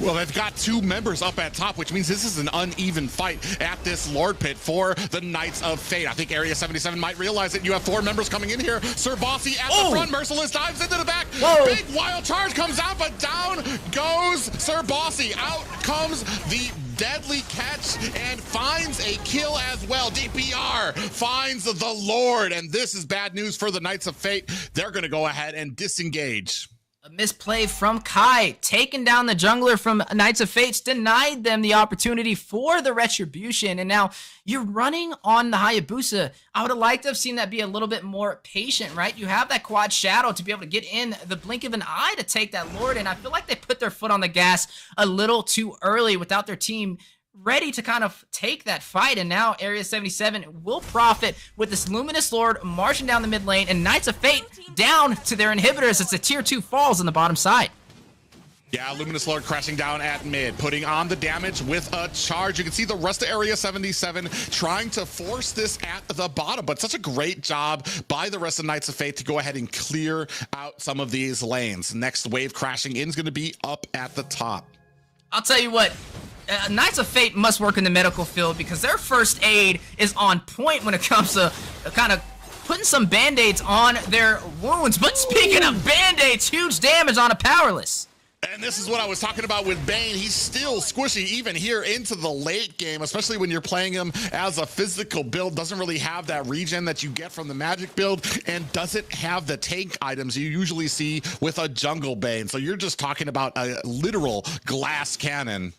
Well, they've got 2 members up at top, which means this is an uneven fight at this Lord Pit for the Knights of Fate. I think Area 77 might realize it. You have 4 members coming in here. Sir Bossy at the front. Merciless dives into the back. Big wild charge comes out, but down goes Sir Bossy. Out comes the deadly catch and finds a kill as well. DPR finds the Lord, and this is bad news for the Knights of Fate. They're going to go ahead and disengage. A misplay from Kai, taking down the jungler from Knights of Fates, denied them the opportunity for the retribution, and now you're running on the Hayabusa. I would have liked to have seen that be a little bit more patient, right? You have that quad shadow to be able to get in the blink of an eye to take that Lord, and I feel like they put their foot on the gas a little too early without their team ready to kind of take that fight, and now Area 77 will profit with this Luminous Lord marching down the mid lane, and Knights of Fate down to their inhibitors. It's a tier 2 falls on the bottom side. Yeah, Luminous Lord crashing down at mid, putting on the damage with a charge. You can see the rest of Area 77 trying to force this at the bottom, but such a great job by the rest of Knights of Fate to go ahead and clear out some of these lanes. Next wave crashing in is going to be up at the top. I'll tell you what, Knights of Fate must work in the medical field because their first aid is on point when it comes to kind of putting some band-aids on their wounds. But speaking of band-aids, huge damage on a powerless. And this is what I was talking about with Bane. He's still squishy even here into the late game, especially when you're playing him as a physical build. Doesn't really have that regen that you get from the magic build and doesn't have the tank items you usually see with a jungle Bane. So you're just talking about a literal glass cannon.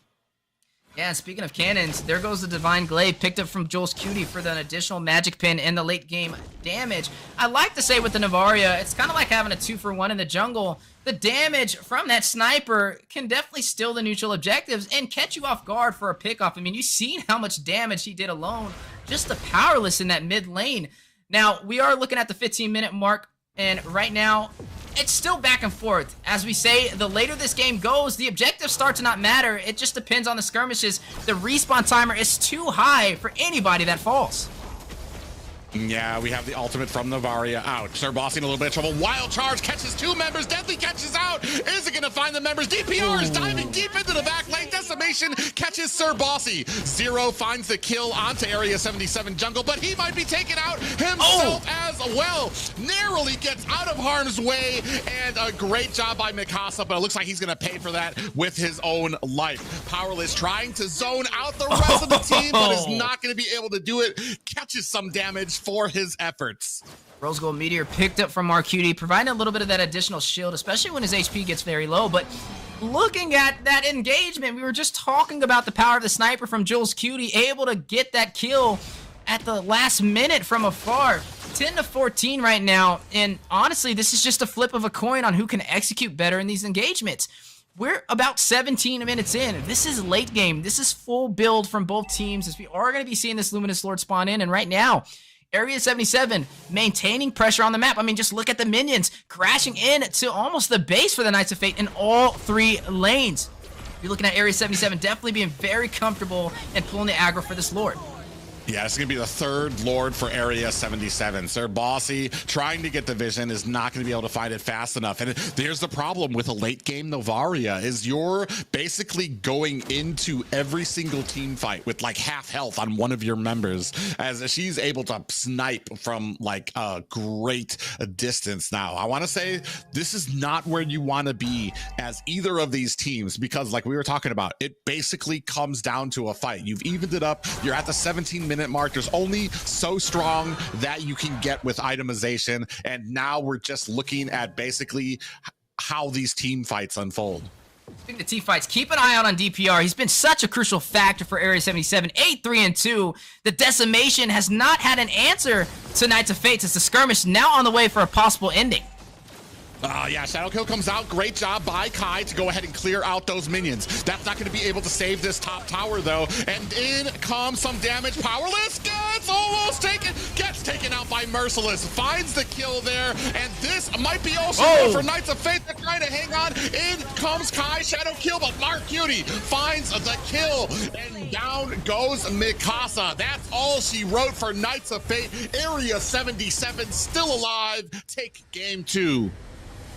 Yeah, speaking of cannons, there goes the Divine Glaive picked up from Joel's Cutie for the additional magic pin and the late game damage. I like to say with the Navaria, it's kind of like having a 2-for-1 in the jungle. The damage from that sniper can definitely steal the neutral objectives and catch you off guard for a pickoff. I mean, you've seen how much damage he did alone. Just the powerless in that mid lane. Now, we are looking at the 15-minute mark, and right now, it's still back and forth. As we say, the later this game goes, the objectives start to not matter. It just depends on the skirmishes. The respawn timer is too high for anybody that falls. Yeah, we have the ultimate from Navaria out. Sir Bossy in a little bit of trouble. Wild charge catches 2 members. Deadly catches out. Is it going to find the members? DPR is diving deep into the back lane. Decimation catches Sir Bossy. Zero finds the kill onto Area 77 jungle, but he might be taken out himself as well. Narrowly gets out of harm's way, and a great job by Mikasa, but it looks like he's going to pay for that with his own life. Powerless trying to zone out the rest of the team, but is not going to be able to do it. Catches some damage for his efforts. Rose Gold Meteor picked up from Marcuti, providing a little bit of that additional shield, especially when his HP gets very low. But looking at that engagement, we were just talking about the power of the sniper from Jules Cutie, able to get that kill at the last minute from afar. 10-14 right now, and honestly, this is just a flip of a coin on who can execute better in these engagements. We're about 17 minutes in. This is late game. This is full build from both teams, as we are going to be seeing this Luminous Lord spawn in, and right now, Area 77 maintaining pressure on the map. I mean, just look at the minions crashing in to almost the base for the Knights of Fate in all 3 lanes. You're looking at Area 77 definitely being very comfortable and pulling the aggro for this Lord. Yeah, it's going to be the 3rd Lord for Area 77. Sir Bossy trying to get the vision is not going to be able to find it fast enough. And here's the problem with a late game Novaria is you're basically going into every single team fight with like half health on one of your members, as she's able to snipe from like a great distance. Now, I want to say this is not where you want to be as either of these teams, because like we were talking about, it basically comes down to a fight. You've evened it up. You're at the 17-minute mark. There's only so strong that you can get with itemization, and now we're just looking at basically how these team fights unfold. Speaking of team fights, keep an eye out on DPR. He's been such a crucial factor for Area 77. 8-3-2. The decimation has not had an answer to Knights of Fate as the skirmish now on the way for a possible ending. Yeah, Shadow Kill comes out. Great job by Kai to go ahead and clear out those minions. That's not going to be able to save this top tower, though. And in comes some damage. Powerless gets almost taken. Gets taken out by Merciless. Finds the kill there. And this might be also for Knights of Fate. They're trying to hang on. In comes Kai. Shadow Kill, but Mark Cutie finds the kill. And down goes Mikasa. That's all she wrote for Knights of Fate. Area 77 still alive. Take game 2.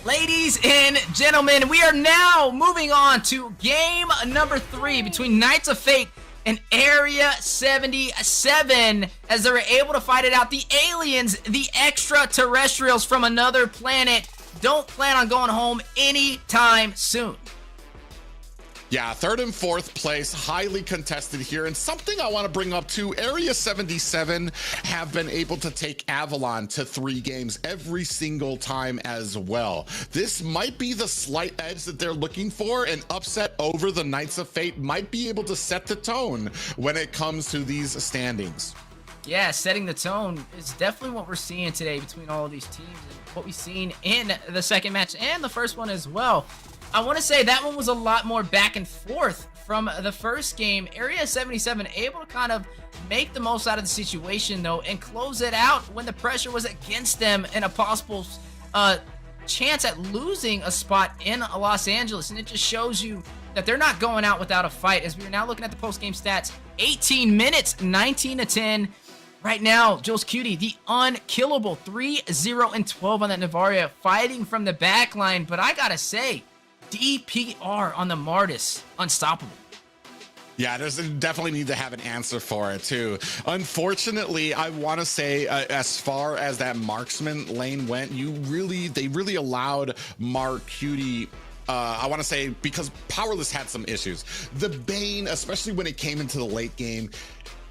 Ladies and gentlemen, we are now moving on to game number 3 between Knights of Fate and Area 77 as they were able to fight it out. The aliens, the extraterrestrials from another planet, don't plan on going home anytime soon. Yeah, 3rd and 4th place, highly contested here. And something I want to bring up too, Area 77 have been able to take Avalon to 3 games every single time as well. This might be the slight edge that they're looking for. An upset over the Knights of Fate might be able to set the tone when it comes to these standings. Yeah, setting the tone is definitely what we're seeing today between all of these teams and what we've seen in the second match and the first one as well. I want to say that one was a lot more back and forth from the first game. Area 77 able to kind of make the most out of the situation though and close it out when the pressure was against them and a possible chance at losing a spot in Los Angeles. And it just shows you that they're not going out without a fight as we are now looking at the post-game stats. 18 minutes, 19 to 10. Right now, Jules Cutie, the unkillable 3-0 and 12 on that Navaria, fighting from the back line. But I gotta say, DPR on the Martis, unstoppable. Yeah, there's definitely need to have an answer for it too. Unfortunately, I want to say as far as that marksman lane went, they really allowed Mark Cutie. I want to say because Powerless had some issues. The Bane, especially when it came into the late game,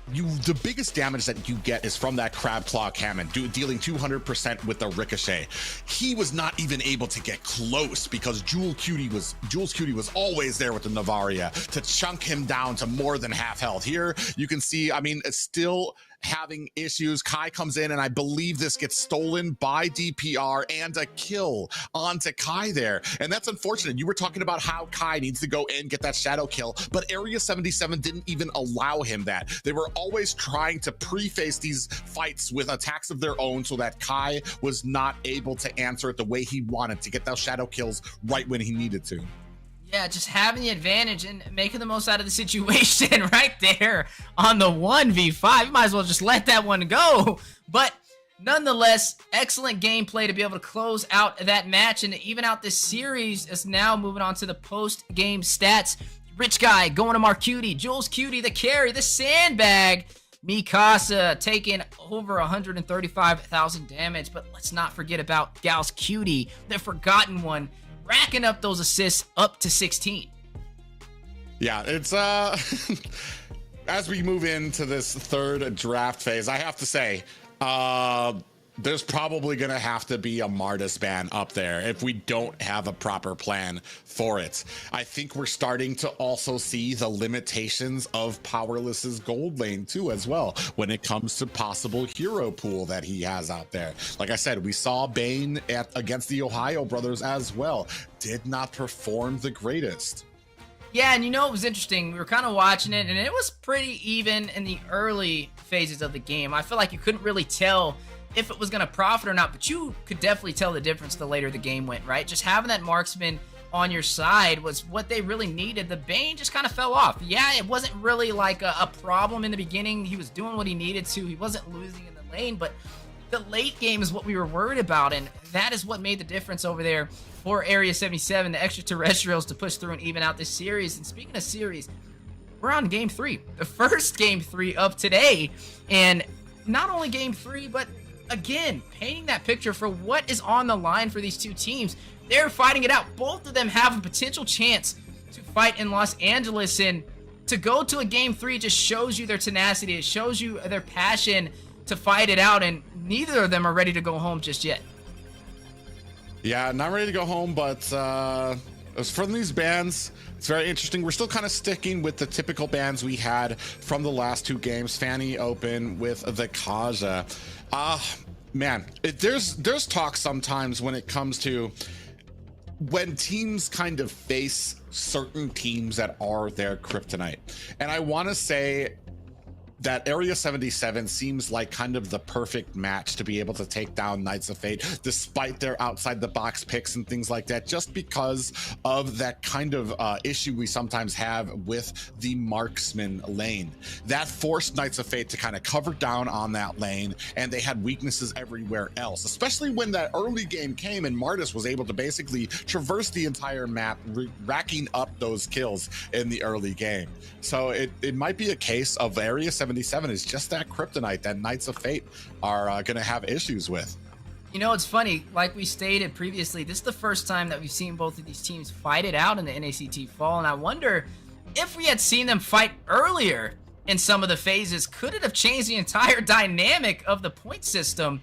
the biggest damage that you get is from that Crab Claw Cannon, dealing 200% with the ricochet. He was not even able to get close because Jules Cutie was always there with the Navaria to chunk him down to more than half health. Here you can see, I mean, it's still having issues. Kai comes in and I believe this gets stolen by DPR and a kill onto Kai there. And that's unfortunate. You were talking about how Kai needs to go in, get that shadow kill, but Area 77 didn't even allow him that. They were always trying to preface these fights with attacks of their own so that Kai was not able to answer it the way he wanted to get those shadow kills right when he needed to. Yeah, just having the advantage and making the most out of the situation right there on the 1v5. You might as well just let that one go. But nonetheless, excellent gameplay to be able to close out that match and even out this series. Is now moving on to the post-game stats. Rich Guy going to Mark Cutie. Jules Cutie, the carry, the sandbag. Mikasa taking over 135,000 damage. But let's not forget about Gals Cutie, the forgotten one, racking up those assists up to 16. Yeah, it's as we move into this 3rd draft phase, I have to say there's probably gonna have to be a Martis ban up there if we don't have a proper plan for it. I think we're starting to also see the limitations of Powerless's gold lane too as well when it comes to possible hero pool that he has out there. Like I said, we saw Bane against the Ohio brothers as well. Did not perform the greatest. Yeah, and you know, it was interesting. We were kind of watching it, and it was pretty even in the early phases of the game. I feel like you couldn't really tell if it was going to profit or not, but you could definitely tell the difference the later the game went, right? Just having that marksman on your side was what they really needed. The Bane just kind of fell off. Yeah, it wasn't really like a problem in the beginning. He was doing what he needed to. He wasn't losing in the lane, but the late game is what we were worried about, and that is what made the difference over there for Area 77, the extraterrestrials, to push through and even out this series. And speaking of series, we're on game 3, the first game 3 of today, and not only game 3, but again, painting that picture for what is on the line for these two teams. They're fighting it out. Both of them have a potential chance to fight in Los Angeles, and to go to a game 3 just shows you their tenacity. It shows you their passion to fight it out, and neither of them are ready to go home just yet. Yeah, not ready to go home, but as from these bands, it's very interesting. We're still kind of sticking with the typical bands we had from the last 2 games. Fanny Open with the Kaja. Man, there's talk sometimes when it comes to when teams kind of face certain teams that are their kryptonite. And I want to say that Area 77 seems like kind of the perfect match to be able to take down Knights of Fate, despite their outside the box picks and things like that, just because of that kind of issue we sometimes have with the marksman lane. That forced Knights of Fate to kind of cover down on that lane, and they had weaknesses everywhere else, especially when that early game came and Martis was able to basically traverse the entire map, racking up those kills in the early game. So it might be a case of Area 77 is just that kryptonite that Knights of Fate are going to have issues with. You know, it's funny, like we stated previously, this is the first time that we've seen both of these teams fight it out in the NACT fall, and I wonder if we had seen them fight earlier in some of the phases, could it have changed the entire dynamic of the point system,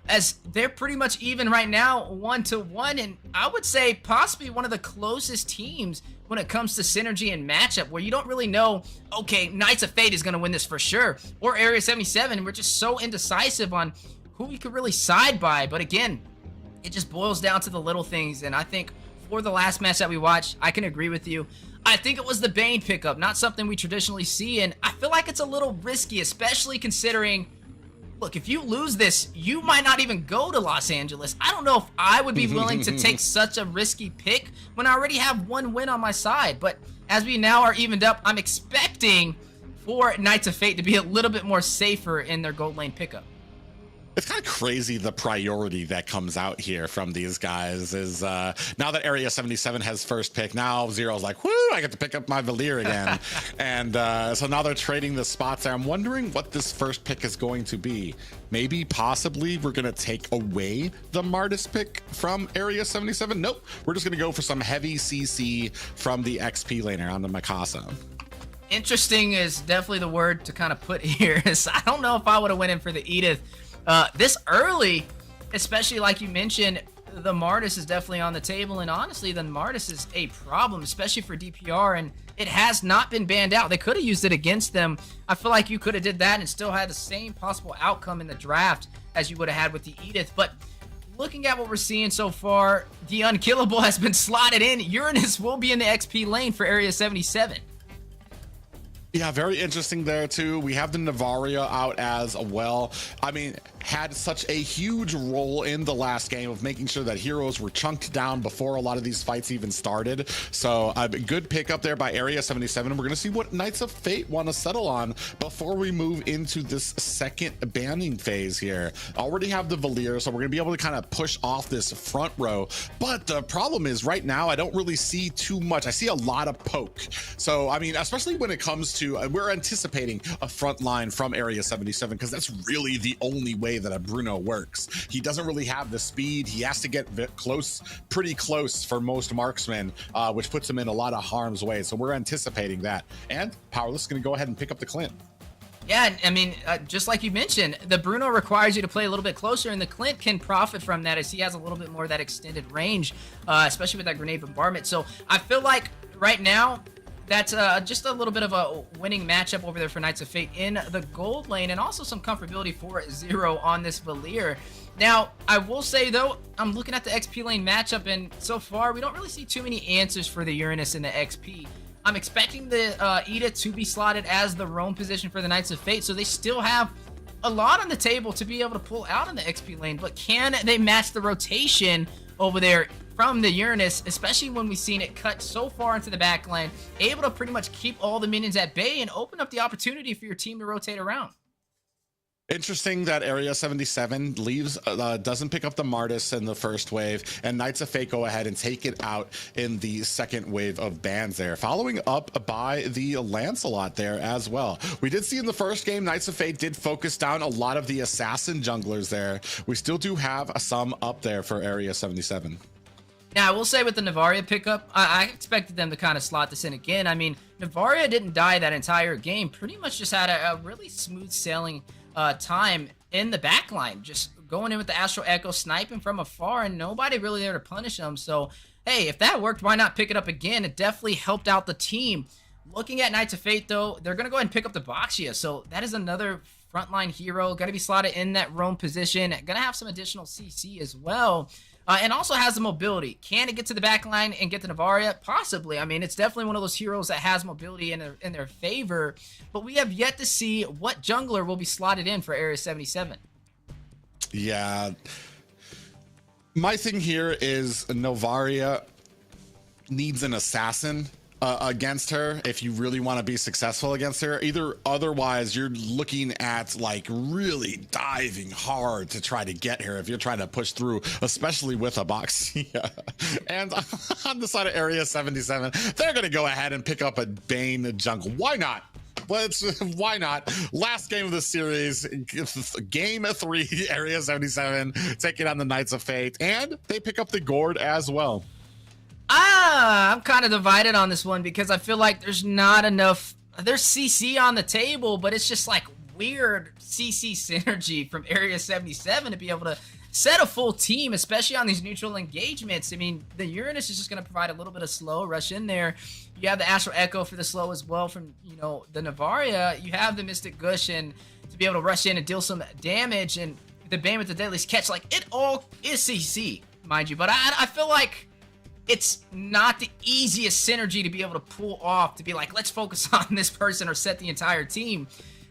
as they're pretty much even right now 1-1, and I would say possibly one of the closest teams when it comes to synergy and matchup, where you don't really know, okay, Knights of Fate is going to win this for sure, or Area 77, we're just so indecisive on who we could really side by. But again, it just boils down to the little things, and I think for the last match that we watched, I can agree with you. I think it was the Bane pickup, not something we traditionally see, and I feel like it's a little risky, especially considering, look, if you lose this, you might not even go to Los Angeles. I don't know if I would be willing to take such a risky pick when I already have one win on my side. But as we now are evened up, I'm expecting for Knights of Fate to be a little bit more safer in their gold lane pickup. It's kind of crazy the priority that comes out here from these guys is now that Area 77 has first pick, now Zero's like, whoo, I get to pick up my Valir again. And so now they're trading the spots there. I'm wondering what this first pick is going to be. Maybe, possibly, we're going to take away the Martis pick from Area 77. Nope, we're just going to go for some heavy CC from the XP laner on the Mikasa. Interesting is definitely the word to kind of put here. I don't know if I would have went in for the Edith this early, especially like you mentioned, the Martis is definitely on the table, and honestly, the Martis is a problem, especially for DPR, and it has not been banned out. They could have used it against them. I feel like you could have did that and still had the same possible outcome in the draft as you would have had with the Edith, but looking at what we're seeing so far, the Unkillable has been slotted in. Uranus will be in the XP lane for Area 77. Yeah, very interesting there too. We have the Navaria out as well. I mean, had such a huge role in the last game of making sure that heroes were chunked down before a lot of these fights even started. So a good pick up there by Area 77. We're going to see what Knights of Fate want to settle on before we move into this second banning phase here. Already have the Valir, so we're going to be able to kind of push off this front row. But the problem is right now, I don't really see too much. I see a lot of poke. So, I mean, especially when it comes to, we're anticipating a front line from Area 77 because that's really the only way that a Bruno works. He doesn't really have the speed. He has to get close, pretty close for most marksmen, which puts him in a lot of harm's way. So we're anticipating that. And Powerless is going to go ahead and pick up the Clint. Yeah, I mean, just like you mentioned, the Bruno requires you to play a little bit closer, and the Clint can profit from that as he has a little bit more of that extended range, especially with that grenade bombardment. So I feel like right now, that's just a little bit of a winning matchup over there for Knights of Fate in the gold lane, and also some comfortability for Zero on this Valir. Now, I will say, though, I'm looking at the XP lane matchup, and so far, we don't really see too many answers for the Uranus and the XP. I'm expecting the Edith to be slotted as the roam position for the Knights of Fate, so they still have a lot on the table to be able to pull out in the XP lane, but can they match the rotation over there from the Uranus, especially when we've seen it cut so far into the back line, able to pretty much keep all the minions at bay and open up the opportunity for your team to rotate around. Interesting that Area 77 leaves, doesn't pick up the Martis in the first wave, and Knights of Fate go ahead and take it out in the second wave of bans there, following up by the Lancelot there as well. We did see in the first game, Knights of Fate did focus down a lot of the assassin junglers there. We still do have some up there for Area 77. Now, I will say with the Navaria pickup, I expected them to kind of slot this in again. I mean, Navaria didn't die that entire game. Pretty much just had a really smooth sailing time in the back line. Just going in with the Astral Echo, sniping from afar, and nobody really there to punish them. So, hey, if that worked, why not pick it up again? It definitely helped out the team. Looking at Knights of Fate, though, they're going to go ahead and pick up the Boxia. So that is another frontline hero, going to be slotted in that roam position, going to have some additional CC as well. And also has the mobility. Can it get to the back line and get to Navaria? Possibly. I mean, it's definitely one of those heroes that has mobility in their favor. But we have yet to see what jungler will be slotted in for Area 77. Yeah. My thing here is Novaria needs an assassin against her if you really want to be successful against her. Otherwise you're looking at like really diving hard to try to get her if you're trying to push through, especially with a Boxia. And on the side of Area 77, they're going to go ahead and pick up a Bane jungle. Why not? Why not? Last game of the series, game 3, Area 77 taking on the Knights of Fate, and they pick up the Gourd as well. I'm kind of divided on this one because I feel like there's not enough. There's CC on the table, but it's just like weird CC synergy from Area 77 to be able to set a full team, especially on these neutral engagements. I mean, the Uranus is just going to provide a little bit of slow rush in there. You have the Astral Echo for the slow as well from, you know, the Navaria. You have the Mystic Gush and to be able to rush in and deal some damage, and the Bane with the Deadliest Catch. Like, it all is CC, mind you, but I feel like it's not the easiest synergy to be able to pull off, to be like, let's focus on this person or set the entire team.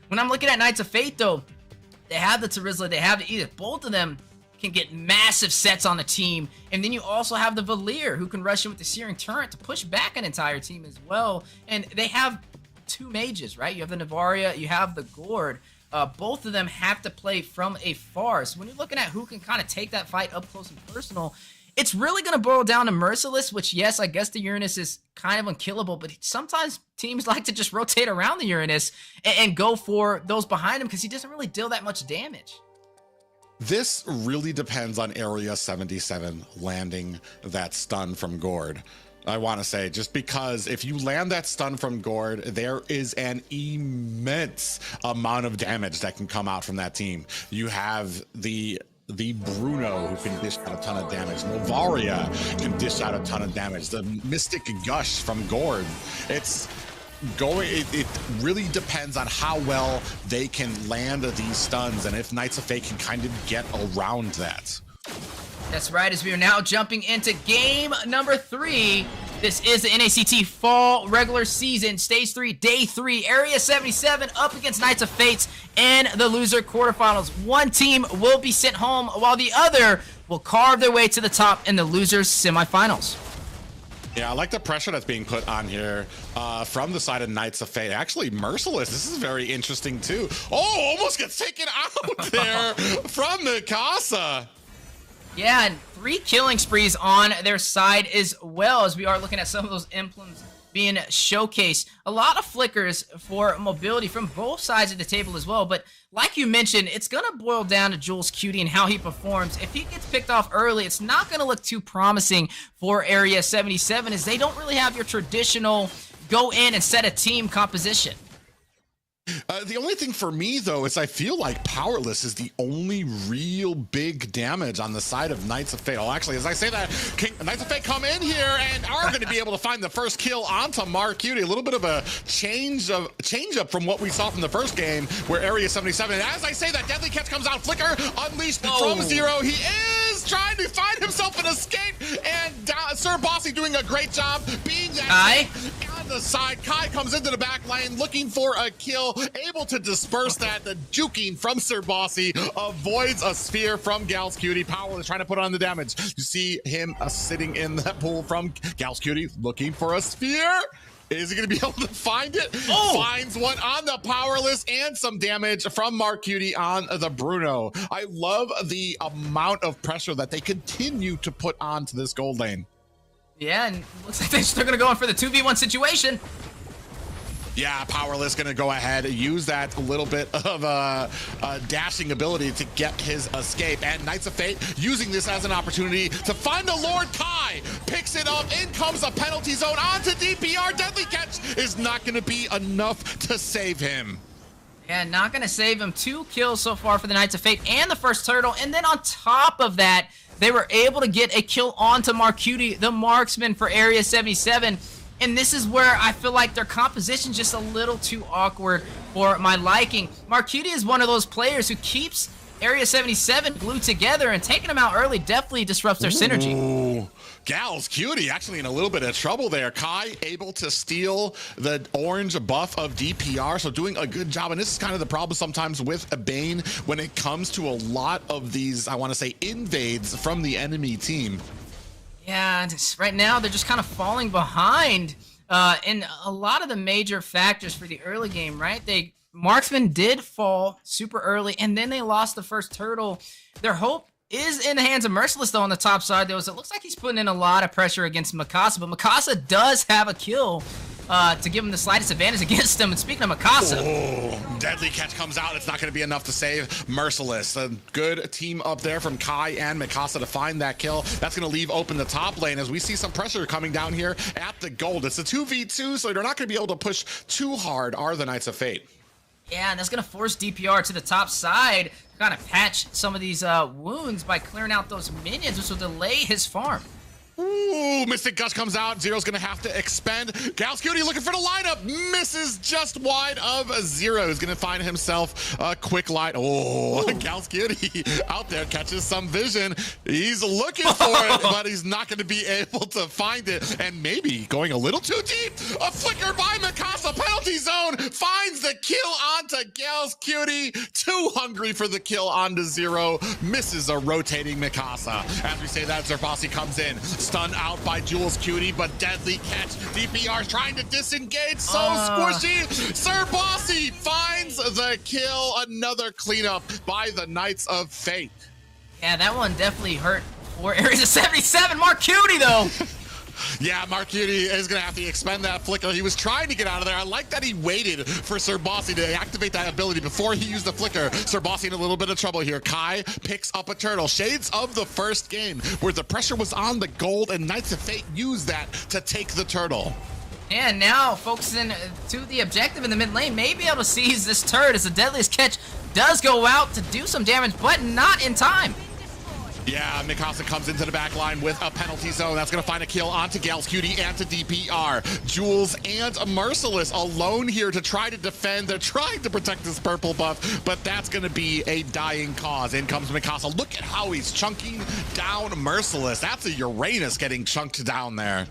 When I'm looking at Knights of Fate, though, they have the Terizla, they have the Edith. Both of them can get massive sets on the team. And then you also have the Valir, who can rush in with the Searing Turret to push back an entire team as well. And they have 2 mages, right? You have the Navaria, you have the Gourd. Both of them have to play from afar. So when you're looking at who can kind of take that fight up close and personal, it's really going to boil down to Merciless, which, yes, I guess the Uranus is kind of unkillable, but sometimes teams like to just rotate around the Uranus and go for those behind him because he doesn't really deal that much damage. This really depends on Area 77 landing that stun from Gourd. I want to say, just because if you land that stun from Gourd, there is an immense amount of damage that can come out from that team. You have the Bruno, who can dish out a ton of damage. Novaria can dish out a ton of damage. The Mystic Gush from Gourd. It really depends on how well they can land these stuns and if Knights of Fate can kind of get around that. That's right, as we are now jumping into game number 3. This is the NACT Fall Regular Season, Stage 3, Day 3, Area 77 up against Knights of Fate in the loser quarterfinals. One team will be sent home while the other will carve their way to the top in the losers semifinals. Yeah, I like the pressure that's being put on here from the side of Knights of Fate. Actually, Merciless, this is very interesting too. Oh, almost gets taken out there from the Casa. Yeah, and 3 killing sprees on their side as well, as we are looking at some of those emblems being showcased. A lot of flickers for mobility from both sides of the table as well, but like you mentioned, it's going to boil down to Jules Cutie and how he performs. If he gets picked off early, it's not going to look too promising for Area 77, as they don't really have your traditional go in and set a team composition. The only thing for me, though, is I feel like Powerless is the only real big damage on the side of Knights of Fate. Well, actually, as I say that, Knights of Fate come in here and are going to be able to find the first kill onto Mark Cutie. A little bit of a change up from what we saw from the first game, where Area 77, and as I say that, Deadly Catch comes out, Flicker unleashed from Zero. He is trying to find himself an escape, and Sir Bossy doing a great job being that on the side. Kai comes into the back lane looking for a kill, able to disperse that. The juking from Sir Bossy avoids a sphere from Gals Cutie. Powerless trying to put on the damage. You see him sitting in that pool from Gals Cutie looking for a sphere. Is he going to be able to find it? Finds one on the Powerless and some damage from Mark Cutie on the Bruno. I love the amount of pressure that they continue to put onto this gold lane. Yeah, and looks like they're still going to go in for the 2v1 situation. Yeah, Powerless going to go ahead and use that little bit of a dashing ability to get his escape. And Knights of Fate using this as an opportunity to find the Lord. Kai picks it up. In comes a penalty zone onto DPR. Deadly Catch is not going to be enough to save him. Yeah, not going to save him. 2 kills so far for the Knights of Fate and the first turtle. And then on top of that, they were able to get a kill onto Mark Cutie, the marksman for Area 77. And this is where I feel like their composition's just a little too awkward for my liking. Marcuti is one of those players who keeps Area 77 glued together, and taking them out early definitely disrupts their synergy. Ooh. Gals Cutie actually in a little bit of trouble there. Kai able to steal the orange buff of DPR, so doing a good job. And this is kind of the problem sometimes with a Bane when it comes to a lot of these, I want to say, invades from the enemy team. Yeah, right now they're just kind of falling behind in a lot of the major factors for the early game, right? Marksman did fall super early, and then they lost the first turtle. Their hope is in the hands of Merciless, though, on the top side. It looks like he's putting in a lot of pressure against Mikasa, but Mikasa does have a kill to give him the slightest advantage against him. And speaking of Mikasa... Oh, deadly catch comes out. It's not going to be enough to save Merciless. A good team up there from Kai and Mikasa to find that kill. That's going to leave open the top lane as we see some pressure coming down here at the gold. It's a 2v2, so they're not going to be able to push too hard, are the Knights of Fate. Yeah, and that's going to force DPR to the top side, kind of patch some of these wounds by clearing out those minions, which will delay his farm. Ooh, Mystic Gush comes out. Zero's going to have to expend. Galscutie looking for the lineup. Misses just wide of Zero. He's going to find himself a quick light. Oh, Galscutie out there catches some vision. He's looking for it, but he's not going to be able to find it. And maybe going a little too deep. A flicker by Mikasa. Penalty zone. Finds the kill onto Galscutie. Too hungry for the kill onto Zero. Misses a rotating Mikasa. As we say that, Zerbasi comes in. Stunned out by Jules Cutie, but deadly catch. DPR trying to disengage. So squishy. Sir Bossy finds the kill. Another cleanup by the Knights of Fate. Yeah, that one definitely hurt for Ares of 77. Mark Cutie, though. Yeah, Marcuti is going to have to expend that flicker. He was trying to get out of there. I like that he waited for Sir Bossy to activate that ability before he used the flicker. Sir Bossy in a little bit of trouble here. Kai picks up a turtle. Shades of the first game where the pressure was on the gold and Knights of Fate used that to take the turtle. And now focusing to the objective in the mid lane, may be able to seize this turret as the deadliest catch does go out to do some damage, but not in time. Yeah, Mikasa comes into the back line with a penalty zone. That's going to find a kill onto Galscutie and to DPR. Jules and Merciless alone here to try to defend. They're trying to protect this purple buff, but that's going to be a dying cause. In comes Mikasa. Look at how he's chunking down Merciless. That's a Uranus getting chunked down there.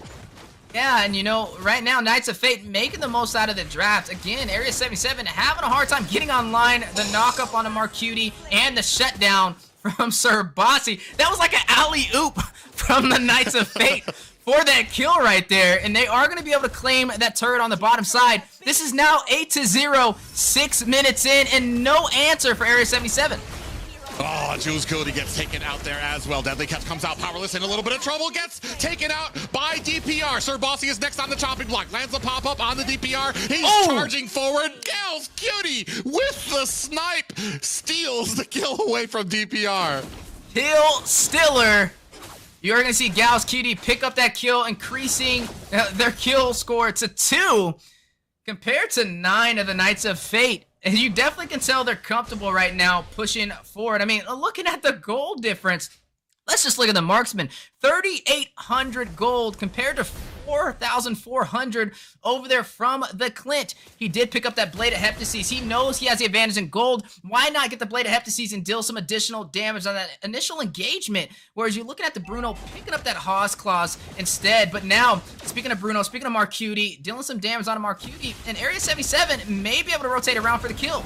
Yeah, and you know, right now, Knights of Fate making the most out of the draft. Again, Area 77 having a hard time getting online. The knock-up on a Marcuti and the shutdown from Sir Bossy. That was like an alley-oop from the Knights of Fate for that kill right there. And they are going to be able to claim that turret on the bottom side. This is now 8-0, 6 minutes in, and no answer for Area 77. Oh, Jules Cody gets taken out there as well. Deadly Catch comes out powerless in a little bit of trouble. Gets taken out by DPR. Sir Bossy is next on the chopping block. Lands the pop-up on the DPR. He's charging forward. Gals Cutie with the snipe steals the kill away from DPR. Kill Stiller. You're going to see Gals Cutie pick up that kill, increasing their kill score to 2 compared to 9 of the Knights of Fate. And you definitely can tell they're comfortable right now pushing forward. I mean, looking at the gold difference, let's just look at the marksman. 3,800 gold compared to 4,400 over there from the Clint. He did pick up that Blade of Heptases. He knows he has the advantage in gold. Why not get the Blade of Heptases and deal some additional damage on that initial engagement? Whereas you're looking at the Bruno picking up that Hawes Claws instead. But now, speaking of Bruno, speaking of Marcuti, dealing some damage on a Marcuti, and Area 77 may be able to rotate around for the kill.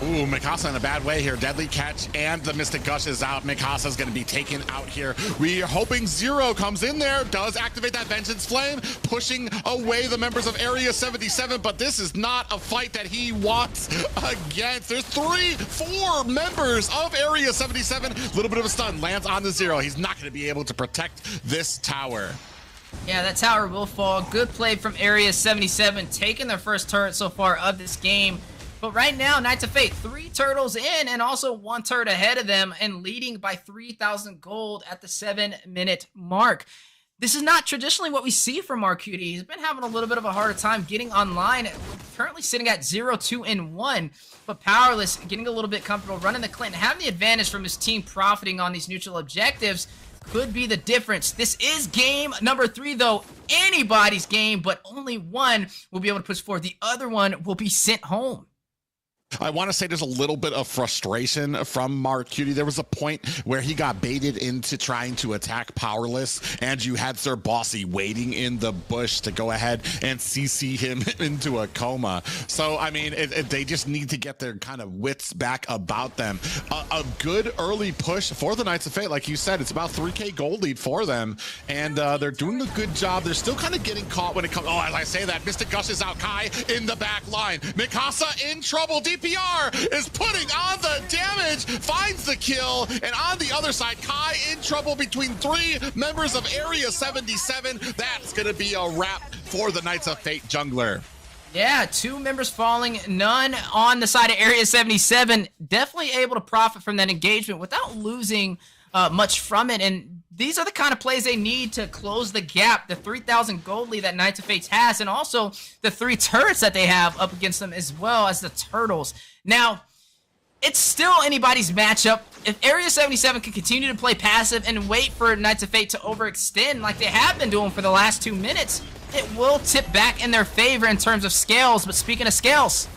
Ooh, Mikasa in a bad way here. Deadly Catch and the Mystic Gush is out. Mikasa's going to be taken out here. We are hoping Zero comes in there, does activate that Vengeance Flame, pushing away the members of Area 77, but this is not a fight that he wants against. There's 4 members of Area 77. A little bit of a stun, lands on the Zero. He's not going to be able to protect this tower. Yeah, that tower will fall. Good play from Area 77, taking their first turret so far of this game. But right now, Knights of Fate, 3 turtles in and also 1 turret ahead of them and leading by 3,000 gold at the 7-minute mark. This is not traditionally what we see from Marcuti. He's been having a little bit of a harder time getting online. We're currently sitting at 0-2-1, but Powerless getting a little bit comfortable running the Clinton, having the advantage from his team profiting on these neutral objectives could be the difference. This is game number 3, though. Anybody's game, but only one will be able to push forward. The other one will be sent home. I want to say there's a little bit of frustration from Marcuti. There was a point where he got baited into trying to attack Powerless, and you had Sir Bossy waiting in the bush to go ahead and CC him into a coma. So, I mean, they just need to get their kind of wits back about them. A good early push for the Knights of Fate. Like you said, it's about 3K gold lead for them, and they're doing a good job. They're still kind of getting caught when it comes. Oh, as I say that, Mystic Gush is out. Kai in the back line. Mikasa in trouble. DPR is putting on the damage, finds the kill, and on the other side, Kai in trouble between 3 members of Area 77. That's going to be a wrap for the Knights of Fate jungler. Yeah, 2 members falling, none on the side of Area 77. Definitely able to profit from that engagement without losing much from it. And these are the kind of plays they need to close the gap, the 3,000 gold lead that Knights of Fate has, and also the 3 turrets that they have up against them, as well as the Turtles. Now, it's still anybody's matchup. If Area 77 can continue to play passive and wait for Knights of Fate to overextend like they have been doing for the last 2 minutes, it will tip back in their favor in terms of scales. But speaking of scales,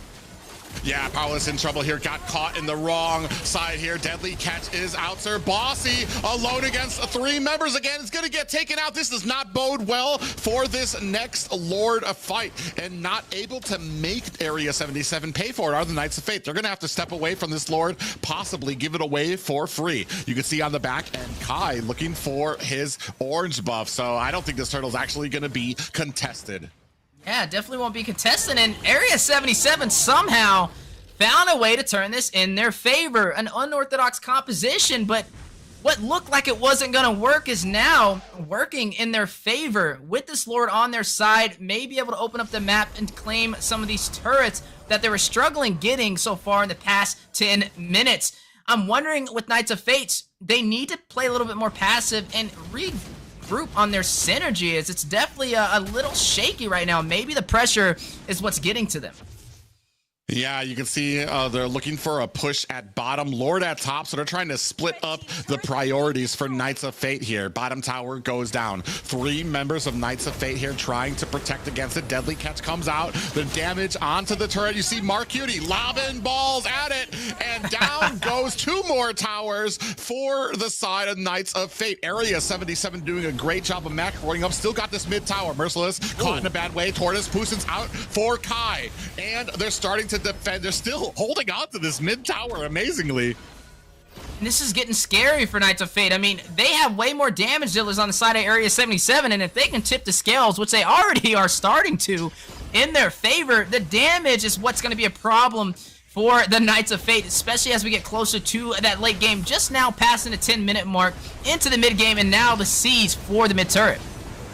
yeah, Powerless in trouble here. Got caught in the wrong side here. Deadly Catch is out. Sir Bossy alone against 3 members again. It's going to get taken out. This does not bode well for this next Lord of fight. And not able to make Area 77 pay for it are the Knights of Fate. They're going to have to step away from this Lord, possibly give it away for free. You can see on the back end, Kai looking for his orange buff. So I don't think this turtle's actually going to be contested. yeah, definitely won't be contested. And Area 77 somehow found a way to turn this in their favor. An unorthodox composition, but what looked like it wasn't going to work is now working in their favor. With this Lord on their side, may be able to open up the map and claim some of these turrets that they were struggling getting so far in the past 10 minutes. I'm wondering with Knights of Fate, they need to play a little bit more passive and regroup on their synergy, as it's definitely a little shaky right now. Maybe the pressure is what's getting to them. Yeah, you can see they're looking for a push at bottom, Lord at top, so they're trying to split up the priorities for Knights of Fate here. Bottom tower goes down. 3 members of Knights of Fate here trying to protect against it. Deadly Catch comes out. The damage onto the turret. You see Marcuti lobbing balls at it, and down goes 2 more towers for the side of Knights of Fate. Area 77 doing a great job of macroing up. Still got this mid tower. Merciless caught in a bad way. Tortoise Pooson's out for Kai, and they're starting to defend. They're still holding on to this mid tower amazingly. And this is getting scary for Knights of Fate. I mean, they have way more damage dealers on the side of Area 77, and if they can tip the scales, which they already are starting to, in their favor, the damage is what's going to be a problem for the Knights of Fate, especially as we get closer to that late game, just now passing the 10-minute mark into the mid game, and now the siege for the mid turret.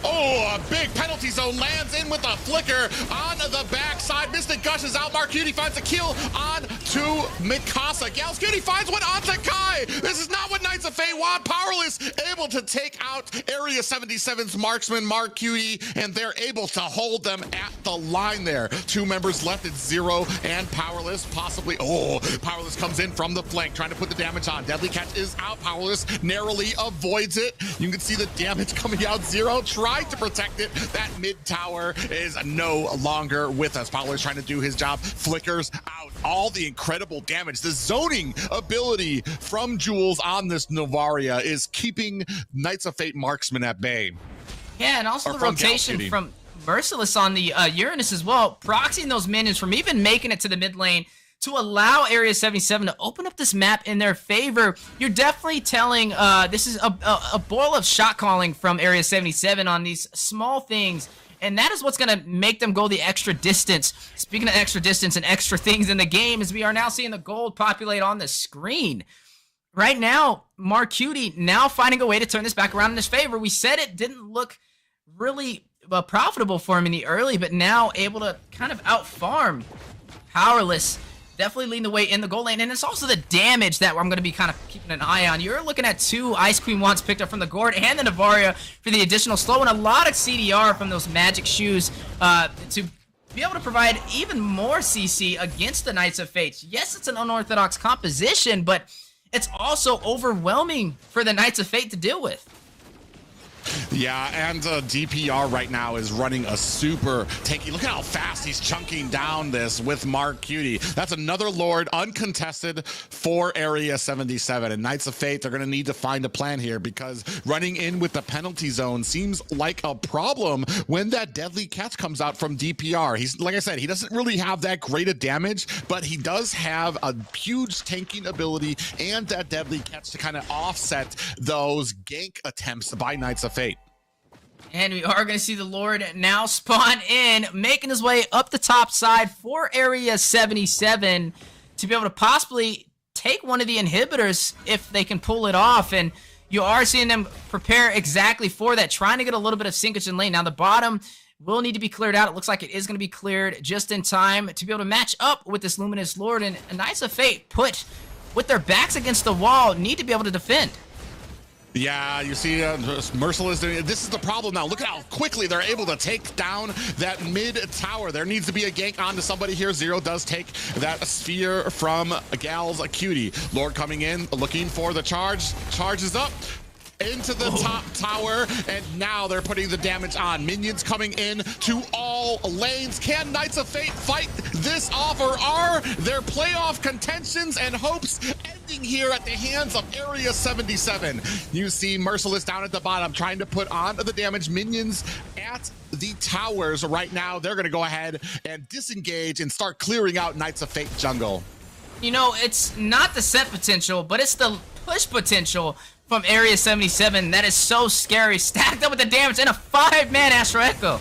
Oh, a big penalty zone lands in with a flicker on the backside. Mystic Gush is out. Marcuti finds a kill on to Mikasa. Galscuti finds one onto Kai. This is not what Knights of Fate want. Powerless able to take out Area 77's marksman Marcuti, and they're able to hold them at the line there. 2 members left at 0, and Powerless possibly. Oh, Powerless comes in from the flank, trying to put the damage on. Deadly Catch is out. Powerless narrowly avoids it. You can see the damage coming out. 0 tried to protect it. That mid tower is no longer with us. Powerless trying to do his job. Flickers out. All the incredible damage. The zoning ability from Jules on this Novaria is keeping Knights of Fate marksman at bay. Yeah, and also the rotation from Merciless on the Uranus as well, proxying those minions from even making it to the mid lane to allow Area 77 to open up this map in their favor. You're definitely telling this is a boil of shot calling from Area 77 on these small things, and that is what's going to make them go the extra distance. Speaking of extra distance and extra things in the game, as we are now seeing the gold populate on the screen. Right now, Marcuti now finding a way to turn this back around in his favor. We said it didn't look really profitable for him in the early, but now able to kind of out-farm Powerless. definitely leading the way in the goal lane, and it's also the damage that I'm going to be kind of keeping an eye on. You're looking at 2 Ice Queen wands picked up from the Gord and the Navaria for the additional slow, and a lot of CDR from those magic shoes to be able to provide even more CC against the Knights of Fate. Yes, it's an unorthodox composition, but it's also overwhelming for the Knights of Fate to deal with. Yeah, and DPR right now is running a super tanky. Look at how fast he's chunking down this with Mark Cutie. That's another Lord uncontested for Area 77. And Knights of Fate, they're going to need to find a plan here, because running in with the penalty zone seems like a problem when that deadly catch comes out from DPR. He's, like I said, he doesn't really have that great a damage, but he does have a huge tanking ability and that deadly catch to kind of offset those gank attempts by Knights of Fate. And we are going to see the Lord now spawn in, making his way up the top side for Area 77 to be able to possibly take one of the inhibitors if they can pull it off. And you are seeing them prepare exactly for that, trying to get a little bit of sinkage in lane. Now the bottom will need to be cleared out. It looks like it is going to be cleared just in time to be able to match up with this Luminous Lord. And Knights of Fate, put with their backs against the wall, need to be able to defend. Yeah, you see Merciless doing it. This is the problem now. Look at how quickly they're able to take down that mid tower. There needs to be a gank onto somebody here. Zero does take that sphere from Gal's Cutie. Lord coming in, looking for the charge. Charges up into the top tower, and now they're putting the damage on. Minions coming in to all lanes. Can Knights of Fate fight this off, or are their playoff contentions and hopes ending here at the hands of Area 77? You see Merciless down at the bottom trying to put on the damage. Minions at the towers right now. They're going to go ahead and disengage and start clearing out Knights of Fate jungle. You know, it's not the set potential, but it's the push potential from Area 77 that is so scary, stacked up with the damage and a 5-man Astro Echo.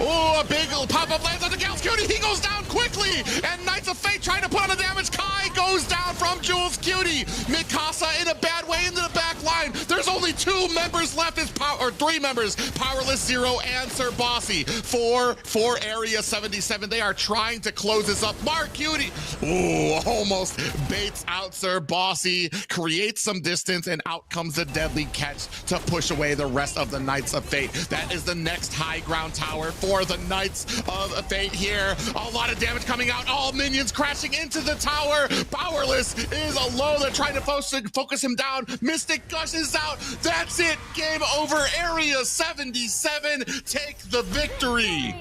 Oh, a big pop-up lands on the Gal's Cutie. He goes down quickly, and Knights of Fate trying to put on the damage. Kai goes down from Jules Cutie. Mikasa in a bad way into the back line. There's only 2 members left, or 3 members, Powerless, Zero, and Sir Bossy for Area 77. They are trying to close this up. Mark Cutie, ooh, almost baits out Sir Bossy, creates some distance, and out comes the deadly catch to push away the rest of the Knights of Fate. That is the next high ground tower for the Knights of Fate here. A lot of damage coming out. All minions crashing into the tower. Powerless is alone. They're trying to focus him down. Mystic gushes out. That's it. Game over. Area 77 take the victory.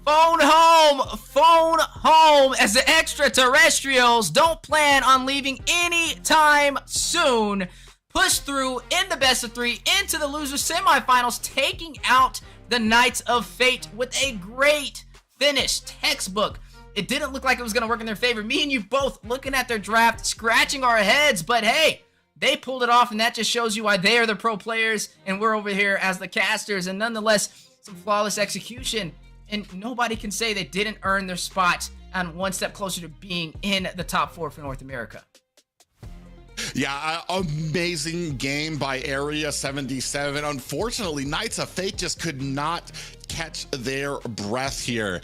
Phone home, as the extraterrestrials don't plan on leaving anytime soon. Push through in the best of 3 into the loser semifinals, taking out the Knights of Fate with a great finish. Textbook. It didn't look like it was going to work in their favor. Me and you both looking at their draft, scratching our heads, but hey, they pulled it off, and that just shows you why they are the pro players, and we're over here as the casters, and nonetheless, some flawless execution, and nobody can say they didn't earn their spot and one step closer to being in the top 4 for North America. Yeah, amazing game by Area 77. Unfortunately, Knights of Fate just could not catch their breath here.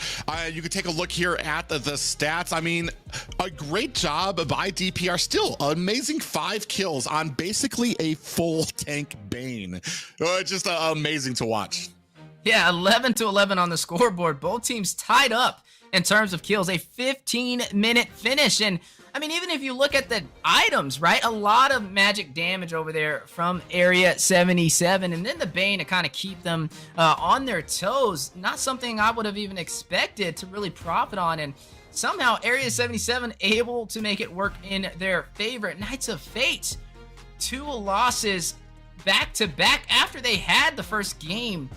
You can take a look here at the stats. I mean, a great job by DPR. Still, amazing 5 kills on basically a full tank Bane. Just amazing to watch. Yeah, 11-11 on the scoreboard. Both teams tied up in terms of kills. A 15-minute finish. And I mean, even if you look at the items, right? A lot of magic damage over there from Area 77. And then the Bane to kind of keep them on their toes. Not something I would have even expected to really profit on. And somehow Area 77 able to make it work in their favor. Knights of Fate, 2 losses back-to-back after they had the first game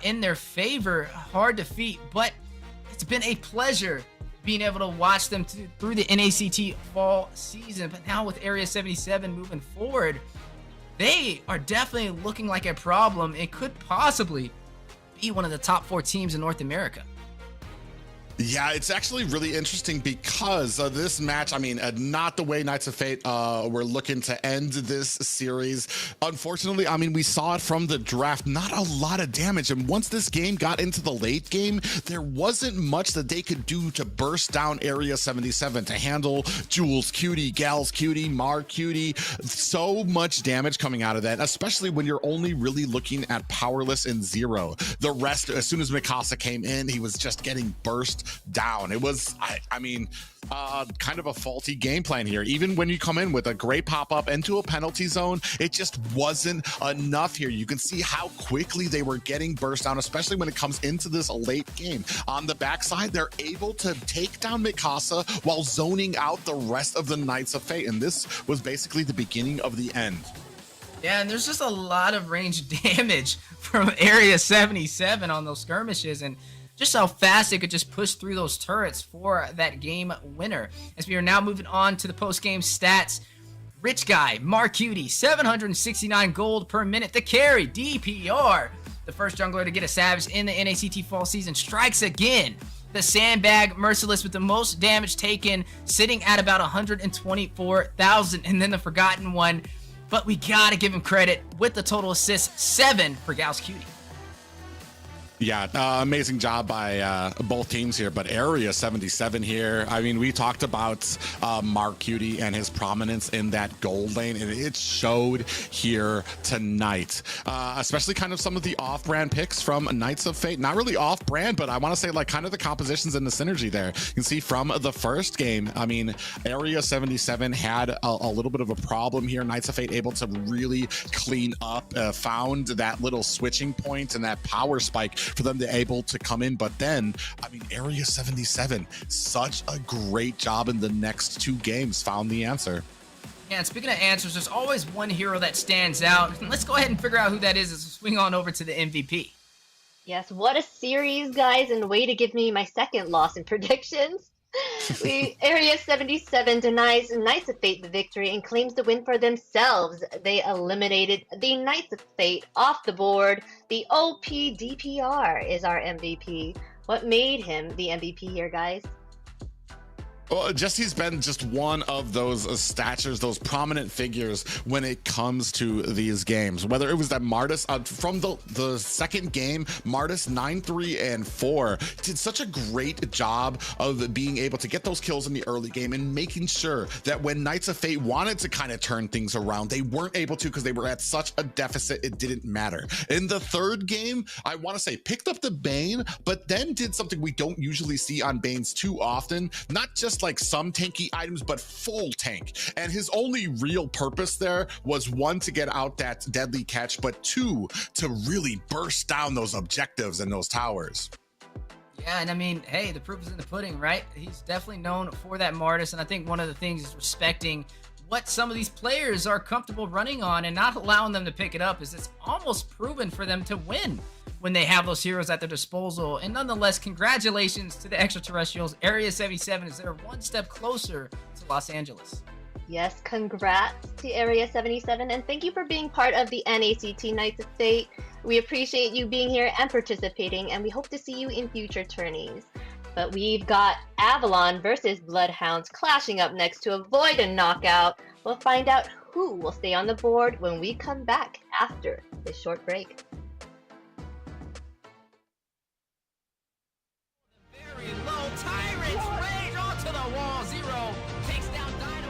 in their favor. Hard defeat, but it's been a pleasure being able to watch them through the NACT fall season. But now with Area 77 moving forward, they are definitely looking like a problem. It could possibly be one of the top 4 teams in North America. Yeah, it's actually really interesting because this match, I mean, not the way Knights of Fate were looking to end this series. Unfortunately, I mean, we saw it from the draft, not a lot of damage. And once this game got into the late game, there wasn't much that they could do to burst down Area 77, to handle Jules Cutie, Gals Cutie, Mar Cutie. So much damage coming out of that, especially when you're only really looking at Powerless and Zero. The rest, as soon as Mikasa came in, he was just getting burst down. It was, I mean, kind of a faulty game plan here. Even when you come in with a great pop-up into a penalty zone, it just wasn't enough here. You can see how quickly they were getting burst down, especially when it comes into this late game. On the backside, they're able to take down Mikasa while zoning out the rest of the Knights of Fate, and this was basically the beginning of the end. Yeah, and there's just a lot of range damage from Area 77 on those skirmishes, and just how fast they could just push through those turrets for that game winner. As we are now moving on to the post-game stats. Rich Guy, Marcutie, 769 gold per minute. The carry, DPR, the first jungler to get a Savage in the NACT fall season, strikes again. The Sandbag, Merciless with the most damage taken, sitting at about 124,000. And then the Forgotten One, but we gotta give him credit with the total assists, 7 for Gals Cutie. Yeah, amazing job by both teams here, but Area 77 here, I mean, we talked about Mark Cutie and his prominence in that gold lane, and it showed here tonight, especially kind of some of the off-brand picks from Knights of Fate. Not really off-brand, but I want to say like kind of the compositions and the synergy there. You can see from the first game, I mean, Area 77 had a little bit of a problem here. Knights of Fate able to really clean up, found that little switching point and that power spike for them to able to come in. But then, I mean, Area 77, such a great job in the next 2 games, found the answer. Yeah, and speaking of answers, there's always one hero that stands out. Let's go ahead and figure out who that is as we swing on over to the MVP. Yes, what a series, guys, and way to give me my second loss in predictions. Area 77 denies Knights of Fate the victory and claims the win for themselves. They eliminated the Knights of Fate off the board. The OP DPR is our MVP. What made him the MVP here, guys? Well, he's been just one of those statures, those prominent figures when it comes to these games. Whether it was that Martis from the second game, Martis 9-3 and 4 did such a great job of being able to get those kills in the early game and making sure that when Knights of Fate wanted to kind of turn things around, they weren't able to because they were at such a deficit, it didn't matter. In the third game, I want to say picked up the Bane, but then did something we don't usually see on Banes too often, not just like some tanky items, but full tank. And his only real purpose there was 1, to get out that deadly catch, but 2, to really burst down those objectives and those towers. Yeah, and I mean, hey, the proof is in the pudding, right? He's definitely known for that Martis, and I think one of the things is respecting what some of these players are comfortable running on and not allowing them to pick it up, is it's almost proven for them to win when they have those heroes at their disposal. And nonetheless, congratulations to the extraterrestrials. Area 77 is there one step closer to Los Angeles. Yes, congrats to Area 77, and thank you for being part of the NACT Knights of Fate. We appreciate you being here and participating, and we hope to see you in future tourneys. But we've got Avalon versus Bloodhounds clashing up next to avoid a knockout. We'll find out who will stay on the board when we come back after this short break. Very low, Tyrants rage onto the wall. Zero takes down Dino.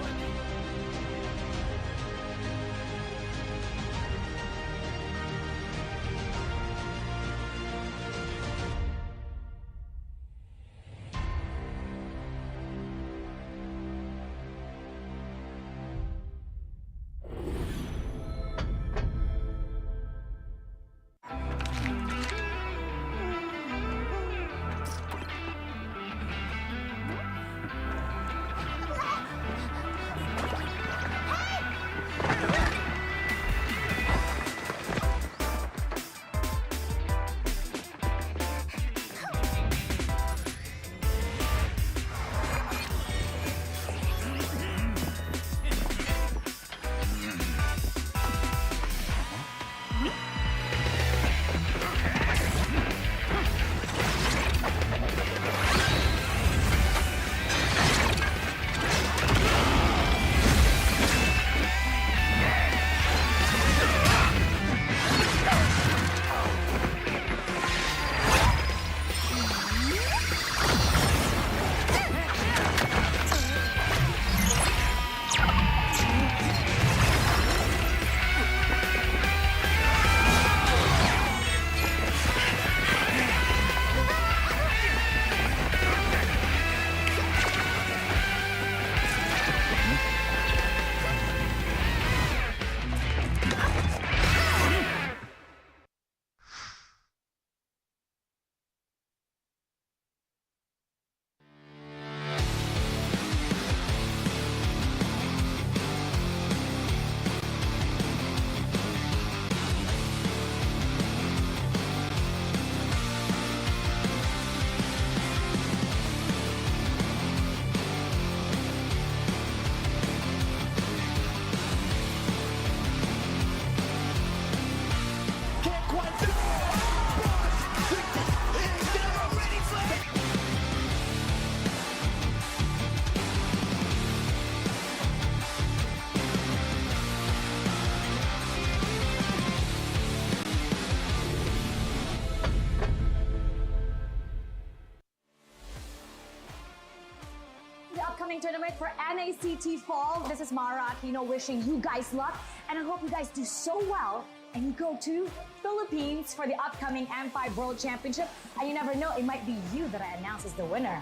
upcoming tournament for NACT Fall. This is Mara Aquino wishing you guys luck, and I hope you guys do so well and you go to Philippines for the upcoming M5 World Championship. And you never know, it might be you that I announce as the winner.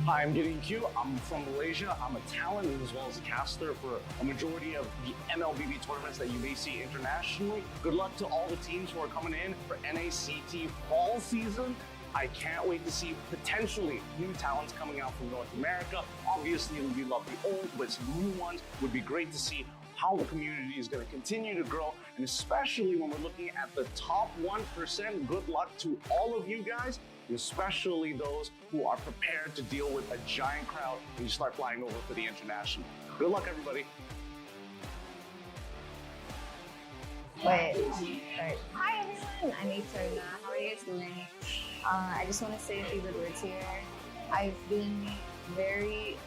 Hi, I'm Gideon Q. I'm from Malaysia. I'm a talent as well as a caster for a majority of the MLBB tournaments that you may see internationally. Good luck to all the teams who are coming in for NACT fall season. I can't wait to see potentially new talents coming out from North America. Obviously, we love the old, but some new ones would be great to see how the community is going to continue to grow, and especially when we're looking at the top 1%. Good luck to all of you guys, especially those who are prepared to deal with a giant crowd when you start flying over for the international. Good luck, everybody. Wait. Right. Hi everyone, I'm Eterna. How are you guys doing? I just want to say a few good words here. I've been very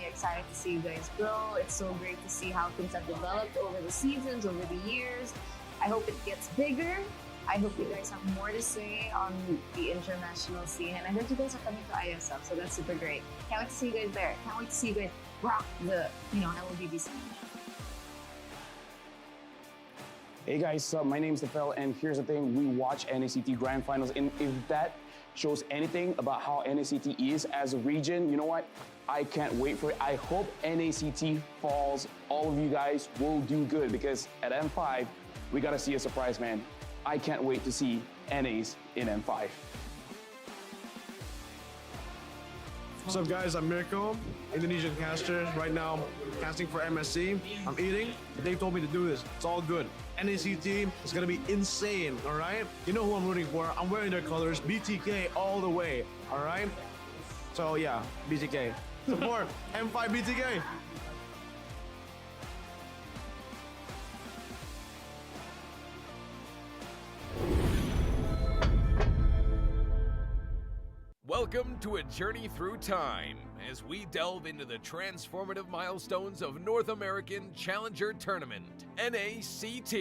excited to see you guys grow. It's so great to see how things have developed over the seasons, over the years. I hope it gets bigger. I hope you guys have more to say on the international scene, and I heard you guys are coming to ISF, so that's super great. Can't wait to see you guys there. Can't wait to see you guys rock the, LBB scene. Hey guys, my name's Phil, and here's the thing, we watch NACT Grand Finals, and if that shows anything about how NACT is as a region, you know what? I can't wait for it. I hope NACT falls. All of you guys will do good, because at M5, we gotta see a surprise, man. I can't wait to see NAs in M5. What's up guys, I'm Mirko, Indonesian caster. Right now, casting for MSC. I'm eating. They told me to do this. It's all good. NACT is gonna be insane, all right? You know who I'm rooting for. I'm wearing their colors, BTK all the way, all right? So yeah, BTK. Support M5 BTK. Welcome to a journey through time as we delve into the transformative milestones of North American Challenger Tournament, NACT.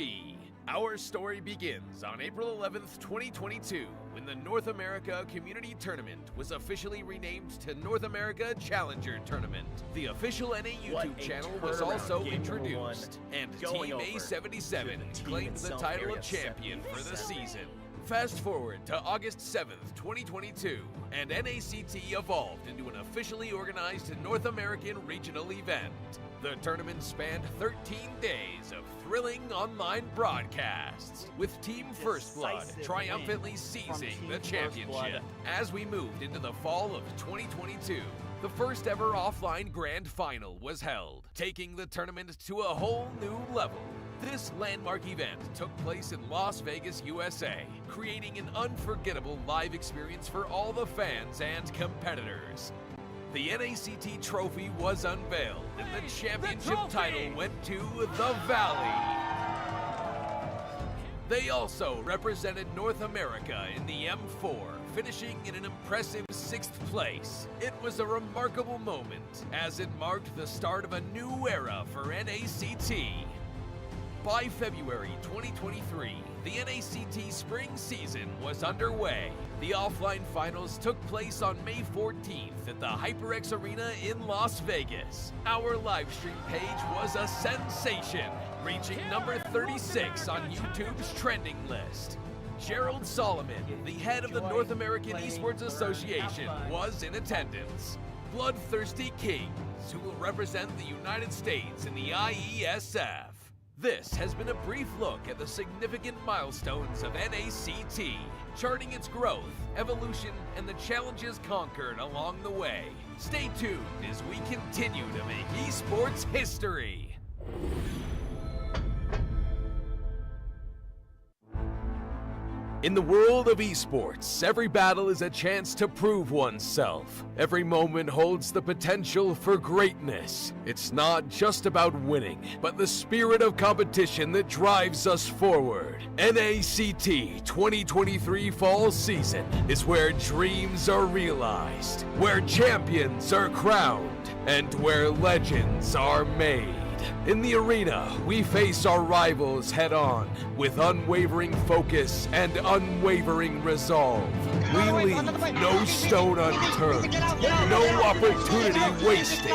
Our story begins on April 11th, 2022, when the North America Community Tournament was officially renamed to North America Challenger Tournament. The official NA YouTube channel was also introduced, and Team A77 claimed the title of champion for the season. Fast forward to August 7th, 2022, and NACT evolved into an officially organized North American regional event. The tournament spanned 13 days of thrilling online broadcasts, with Team First Blood triumphantly seizing the championship. As we moved into the fall of 2022, the first ever offline grand final was held, taking the tournament to a whole new level. This landmark event took place in Las Vegas, USA, creating an unforgettable live experience for all the fans and competitors. The NACT trophy was unveiled, and the championship title went to the Valley. They also represented North America in the M4, finishing in an impressive 6th place. It was a remarkable moment, as it marked the start of a new era for NACT. By February 2023, the NACT spring season was underway. The offline finals took place on May 14th at the HyperX Arena in Las Vegas. Our livestream page was a sensation, reaching number 36 on YouTube's trending list. Gerald Solomon, the head of the North American Esports Association, was in attendance. Bloodthirsty Kings, who will represent the United States in the IESF. This has been a brief look at the significant milestones of NACT, charting its growth, evolution, and the challenges conquered along the way. Stay tuned as we continue to make esports history. In the world of esports, every battle is a chance to prove oneself. Every moment holds the potential for greatness. It's not just about winning, but the spirit of competition that drives us forward. NACT 2023 Fall Season is where dreams are realized, where champions are crowned, and where legends are made. In the arena, we face our rivals head on with unwavering focus and unwavering resolve. We leave no stone unturned, no opportunity wasted.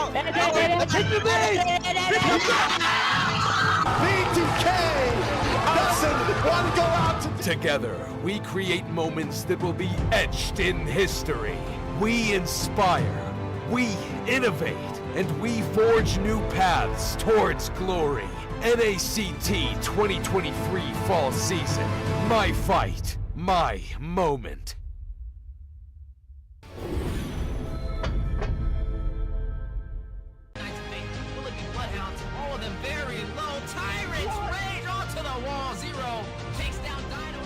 Together, we create moments that will be etched in history. We inspire, we innovate, and we forge new paths towards glory. NACT 2023 Fall Season. My fight, my moment. KnightsofFate, will it be Bloodhounds? All of them very low. Tyrants rage onto the wall. Zero takes down Dino.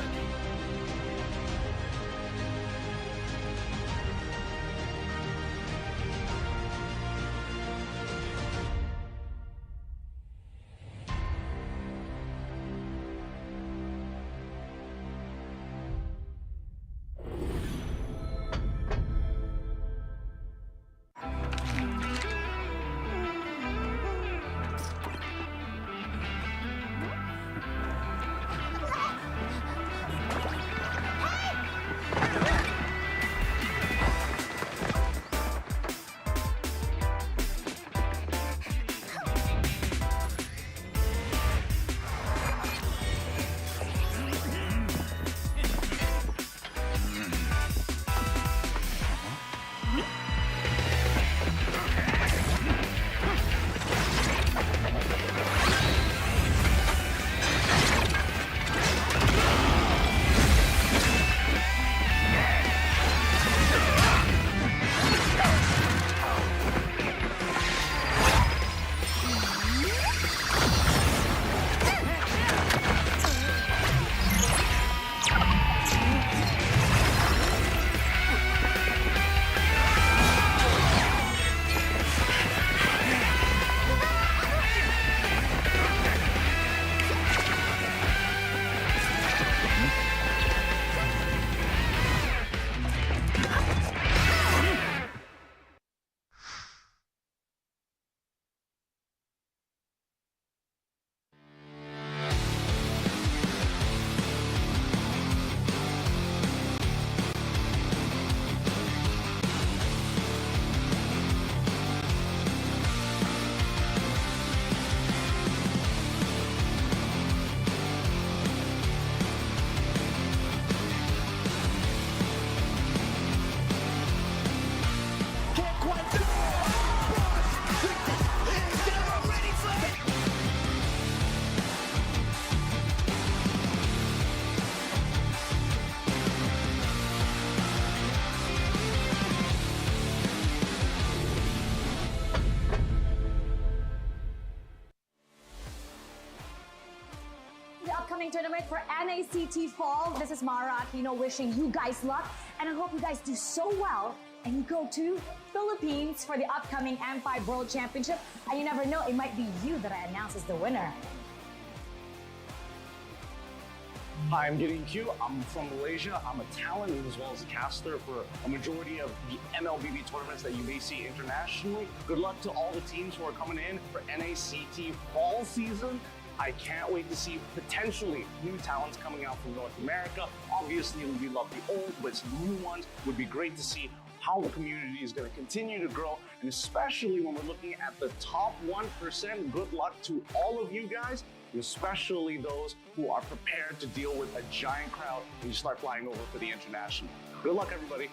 Upcoming tournament for NACT Fall. This is Mara Aquino wishing you guys luck, and I hope you guys do so well and you go to Philippines for the upcoming M5 World Championship. And you never know, it might be you that I announce as the winner. Hi, I'm Gideon Q. I'm from Malaysia. I'm a talent as well as a caster for a majority of the MLBB tournaments that you may see internationally. Good luck to all the teams who are coming in for NACT Fall Season. I can't wait to see potentially new talents coming out from North America. Obviously, we love the old, but some new ones would be great to see how the community is going to continue to grow. And especially when we're looking at the top 1%, good luck to all of you guys, especially those who are prepared to deal with a giant crowd when you start flying over for the international. Good luck, everybody.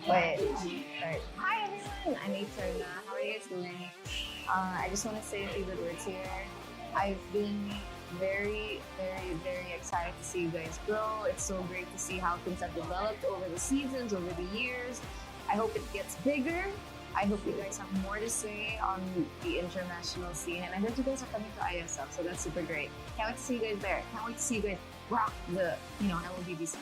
Wait. Sorry. Hi everyone, I'm Eterna. How are you guys doing? I just want to say a few good words here. I've been very excited to see you guys grow. It's so great to see how things have developed over the seasons, over the years. I hope it gets bigger. I hope you guys have more to say on the international scene. And I heard you guys are coming to ISF, so that's super great. Can't wait to see you guys there. Can't wait to see you guys rock the, LBB scene.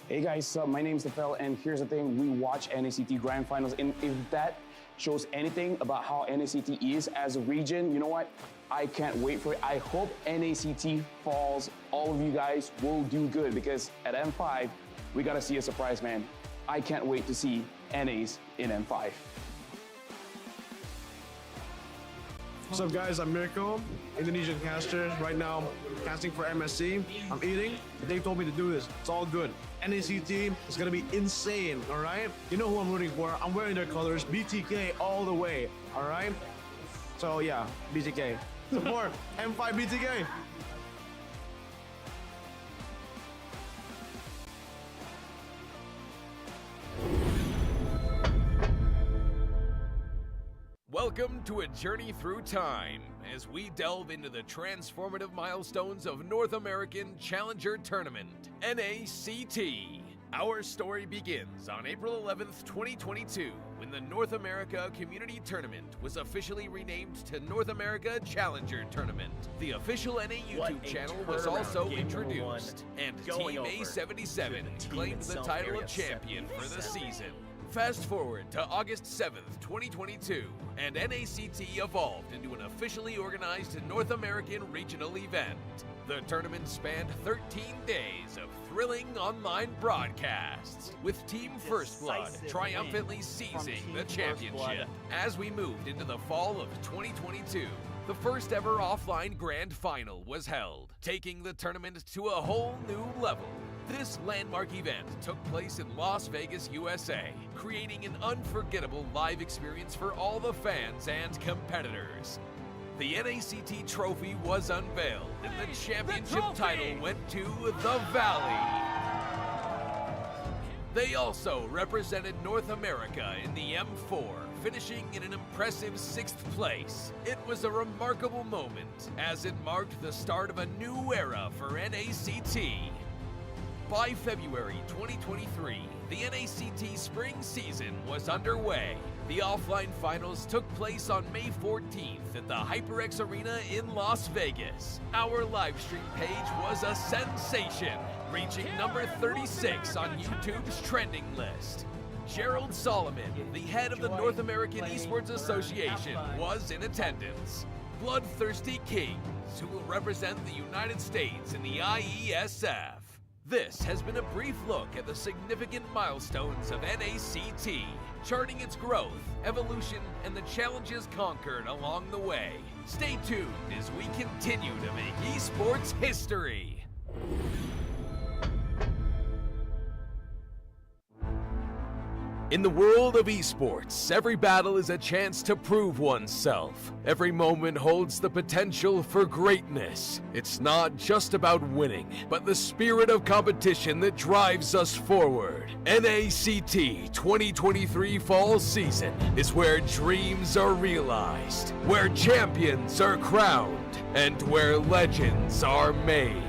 Hey guys, my name's Fel, and here's the thing, we watch NACT Grand Finals, and if that shows anything about how NACT is as a region, you know what? I can't wait for it. I hope NACT falls. All of you guys will do good, because at M5, we gotta see a surprise, man. I can't wait to see NAs in M5. What's up, guys? I'm Mirko, Indonesian caster. Right now, casting for MSC. I'm eating. They told me to do this. It's all good. NACT is gonna be insane, all right? You know who I'm rooting for. I'm wearing their colors. BTK all the way, all right? So yeah, BTK. Support M5 BTK. Welcome to a journey through time as we delve into the transformative milestones of North American Challenger Tournament, NACT. Our story begins on April 11th, 2022, when the North America Community Tournament was officially renamed to North America Challenger Tournament. The official NA YouTube channel was also introduced, and Team A77 claimed the title of champion for the season. Fast forward to August 7th, 2022, and NACT evolved into an officially organized North American regional event. The tournament spanned 13 days of thrilling online broadcasts, with Team First Blood triumphantly seizing the championship. As we moved into the fall of 2022, the first ever offline grand final was held, taking the tournament to a whole new level. This landmark event took place in Las Vegas, USA, creating an unforgettable live experience for all the fans and competitors. The NACT trophy was unveiled, and the championship title went to the Valley. They also represented North America in the M4, finishing in an impressive 6th place. It was a remarkable moment, as it marked the start of a new era for NACT. By February 2023, the NACT spring season was underway. The offline finals took place on May 14th at the HyperX Arena in Las Vegas. Our livestream page was a sensation, reaching number 36 on YouTube's trending list. Gerald Solomon, the head of the North American Esports Association, was in attendance. Bloodthirsty Kings, who will represent the United States in the IESF. This has been a brief look at the significant milestones of NACT, charting its growth, evolution, and the challenges conquered along the way. Stay tuned as we continue to make esports history. In the world of esports, every battle is a chance to prove oneself. Every moment holds the potential for greatness. It's not just about winning, but the spirit of competition that drives us forward. NACT 2023 Fall Season is where dreams are realized, where champions are crowned, and where legends are made.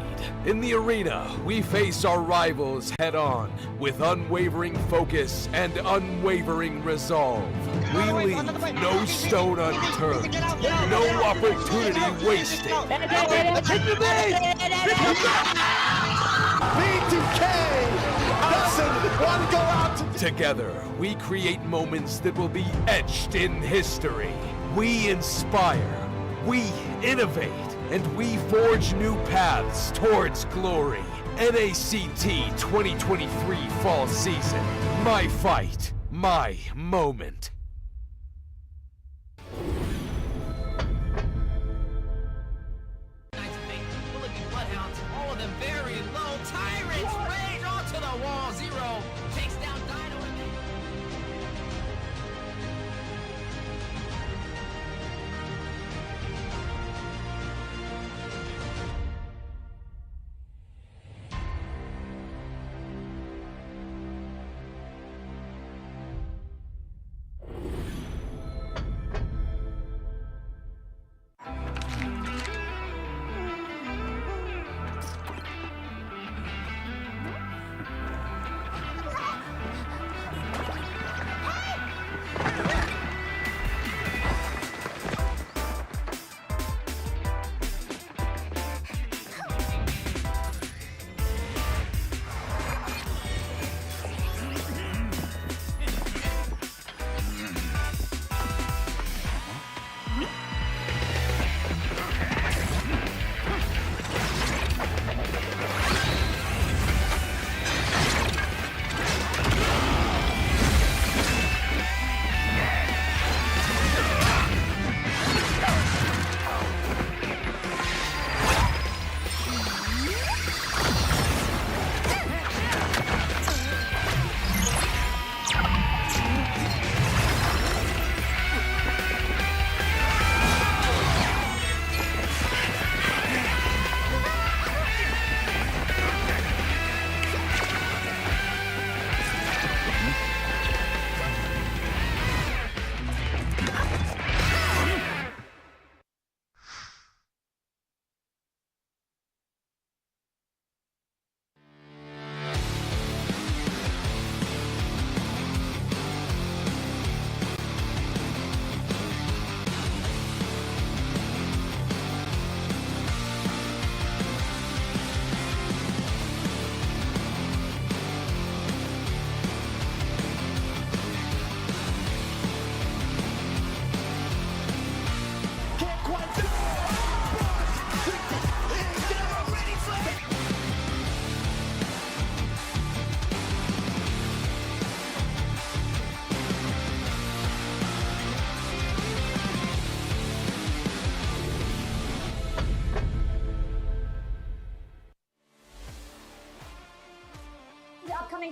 In the arena, we face our rivals head-on with unwavering focus and unwavering resolve. We leave no stone unturned, no opportunity wasted. Together, we create moments that will be etched in history. We inspire, we innovate, and we forge new paths towards glory. NACT 2023 Fall Season. My fight, my moment. KnightsofFate, Bloodhounds, all of them very low. Tyrants rage onto the wall. Zero takes down Dino.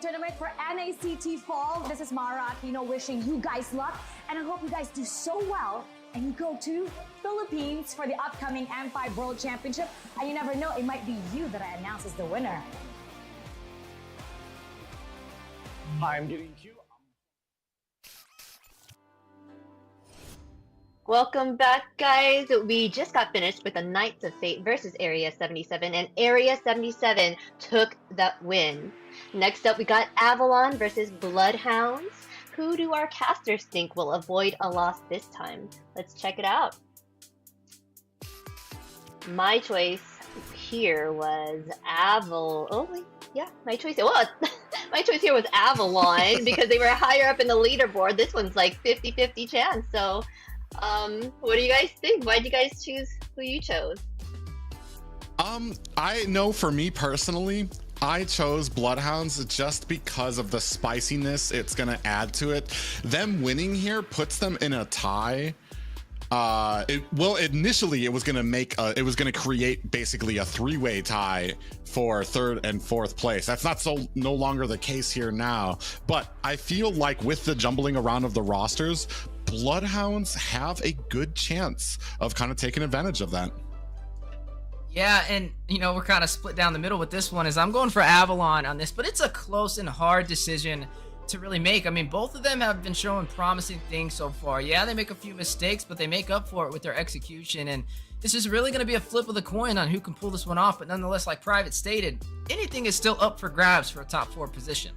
tournament for NACT Fall. This is Mara Aquino wishing you guys luck, and I hope you guys do so well and you go to Philippines for the upcoming M5 World Championship. And you never know, it might be you that I announce as the winner. Hi, I'm getting Q. Welcome back, guys. We just got finished with the Knights of Fate versus Area 77, and Area 77 took that win. Next up, we got Avalon versus Bloodhounds. Who do our casters think will avoid a loss this time? Let's check it out. My choice here was my choice here was Avalon because they were higher up in the leaderboard. This one's like 50-50 chance. So what do you guys think? Why did you guys choose who you chose? I know for me personally, I chose Bloodhounds just because of the spiciness it's gonna add to it. Them winning here puts them in a tie. Initially it was gonna create basically a three-way tie for third and fourth place. That's no longer the case here now. But I feel like with the jumbling around of the rosters, Bloodhounds have a good chance of kind of taking advantage of that. Yeah, and we're kind of split down the middle with this one. I'm going for Avalon on this, but it's a close and hard decision to really make. I mean, both of them have been showing promising things so far. Yeah, they make a few mistakes, but they make up for it with their execution, and this is really going to be a flip of the coin on who can pull this one off. But nonetheless, like Private stated, anything is still up for grabs for a top 4 position.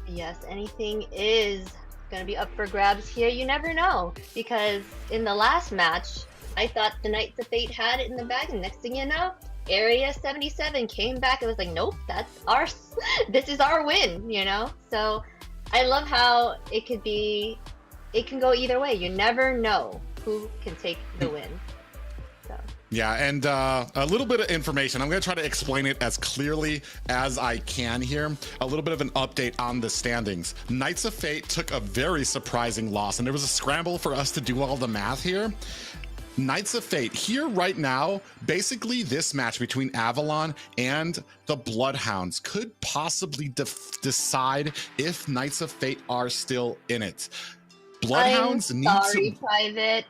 Yes, anything is going to be up for grabs here. You never know, because in the last match, I thought the Knights of Fate had it in the bag, and next thing you know, Area 77 came back and was like, nope, that's ours. This is our win, So I love how it can go either way. You never know who can take the win. So. Yeah, and a little bit of information. I'm going to try to explain it as clearly as I can here. A little bit of an update on the standings. Knights of Fate took a very surprising loss, and there was a scramble for us to do all the math here. Knights of Fate here right now, basically this match between Avalon and the Bloodhounds could possibly decide if Knights of Fate are still in it. Bloodhounds Private.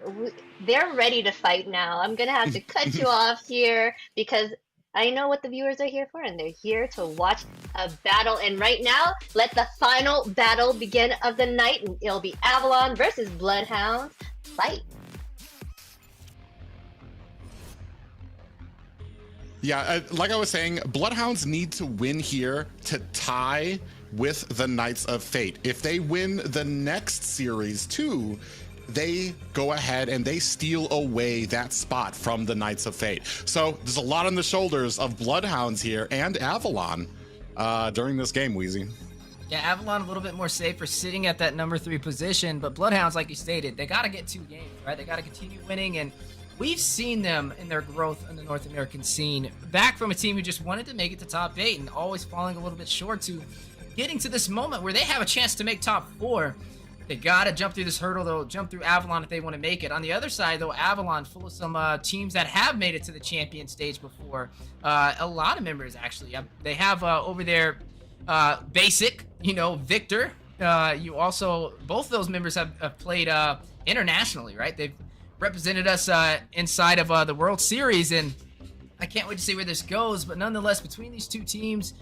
They're ready to fight now. I'm gonna have to cut you off here because I know what the viewers are here for, and they're here to watch a battle. And right now, let the final battle begin of the night, and it'll be Avalon versus Bloodhounds. Fight. Yeah, like I was saying, Bloodhounds need to win here to tie with the Knights of Fate. If they win the next series too, they go ahead and they steal away that spot from the Knights of Fate. So there's a lot on the shoulders of Bloodhounds here and Avalon during this game, Wheezy. Yeah, Avalon a little bit more safe for sitting at that number 3 position, but Bloodhounds, like you stated, they got to get 2 games, right? They got to continue winning, and we've seen them in their growth in the North American scene. Back from a team who just wanted to make it to top 8 and always falling a little bit short to getting to this moment where they have a chance to make top 4. They got to jump through this hurdle, though, jump through Avalon if they want to make it. On the other side, though, Avalon, full of some teams that have made it to the champion stage before. A lot of members, actually. They have over there Basic, Victor. You also, both of those members have played internationally, right? They've represented us inside of the World Series, and I can't wait to see where this goes. But nonetheless, between these two teams,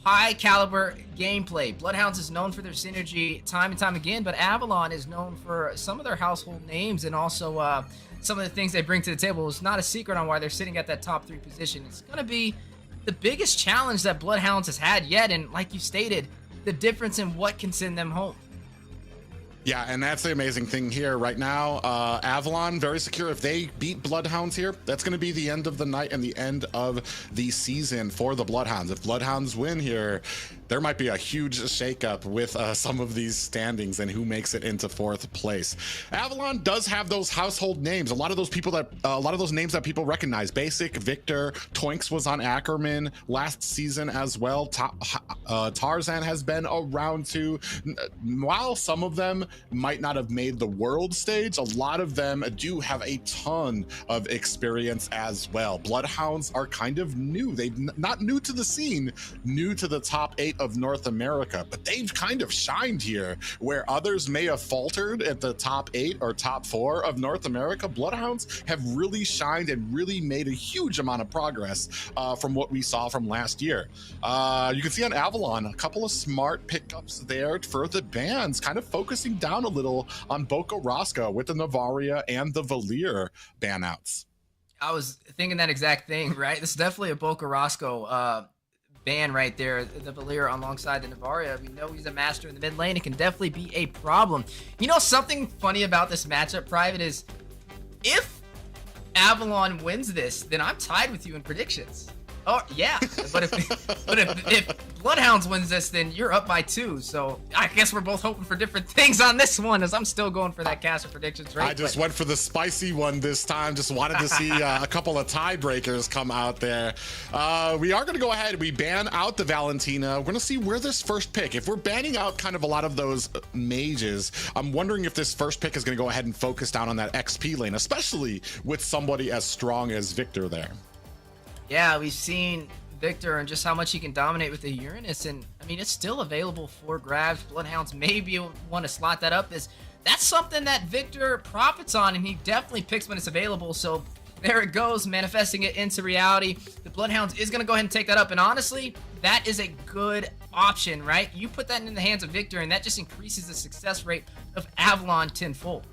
high caliber gameplay. Bloodhounds is known for their synergy time and time again, but Avalon is known for some of their household names and also some of the things they bring to the table. It's not a secret on why they're sitting at that top 3 position. It's going to be the biggest challenge that Bloodhounds has had yet, and like you stated, the difference in what can send them home. Yeah, and that's the amazing thing here right now. Avalon, very secure. If they beat Bloodhounds here, that's going to be the end of the night and the end of the season for the Bloodhounds. If Bloodhounds win here, there might be a huge shakeup with some of these standings and who makes it into 4th place. Avalon does have those household names. A lot of those names that people recognize. Basic, Victor, Toinks was on Ackerman last season as well. Tarzan has been around too. While some of them might not have made the world stage, a lot of them do have a ton of experience as well. Bloodhounds are kind of new. They're not new to the scene, new to the top 8 of North America, but they've kind of shined here where others may have faltered at the top 8 or top 4 of North America. Bloodhounds have really shined and really made a huge amount of progress from what we saw from last year. You can see on Avalon a couple of smart pickups there for the bans, kind of focusing down a little on Boca Rosca with the Navaria and the Valir banouts. I was thinking that exact thing, right? This is definitely a Boca Rosca ban right there. The Valir alongside the Navaria. We know he's a master in the mid lane. It can definitely be a problem. You know, something funny about this matchup, Private, is if Avalon wins this, then I'm tied with you in predictions. Oh, yeah. But if Bloodhounds wins this, then you're up by 2. So I guess we're both hoping for different things on this one, as I'm still going for that caster predictions, right? I just went for the spicy one this time. Just wanted to see a couple of tiebreakers come out there. We are going to go ahead. We ban out the Valentina. We're going to see where this first pick. If we're banning out kind of a lot of those mages, I'm wondering if this first pick is going to go ahead and focus down on that XP lane, especially with somebody as strong as Victor there. Yeah, we've seen Victor and just how much he can dominate with the Uranus, and I mean, it's still available for grabs. Bloodhounds maybe want to slot that up. That's something that Victor profits on, and he definitely picks when it's available. So there it goes, manifesting it into reality. The Bloodhounds is going to go ahead and take that up, and honestly, that is a good option, right? You put that in the hands of Victor, and that just increases the success rate of Avalon tenfold.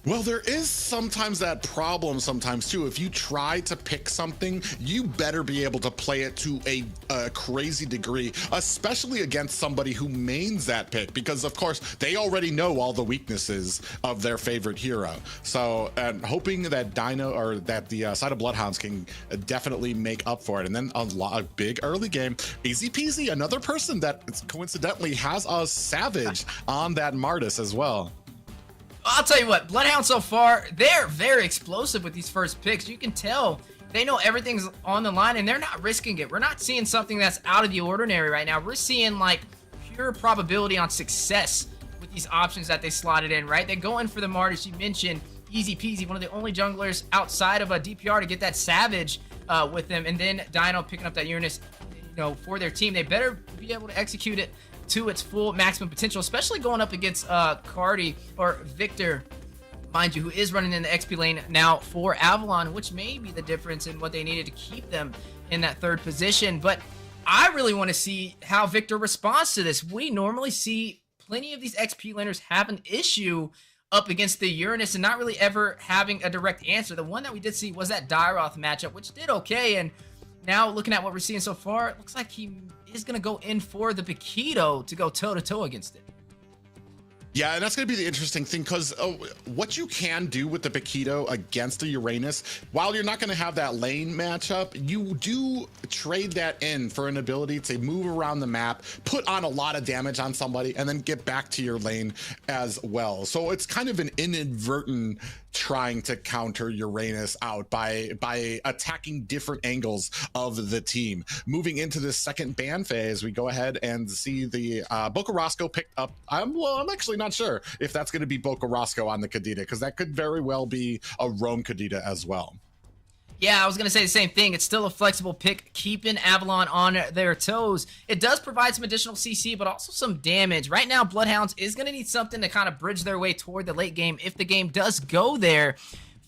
Well, there is sometimes that problem sometimes too. If you try to pick something, you better be able to play it to a crazy degree, especially against somebody who mains that pick, because of course they already know all the weaknesses of their favorite hero. So hoping that Dino or that the side of Bloodhounds can definitely make up for it. And then a big early game, easy peasy, another person that coincidentally has a Savage on that Martis as well. I'll tell you what, Bloodhounds so far, they're very explosive with these first picks. You can tell they know everything's on the line, and they're not risking it. We're not seeing something that's out of the ordinary right now. We're seeing, like, pure probability on success with these options that they slotted in, right? They go in for the Martyrs. You mentioned easy peasy, one of the only junglers outside of a DPR to get that Savage with them, and then Dino picking up that Uranus, you know, for their team. They better be able to execute it to its full maximum potential, especially going up against Cardi or Victor, mind you, who is running in the XP lane now for Avalon, which may be the difference in what they needed to keep them in that 3rd position. But I really want to see how Victor responds to this. We normally see plenty of these XP laners have an issue up against the Uranus and not really ever having a direct answer. The one that we did see was that Dairoth matchup, which did okay, and now looking at what we're seeing so far, it looks like he is going to go in for the Paquito to go toe-to-toe against it. Yeah, and that's going to be the interesting thing, because what you can do with the Paquito against the Uranus, while you're not going to have that lane matchup, you do trade that in for an ability to move around the map, put on a lot of damage on somebody, and then get back to your lane as well. So it's kind of an inadvertent trying to counter Uranus out by attacking different angles of the team. Moving into the second ban phase, we go ahead and see the Boca Rosca picked up. I'm actually not sure if that's going to be Boca Rosca on the Kadita, because that could very well be a Roam Kadita as well. Yeah, I was going to say the same thing. It's still a flexible pick, keeping Avalon on their toes. It does provide some additional CC, but also some damage. Right now, Bloodhounds is going to need something to kind of bridge their way toward the late game if the game does go there.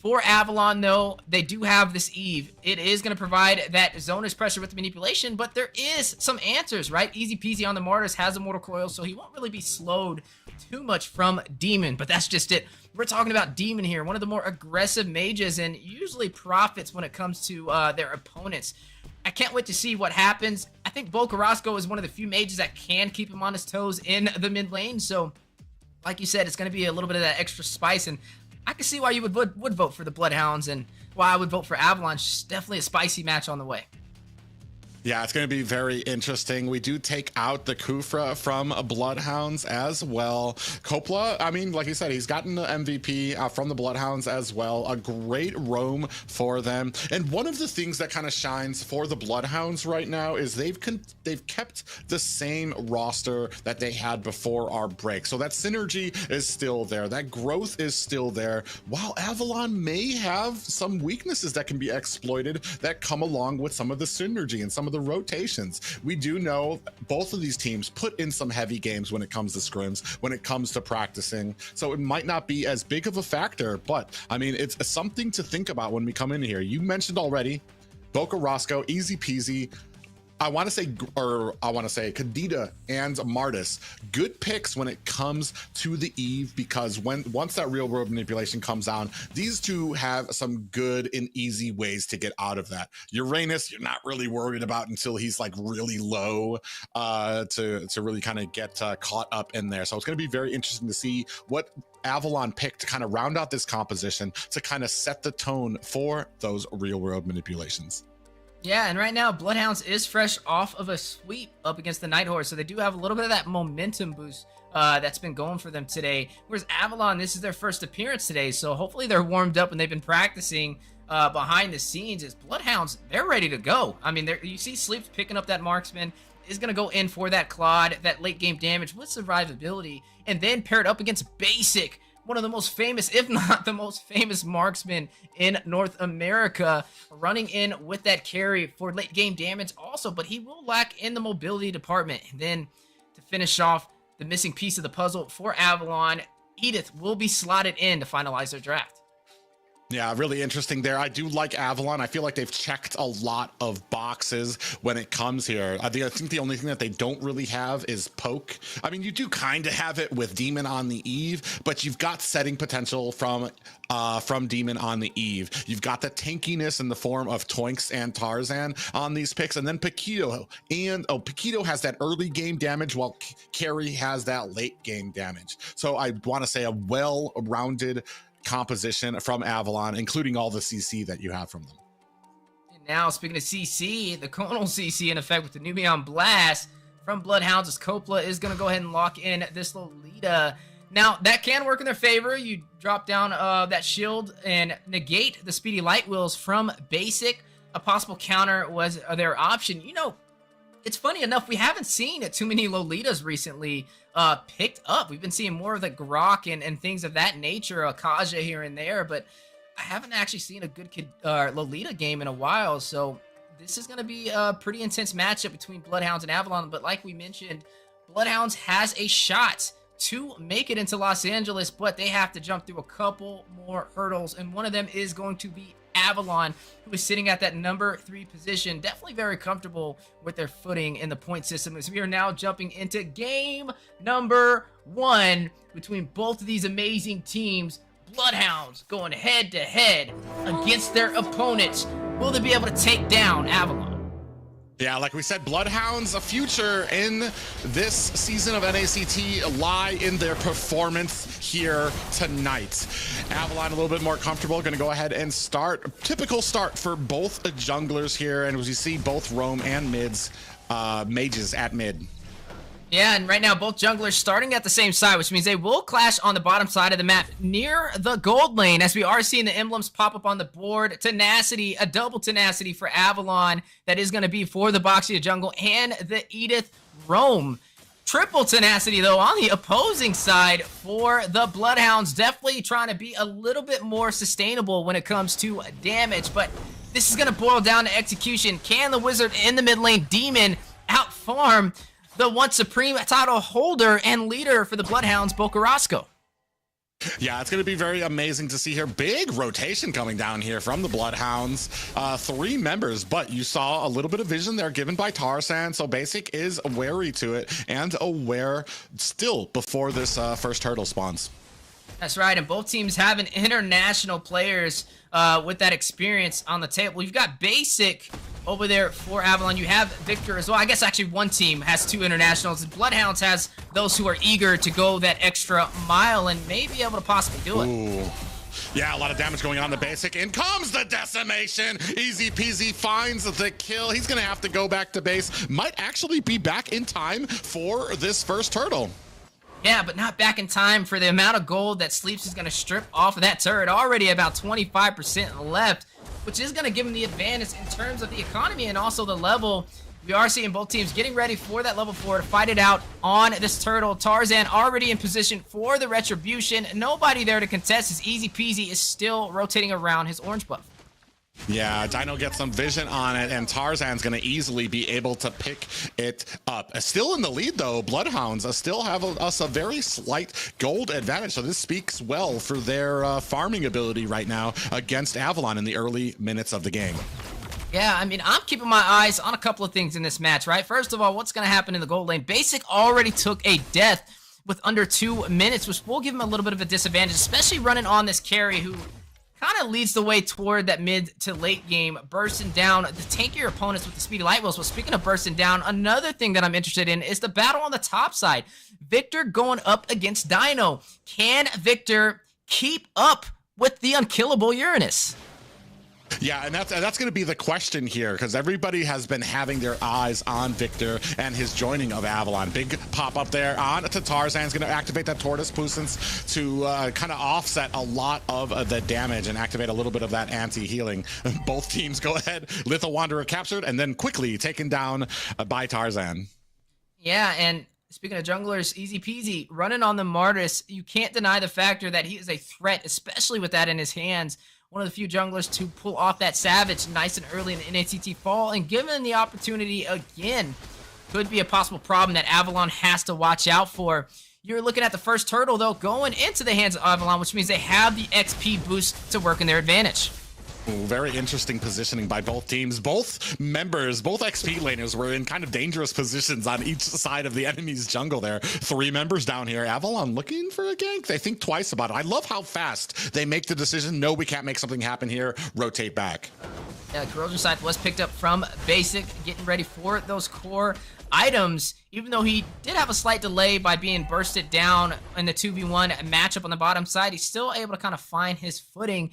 For Avalon, though, they do have this Eve. It is going to provide that zoners pressure with the manipulation, but there is some answers, right? Easy peasy on the Martyrs, has a Mortal Coil, so he won't really be slowed too much from Demon, but that's just it. We're talking about Demon here, one of the more aggressive mages, and usually profits when it comes to their opponents. I can't wait to see what happens. I think Boca Rosca is one of the few mages that can keep him on his toes in the mid lane, so like you said, it's going to be a little bit of that extra spice, and I can see why you would vote for the Bloodhounds and why I would vote for Avalon. It's definitely a spicy match on the way. Yeah, it's going to be very interesting. We do take out the Kufra from Bloodhounds as well. Coppola, I mean, like you said, he's gotten the MVP from the Bloodhounds as well. A great roam for them. And one of the things that kind of shines for the Bloodhounds right now is they've kept the same roster that they had before our break. So that synergy is still there. That growth is still there. While Avalon may have some weaknesses that can be exploited that come along with some of the synergy and some of the the rotations. We do know both of these teams put in some heavy games when it comes to scrims, when it comes to practicing. So it might not be as big of a factor, but I mean, it's something to think about when we come in here. You mentioned already, Boca Roscoe, easy peasy. I want to say Kadita and Martis, good picks when it comes to the Eve, because once that real world manipulation comes down, these two have some good and easy ways to get out of that. Uranus, you're not really worried about until he's like really low to really kind of get caught up in there. So it's going to be very interesting to see what Avalon picked to kind of round out this composition to kind of set the tone for those real world manipulations. Yeah, and right now, Bloodhounds is fresh off of a sweep up against the NightHorde, so they do have a little bit of that momentum boost that's been going for them today. Whereas Avalon, this is their first appearance today, so hopefully they're warmed up and they've been practicing behind the scenes. As Bloodhounds, they're ready to go. I mean, you see Sleeps picking up that marksman, is going to go in for that Claude, that late game damage with survivability, and then paired up against Basic, one of the most famous, if not the most famous marksman in North America, running in with that carry for late game damage also, but he will lack in the mobility department. And then to finish off the missing piece of the puzzle for Avalon, Edith will be slotted in to finalize their draft. Yeah, really interesting there. I do like Avalon. I feel like they've checked a lot of boxes when it comes here. I think the only thing that they don't really have is poke. I mean, you do kind of have it with Demon on the Eve, but you've got setting potential from Demon on the Eve. You've got the tankiness in the form of Toinks and Tarzan on these picks, and then Paquito. And Paquito has that early game damage, while Carrie has that late game damage. So I want to say a well-rounded composition from Avalon, including all the CC that you have from them. And now, speaking of CC, the Conal CC in effect with the Nubian Blast from Bloodhounds, as Coppola is going to go ahead and lock in this Lolita. Now, that can work in their favor. You drop down that shield and negate the speedy light wheels from Basic. A possible counter was their option. You know, it's funny enough, we haven't seen too many Lolitas recently picked up. We've been seeing more of the Grok and things of that nature, Kaja here and there, but I haven't actually seen a good Lolita game in a while, so this is going to be a pretty intense matchup between Bloodhounds and Avalon, but like we mentioned, Bloodhounds has a shot to make it into Los Angeles, but they have to jump through a couple more hurdles, and one of them is going to be Avalon, who is sitting at that number 3 position, definitely very comfortable with their footing in the point system, as we are now jumping into game number 1 between both of these amazing teams. Bloodhounds going head to head against their opponents. Will they be able to take down Avalon? Yeah, like we said, Bloodhounds, a future in this season of NACT lie in their performance here tonight. Avalon a little bit more comfortable, going to go ahead and start. Typical start for both junglers here, and as you see, both roam and mages at mid. Yeah, and right now both junglers starting at the same side, which means they will clash on the bottom side of the map near the gold lane, as we are seeing the emblems pop up on the board. Tenacity, a double Tenacity for Avalon. That is going to be for the Boxia jungle and the Edith roam. Triple Tenacity, though, on the opposing side for the Bloodhounds. Definitely trying to be a little bit more sustainable when it comes to damage, but this is going to boil down to execution. Can the Wizard in the mid lane, Demon, outfarm the once supreme title holder and leader for the Bloodhounds, Boca Roscoe? Yeah, it's going to be very amazing to see here. Big rotation coming down here from the Bloodhounds. 3 members, but you saw a little bit of vision there given by Tarzan, so Basic is wary to it and aware still before this first hurdle spawns. That's right, and both teams having international players with that experience on the table. You've got Basic over there for Avalon. You have Victor as well. I guess actually one team has 2 internationals, and Bloodhounds has those who are eager to go that extra mile and may be able to possibly do it. Ooh. Yeah, a lot of damage going on the Basic. In comes the decimation. Easy peasy finds the kill. He's going to have to go back to base. Might actually be back in time for this first hurdle. Yeah, but not back in time for the amount of gold that Sleeps is going to strip off of that turret. Already about 25% left, which is going to give him the advantage in terms of the economy and also the level. We are seeing both teams getting ready for that level 4 to fight it out on this turtle. Tarzan already in position for the retribution. Nobody there to contest. His easy peasy is still rotating around his orange buff. Yeah, Dino gets some vision on it, and Tarzan's going to easily be able to pick it up. Still in the lead, though. Bloodhounds still have us a very slight gold advantage, so this speaks well for their farming ability right now against Avalon in the early minutes of the game. Yeah, I mean, I'm keeping my eyes on a couple of things in this match, right? First of all, what's going to happen in the gold lane? Basic already took a death with under 2 minutes, which will give him a little bit of a disadvantage, especially running on this carry who kind of leads the way toward that mid to late game, bursting down the tankier opponents with the speedy light wheels. Well, speaking of bursting down, another thing that I'm interested in is the battle on the top side. Victor going up against Dino. Can Victor keep up with the unkillable Uranus? Yeah, and that's going to be the question here, because everybody has been having their eyes on Victor and his joining of Avalon. Big pop up there on to Tarzan's going to activate that Tortoise Puissance to kind of offset a lot of the damage and activate a little bit of that anti-healing. Both teams go ahead. Litho Wanderer captured and then quickly taken down by Tarzan. Yeah, and speaking of junglers, easy peasy, running on the Martis, you can't deny the factor that he is a threat, especially with that in his hands. One of the few junglers to pull off that Savage nice and early in the NACT fall, and given the opportunity again, could be a possible problem that Avalon has to watch out for. You're looking at the first turtle, though, going into the hands of Avalon, which means they have the XP boost to work in their advantage. Ooh, very interesting positioning by both teams. Both members, both XP laners were in kind of dangerous positions on each side of the enemy's jungle there. 3 members down here. Avalon looking for a gank. They think twice about it. I love how fast they make the decision. No, we can't make something happen here. Rotate back. Yeah, Corrosion Scythe was picked up from Basic, getting ready for those core items, even though he did have a slight delay by being bursted down in the 2v1 matchup on the bottom side. He's still able to kind of find his footing.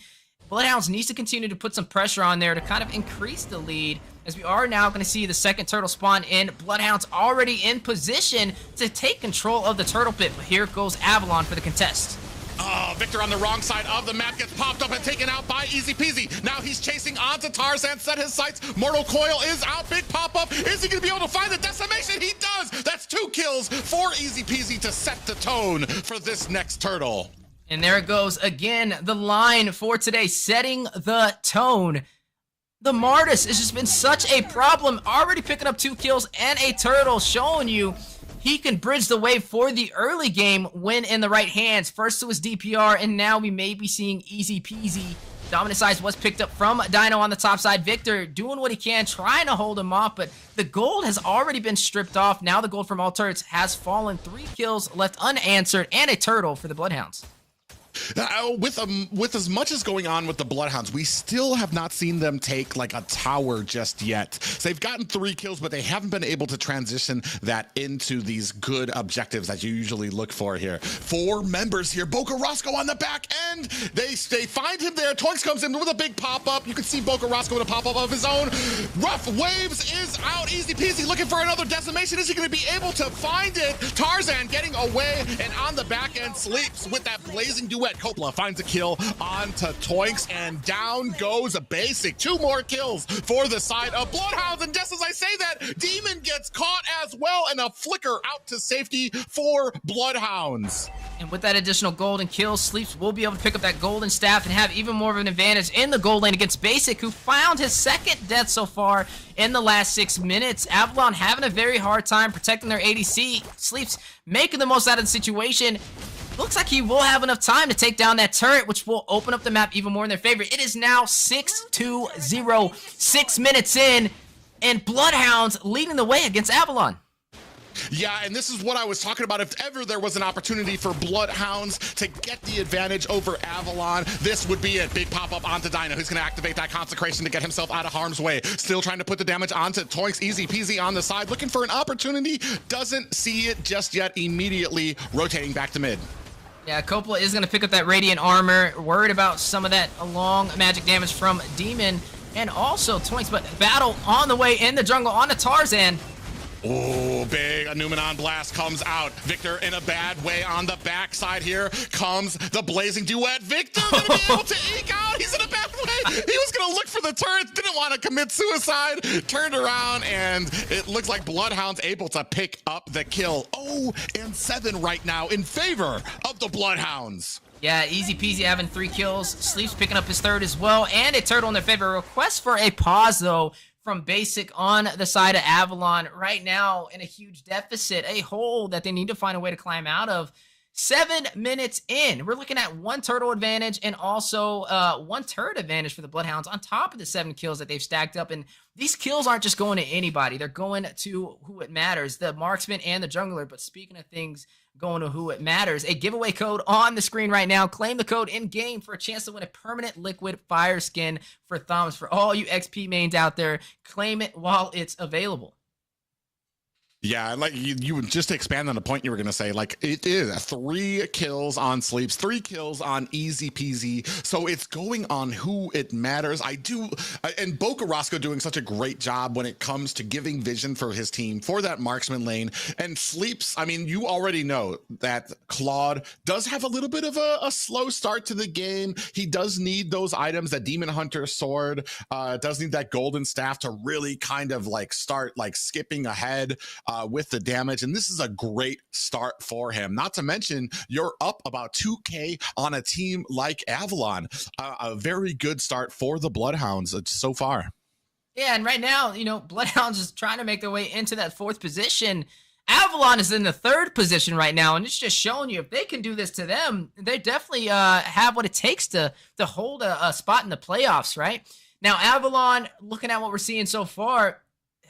Bloodhounds needs to continue to put some pressure on there to kind of increase the lead, as we are now going to see the second turtle spawn in. Bloodhounds already in position to take control of the turtle pit, but here goes Avalon for the contest. Oh, Victor on the wrong side of the map gets popped up and taken out by Easy Peasy. Now he's chasing onto Tarzan, set his sights. Mortal Coil is out, big pop-up. Is he going to be able to find the decimation? He does! That's 2 kills for Easy Peasy to set the tone for this next turtle. And there it goes again, the line for today, setting the tone. The Martis has just been such a problem, already picking up 2 kills and a turtle, showing you he can bridge the way for the early game when in the right hands. First it was DPR, and now we may be seeing Easy Peasy. Dominant Size was picked up from Dino on the top side. Victor doing what he can, trying to hold him off, but the gold has already been stripped off. Now the gold from all turrets has fallen. 3 kills left unanswered, and a turtle for the Bloodhounds. With as much as going on with the Bloodhounds, we still have not seen them take like a tower just yet. So they've gotten 3 kills, but they haven't been able to transition that into these good objectives that you usually look for here. 4 members here. Boca Roscoe on the back end. They find him there. Toinks comes in with a big pop-up. You can see Boca Roscoe with a pop-up of his own. Rough Waves is out. Easy Peasy looking for another decimation. Is he going to be able to find it? Tarzan getting away, and on the back end sleeps with that blazing duet. Coppola finds a kill onto Toinks, and down goes a Basic. 2 more kills for the side of Bloodhounds, and just as I say that, Demon gets caught as well, and a flicker out to safety for Bloodhounds. And with that additional golden kill, Sleeps will be able to pick up that golden staff and have even more of an advantage in the gold lane against Basic, who found his 2nd death so far in the last 6 minutes. Avalon having a very hard time protecting their ADC. Sleeps making the most out of the situation. Looks like he will have enough time to take down that turret, which will open up the map even more in their favor. It is now 6-2-0, 6 minutes in, and Bloodhounds leading the way against Avalon. Yeah, and this is what I was talking about. If ever there was an opportunity for Bloodhounds to get the advantage over Avalon, this would be it. Big pop-up onto Dino, who's going to activate that consecration to get himself out of harm's way. Still trying to put the damage onto Toinks. Easy Peasy on the side, looking for an opportunity. Doesn't see it just yet. Immediately rotating back to mid. Yeah, Coppola is going to pick up that Radiant Armor. Worried about some of that long magic damage from Demon and also Toinks, but battle on the way in the jungle on the Tarzan. Oh, big. A Numenon Blast comes out. Victor in a bad way on the backside here. Comes the Blazing Duet. Victor going to be able to eke out. He's in a bad way. He was going to look for the turret. Didn't want to commit suicide. Turned around, and it looks like Bloodhound's able to pick up the kill. 0-7 right now in favor of the Bloodhounds. Yeah, easy peasy having 3 kills. Sleep's picking up his 3rd as well, and a turtle in their favor. Request for a pause, though, from Basic on the side of Avalon. Right now, in a huge deficit, a hole that they need to find a way to climb out of. 7 minutes in, we're looking at 1 turtle advantage and also 1 turret advantage for the Bloodhounds on top of the 7 kills that they've stacked up. And these kills aren't just going to anybody. They're going to who it matters, the marksman and the jungler. But speaking of things going to who it matters, a giveaway code on the screen right now. Claim the code in-game for a chance to win a permanent liquid fire skin for thumbs. For all you XP mains out there, claim it while it's available. Yeah, and like you would just expand on the point you were going to say, like it is 3 kills on Sleeps, 3 kills on Easy Peasy. So it's going on who it matters. And Boca Roscoe doing such a great job when it comes to giving vision for his team for that marksman lane. And Sleeps, I mean, you already know that Claude does have a little bit of a slow start to the game. He does need those items, that Demon Hunter sword, does need that golden staff to really kind of like start like skipping ahead with the damage, and this is a great start for him. Not to mention, you're up about 2K on a team like Avalon. A very good start for the Bloodhounds so far. Yeah, and right now, you know, Bloodhounds is trying to make their way into that 4th position. Avalon is in the 3rd position right now, and it's just showing you if they can do this to them, they definitely have what it takes to hold a spot in the playoffs, right? Now, Avalon, looking at what we're seeing so far,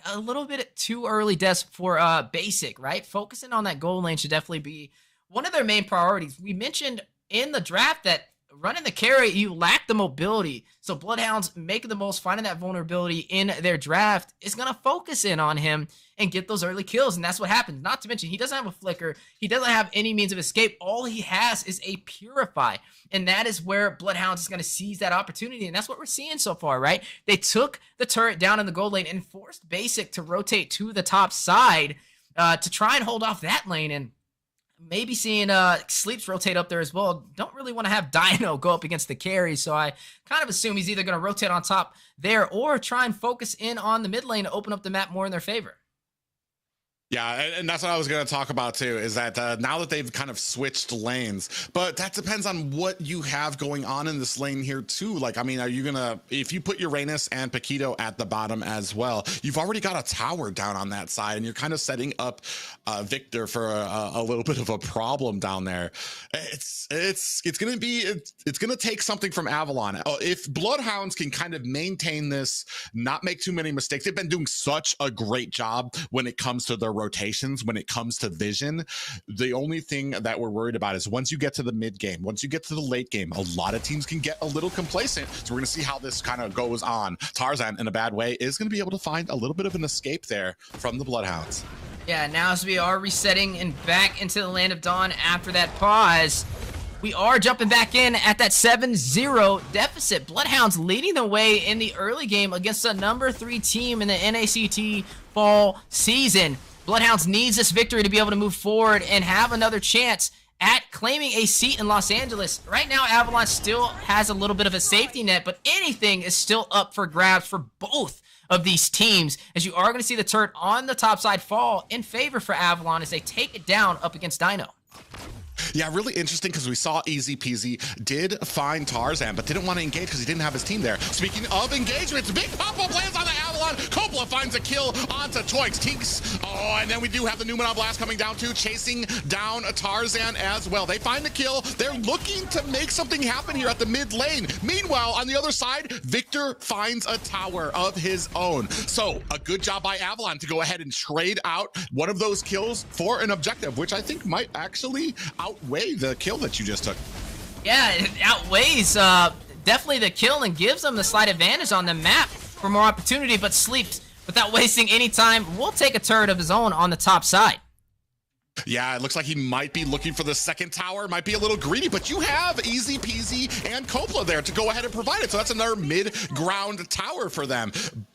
a little bit too early deaths for Basic, right? Focusing on that gold lane should definitely be one of their main priorities. We mentioned in the draft that running the carry, you lack the mobility. So Bloodhounds making the most, finding that vulnerability in their draft is going to focus in on him and get those early kills. And that's what happens. Not to mention, he doesn't have a flicker. He doesn't have any means of escape. All he has is a Purify. And that is where Bloodhounds is going to seize that opportunity. And that's what we're seeing so far, right? They took the turret down in the gold lane and forced Basic to rotate to the top side to try and hold off that lane. And maybe seeing Sleeps rotate up there as well. Don't really want to have Dino go up against the carry, so I kind of assume he's either going to rotate on top there or try and focus in on the mid lane to open up the map more in their favor. Yeah, and that's what I was going to talk about too, is that now that they've kind of switched lanes, but that depends on what you have going on in this lane here too. Like, I mean, are you going to, if you put Uranus and Paquito at the bottom as well, you've already got a tower down on that side, and you're kind of setting up Victor for a little bit of a problem down there. It's going to take something from Avalon. If Bloodhounds can kind of maintain this, not make too many mistakes, they've been doing such a great job when it comes to their rotations, when it comes to vision. The only thing that we're worried about is once you get to the mid game, once you get to the late game, a lot of teams can get a little complacent. So we're going to see how this kind of goes on. Tarzan, in a bad way, is going to be able to find a little bit of an escape there from the Bloodhounds. Yeah, now as we are resetting and back into the Land of Dawn after that pause, we are jumping back in at that 7-0 deficit. Bloodhounds leading the way in the early game against the number 3 team in the NACT fall season. Bloodhounds needs this victory to be able to move forward and have another chance at claiming a seat in Los Angeles. Right now, Avalon still has a little bit of a safety net, but anything is still up for grabs for both of these teams, as you are going to see the turret on the top side fall in favor for Avalon as they take it down up against Dino. Yeah, really interesting, because we saw Easy Peasy did find Tarzan, but didn't want to engage because he didn't have his team there. Speaking of engagements, big pop-up lands on the Avalon. Coppola finds a kill onto Toix. Tinks. Oh, and then we do have the Numenor Blast coming down too, chasing down Tarzan as well. They find the kill. They're looking to make something happen here at the mid lane. Meanwhile, on the other side, Victor finds a tower of his own. So a good job by Avalon to go ahead and trade out one of those kills for an objective, which I think might actually outweigh the kill that you just took. Yeah, it outweighs definitely the kill and gives them the slight advantage on the map for more opportunity, but Sleeps, without wasting any time, will take a turret of his own on the top side. Yeah, it looks like he might be looking for the second tower, might be a little greedy, but you have Easy Peasy and Coppola there to go ahead and provide it. So that's another mid-ground tower for them.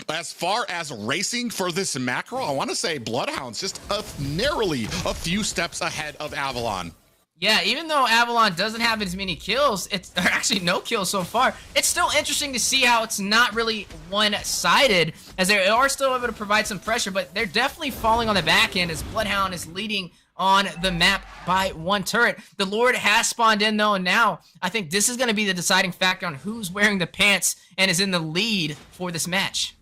As far as racing for this macro, I want to say Bloodhounds just narrowly a few steps ahead of Avalon. Yeah, even though Avalon doesn't have as many kills, it's actually no kills so far, it's still interesting to see how it's not really one-sided, as they are still able to provide some pressure, but they're definitely falling on the back end as Bloodhound is leading on the map by 1 turret. The Lord has spawned in though, and now I think this is going to be the deciding factor on who's wearing the pants and is in the lead for this match.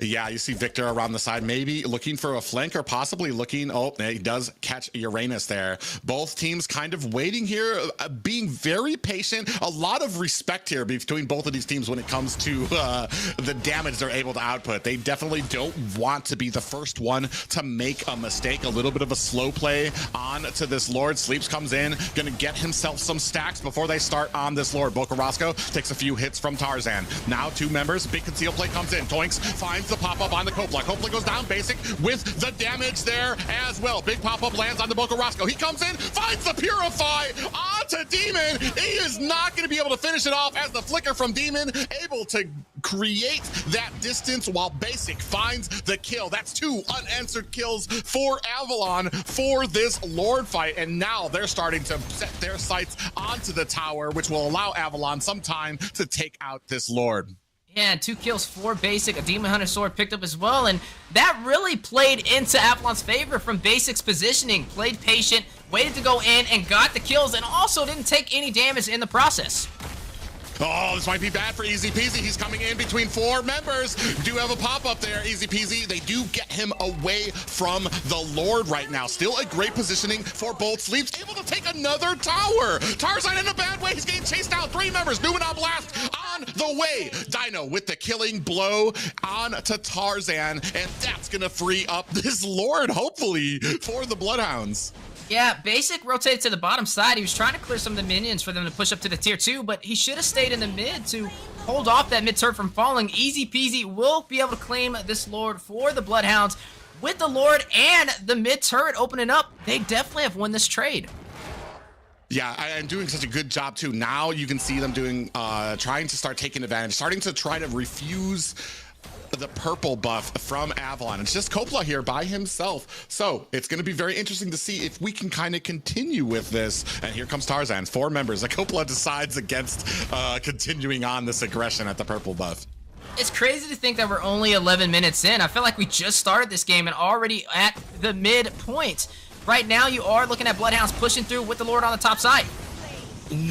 Yeah, you see Victor around the side, maybe looking for a flank or possibly looking. Oh, he does catch Uranus there. Both teams kind of waiting here, being very patient. A lot of respect here between both of these teams when it comes to the damage they're able to output. They definitely don't want to be the first one to make a mistake. A little bit of a slow play on to this Lord. Sleeps comes in, gonna get himself some stacks before they start on this Lord. Bocarasco takes a few hits from Tarzan. Now 2 members, big conceal play comes in. Toinks finds the pop-up on the Kopla. Kopla goes down basic with the damage there as well. Big pop-up lands on the Bocarasco. He comes in, finds the Purify onto Demon. He is not going to be able to finish it off as the flicker from Demon able to create that distance while Basic finds the kill. That's 2 unanswered kills for Avalon for this Lord fight, and now they're starting to set their sights onto the tower, which will allow Avalon some time to take out this Lord. Yeah, and 2 kills for Basic, a Demon Hunter sword picked up as well, and that really played into Avalon's favor from Basic's positioning. Played patient, waited to go in, and got the kills, and also didn't take any damage in the process. Oh, this might be bad for Easy Peasy. He's coming in between 4 members. Do have a pop-up there, Easy Peasy. They do get him away from the Lord right now. Still a great positioning for both Sleeps. Able to take another tower. Tarzan in a bad way. He's getting chased out. 3 members. Numenon Blast on the way. Dino with the killing blow on to Tarzan. And that's going to free up this Lord, hopefully, for the Bloodhounds. Yeah, Basic rotated to the bottom side. He was trying to clear some of the minions for them to push up to the tier 2, but he should have stayed in the mid to hold off that mid turret from falling. Easy Peasy will be able to claim this Lord for the Bloodhounds. With the Lord and the mid turret opening up, they definitely have won this trade. Yeah, and doing such a good job too. Now you can see them doing, trying to start taking advantage, starting to try to refuse the purple buff from Avalon. It's just Kopla here by himself. So it's going to be very interesting to see if we can kind of continue with this. And here comes Tarzan, 4 members. Kopla decides against continuing on this aggression at the purple buff. It's crazy to think that we're only 11 minutes in. I feel like we just started this game and already at the midpoint. Right now, you are looking at Bloodhounds pushing through with the Lord on the top side.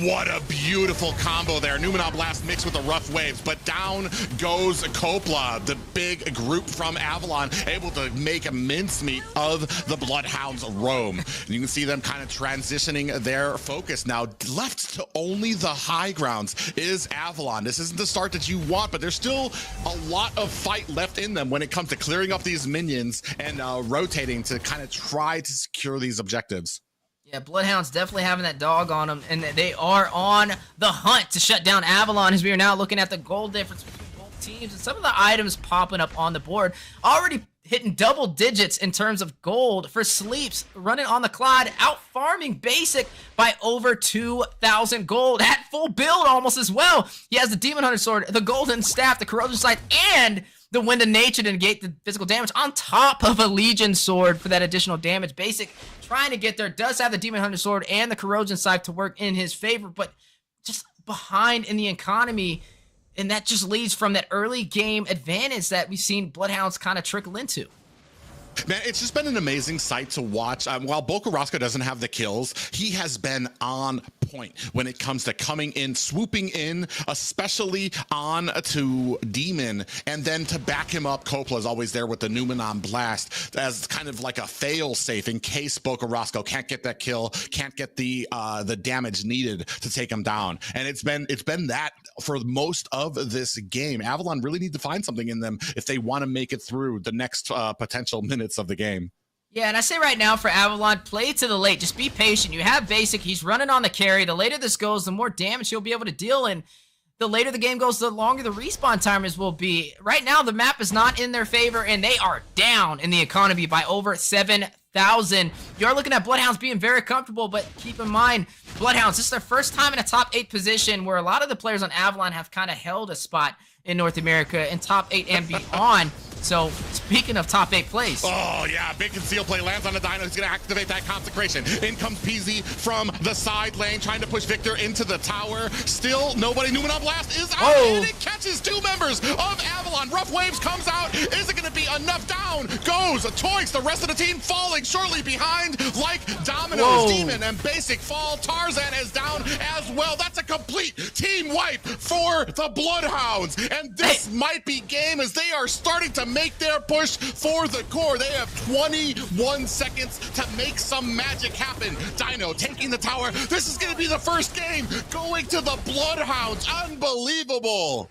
What a beautiful combo there. Numenon Blast mixed with the rough waves, but down goes Kopla, the big group from Avalon, able to make a mincemeat of the Bloodhounds roam. And you can see them kind of transitioning their focus now. Left to only the high grounds is Avalon. This isn't the start that you want, but there's still a lot of fight left in them when it comes to clearing up these minions and rotating to kind of try to secure these objectives. Yeah, Bloodhounds definitely having that dog on them, and they are on the hunt to shut down Avalon as we are now looking at the gold difference between both teams and some of the items popping up on the board. Already hitting double digits in terms of gold for Sleeps, running on the Clyde, out farming Basic by over 2,000 gold. At full build almost as well. He has the Demon Hunter sword, the golden staff, the corrosion sight, and the Wind of Nature to negate the physical damage on top of a Legion sword for that additional damage. Basic trying to get there, does have the Demon Hunter sword and the corrosion sight to work in his favor, but just behind in the economy, and that just leads from that early game advantage that we've seen Bloodhounds kind of trickle into. Man, it's just been an amazing sight to watch. While Bocarasco doesn't have the kills, he has been on point when it comes to coming in, swooping in, especially on to Demon, and then to back him up, Kopla is always there with the Numenon Blast as kind of like a fail-safe in case Bocarasco can't get that kill, can't get the damage needed to take him down. And it's been that for most of this game. Avalon really need to find something in them if they want to make it through the next potential minutes of the game. Yeah, and I say right now for Avalon, play to the late. Just be patient. You have Basic. He's running on the carry. The later this goes, the more damage he'll be able to deal, and the later the game goes, the longer the respawn timers will be. Right now, the map is not in their favor, and they are down in the economy by over 7,000. You are looking at Bloodhounds being very comfortable, but keep in mind, Bloodhounds, this is their first time in a top 8 position where a lot of the players on Avalon have kind of held a spot in North America in top 8 and beyond. So speaking of top 8 plays. Oh yeah, big conceal play lands on the Dino. He's gonna activate that consecration. In comes PZ from the side lane, trying to push Victor into the tower. Still nobody. Numenon Blast is out, and it catches 2 members of Avalon. Rough Waves comes out. Is it gonna be enough? Down goes Toys. The rest of the team falling shortly behind like dominoes. Demon and Basic fall. Tarzan is down as well. That's a complete team wipe for the Bloodhounds. And this might be game as they are starting to make their push for the core. They have 21 seconds to make some magic happen. Dino taking the tower. This is going to be the first game going to the Bloodhounds. Unbelievable.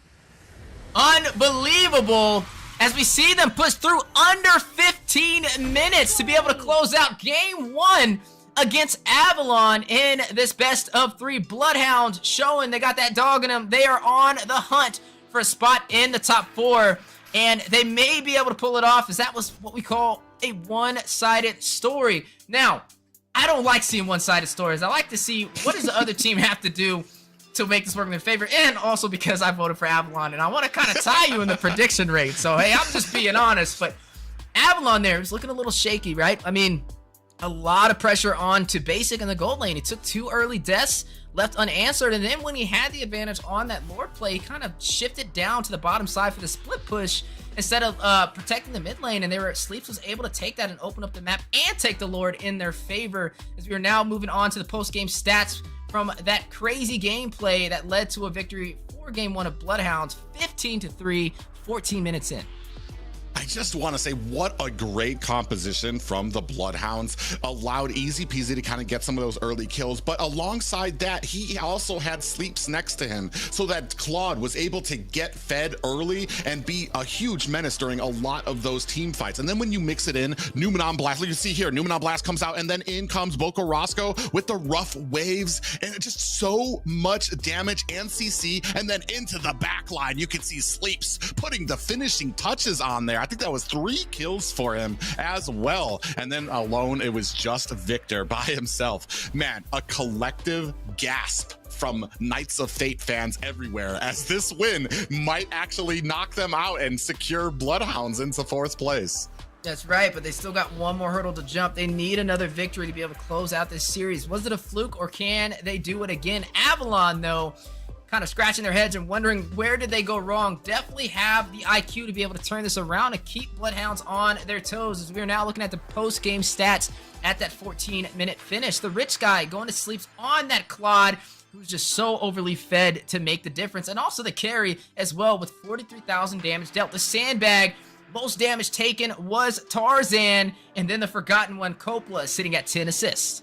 Unbelievable. As we see them push through under 15 minutes to be able to close out game 1 against Avalon in this best of 3. Bloodhounds showing they got that dog in them. They are on the hunt for a spot in the top 4, and they may be able to pull it off, as that was what we call a one-sided story. Now, I don't like seeing one-sided stories. I like to see what does the other team have to do to make this work in their favor, and also because I voted for Avalon, and I want to kind of tie you in the prediction rate. So, hey, I'm just being honest, but Avalon there is looking a little shaky, right? I mean, a lot of pressure on to Basic in the gold lane. He took 2 early deaths, left unanswered, and then when he had the advantage on that Lord play, he kind of shifted down to the bottom side for the split push instead of protecting the mid lane, and Sleeps was able to take that and open up the map and take the Lord in their favor, as we are now moving on to the post-game stats from that crazy gameplay that led to a victory for game 1 of Bloodhounds, 15-3, 14 minutes in. I just want to say what a great composition from the Bloodhounds. Allowed Easy Peasy to kind of get some of those early kills, but alongside that, he also had Sleeps next to him, so that Claude was able to get fed early and be a huge menace during a lot of those team fights. And then when you mix it in, Numenon Blast, like you see here, Numenon Blast comes out, and then in comes Boko Roscoe with the Rough Waves, and just so much damage and CC, and then into the back line, you can see Sleeps putting the finishing touches on there. I think that was 3 kills for him as well. And then alone, it was just Victor by himself. Man, a collective gasp from Knights of Fate fans everywhere, as this win might actually knock them out and secure Bloodhounds into 4th place. That's right, but they still got one more hurdle to jump. They need another victory to be able to close out this series. Was it a fluke, or can they do it again? Avalon, though, kind of scratching their heads and wondering where did they go wrong. Definitely have the IQ to be able to turn this around and keep Bloodhounds on their toes, as we are now looking at the post-game stats at that 14-minute finish. The rich guy going to sleep on that Claude, who's just so overly fed to make the difference, and also the carry as well with 43,000 damage dealt. The sandbag, most damage taken was Tarzan, and then the forgotten one, Coppola, sitting at 10 assists.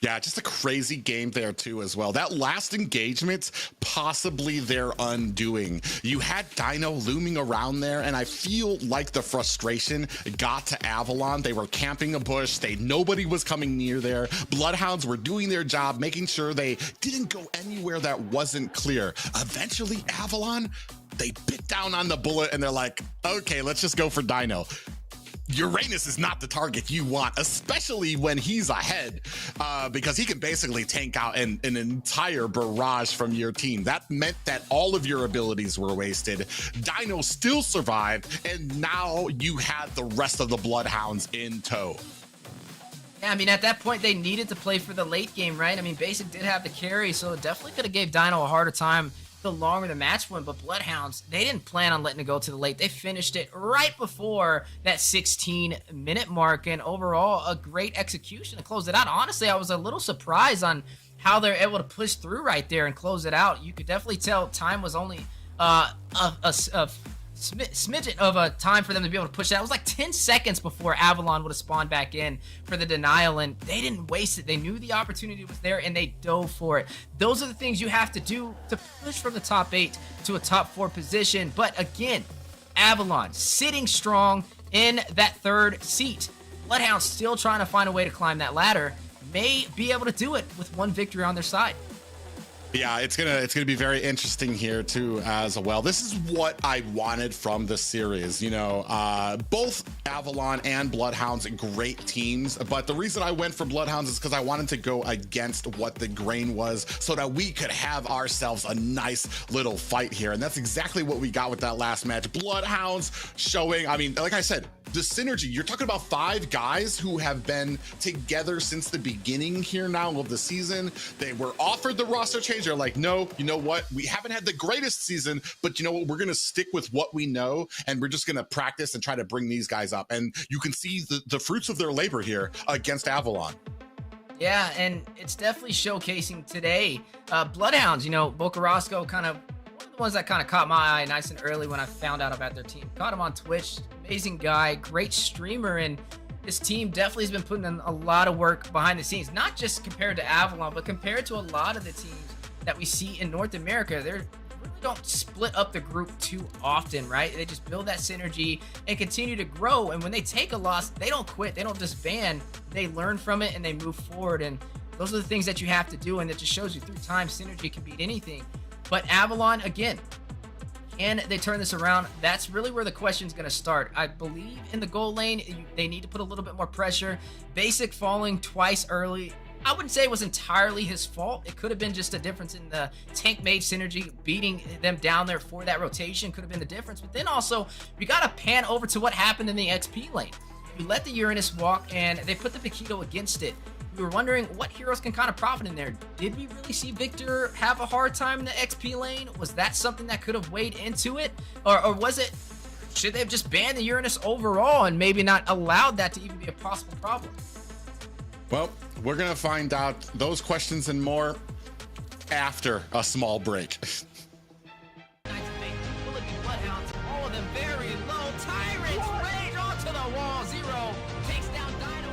Yeah, just a crazy game there too as well. That last engagement, possibly their undoing. You had Dino looming around there, and I feel like the frustration got to Avalon. They were camping a bush. Nobody was coming near there. Bloodhounds were doing their job, making sure they didn't go anywhere that wasn't clear. Eventually, Avalon, they bit down on the bullet, and they're like, okay, let's just go for Dino. Uranus is not the target you want, especially when he's ahead, because he can basically tank out an entire barrage from your team. That meant that all of your abilities were wasted. Dino still survived, and now you had the rest of the Bloodhounds in tow. Yeah, I mean, at that point, they needed to play for the late game, right? I mean, Basic did have the carry, so it definitely could have gave Dino a harder time the longer the match went, but Bloodhounds, they didn't plan on letting it go to the late. They finished it right before that 16-minute mark, and overall, a great execution to close it out. Honestly, I was a little surprised on how they're able to push through right there and close it out. You could definitely tell time was only a smidget of a time for them to be able to push that. It was like 10 seconds before Avalon would have spawned back in for the denial, and they didn't waste it. They knew the opportunity was there, and they dove for it. Those are the things you have to do to push from the top 8 to a top 4 position. But again, Avalon sitting strong in that 3rd seat. Bloodhounds still trying to find a way to climb that ladder. May be able to do it with one victory on their side. Yeah, it's gonna be very interesting here too as well. This is what I wanted from the series. You know, both Avalon and Bloodhounds, great teams. But the reason I went for Bloodhounds is because I wanted to go against what the grain was, so that we could have ourselves a nice little fight here. And that's exactly what we got with that last match. Bloodhounds showing, I mean, like I said, the synergy. You're talking about 5 guys who have been together since the beginning here now of the season. They were offered the roster change. They're like, no, you know what? We haven't had the greatest season, but you know what? We're going to stick with what we know, and we're just going to practice and try to bring these guys up. And you can see the fruits of their labor here against Avalon. Yeah, and it's definitely showcasing today. Bloodhounds, you know, Bocarasco kind of one of the ones that kind of caught my eye nice and early when I found out about their team. Caught him on Twitch. Amazing guy, great streamer, and this team definitely has been putting in a lot of work behind the scenes, not just compared to Avalon, but compared to a lot of the teams that we see in North America. They really don't split up the group too often, right? They just build that synergy and continue to grow. And when they take a loss, they don't quit. They don't disband. They learn from it and they move forward. And those are the things that you have to do. And it just shows you through time, synergy can beat anything. But Avalon, again, can they turn this around? That's really where the question's going to start. I believe in the goal lane, they need to put a little bit more pressure. Basic falling twice early, I wouldn't say it was entirely his fault. It could have been just a difference in the tank mage synergy, beating them down there for that rotation could have been the difference. But then also, you got to pan over to what happened in the XP lane. You let the Uranus walk, and they put the Paquito against it. We were wondering what heroes can kind of profit in there. Did we really see Victor have a hard time in the XP lane? Was that something that could have weighed into it? Or was it, should they have just banned the Uranus overall and maybe not allowed that to even be a possible problem? Well, we're going to find out those questions and more after a small break. Will it be Bloodhounds? All of them very low. Tyrants rage onto the wall. Zero takes down Dino.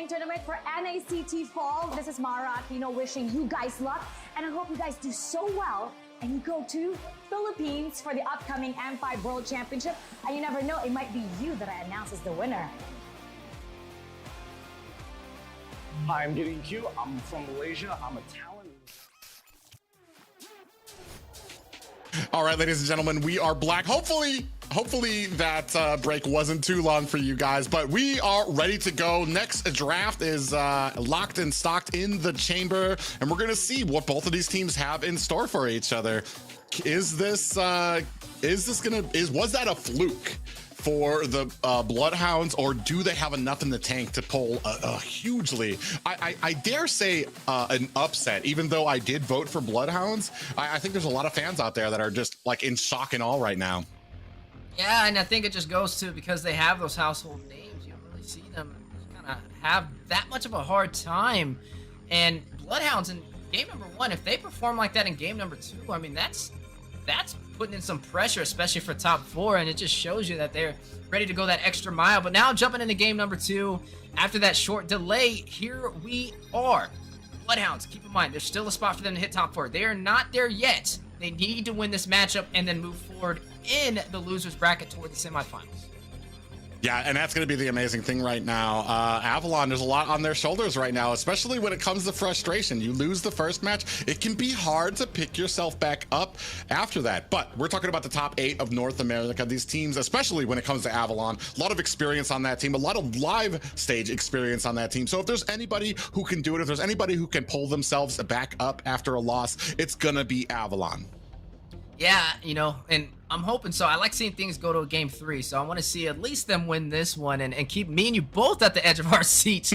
Tournament for NACT Fall. This is Mara, wishing you guys luck, and I hope you guys do so well and you go to Philippines for the upcoming M5 World Championship, and you never know, it might be you that I announce as the winner. Hi, I'm Gideon Q. I'm from Malaysia. I'm a talent. All right, ladies and gentlemen, we are black. Hopefully that break wasn't too long for you guys, but we are ready to go. Next draft is locked and stocked in the chamber, and we're gonna see what both of these teams have in store for each other. Was that a fluke for the Bloodhounds, or do they have enough in the tank to pull a hugely, I dare say, an upset? Even though I did vote for Bloodhounds, I think there's a lot of fans out there that are just like in shock and awe right now. Yeah, and I think it just goes to because they have those household names. You don't really see them kind of have that much of a hard time. And Bloodhounds in game number 1, if they perform like that in game number 2, I mean, that's putting in some pressure, especially for top 4, and it just shows you that they're ready to go that extra mile. But now jumping into game number 2, after that short delay, here we are. Bloodhounds, keep in mind, there's still a spot for them to hit top 4. They are not there yet. They need to win this matchup and then move forward in the loser's bracket toward the semifinals. Yeah, and that's going to be the amazing thing right now. Avalon, there's a lot on their shoulders right now, especially when it comes to frustration. You lose the first match, it can be hard to pick yourself back up after that. But we're talking about the top 8 of North America. These teams, especially when it comes to Avalon, a lot of experience on that team, a lot of live stage experience on that team. So if there's anybody who can do it, if there's anybody who can pull themselves back up after a loss, it's going to be Avalon. Yeah, you know, and I'm hoping so. I like seeing things go to a game 3, so I want to see at least them win this one and keep me and you both at the edge of our seats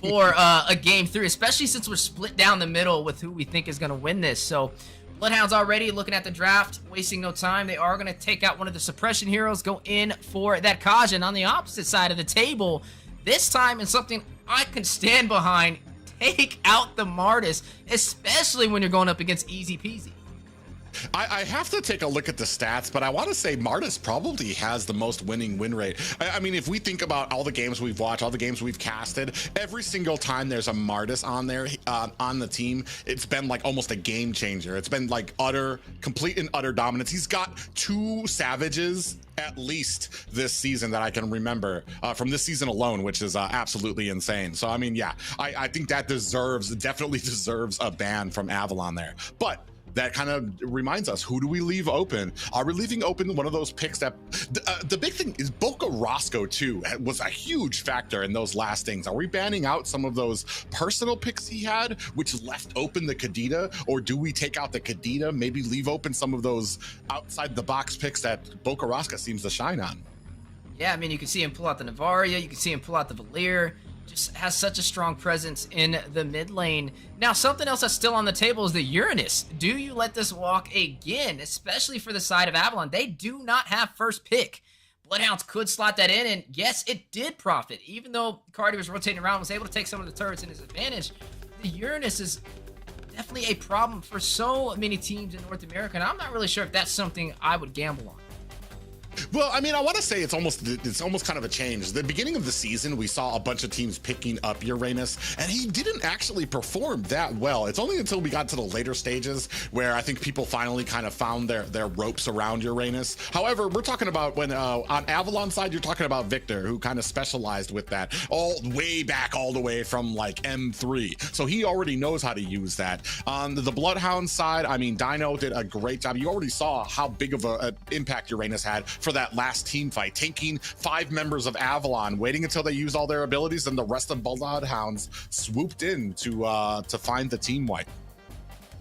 for a game 3, especially since we're split down the middle with who we think is going to win this. So Bloodhounds already looking at the draft, wasting no time. They are going to take out one of the suppression heroes, go in for that Kajin. On the opposite side of the table, this time in something I can stand behind, take out the Martis, especially when you're going up against Easy Peasy. I have to take a look at the stats, but I want to say Martis probably has the most winning win rate. I mean, if we think about all the games we've watched, all the games we've casted, every single time there's a Martis on there, on the team, it's been like almost a game changer. It's been like complete and utter dominance. He's got 2 Savages at least this season that I can remember from this season alone, which is absolutely insane. So, I mean, yeah, I think that definitely deserves a ban from Avalon there. But that kind of reminds us, who do we leave open? Are we leaving open one of those picks that the big thing is Boca Roscoe too was a huge factor in those last things. Are we banning out some of those personal picks he had, which left open the Kadita, or do we take out the Kadita, maybe leave open some of those outside the box picks that Boca Roscoe seems to shine on? Yeah, I mean, you can see him pull out the Navaria, you can see him pull out the Valir. Just has such a strong presence in the mid lane. Now, something else that's still on the table is the Uranus. Do you let this walk again, especially for the side of Avalon? They do not have first pick. Bloodhounds could slot that in, and yes, it did profit. Even though Cardi was rotating around, was able to take some of the turrets in his advantage, the Uranus is definitely a problem for so many teams in North America, and I'm not really sure if that's something I would gamble on. Well, I mean, I want to say it's almost kind of a change. The beginning of the season, we saw a bunch of teams picking up Uranus, and he didn't actually perform that well. It's only until we got to the later stages where I think people finally kind of found their ropes around Uranus. However, we're talking about when on Avalon side, you're talking about Victor, who kind of specialized with that all the way from like M3. So he already knows how to use that. On the Bloodhound side, I mean, Dino did a great job. You already saw how big of an impact Uranus had for that last team fight, tanking 5 members of Avalon, waiting until they used all their abilities, and the rest of Bloodhounds swooped in to find the team wipe.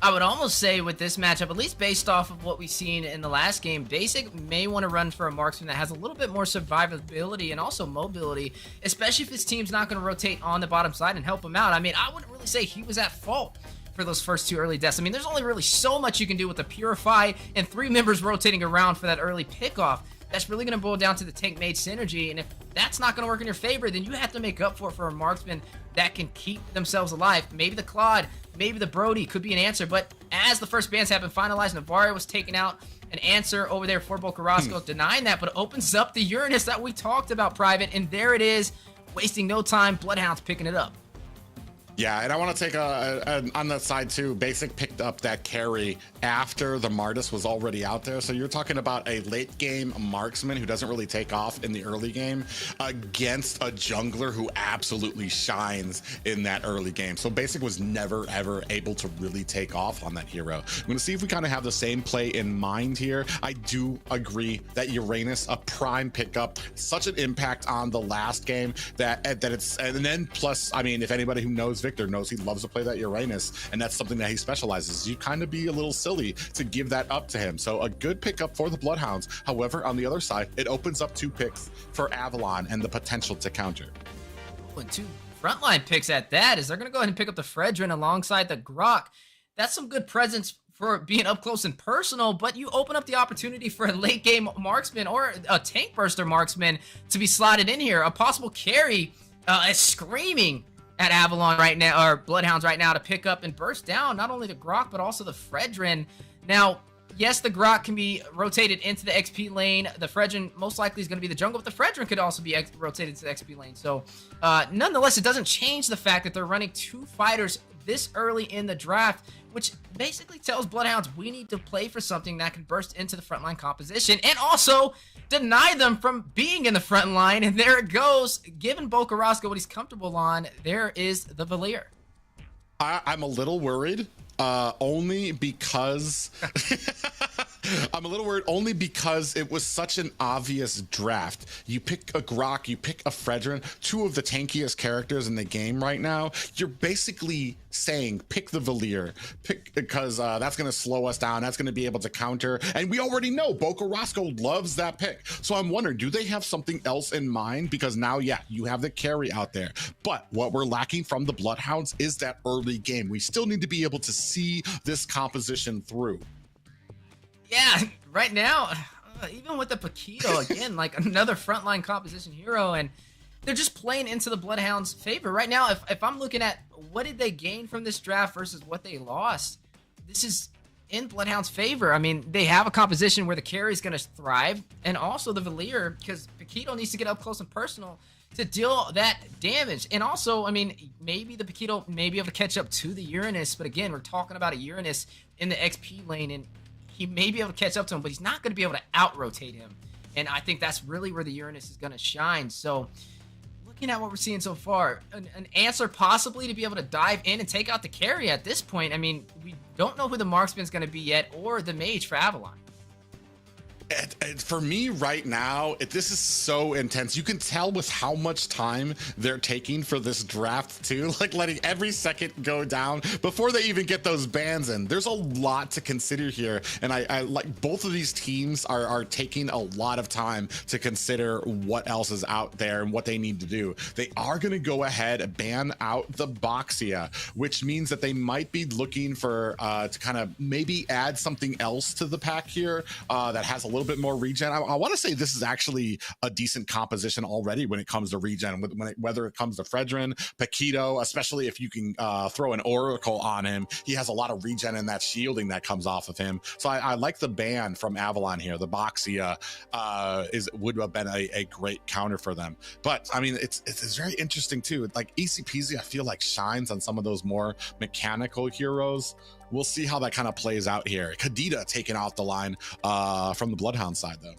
I would almost say with this matchup, at least based off of what we've seen in the last game, Basic may want to run for a marksman that has a little bit more survivability and also mobility, especially if his team's not going to rotate on the bottom side and help him out. I mean, I wouldn't really say he was at fault for those first 2 early deaths. I mean, there's only really so much you can do with the Purify and 3 members rotating around for that early pickoff. That's really going to boil down to the tank mage synergy, and if that's not going to work in your favor, then you have to make up for it for a marksman that can keep themselves alive. Maybe the Claude, maybe the Brody could be an answer, but as the first bans have been finalized, Navaria was taken out, an answer over there for Boca Roscoe, denying that, but it opens up the Uranus that we talked about, Private, and there it is, wasting no time, Bloodhounds picking it up. Yeah, and I want to take on that side too. Basic picked up that carry after the Martis was already out there. So you're talking about a late game marksman who doesn't really take off in the early game against a jungler who absolutely shines in that early game. So Basic was never ever able to really take off on that hero. I'm going to see if we kind of have the same play in mind here. I do agree that Uranus, a prime pickup, such an impact on the last game that it's, and then plus, I mean, if anybody who knows Victor knows he loves to play that Uranus, and that's something that he specializes. You kind of be a little silly to give that up to him. So a good pickup for the Bloodhounds. However, on the other side, it opens up 2 picks for Avalon and the potential to counter. And 2 frontline picks at that, is they're going to go ahead and pick up the Fredrin alongside the Grok. That's some good presence for being up close and personal, but you open up the opportunity for a late game marksman or a tank burster marksman to be slotted in here. A possible carry is screaming at Avalon right now, or Bloodhounds right now, to pick up and burst down not only the Grok, but also the Fredrin. Now, yes, the Grok can be rotated into the XP lane. The Fredrin most likely is going to be the jungle, but the Fredrin could also be rotated to the XP lane. So, nonetheless, it doesn't change the fact that they're running 2 fighters this early in the draft, which basically tells Bloodhounds we need to play for something that can burst into the frontline composition and also deny them from being in the front line. And there it goes. Giving Bo Carrasco what he's comfortable on, there is the Valier. I'm a little worried, only because I'm a little worried only because it was such an obvious draft. You pick a Grok, you pick a Fredrin, 2 of the tankiest characters in the game right now. You're basically saying pick the Valier, because that's going to slow us down. That's going to be able to counter. And we already know Bo Carrasco loves that pick. So I'm wondering, do they have something else in mind? Because now, yeah, you have the carry out there. But what we're lacking from the Bloodhounds is that early game. We still need to be able to see this composition through. Yeah, right now, even with the Paquito, again, like another frontline composition hero, and they're just playing into the Bloodhounds' favor. Right now, if I'm looking at what did they gain from this draft versus what they lost, this is in Bloodhounds' favor. I mean, they have a composition where the carry is going to thrive, and also the Valier, because Paquito needs to get up close and personal to deal that damage. And also, I mean, maybe the Paquito may be able to catch up to the Uranus, but again, we're talking about a Uranus in the XP lane, and he may be able to catch up to him, but he's not going to be able to out-rotate him. And I think that's really where the Uranus is going to shine. So, looking at what we're seeing so far, an answer possibly to be able to dive in and take out the carry at this point. I mean, we don't know who the marksman is going to be yet, or the mage for Avalon. For me right now, this is so intense. You can tell with how much time they're taking for this draft too, like letting every second go down before they even get those bans in. There's a lot to consider here, and I like both of these teams are taking a lot of time to consider what else is out there and what they need to do. They are going to go ahead and ban out the Boxia, which means that they might be looking for to kind of maybe add something else to the pack here that has a little bit more regen. I want to say this is actually a decent composition already when it comes to regen, whether it comes to Fredrin, Paquito, especially if you can throw an Oracle on him. He has a lot of regen in that shielding that comes off of him. So I like the ban from Avalon here. The Boxia would have been a great counter for them. But I mean, it's very interesting too. Like Easy Peasy, I feel like shines on some of those more mechanical heroes. We'll see how that kind of plays out here. Kadita taken off the line from the Bloodhound side, though.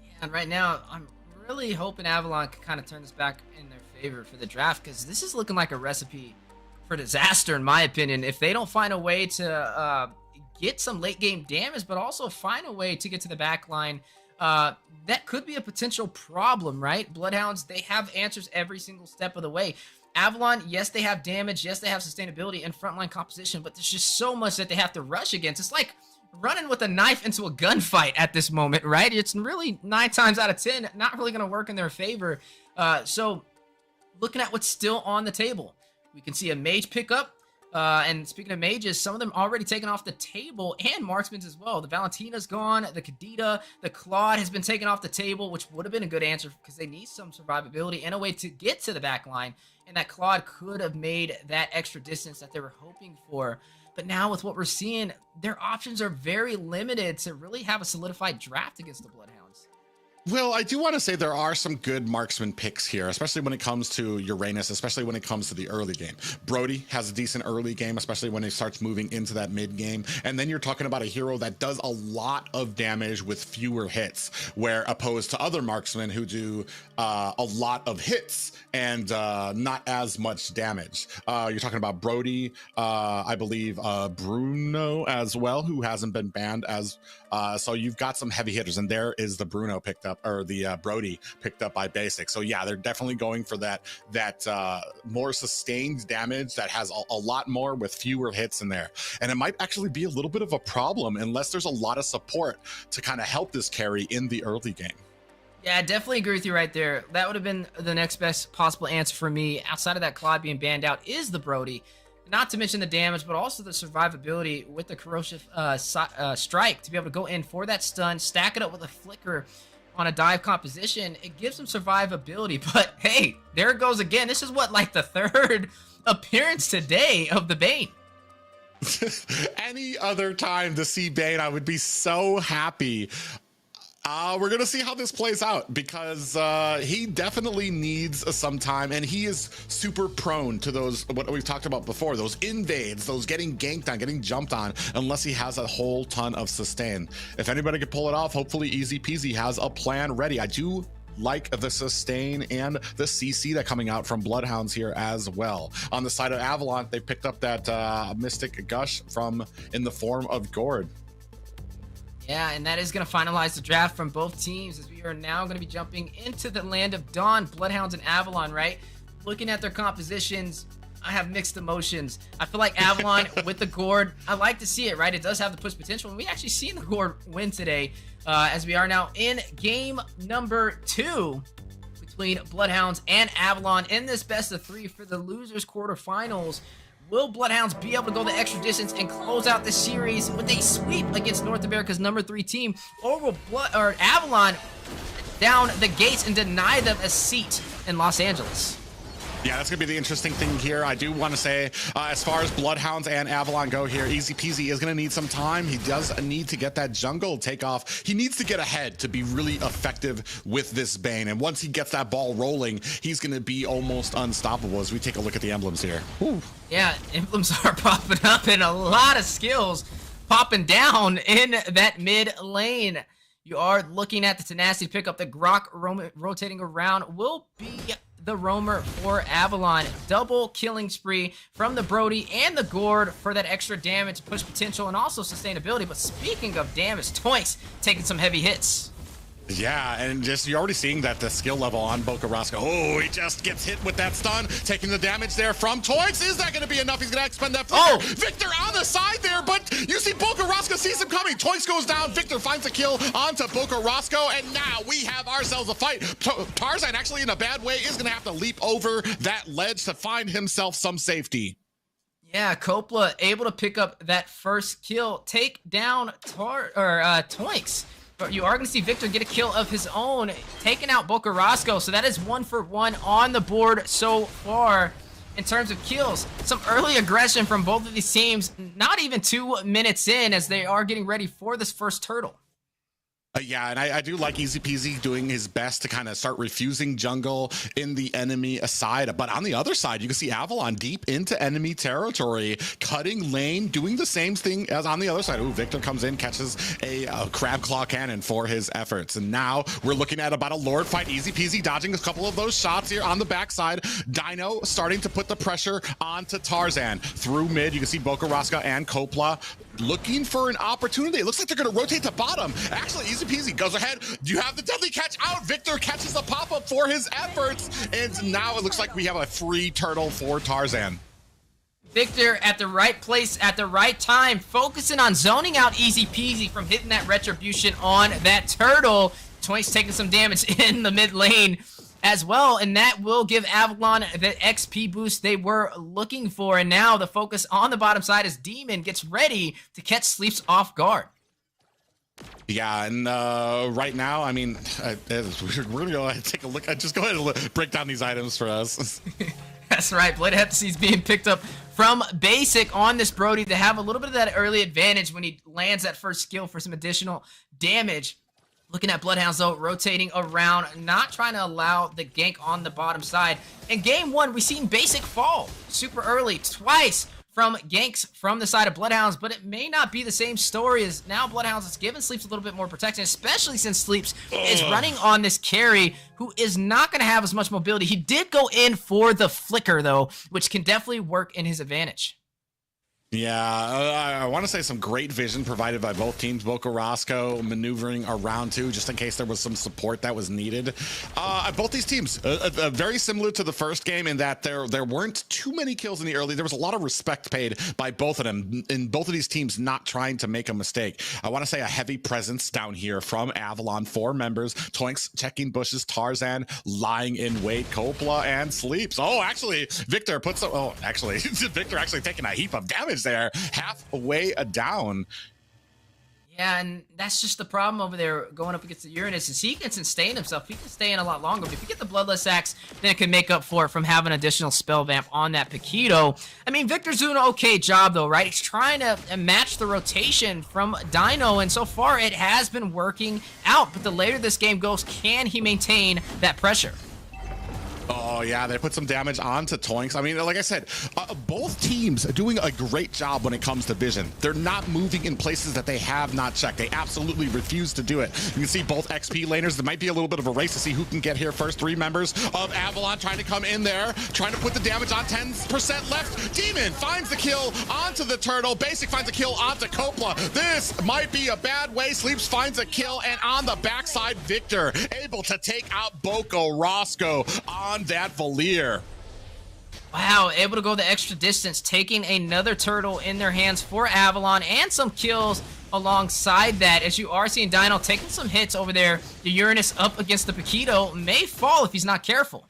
Yeah, and right now, I'm really hoping Avalon can kind of turn this back in their favor for the draft, because this is looking like a recipe for disaster, in my opinion. If they don't find a way to get some late game damage, but also find a way to get to the back line, that could be a potential problem, right? Bloodhounds, they have answers every single step of the way. Avalon, yes, they have damage, yes, they have sustainability and frontline composition, but there's just so much that they have to rush against. It's like running with a knife into a gunfight at this moment, right? It's really 9 times out of 10 not really going to work in their favor. So looking at what's still on the table, we can see a mage pickup. And speaking of mages, some of them already taken off the table, and marksmen as well. The Valentina's gone, the Kadita, the Claude has been taken off the table, which would have been a good answer because they need some survivability and a way to get to the back line. And that Claude could have made that extra distance that they were hoping for. But now with what we're seeing, their options are very limited to really have a solidified draft against the Bloodhounds. Well, I do want to say there are some good marksman picks here, especially when it comes to Uranus, especially when it comes to the early game. Brody has a decent early game, especially when he starts moving into that mid game. And then you're talking about a hero that does a lot of damage with fewer hits, where opposed to other marksmen who do a lot of hits and not as much damage. You're talking about Brody, I believe Bruno as well, who hasn't been banned as so you've got some heavy hitters, and there is the Bruno picked up, or the Brody picked up by Basic. So yeah, they're definitely going for that more sustained damage that has a lot more with fewer hits in there. And it might actually be a little bit of a problem unless there's a lot of support to kind of help this carry in the early game. Yeah, I definitely agree with you right there. That would have been the next best possible answer for me. Outside of that Claude being banned out is the Brody. Not to mention the damage, but also the survivability with the corrosive strike to be able to go in for that stun, stack it up with a flicker on a dive composition. It gives some survivability, but hey, there it goes again. This is what, like the third appearance today of the Bane. Any other time to see Bane, I would be so happy. We're going to see how this plays out, because he definitely needs some time, and he is super prone to those, what we've talked about before, those invades, those getting ganked on, getting jumped on, unless he has a whole ton of sustain. If anybody could pull it off, hopefully Easy Peasy has a plan ready. I do like the sustain and the CC that coming out from Bloodhounds here as well. On the side of Avalon, they picked up that Mystic Gush in the form of Gord. Yeah, and that is going to finalize the draft from both teams, as we are now going to be jumping into the land of Dawn, Bloodhounds, and Avalon, right? Looking at their compositions, I have mixed emotions. I feel like Avalon with the Gord, I like to see it, right? It does have the push potential, and we actually seen the Gord win today, as we are now in game number 2 between Bloodhounds and Avalon in this best of 3 for the losers quarterfinals. Will Bloodhounds be able to go the extra distance and close out the series with a sweep against North America's number 3 team, or will Avalon down the gates and deny them a seat in Los Angeles? Yeah, that's gonna be the interesting thing here. I do want to say, as far as Bloodhounds and Avalon go here, Easy Peasy is gonna need some time. He does need to get that jungle take off. He needs to get ahead to be really effective with this Bane. And once he gets that ball rolling, he's gonna be almost unstoppable. As we take a look at the emblems here. Whew. Yeah, emblems are popping up, and a lot of skills popping down in that mid lane. You are looking at the tenacity to pick up the Grok rotating around. Will be the roamer for Avalon. Double killing spree from the Brody and the Gord for that extra damage, push potential, and also sustainability. But speaking of damage, Toinks taking some heavy hits. Yeah, and just you're already seeing that the skill level on Boca Rosca. Oh, he just gets hit with that stun, taking the damage there from Toinks. Is that going to be enough? He's going to expend that flicker. Oh! Victor on the side there, but you see Boca Rosca sees him coming. Toinks goes down. Victor finds a kill onto Boca Rosca, and now we have ourselves a fight. Tarzan, actually in a bad way, is going to have to leap over that ledge to find himself some safety. Yeah, Copla able to pick up that first kill, take down Toinks. But you are going to see Victor get a kill of his own, taking out Boca Rosca. So that is 1 for 1 on the board so far in terms of kills. Some early aggression from both of these teams, not even 2 minutes in, as they are getting ready for this first turtle. Yeah, and I do like Easy Peasy doing his best to kind of start refusing jungle in the enemy side. But on the other side, you can see Avalon deep into enemy territory, cutting lane, doing the same thing as on the other side. Ooh, Victor comes in, catches a crab claw cannon for his efforts. And now we're looking at about a Lord fight. Easy Peasy dodging a couple of those shots here on the backside. Dino starting to put the pressure onto Tarzan. Through mid, you can see Boca Rosca and Copla looking for an opportunity. It looks like they're going to rotate to bottom. Actually, Easy Peasy goes ahead. You have the deadly catch out. Victor catches the pop-up for his efforts. And now it looks like we have a free turtle for Tarzan. Victor at the right place at the right time, focusing on zoning out Easy Peasy from hitting that retribution on that turtle. Toinks taking some damage in the mid lane as well, and that will give Avalon the XP boost they were looking for. And now the focus on the bottom side as Demon gets ready to catch Sleeps off guard. Yeah, and right now, I mean, we're gonna go ahead and take a look. Just go ahead and break down these items for us. That's right, Blade Heptacy's being picked up from Basic on this Brody to have a little bit of that early advantage when he lands that first skill for some additional damage. Looking at Bloodhounds, though, rotating around, not trying to allow the gank on the bottom side. In game 1, we seen Basic fall super early, twice from ganks from the side of Bloodhounds, but it may not be the same story as now Bloodhounds has given Sleeps a little bit more protection, especially since Sleeps is running on this carry who is not going to have as much mobility. He did go in for the flicker, though, which can definitely work in his advantage. Yeah, I want to say some great vision provided by both teams. Boko Roscoe maneuvering around too, just in case there was some support that was needed. Both these teams, very similar to the first game in that there weren't too many kills in the early. There was a lot of respect paid by both of them, in both of these teams not trying to make a mistake. I want to say a heavy presence down here from Avalon, 4 members. Toinks checking bushes, Tarzan lying in wait, Copla and Sleeps. Oh, actually, Victor puts Victor actually taking a heap of damage there, halfway down. Yeah, and that's just the problem over there going up against the Uranus. Is he can sustain himself. He can stay in a lot longer. But if you get the Bloodless Axe, then it can make up for it from having additional spell vamp on that Paquito. I mean, Victor's doing an okay job, though, right? He's trying to match the rotation from Dino, and so far it has been working out. But the later this game goes, can he maintain that pressure? Oh, yeah, they put some damage onto Toinks. I mean, like I said, both teams are doing a great job when it comes to vision. They're not moving in places that they have not checked. They absolutely refuse to do it. You can see both XP laners. There might be a little bit of a race to see who can get here first. 3 members of Avalon trying to come in there, trying to put the damage on. 10% left. Demon finds the kill onto the turtle. Basic finds a kill onto Copla. This might be a bad way. Sleeps finds a kill, and on the backside, Victor able to take out Boko Roscoe on that Valier. Wow, able to go the extra distance, taking another turtle in their hands for Avalon and some kills alongside that, as you are seeing Dino taking some hits over there. The Uranus up against the Paquito may fall if he's not careful.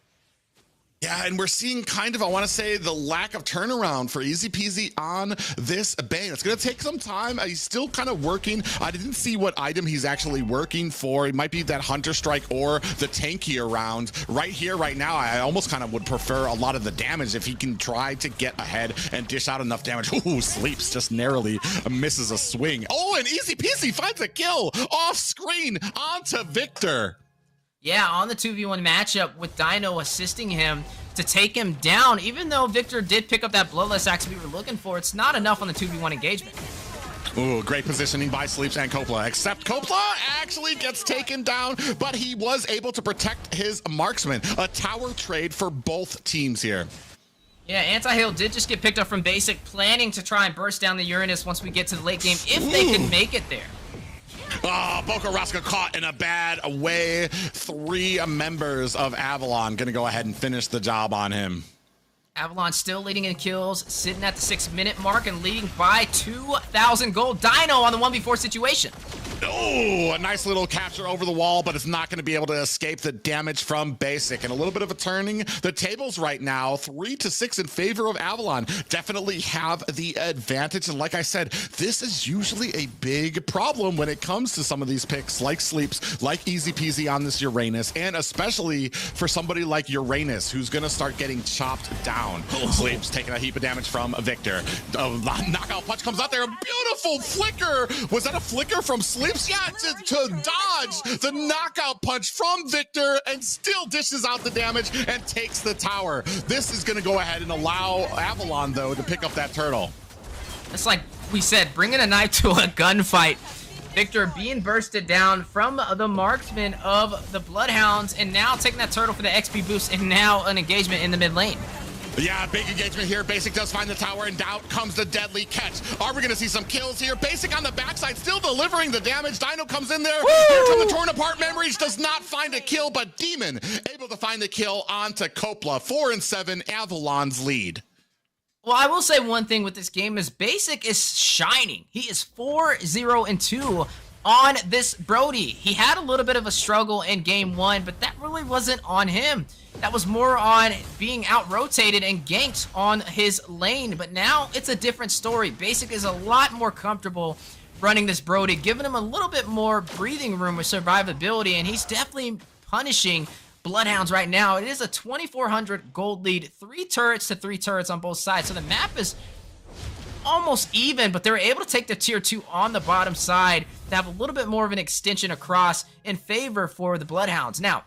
Yeah, and we're seeing kind of, I want to say, the lack of turnaround for Easy Peasy on this Bane. It's going to take some time. He's still kind of working. I didn't see what item he's actually working for. It might be that Hunter Strike or the tankier round. Right here, right now, I almost kind of would prefer a lot of the damage if he can try to get ahead and dish out enough damage. Ooh, Sleeps just narrowly misses a swing. Oh, and Easy Peasy finds a kill off screen onto Victor. Yeah, on the 2v1 matchup with Dino assisting him to take him down. Even though Victor did pick up that Bloodless Axe we were looking for, it's not enough on the 2v1 engagement. Ooh, great positioning by Sleeps and Copla, except Copla actually gets taken down, but he was able to protect his marksman. A tower trade for both teams here. Yeah, Anti-Hail did just get picked up from Basic, planning to try and burst down the Uranus once we get to the late game, if they can make it there. Oh, Boko Roscoe caught in a bad way. 3 members of Avalon gonna go ahead and finish the job on him. Avalon still leading in kills, sitting at the 6-minute mark and leading by 2,000 gold. Dino on the 1v4 situation. Oh, a nice little capture over the wall, but it's not going to be able to escape the damage from Basic. And a little bit of a turning the tables right now, 3-6 in favor of Avalon. Definitely have the advantage. And like I said, this is usually a big problem when it comes to some of these picks like Sleeps, like Easy Peasy on this Uranus, and especially for somebody like Uranus, who's going to start getting chopped down. Sleeps taking a heap of damage from Victor. Knockout punch comes out there. A beautiful flicker. Was that a flicker from Sleeps? Yeah, to dodge the knockout punch from Victor and still dishes out the damage and takes the tower. This is going to go ahead and allow Avalon, though, to pick up that turtle. It's like we said, bringing a knife to a gunfight. Victor being bursted down from the marksman of the Bloodhounds, and now taking that turtle for the XP boost, and now an engagement in the mid lane. Yeah, big engagement here. Basic does find the tower, and out comes the deadly catch. Are we going to see some kills here? Basic on the backside, still delivering the damage. Dino comes in there. Woo! Here come the torn apart memories. Does not find a kill, but Demon able to find the kill onto Copla. 4-7, Avalon's lead. Well, I will say one thing with this game is Basic is shining. He is 4-0-2 on this Brody. He had a little bit of a struggle in game 1, but that really wasn't on him. That was more on being out-rotated and ganked on his lane. But now it's a different story. Basic is a lot more comfortable running this Brody, giving him a little bit more breathing room with survivability, and he's definitely punishing Bloodhounds right now. It is a 2,400 gold lead, 3 turrets to 3 turrets on both sides. So the map is almost even, but they were able to take the tier 2 on the bottom side to have a little bit more of an extension across in favor for the Bloodhounds. Now,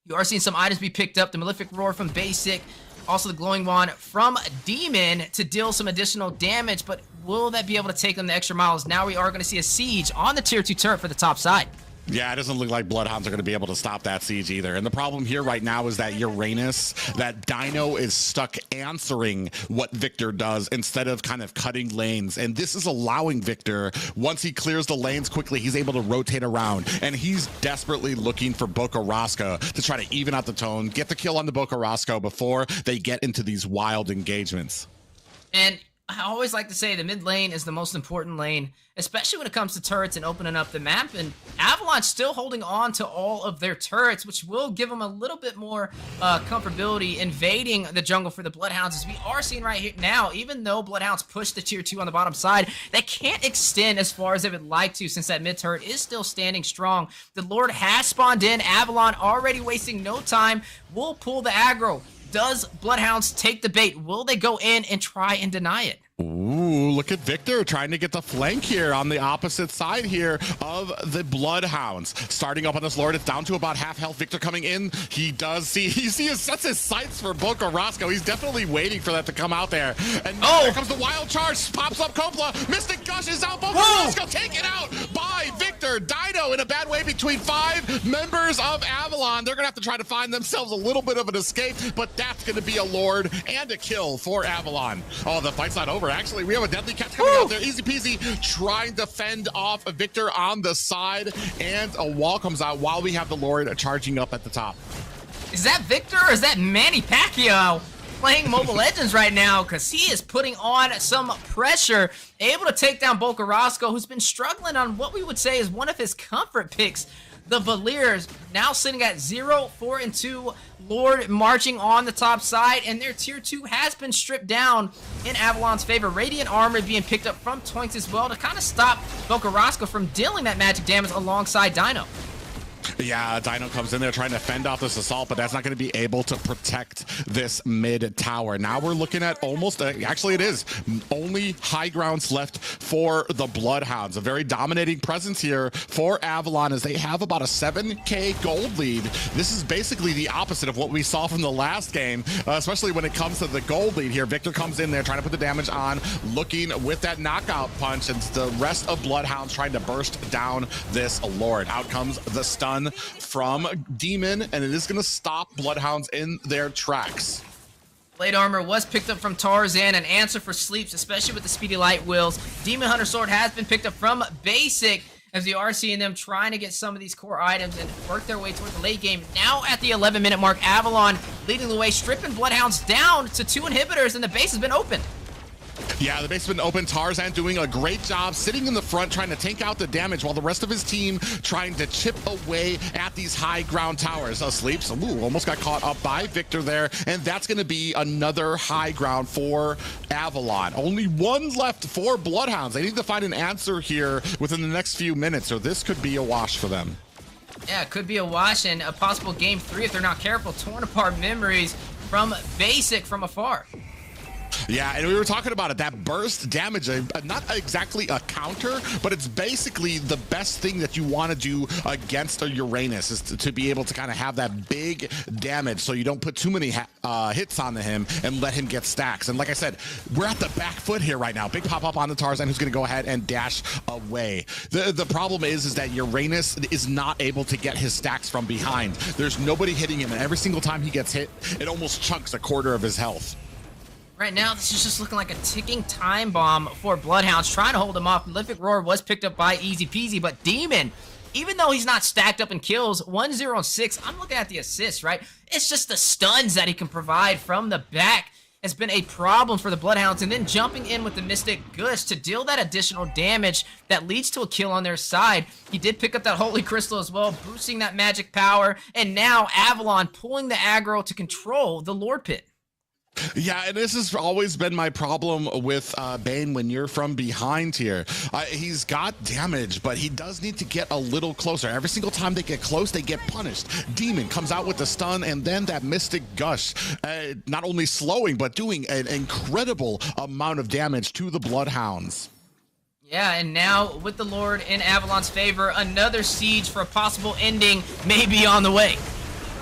you are seeing some items be picked up. The Malefic Roar from Basic, also the Glowing Wand from Demon to deal some additional damage, but will that be able to take them the extra miles? Now we are going to see a siege on the tier 2 turret for the top side. Yeah, it doesn't look like Bloodhounds are going to be able to stop that siege either. And the problem here right now is that Uranus, that Dino is stuck answering what Victor does instead of kind of cutting lanes. And this is allowing Victor, once he clears the lanes quickly, he's able to rotate around. And he's desperately looking for Boca Rosca to try to even out the tone, get the kill on the Boca Rosca before they get into these wild engagements. And I always like to say the mid lane is the most important lane, especially when it comes to turrets and opening up the map. And Avalon's still holding on to all of their turrets, which will give them a little bit more comfortability invading the jungle for the Bloodhounds. As we are seeing right here now, even though Bloodhounds push the tier 2 on the bottom side, they can't extend as far as they would like to, since that mid turret is still standing strong. The Lord has spawned in. Avalon already wasting no time. Will pull the aggro. Does Bloodhounds take the bait? Will they go in and try and deny it? Ooh, look at Victor trying to get the flank here on the opposite side here of the Bloodhounds. Starting up on this Lord, it's down to about half health. Victor coming in. He does see, sets his sights for Boca Rosca. He's definitely waiting for that to come out there. And there comes the wild charge. Pops up Copla. Mystic Gush is out. Boca Rosca taken out by Victor. Dino in a bad way between 5 members of Avalon. They're going to have to try to find themselves a little bit of an escape, but that's going to be a Lord and a kill for Avalon. Oh, the fight's not over. Actually, we have a deadly catch coming out there. Easy peasy, trying to fend off Victor on the side, and a wall comes out while we have the Lord charging up at the top. Is that Victor or is that Manny Pacquiao playing Mobile Legends right now? Because he is putting on some pressure, able to take down Boca Rosca, who's been struggling on what we would say is one of his comfort picks. The Valiers now sitting at 0, 4, and 2. Lord marching on the top side, and their tier 2 has been stripped down in Avalon's favor. Radiant armor being picked up from Toinks as well to kind of stop Boca Rosca from dealing that magic damage alongside Dino. Yeah, Dino comes in there trying to fend off this assault, but that's not going to be able to protect this mid tower. Now we're looking at almost, actually it is, only high grounds left for the Bloodhounds. A very dominating presence here for Avalon as they have about a 7K gold lead. This is basically the opposite of what we saw from the last game, especially when it comes to the gold lead here. Victor comes in there trying to put the damage on, looking with that knockout punch, and the rest of Bloodhounds trying to burst down this Lord. Out comes the stun from Demon, and it is going to stop Bloodhounds in their tracks. Blade armor was picked up from Tarzan, an answer for sleeps, especially with the speedy light wheels. Demon Hunter sword has been picked up from Basic, as we are seeing them trying to get some of these core items and work their way toward the late game. Now at the 11-minute mark, Avalon leading the way, stripping Bloodhounds down to 2 inhibitors, and the base has been opened. Yeah, the base has been open. Tarzan doing a great job sitting in the front trying to tank out the damage while the rest of his team trying to chip away at these high ground towers. Sleeps, almost got caught up by Victor there, and that's going to be another high ground for Avalon. Only 1 left for Bloodhounds. They need to find an answer here within the next few minutes, or this could be a wash for them. Yeah, it could be a wash and a possible game 3 if they're not careful. Torn apart memories from Basic from afar. Yeah, and we were talking about it, that burst damage, not exactly a counter, but it's basically the best thing that you want to do against a Uranus, is to be able to kind of have that big damage so you don't put too many hits on him and let him get stacks. And like I said, we're at the back foot here right now. Big pop-up on the Tarzan, who's going to go ahead and dash away. The problem is that Uranus is not able to get his stacks from behind. There's nobody hitting him, and every single time he gets hit, it almost chunks a quarter of his health. Right now, this is just looking like a ticking time bomb for Bloodhounds, trying to hold him off. Malefic Roar was picked up by Easy Peasy, but Demon, even though he's not stacked up in kills, 1-0-6, I'm looking at the assists, right? It's just the stuns that he can provide from the back has been a problem for the Bloodhounds, and then jumping in with the Mystic Gush to deal that additional damage that leads to a kill on their side. He did pick up that Holy Crystal as well, boosting that magic power, and now Avalon pulling the aggro to control the Lord Pit. Yeah, and this has always been my problem with Bane when you're from behind here. He's got damage, but he does need to get a little closer. Every single time they get close, they get punished. Demon comes out with the stun, and then that Mystic Gush, not only slowing, but doing an incredible amount of damage to the Bloodhounds. Yeah, and now with the Lord in Avalon's favor, another siege for a possible ending may be on the way.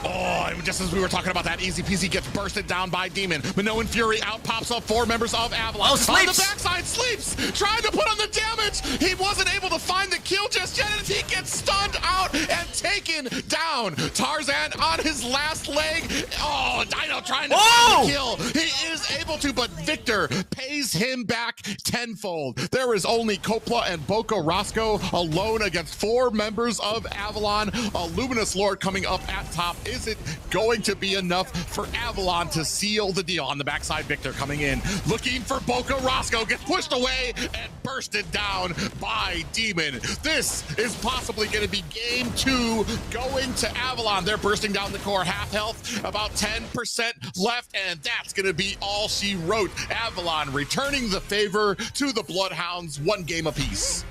Oh, and just as we were talking about that, Easy Peasy gets bursted down by Demon. Minoan Fury out pops up 4 members of Avalon. Oh, Sleeps! On the backside, Sleeps! Trying to put on the damage! He wasn't able to find the kill just yet as he gets stunned out and taken down. Tarzan on his last leg. Oh, Dino trying to find the kill. He is able to, but Victor pays him back tenfold. There is only Kopla and Boca Roscoe alone against 4 members of Avalon. A Luminous Lord coming up at top. Is it going to be enough for Avalon to seal the deal? On the backside, Victor coming in, looking for Boca Roscoe, gets pushed away and bursted down by Demon. This is possibly going to be game 2 going to Avalon. They're bursting down the core, half health, about 10% left, and that's going to be all she wrote. Avalon returning the favor to the Bloodhounds, 1 game apiece.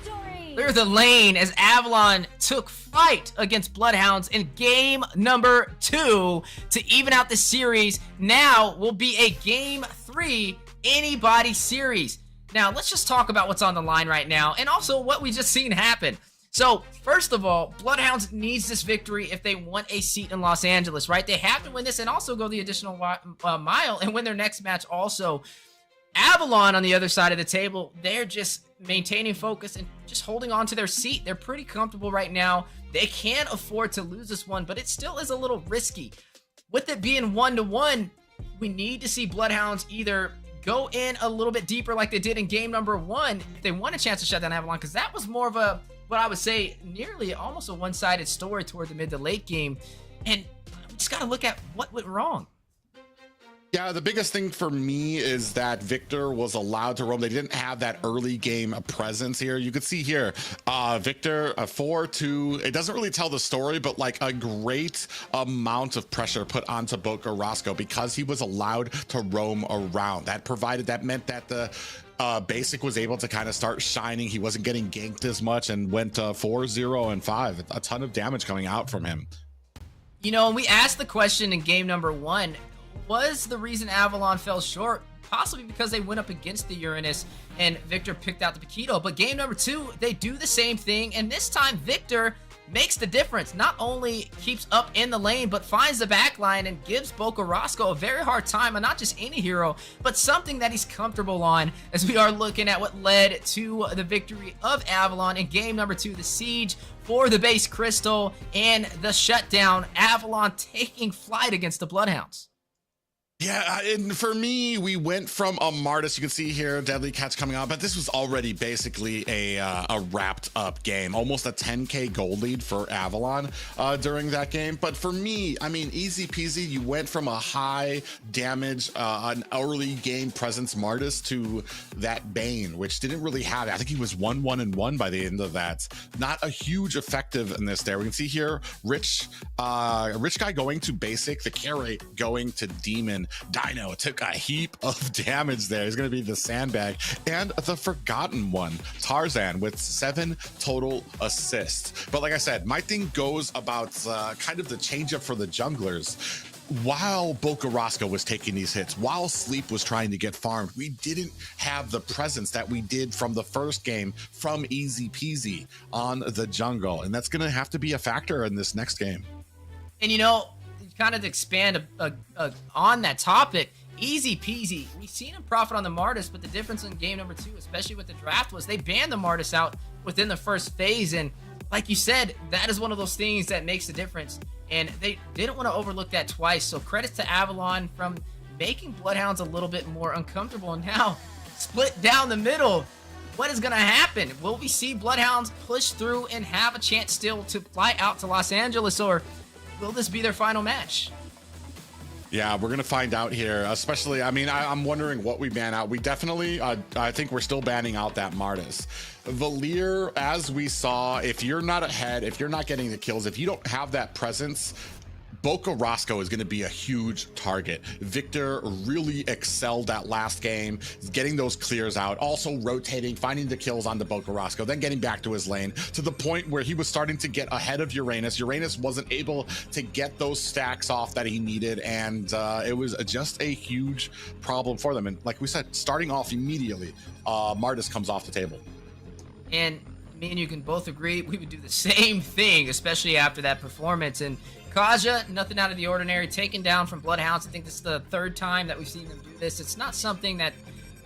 Clear the lane as Avalon took fight against Bloodhounds in game number 2 to even out the series. Now will be a game 3 anybody series. Now let's just talk about what's on the line right now and also what we just seen happen. So first of all, Bloodhounds needs this victory if they want a seat in Los Angeles, right? They have to win this and also go the additional mile and win their next match also. Avalon on the other side of the table, they're just maintaining focus and just holding on to their seat. They're pretty comfortable right now. They can't afford to lose this one, but it still is a little risky. With it being 1-1, we need to see Bloodhounds either go in a little bit deeper like they did in game number 1 if they want a chance to shut down Avalon, because that was more of a, what I would say, nearly almost a one-sided story toward the mid to late game. And we just got to look at what went wrong. Yeah, the biggest thing for me is that Victor was allowed to roam. They didn't have that early game presence here. You could see here, Victor, 4-2. It doesn't really tell the story, but like a great amount of pressure put onto Boca Roscoe because he was allowed to roam around. That meant that the Basic was able to kind of start shining. He wasn't getting ganked as much and went 4-0-5. A ton of damage coming out from him. You know, and we asked the question in game number 1, was the reason Avalon fell short possibly because they went up against the Uranus and Victor picked out the Paquito? But game number 2, they do the same thing, and this time Victor makes the difference. Not only keeps up in the lane, but finds the back line and gives Boca Roscoe a very hard time, and not just any hero, but something that he's comfortable on, as we are looking at what led to the victory of Avalon in game number 2, the siege for the base crystal and the shutdown. Avalon taking flight against the Bloodhounds. Yeah, and for me, we went from a Martis. You can see here, Deadly Catch coming out, but this was already basically a wrapped up game. Almost a 10K gold lead for Avalon during that game. But for me, I mean, easy peasy. You went from a high damage, an early game presence Martis to that Bane, which didn't really have it. I think he was 1-1-1 by the end of that. Not a huge effectiveness there. We can see here, Rich Guy going to basic, the carry going to Demon. Dino took a heap of damage there. He's going to be the sandbag. And the forgotten one, Tarzan, with 7 total assists. But like I said, my thing goes about kind of the change up for the junglers. While Boca Roscoe was taking these hits, while Sleep was trying to get farmed, we didn't have the presence that we did from the first game from Easy Peasy on the jungle. And that's going to have to be a factor in this next game. And you know, kind of to expand on that topic, Easy Peasy, we've seen him profit on the Martis, but the difference in game number 2, especially with the draft, was they banned the Martis out within the first phase. And like you said, that is one of those things that makes the difference. And they didn't want to overlook that twice. So credits to Avalon from making Bloodhounds a little bit more uncomfortable. And now split down the middle. What is going to happen? Will we see Bloodhounds push through and have a chance still to fly out to Los Angeles, or will this be their final match? Yeah, we're going to find out here, especially, I mean, I'm wondering what we ban out. We definitely, I think we're still banning out that Martis. Valier, as we saw, if you're not ahead, if you're not getting the kills, if you don't have that presence, Boca Roscoe is going to be a huge target. Victor really excelled that last game, getting those clears out, also rotating, finding the kills on the Boca Roscoe, then getting back to his lane to the point where he was starting to get ahead of Uranus. Uranus wasn't able to get those stacks off that he needed, and it was just a huge problem for them. And like we said, starting off immediately, Martis comes off the table. And me and you can both agree we would do the same thing, especially after that performance. And Kaja, nothing out of the ordinary, taken down from Bloodhounds. I think this is the third time that we've seen them do this. It's not something that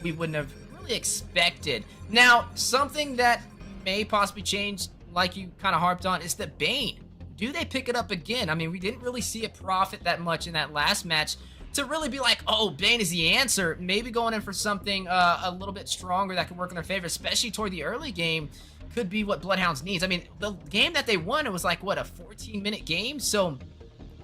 we wouldn't have really expected. Now, something that may possibly change, like you kind of harped on, is the Bane. Do they pick it up again? I mean, we didn't really see it profit that much in that last match to really be like, oh, Bane is the answer. Maybe going in for something a little bit stronger that could work in their favor, especially toward the early game, could be what Bloodhounds needs. I mean, the game that they won, it was like, what, a 14-minute game? So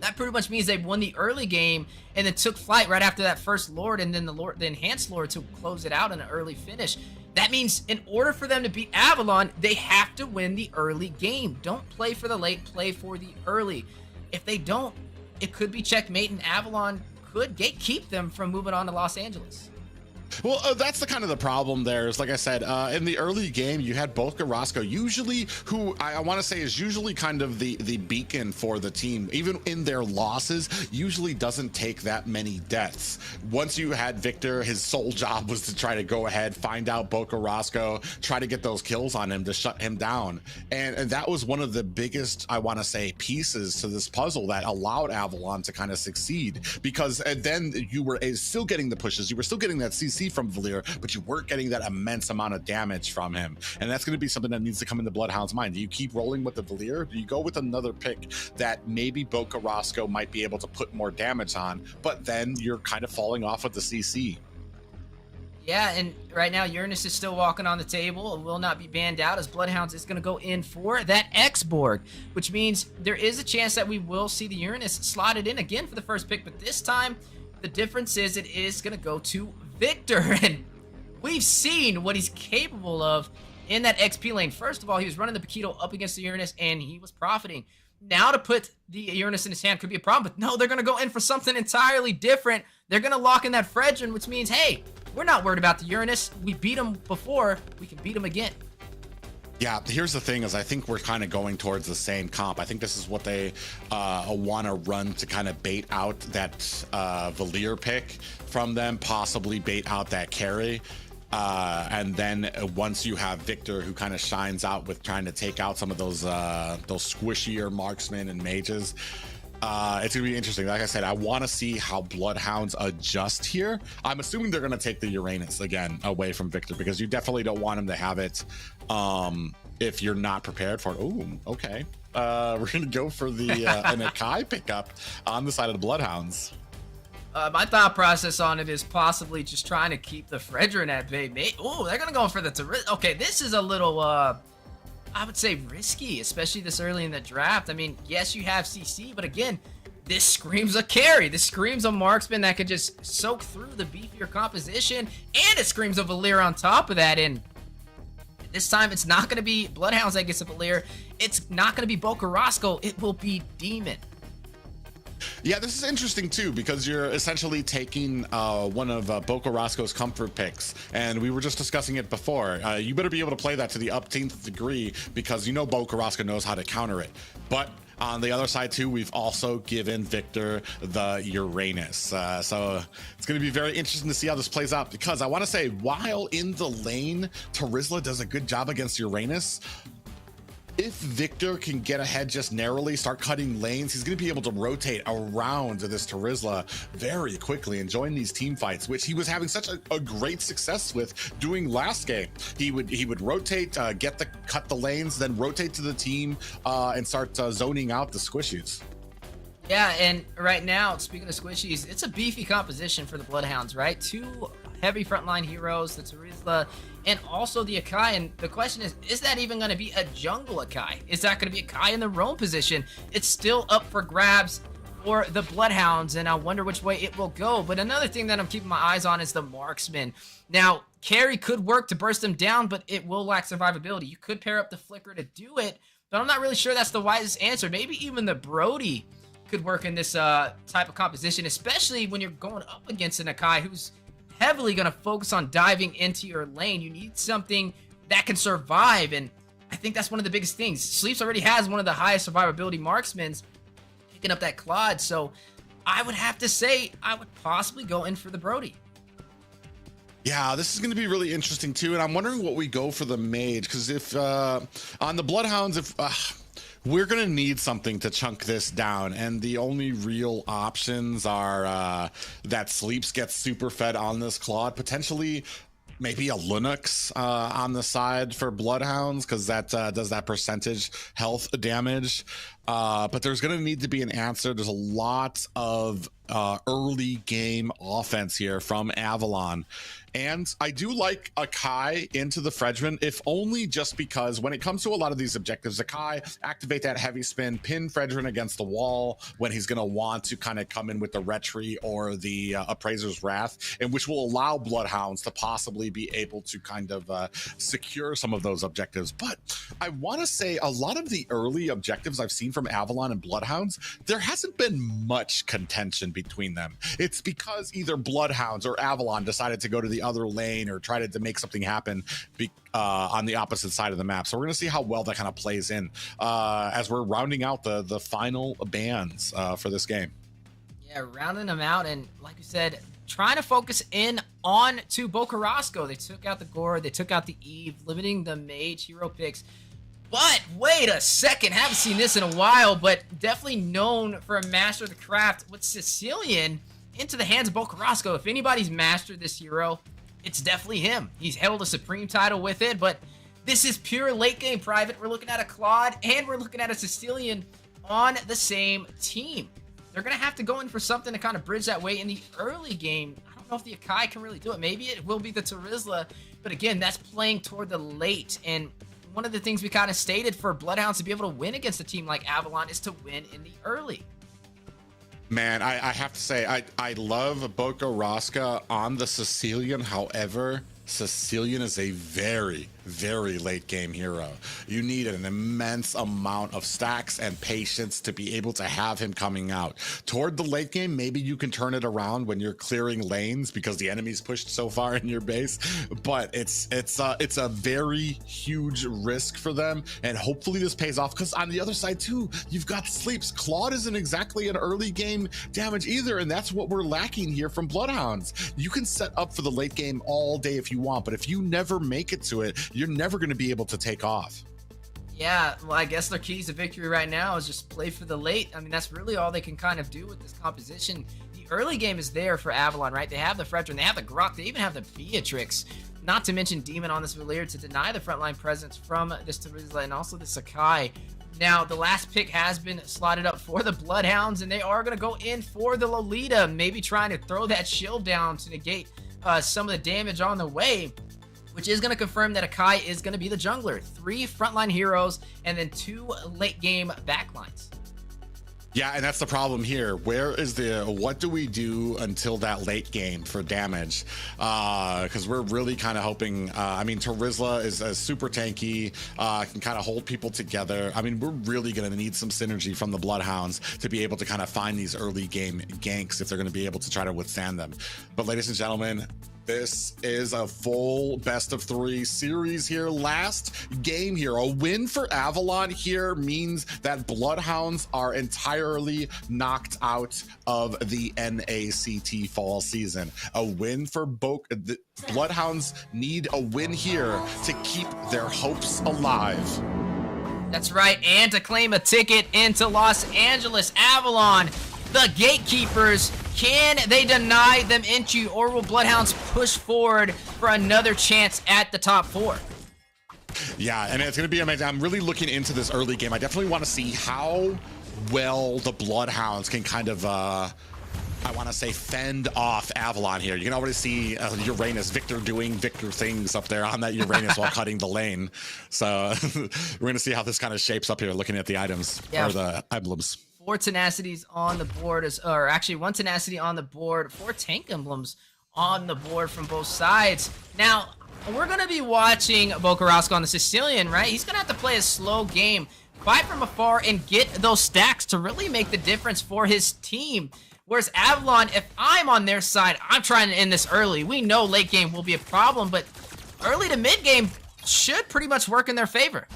that pretty much means they won the early game and then took flight right after that first Lord, and then the enhanced Lord to close it out in an early finish. That means in order for them to beat Avalon, they have to win the early game. Don't play for the late, play for the early. If they don't, it could be checkmate, and Avalon could gatekeep them from moving on to Los Angeles. Well, that's the kind of the problem there is, like I said, in the early game, you had both Carrasco, usually who I want to say is usually kind of the beacon for the team, even in their losses, usually doesn't take that many deaths. Once you had Victor, his sole job was to try to go ahead, find out Boca Roscoe, try to get those kills on him to shut him down. And that was one of the biggest, I want to say, pieces to this puzzle that allowed Avalon to kind of succeed, because then you were still getting the pushes, you were still getting that CC from Valier, but you weren't getting that immense amount of damage from him. And that's going to be something that needs to come into Bloodhound's mind. Do you keep rolling with the Valier? Do you go with another pick that maybe Boca Roscoe might be able to put more damage on, but then you're kind of falling off with the CC? Yeah, and right now Uranus is still walking on the table. It will not be banned out, as Bloodhounds is going to go in for that X-Borg, which means there is a chance that we will see the Uranus slotted in again for the first pick, but this time the difference is it is going to go to Victor, and we've seen what he's capable of in that XP lane. First of all, he was running the Paquito up against the Uranus, and he was profiting. Now to put the Uranus in his hand could be a problem, but no, they're going to go in for something entirely different. They're going to lock in that Fredrin, which means, hey, we're not worried about the Uranus. We beat him before. We can beat him again. Yeah, here's the thing is I think we're kind of going towards the same comp. I think this is what they want to run to kind of bait out that Valier pick from them, possibly bait out that carry. And then once you have Victor, who kind of shines out with trying to take out some of those squishier marksmen and mages, it's gonna be interesting. Like I said, I want to see how Bloodhounds adjust here. I'm assuming they're gonna take the Uranus again away from Victor, because you definitely don't want him to have it if you're not prepared for it. Oh, okay. We're gonna go for the an Akai pickup on the side of the Bloodhounds. My thought process on it is possibly just trying to keep the Fredrin at bay. Oh, they're gonna go for the okay, this is a little I would say risky, especially this early in the draft. I mean, yes, you have CC, but again, this screams a carry. This screams a marksman that could just soak through the beefier composition, and it screams a Valier on top of that. And this time, it's not going to be Bloodhounds that gets a Valier. It's not going to be Boca Roscoe. It will be Demon. Yeah, this is interesting too, because you're essentially taking one of Boca Roscoe's comfort picks, and we were just discussing it before. You better be able to play that to the upteenth degree, because you know Boca Roscoe knows how to counter it. But on the other side too, we've also given Victor the Uranus. So it's going to be very interesting to see how this plays out, because I want to say, while in the lane, Terizla does a good job against Uranus. If Victor can get ahead just narrowly, start cutting lanes, he's going to be able to rotate around this Terizla very quickly and join these team fights, which he was having such a great success with doing last game. He would rotate, cut the lanes, then rotate to the team and start zoning out the squishies. Yeah, and right now, speaking of squishies, it's a beefy composition for the Bloodhounds, right? Two heavy frontline heroes, the Terizla, and also the Akai. And the question is that even going to be a jungle Akai? Is that going to be Akai in the roam position? It's still up for grabs for the Bloodhounds, and I wonder which way it will go. But another thing that I'm keeping my eyes on is the marksman. Now, carry could work to burst them down, but it will lack survivability. You could pair up the flicker to do it, but I'm not really sure that's the wisest answer. Maybe even the Brody could work in this type of composition, especially when you're going up against an Akai who's heavily going to focus on diving into your lane. You need something that can survive, and I think that's one of the biggest things. Sleeps already has one of the highest survivability marksmen picking up that Claude, so I would have to say I would possibly go in for the Brody. Yeah, this is going to be really interesting too, and I'm wondering what we go for the mage, because if on the Bloodhounds, if we're going to need something to chunk this down, and the only real options are that Sleeps gets super fed on this Claude, potentially maybe a Linux on the side for Bloodhounds, because that does that percentage health damage. But there's going to need to be an answer. There's a lot of early game offense here from Avalon. And I do like Akai into the Fredgman, if only just because when it comes to a lot of these objectives, Akai, activate that heavy spin, pin Fredgman against the wall when he's going to want to kind of come in with the Retry or the Appraiser's Wrath, and which will allow Bloodhounds to possibly be able to kind of secure some of those objectives. But I want to say a lot of the early objectives I've seen from Avalon and Bloodhounds, there hasn't been much contention between them. It's because either Bloodhounds or Avalon decided to go to the other lane or try to make something happen on the opposite side of the map. So we're going to see how well that kind of plays in as we're rounding out the final bans for this game. Yeah, rounding them out, and like you said, trying to focus in on to Bocarrasco. They took out the Gore, they took out the Eve, limiting the mage hero picks. But wait a second, haven't seen this in a while, but definitely known for a master of the craft with Sicilian into the hands of Bocarrasco. If anybody's mastered this hero, it's definitely him. He's held a Supreme title with it, but this is pure late game private. We're looking at a Claude and we're looking at a Sicilian on the same team. They're going to have to go in for something to kind of bridge that way in the early game. I don't know if the Akai can really do it. Maybe it will be the Terizla, but again, that's playing toward the late. And one of the things we kind of stated for Bloodhounds to be able to win against a team like Avalon is to win in the early. Man, I have to say, I love Bocarrasco on the Sicilian. However, Sicilian is a very, very late game hero. You need an immense amount of stacks and patience to be able to have him coming out. Toward the late game, maybe you can turn it around when you're clearing lanes because the enemy's pushed so far in your base, but it's a very huge risk for them, and hopefully this pays off, because on the other side too, you've got Sleeps. Claude isn't exactly an early game damage either, and that's what we're lacking here from Bloodhounds. You can set up for the late game all day if you want, but if you never make it to it, you're never going to be able to take off. Yeah, well, I guess their keys to victory right now is just play for the late. I mean, that's really all they can kind of do with this composition. The early game is there for Avalon, right? They have the Fredgman, they have the Grok, they even have the Beatrix, not to mention Demon on this Valir to deny the frontline presence from this Terizla and also the Sakai. Now, the last pick has been slotted up for the Bloodhounds, and they are going to go in for the Lolita, maybe trying to throw that shield down to negate some of the damage on the way, which is going to confirm that Akai is going to be the jungler. 3 frontline heroes and then 2 late game backlines. Yeah, and that's the problem here. What do we do until that late game for damage? Because we're really kind of hoping, I mean, Terizla is super tanky, can kind of hold people together. I mean, we're really going to need some synergy from the Bloodhounds to be able to kind of find these early game ganks if they're going to be able to try to withstand them. But ladies and gentlemen, this is a full best of 3 series here. Last game here. A win for Avalon here means that Bloodhounds are entirely knocked out of the NACT fall season. A win for the Bloodhounds need a win here to keep their hopes alive. That's right, and to claim a ticket into Los Angeles. Avalon, the gatekeepers, can they deny them entry, or will Bloodhounds push forward for another chance at the top 4? Yeah, and it's going to be amazing. I'm really looking into this early game. I definitely want to see how well the Bloodhounds can kind of, I want to say, fend off Avalon here. You can already see Uranus, Victor doing Victor things up there on that Uranus while cutting the lane. So we're going to see how this kind of shapes up here, looking at the items, or the emblems. 4 tenacities on the board, or actually 1 tenacity on the board, 4 tank emblems on the board from both sides. Now, we're going to be watching Bocarrasco on the Sicilian, right? He's going to have to play a slow game. fight from afar and get those stacks to really make the difference for his team. Whereas Avalon, if I'm on their side, I'm trying to end this early. We know late game will be a problem, but early to mid game should pretty much work in their favor.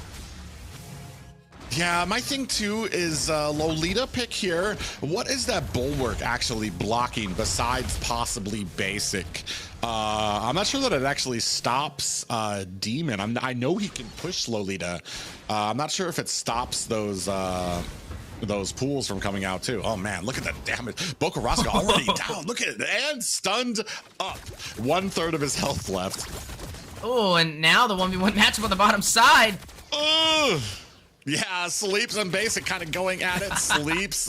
Yeah, my thing too is Lolita pick here. What is that bulwark actually blocking besides possibly basic? I'm not sure that it actually stops Demon. I know he can push Lolita. I'm not sure if it stops those pools from coming out too. Oh man, look at the damage. Bokarasca already down. Look at it, and stunned up. 1/3 of his health left. Oh, and now the 1v1 matchup on the bottom side. Ugh. Yeah, Sleeps and Basic kind of going at it. Sleeps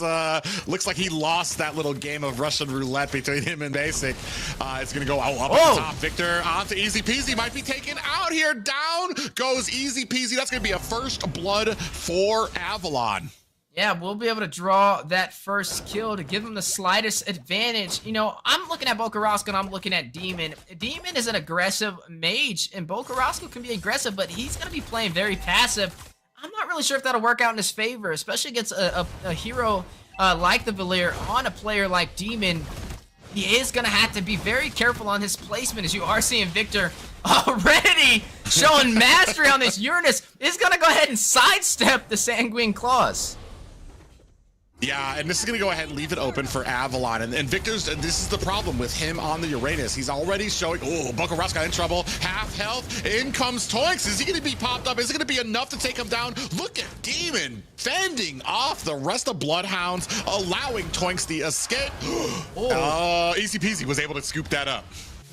looks like he lost that little game of Russian roulette between him and Basic. It's gonna go up at the top. Victor onto Easy Peasy, might be taken out here. Down goes Easy Peasy. That's gonna be a first blood for Avalon. Yeah, we'll be able to draw that first kill to give him the slightest advantage. You know, I'm looking at Bokarasca and I'm looking at Demon. Demon is an aggressive mage, and Bokarasca can be aggressive, but he's going to be playing very passive. I'm not really sure if that'll work out in his favor, especially against a hero like the Valir on a player like Demon. He is going to have to be very careful on his placement, as you are seeing Victor already showing mastery on this Uranus. Is going to go ahead and sidestep the Sanguine Claws. Yeah, and this is going to go ahead and leave it open for Avalon. And Victor's, this is the problem with him on the Uranus. He's already showing, oh, Bokarasca in trouble. Half health. In comes Toinks. Is he going to be popped up? Is it going to be enough to take him down? Look at Demon fending off the rest of Bloodhounds, allowing Toinks the escape. Easy Peasy was able to scoop that up.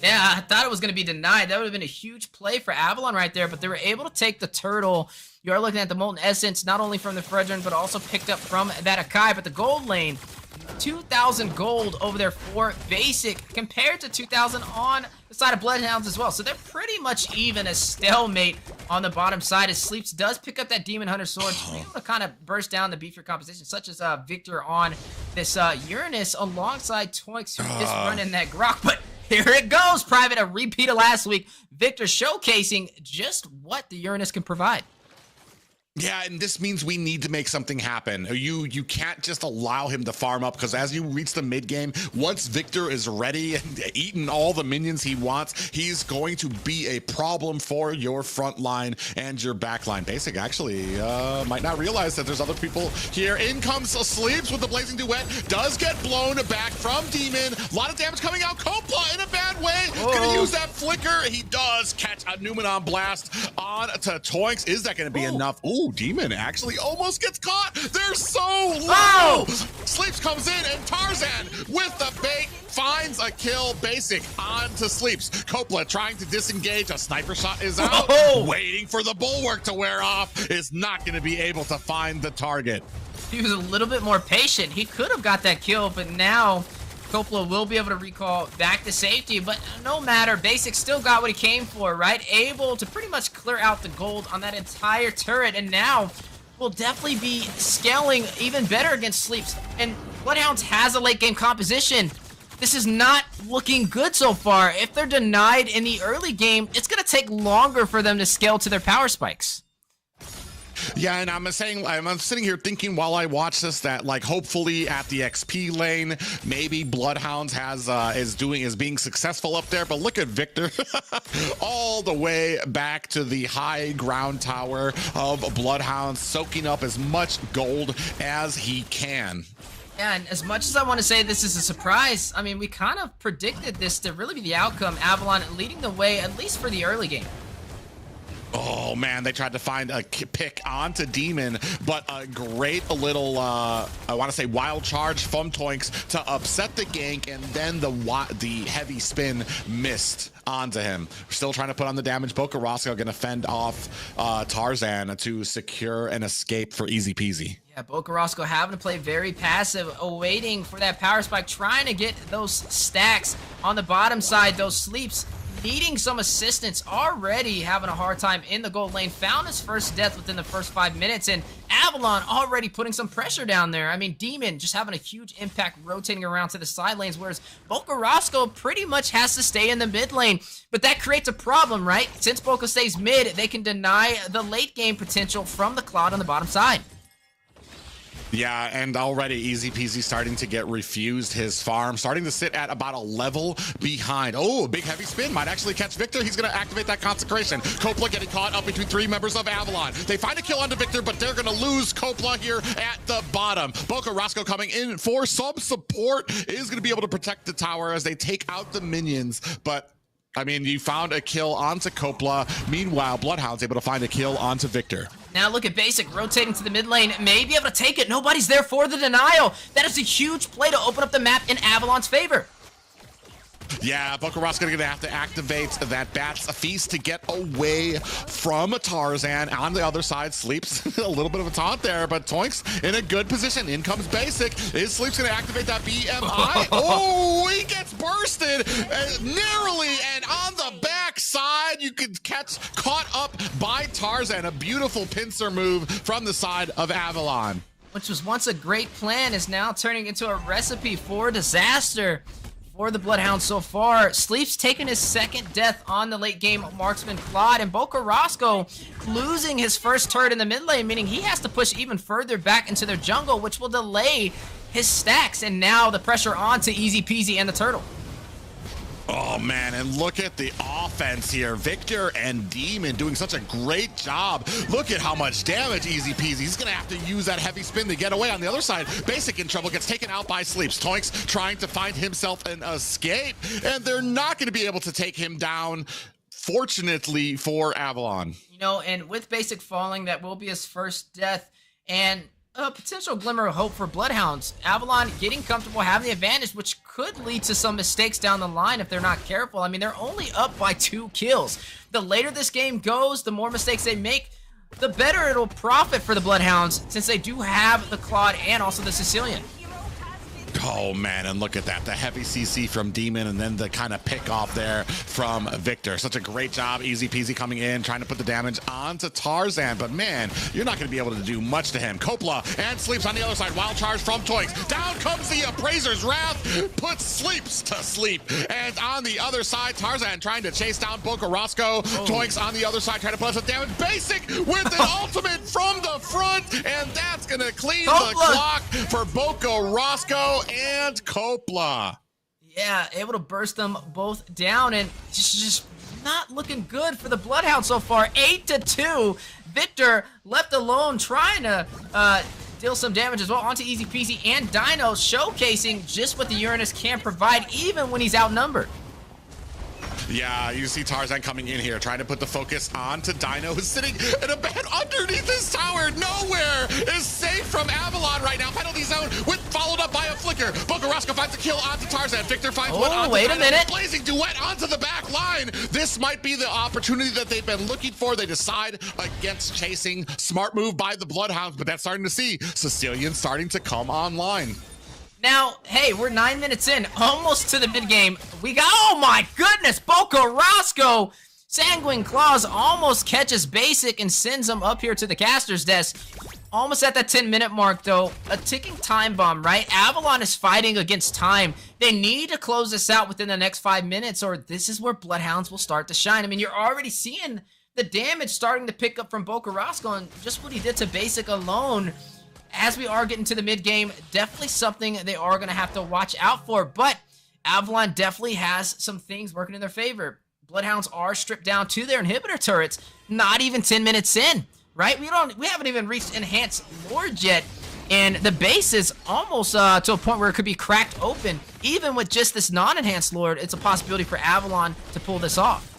Yeah, I thought it was going to be denied. That would have been a huge play for Avalon right there, but they were able to take the turtle. You are looking at the Molten Essence, not only from the Fredrin, but also picked up from that Akai. But the gold lane, 2,000 gold over there for Basic, compared to 2,000 on the side of Bloodhounds as well. So they're pretty much even, a stalemate on the bottom side, as Sleeps does pick up that Demon Hunter sword to be able to kind of burst down the beefier composition, such as Victor on this Uranus alongside Toinks, who is running that Grok. But here it goes, Private, a repeat of last week. Victor showcasing just what the Uranus can provide. Yeah, and this means we need to make something happen. You can't just allow him to farm up, because as you reach the mid game, once Victor is ready and eaten all the minions he wants, he's going to be a problem for your front line and your back line. Basic actually might not realize that there's other people here. In comes Sleeps with the Blazing Duet. Does get blown back from Demon. A lot of damage coming out. Kopla in a bad way. Gonna use that flicker. He does catch a Numenon Blast on to Toinks. Is that gonna be enough? Ooh, Demon actually almost gets caught. They're so low. Sleeps comes in, and Tarzan with the bait finds a kill. Basic onto Sleeps. Kopla trying to disengage. A sniper shot is out. Waiting for the bulwark to wear off. Is not going to be able to find the target. He was a little bit more patient. He could have got that kill, but now Kopla will be able to recall back to safety. But no matter, Basic still got what he came for, right? Able to pretty much clear out the gold on that entire turret, and now will definitely be scaling even better against Sleeps. And Bloodhounds has a late game composition. This is not looking good so far. If they're denied in the early game, it's going to take longer for them to scale to their power spikes. Yeah, and I'm sitting here thinking while I watch this that, like, hopefully at the XP lane, maybe Bloodhounds is being successful up there. But look at Victor, all the way back to the high ground tower of Bloodhounds, soaking up as much gold as he can. Yeah, and as much as I want to say this is a surprise, I mean, we kind of predicted this to really be the outcome. Avalon leading the way, at least for the early game. Oh man, they tried to find a pick onto Demon, but a great little, I want to say wild charge from Toinks to upset the gank, and then the heavy spin missed onto him. We're still trying to put on the damage. Bokarasca going to fend off Tarzan to secure an escape for Easy Peasy. Yeah, Bokarasca having to play very passive, awaiting for that power spike, trying to get those stacks on the bottom side, those Sleeps needing some assistance, already having a hard time in the gold lane. Found his first death within the first 5 minutes, and Avalon already putting some pressure down there. I mean, Demon just having a huge impact rotating around to the side lanes, whereas Bokarasca pretty much has to stay in the mid lane. But that creates a problem, right? Since Boka stays mid, they can deny the late game potential from the Cloud on the bottom side. Yeah, and already Easy Peasy starting to get refused his farm, starting to sit at about a level behind. Oh, a big heavy spin might actually catch Victor. He's going to activate that consecration. Kopla getting caught up between 3 members of Avalon. They find a kill onto Victor, but they're going to lose Kopla here at the bottom. Boca Roscoe coming in for some support, is going to be able to protect the tower as they take out the minions, but I mean, you found a kill onto Kopla. Meanwhile, Bloodhounds able to find a kill onto Victor. Now look at Basic rotating to the mid lane, may be able to take it. Nobody's there for the denial. That is a huge play to open up the map in Avalon's favor. Yeah, Boca Roscoe gonna have to activate that Bat's Feast to get away from Tarzan. On the other side, Sleeps a little bit of a taunt there, but Toinks in a good position. In comes Basic. Is Sleeps gonna activate that BMI? Oh, he gets bursted narrowly, and on the back side, you could caught up by Tarzan. A beautiful pincer move from the side of Avalon. Which was once a great plan is now turning into a recipe for disaster for the Bloodhounds so far. Sleep's taking his second death on the late game marksman Claude, and Boca Roscoe losing his first turret in the mid lane, meaning he has to push even further back into their jungle, which will delay his stacks, and now the pressure on to Easy Peasy and the Turtle. Oh man, and look at the offense here. Victor and Demon doing such a great job. Look at how much damage Easy Peasy. He's gonna have to use that heavy spin to get away. On the other side, Basic in trouble, gets taken out by Sleeps. Toinks trying to find himself an escape, and they're not gonna be able to take him down, fortunately for Avalon. You know, and with Basic falling, that will be his first death, and a potential glimmer of hope for Bloodhounds. Avalon getting comfortable, having the advantage, which could lead to some mistakes down the line if they're not careful. I mean, they're only up by 2 kills. The later this game goes, the more mistakes they make, the better it'll profit for the Bloodhounds, since they do have the Claude and also the Sicilian. Oh man, and look at that, the heavy CC from Demon, and then the kind of pick off there from Victor. Such a great job. Easy Peasy coming in, trying to put the damage onto Tarzan, but man, you're not going to be able to do much to him. Kopla and Sleeps on the other side. Wild charge from Toinks. Down comes the Appraiser's Wrath, puts Sleeps to sleep. And on the other side, Tarzan trying to chase down Boca Roscoe. Toinks on the other side trying to put some damage. Basic with an ultimate from the front, and that's going to clean the clock for Boca Roscoe and Kopla. Yeah, able to burst them both down, and just not looking good for the Bloodhound so far. 8-2. Victor left alone, trying to deal some damage as well onto Easy Peasy and Dino, showcasing just what the Uranus can provide even when he's outnumbered. Yeah, you see Tarzan coming in here, trying to put the focus onto Dino, who's sitting in a bed underneath this tower. Nowhere is safe from Avalon right now. Penalty zone with followed up by a flicker. Boca Roscoe finds a kill onto Tarzan. Victor finds one onto wait Dino. a minute. Blazing duet onto the back line. This might be the opportunity that they've been looking for. They decide against chasing. Smart move by the Bloodhounds, but that's starting to see Sicilian starting to come online. Now, hey, we're 9 minutes in, almost to the mid-game. We got, oh my goodness, Boca Roscoe! Sanguine Claws almost catches Basic and sends him up here to the caster's desk. Almost at that 10-minute mark, though. A ticking time bomb, right? Avalon is fighting against time. They need to close this out within the next 5 minutes, or this is where Bloodhounds will start to shine. I mean, you're already seeing the damage starting to pick up from Boca Roscoe, and just what he did to Basic alone. As we are getting to the mid-game, definitely something they are going to have to watch out for. But Avalon definitely has some things working in their favor. Bloodhounds are stripped down to their inhibitor turrets, not even 10 minutes in, right? We haven't even reached Enhanced Lord yet, and the base is almost to a point where it could be cracked open. Even with just this non-Enhanced Lord, it's a possibility for Avalon to pull this off.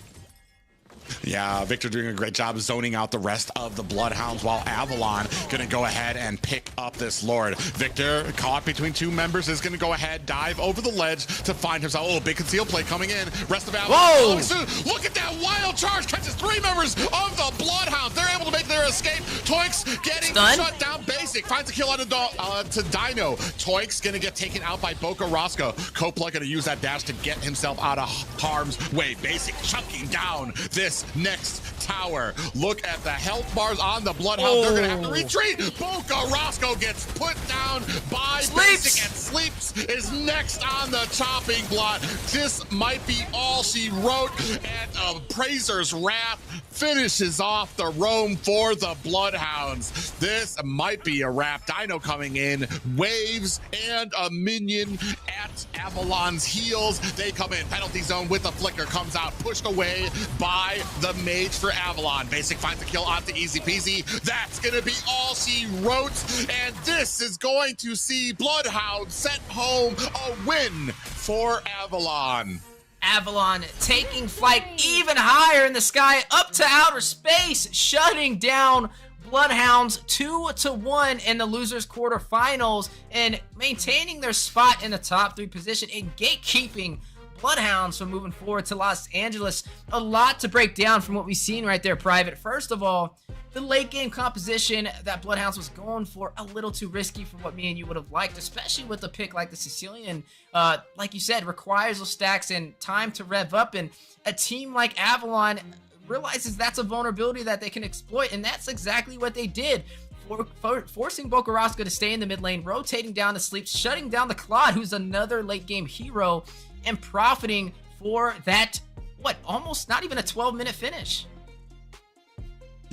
Yeah, Victor doing a great job zoning out the rest of the Bloodhounds, while Avalon gonna go ahead and pick up this Lord. Victor, caught between 2 members, is gonna go ahead, dive over the ledge to find himself. Oh, big conceal play coming in. Rest of Avalon. Whoa! Look at that wild charge, catches 3 members of the Bloodhounds. They're able to make their escape. Toinks getting shut down. Basic finds a kill on to Dino. Toinks gonna get taken out by Boca Roscoe. Kopla gonna use that dash to get himself out of harm's way. Basic chunking down this next tower. Look at the health bars on the Bloodhound. They're gonna have to retreat. Boca Roscoe gets put down by Basic, and Sleeps is next on the chopping block. This might be all she wrote, and Appraiser's Wrath finishes off the roam for the Bloodhounds. This might be a wrap. Dino coming in, waves and a minion at Avalon's heels. They come in, penalty zone with the flicker, comes out, pushed away by the mage for Avalon. Basic finds a kill onto Easy Peasy. That's gonna be all she wrote, and this is going to see Bloodhound sent home a win for Avalon. Avalon taking flight even higher in the sky, up to outer space, shutting down Bloodhounds 2-1 in the losers quarterfinals, and maintaining their spot in the top 3 position and gatekeeping Bloodhounds from moving forward to Los Angeles. A lot to break down from what we've seen right there, Private. First of all, the late game composition that Bloodhounds was going for, a little too risky for what me and you would have liked, especially with a pick like the Sicilian. Like you said, requires those stacks and time to rev up, and a team like Avalon realizes that's a vulnerability that they can exploit, and that's exactly what they did. Forcing Bokarosco to stay in the mid lane, rotating down the Sleeps, shutting down the Claude, who's another late game hero, and profiting for that, almost not even a 12-minute finish.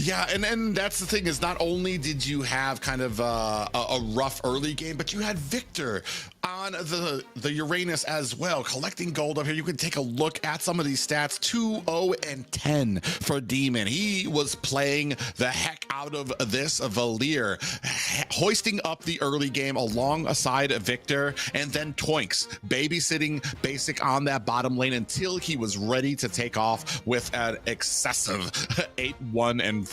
Yeah, and that's the thing, is not only did you have kind of a rough early game, but you had Victor on the Uranus as well, collecting gold up here. You can take a look at some of these stats. 2-0-10 for Demon. He was playing the heck out of this Valir, hoisting up the early game alongside Victor, and then Toinks babysitting Basic on that bottom lane until he was ready to take off with an excessive 8-1-4.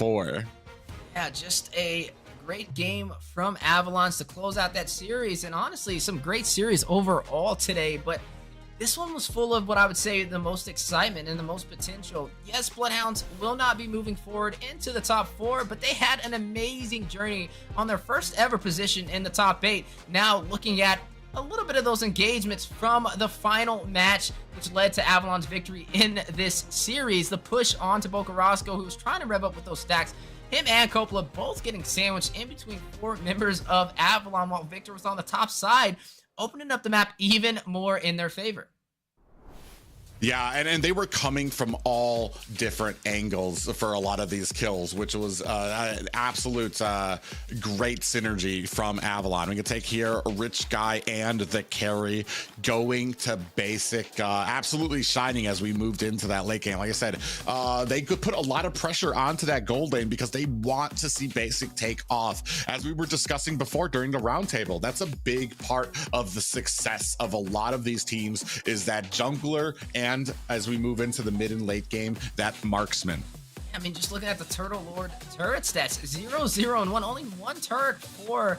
Yeah, just a great game from Avalons to close out that series, and honestly, some great series overall today, but this one was full of what I would say the most excitement and the most potential. Yes, Bloodhounds will not be moving forward into the top 4, but they had an amazing journey on their first ever position in the top 8. Now looking at a little bit of those engagements from the final match, which led to Avalon's victory in this series. The push onto Bokarosco, who was trying to rev up with those stacks. Him and Coppola both getting sandwiched in between 4 members of Avalon, while Victor was on the top side, opening up the map even more in their favor. Yeah, and they were coming from all different angles for a lot of these kills, which was an absolute great synergy from Avalon. We can take here Rich Guy and the carry going to Basic, absolutely shining as we moved into that late game. Like I said, they could put a lot of pressure onto that gold lane because they want to see Basic take off. As we were discussing before during the roundtable, that's a big part of the success of a lot of these teams, is that jungler, and as we move into the mid and late game, that marksman. I mean, just looking at the Turtle Lord turret stats, 0, 0, and 1. Only 1 turret for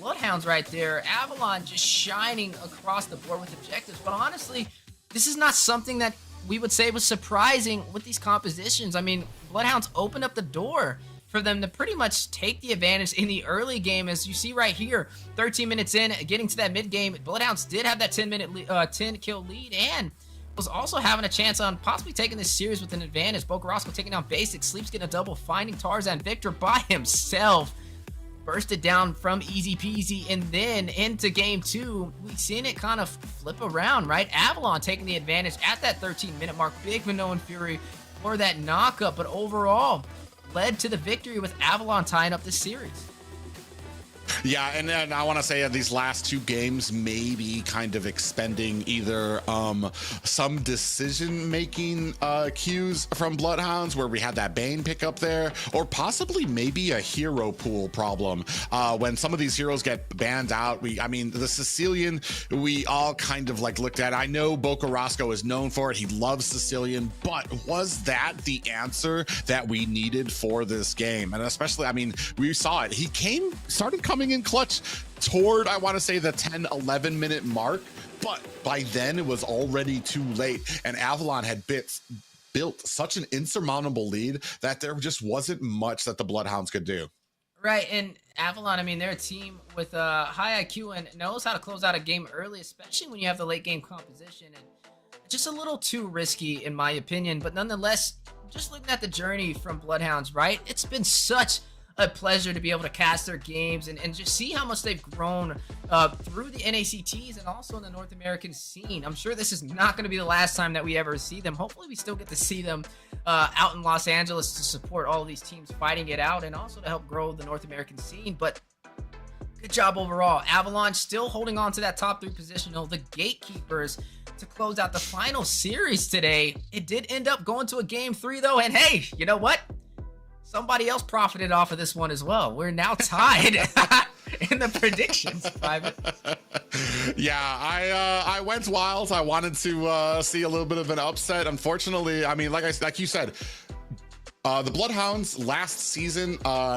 Bloodhounds right there. Avalon just shining across the board with objectives. But honestly, this is not something that we would say was surprising with these compositions. I mean, Bloodhounds opened up the door for them to pretty much take the advantage in the early game. As you see right here, 13 minutes in, getting to that mid game, Bloodhounds did have that 10 kill lead, and was also having a chance on possibly taking this series with an advantage. Bokarosco taking down Basic, Sleeps getting a double, finding Tarzan. Victor by himself bursted down from Easy Peasy, and then into game 2, we've seen it kind of flip around, right? Avalon taking the advantage at that 13-minute mark. Big Minoan Fury for that knockup, but overall led to the victory with Avalon tying up this series. Yeah, and then I want to say these last 2 games maybe kind of expending either some decision-making cues from Bloodhounds, where we had that Bane pick up there, or possibly maybe a hero pool problem. When some of these heroes get banned out, I mean, the Sicilian, we all kind of like looked at. I know Bokarosco is known for it. He loves Sicilian, but was that the answer that we needed for this game? And especially, I mean, we saw it. He started coming in clutch toward, I want to say, the 10-11 minute mark, but by then it was already too late, and Avalon had built such an insurmountable lead that there just wasn't much that the Bloodhounds could do. Right, and Avalon, I mean, they're a team with a high IQ and knows how to close out a game early, especially when you have the late game composition, and just a little too risky in my opinion. But nonetheless, just looking at the journey from Bloodhounds, right, it's been such a pleasure to be able to cast their games and just see how much they've grown through the NACTs and also in the North American scene. I'm sure this is not going to be the last time that we ever see them. Hopefully we still get to see them out in Los Angeles to support all these teams fighting it out and also to help grow the North American scene. But good job overall. Avalon still holding on to that top 3 position. The gatekeepers to close out the final series today. It did end up going to a game 3 though, and hey, you know what? Somebody else profited off of this one as well. We're now tied in the predictions, Private. Yeah, I went wild. I wanted to see a little bit of an upset. Unfortunately, I mean, like you said, the Bloodhounds last season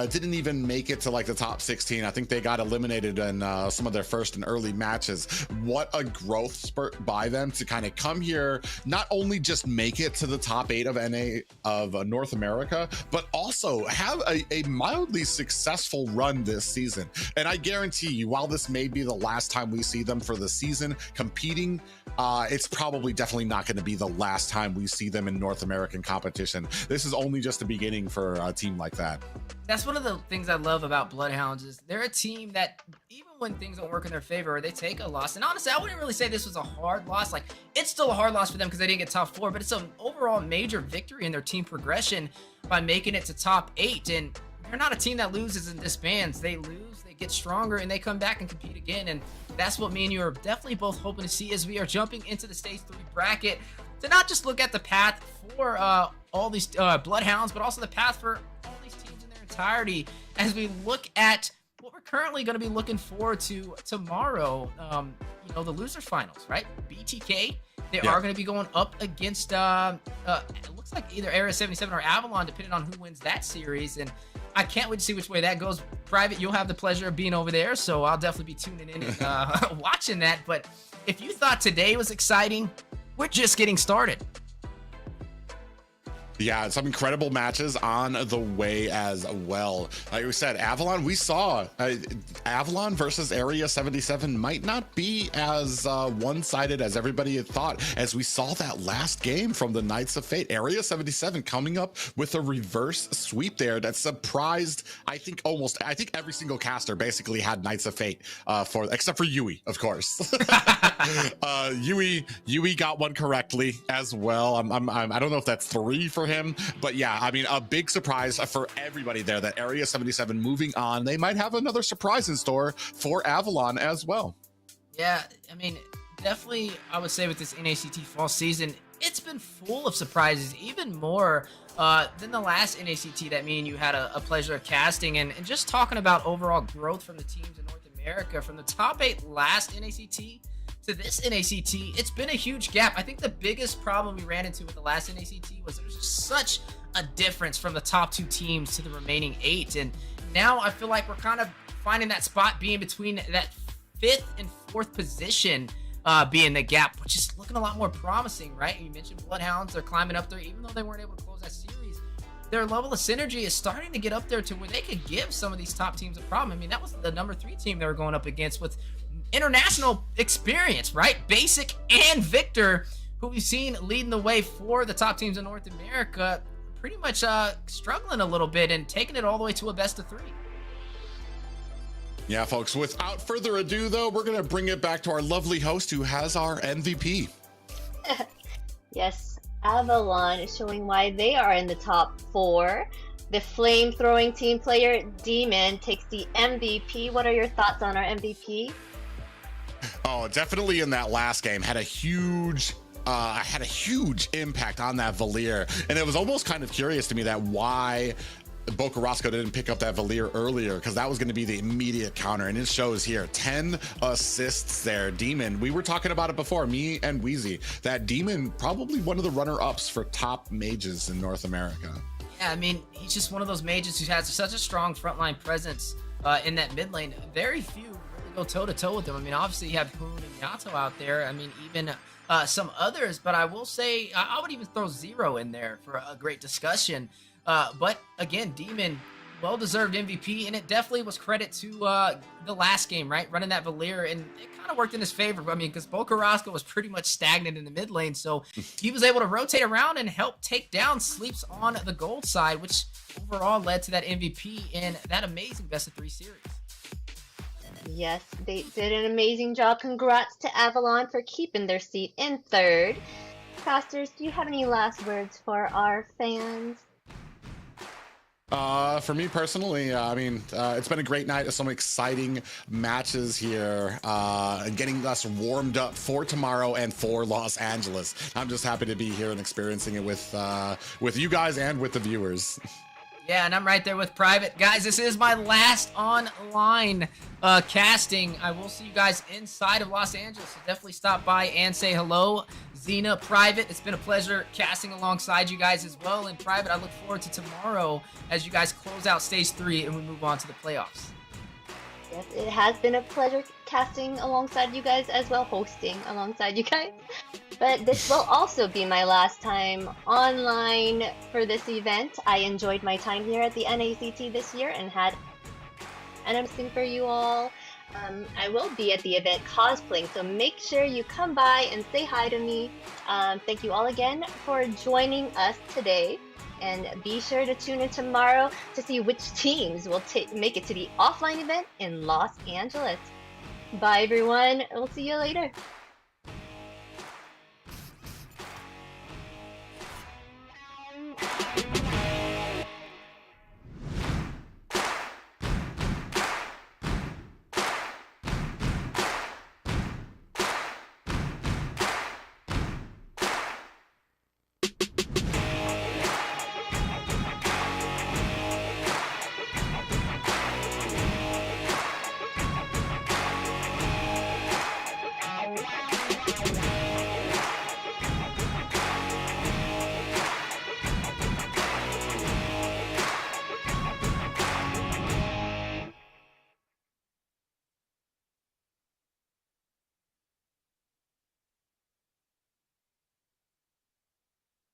didn't even make it to like the top 16. I think they got eliminated in some of their first and early matches. What a growth spurt by them to kind of come here, not only just make it to the top 8 of NA of North America, but also have a mildly successful run this season. And I guarantee you, while this may be the last time we see them for the season competing, it's probably definitely not going to be the last time we see them in North American competition. This is only just the beginning for a team like that. That's one of the things I love about Bloodhounds is they're a team that even when things don't work in their favor or they take a loss, and honestly I wouldn't really say this was a hard loss. Like, it's still a hard loss for them because they didn't get top 4, but it's an overall major victory in their team progression by making it to top 8. And they're not a team that loses and disbands. They lose, they get stronger, and they come back and compete again. And that's what me and you are definitely both hoping to see as we are jumping into the stage 3 bracket, to not just look at the path for all these Bloodhounds, but also the path for all these teams in their entirety as we look at what we're currently going to be looking forward to tomorrow. You know, the losers finals, right? BTK, they are going to be going up against it looks like either Area 77 or Avalon, depending on who wins that series. And I can't wait to see which way that goes. Private, you'll have the pleasure of being over there, so I'll definitely be tuning in and watching that. But if you thought today was exciting, we're just getting started. Yeah, some incredible matches on the way as well. Like we said, Avalon, we saw Avalon versus Area 77 might not be as one-sided as everybody had thought, as we saw that last game from the Knights of Fate. Area 77 coming up with a reverse sweep there that surprised, I think every single caster basically had Knights of Fate except for Yui, of course. Yui got one correctly as well. I don't know if that's 3 for him, but yeah, I mean, a big surprise for everybody there that Area 77 moving on. They might have another surprise in store for Avalon as well. Yeah, I mean, definitely I would say with this NACT fall season, it's been full of surprises, even more than the last NACT that me and you had a pleasure of casting. And just talking about overall growth from the teams in North America, from the top 8 last NACT to this NACT, it's been a huge gap. I think the biggest problem we ran into with the last NACT was there's just such a difference from the top 2 teams to the remaining 8. And now I feel like we're kind of finding that spot being between that 5th and 4th position being the gap, which is looking a lot more promising, right? You mentioned Bloodhounds, they're climbing up there, even though they weren't able to close that series. Their level of synergy is starting to get up there to where they could give some of these top teams a problem. I mean, that was the number 3 team they were going up against with international experience, right? Basic and Victor, who we've seen leading the way for the top teams in North America, pretty much struggling a little bit and taking it all the way to a best of 3. Yeah, folks, without further ado, though, we're going to bring it back to our lovely host who has our MVP. Yes, Avalon is showing why they are in the top 4. The flame-throwing team player, Demon, takes the MVP. What are your thoughts on our MVP? Oh, definitely in that last game had a huge impact on that Valier. And it was almost kind of curious to me that why Boca Roscoe didn't pick up that Valier earlier, because that was going to be the immediate counter. And it shows here 10 assists there. Demon, we were talking about it before, me and Wheezy, that Demon probably one of the runner-ups for top mages in North America. Yeah, I mean, he's just one of those mages who has such a strong frontline presence in that mid lane. Very few really go toe-to-toe with him. I mean, obviously you have Hoon and Yato out there. I mean, even some others, but I will say I would even throw Zero in there for a great discussion. But again, Demon well-deserved MVP, and it definitely was credit to the last game, right? Running that Valir, and it kind of worked in his favor. I mean, because Bokarasco was pretty much stagnant in the mid lane, so he was able to rotate around and help take down Sleeps on the gold side, which overall led to that MVP in that amazing best-of-3 series. Yes, they did an amazing job. Congrats to Avalon for keeping their seat in third. Casters, do you have any last words for our fans? For me personally, I mean, it's been a great night of some exciting matches here, and getting us warmed up for tomorrow and for Los Angeles. I'm just happy to be here and experiencing it with you guys and with the viewers. Yeah, and I'm right there with Private. Guys, this is my last online casting. I will see you guys inside of Los Angeles, so definitely stop by and say hello. Xena, Private, it's been a pleasure casting alongside you guys as well. And Private, I look forward to tomorrow as you guys close out Stage 3 and we move on to the playoffs. Yes, it has been a pleasure casting alongside you guys as well, hosting alongside you guys. But this will also be my last time online for this event. I enjoyed my time here at the NACT this year and had an amazing for you all. I will be at the event cosplaying, so make sure you come by and say hi to me. Thank you all again for joining us today. And be sure to tune in tomorrow to see which teams will make it to the offline event in Los Angeles. Bye, everyone. We'll see you later.